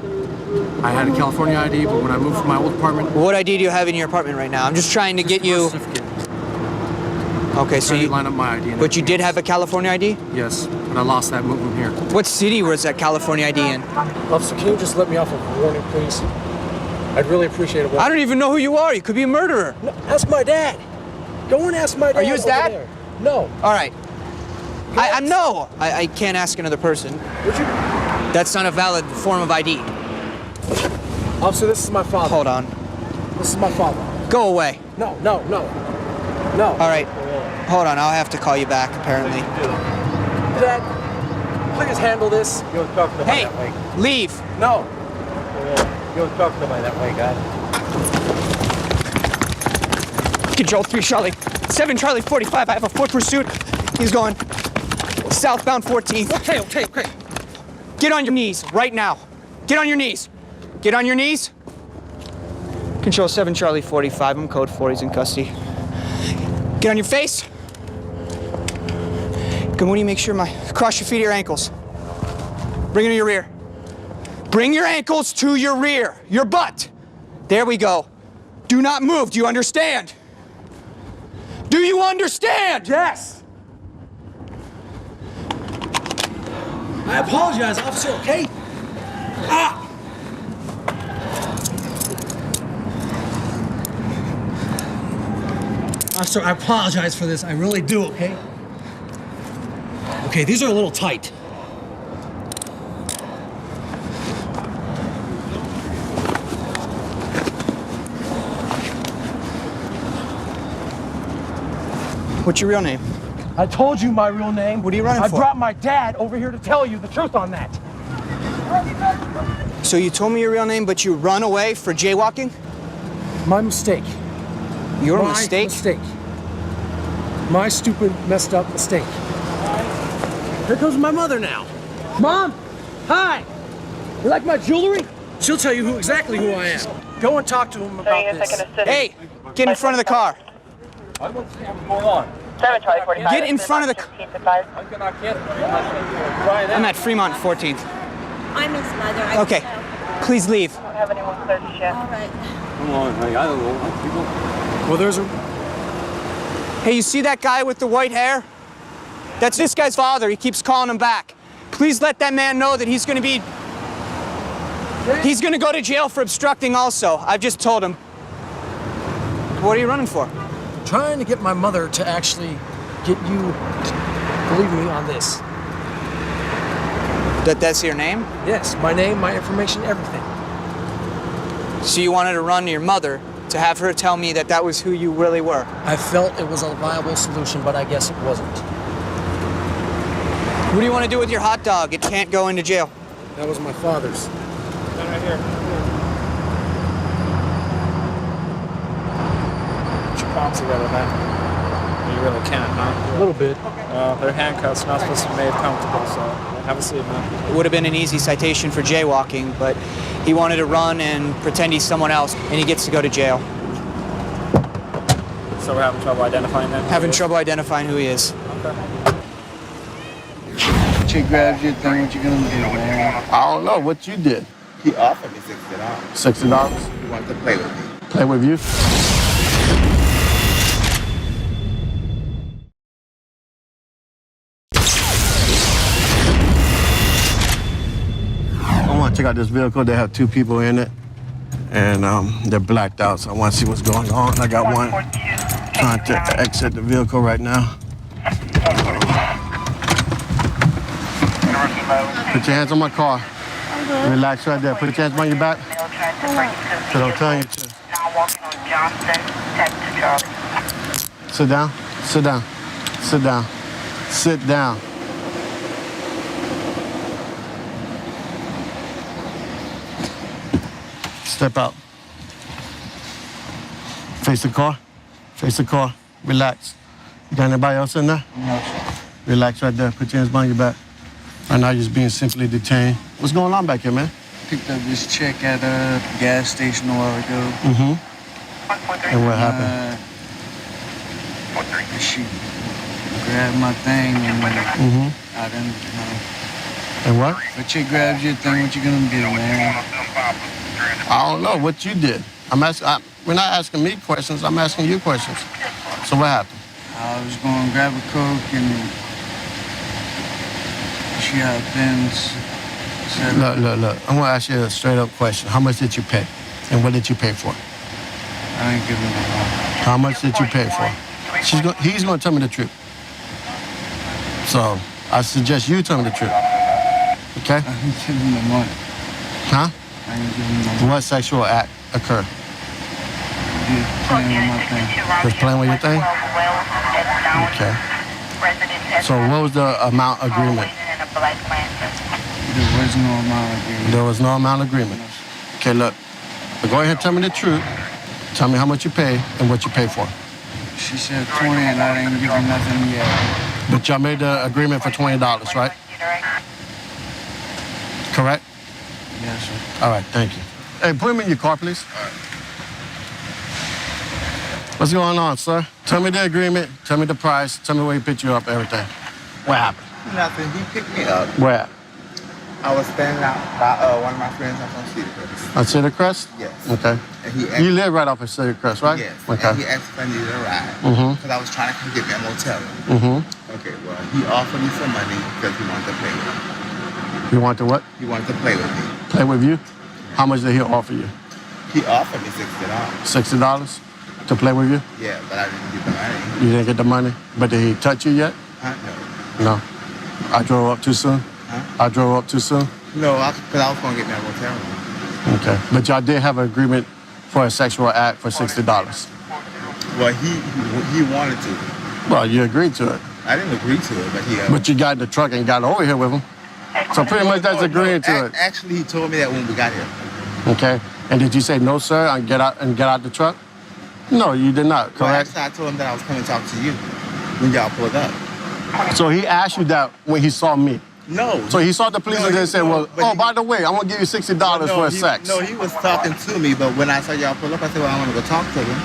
I had a California ID, but when I moved from my old apartment. What ID do you have in your apartment right now? I'm just trying to get you. Okay, so you line up my ID. But you did have a California ID? Yes, but I lost that moving here. What city was that California ID in? Officer, can you just let me off with a warning, please? I'd really appreciate it. I don't even know who you are. You could be a murderer. No, ask my dad. Go and ask my dad. Are you his dad? There. No. All right. I can't ask another person. Would you? That's not a valid form of ID. Officer, this is my father. Hold on. This is my father. Go away. No. All right. Hold on. I'll have to call you back, apparently. Dad, please handle this? You don't talk to nobody that way. Leave. No. You don't talk to nobody that way, guy. Control 3 Charlie. 7 Charlie 45. I have a foot pursuit. He's going southbound 14th. Okay. Get on your knees right now. Get on your knees. Get on your knees. Control 7 Charlie 45. I'm code 4. He's in custody. Get on your face. Good morning. Make sure cross your feet to your ankles. Bring it to your rear. Bring your ankles to your rear. Your butt. There we go. Do not move. Do you understand? Do you understand? Yes. I apologize, officer, okay? Ah! Officer, I apologize for this. I really do, okay? Okay, these are a little tight. What's your real name? I told you my real name. What are you running for? I brought my dad over here to tell you the truth on that. So you told me your real name, but you run away for jaywalking? My mistake. Your My mistake? My stupid, messed up mistake. Here comes my mother now. Mom, hi. You like my jewelry? She'll tell you exactly who I am. Go and talk to him about this. Hey, get in front of the car. What's going on? 7 Charlie 45. Get in front of the car. I'm at Fremont 14th. I'm his mother. Okay, please leave. I don't have anyone searched yet. All right. Come on, I don't know. Well, there's a... Hey, you see that guy with the white hair? That's this guy's father. He keeps calling him back. Please let that man know that he's going to go to jail for obstructing also. I've just told him. What are you running for? Trying to get my mother to actually get you to believe me on this. That's your name? Yes, my name, my information, everything. So you wanted to run to your mother to have her tell me that was who you really were? I felt it was a viable solution, but I guess it wasn't. What do you want to do with your hot dog? It can't go into jail. That was my father's. Right here. Put your palms together, man. You really can't, huh? A little bit. They're handcuffs, not supposed to be made comfortable, so have a seat, man. It would have been an easy citation for jaywalking, but he wanted to run and pretend he's someone else, and he gets to go to jail. So we're having trouble identifying him? Having trouble identifying who he is. Okay. Chick grabs your thing, what you gonna do, man? I don't know what you did. He offered me $60. $60? He wanted to play with me. Play with you? I want to check out this vehicle. They have 2 people in it, and they're blacked out, so I want to see what's going on. I got one trying to exit the vehicle right now. Put your hands on my car. Relax right there. Put your hands on your back. So I'm telling you to. Sit down. Sit down. Sit down. Sit down. Step out. Face the car. Face the car. Relax. You got anybody else in there? No. Relax right there. Put your hands behind your back. Right now, you're just being simply detained. What's going on back here, man? Picked up this chick at a gas station a while ago. Mm-hmm. And what happened? She grabbed my thing and I didn't know. And what? If a chick grabs your thing, what you gonna do, man? I don't know what you did. We're not asking me questions. I'm asking you questions. So what happened? I was going to grab a Coke and she had pins. Look. I'm going to ask you a straight-up question. How much did you pay? And what did you pay for? I ain't giving her money. How much did you pay for? He's going to tell me the truth. So I suggest you tell me the truth. Okay? I ain't giving her money. Huh? I ain't giving her money. What sexual act occurred? Just playing with my thing. Just playing with your thing? Okay. So what was the amount agreement? There was no amount of agreement. There was no amount of agreement. Okay, look. Go ahead and tell me the truth. Tell me how much you pay and what you pay for. She said 20 and I didn't give her nothing yet. But y'all made the agreement for $20, right? Correct? Yes, sir. All right, thank you. Hey, put him in your car, please. What's going on, sir? Tell me the agreement, tell me the price, tell me where he picked you up, everything. What happened? Nothing. He picked me up. Where? I was standing out by one of my friends up on Cedar Crest. On Cedar Crest? Yes. Okay. And he asked, You live right off of Cedar Crest, right? Yes. Okay. And he asked if I needed a ride. Mm-hmm. Because I was trying to come get me a motel room. Mm-hmm. Okay, well, he offered me some money because he wanted to play with me. You want to what? He wanted to play with me. Play with you? How much did he offer you? He offered me $60. $60 to play with you? Yeah, but I didn't get the money. You didn't get the money? But did he touch you yet? No. No. I drove up too soon? Huh? I drove up too soon? No, because I was going to get me a motel room. Okay. But y'all did have an agreement for a sexual act for $60? Well, he wanted to. Well, you agreed to it. I didn't agree to it, but he... But you got in the truck and got over here with him. So pretty much that's agreeing to it. Actually, he told me that when we got here. Okay. And did you say no, sir, and get out the truck? No, you did not, correct? Well, actually, I told him that I was coming to talk to you when y'all pulled up. So he asked you that when he saw me? No. So he saw the police and then said, well, by the way, I'm going to give you $60 for sex. No, he was talking to me, but when I saw y'all pull up, I said, well, I want to go talk to him.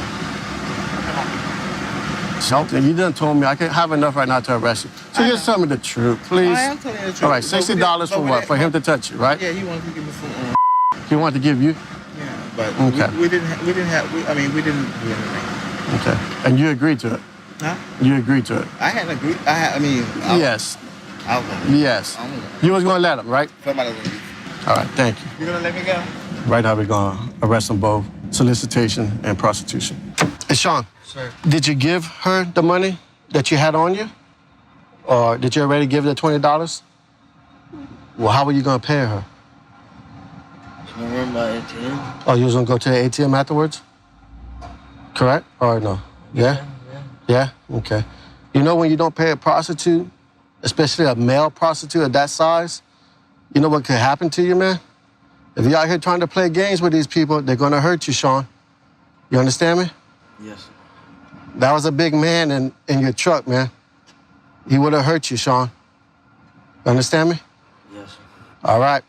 Something. You done told me I can't have enough right now to arrest you. So just tell me the truth, please. I am telling you the truth. All right, $60 for what? For him to touch you, right? Yeah, he wanted to give me some. He wanted to give you? Yeah, but Okay. we didn't do anything. Okay. And you agreed to it? Huh? You agreed to it? I hadn't agreed. Yes. Yes. You was going to let him, right? Somebody was going to. All right, thank you. You going to let me go? Right now we're going to arrest them both, solicitation and prostitution. Hey, Sean. Sir. Did you give her the money that you had on you? Or did you already give the $20? Well, how were you going to pay her? I remember my ATM. Oh, you was going to go to the ATM afterwards? Correct? Or no? Yeah? Yeah? Okay. You know when you don't pay a prostitute, especially a male prostitute of that size, you know what could happen to you, man? If you're out here trying to play games with these people, they're going to hurt you, Sean. You understand me? Yes. That was a big man in your truck, man. He would have hurt you, Sean. You understand me? Yes. All right.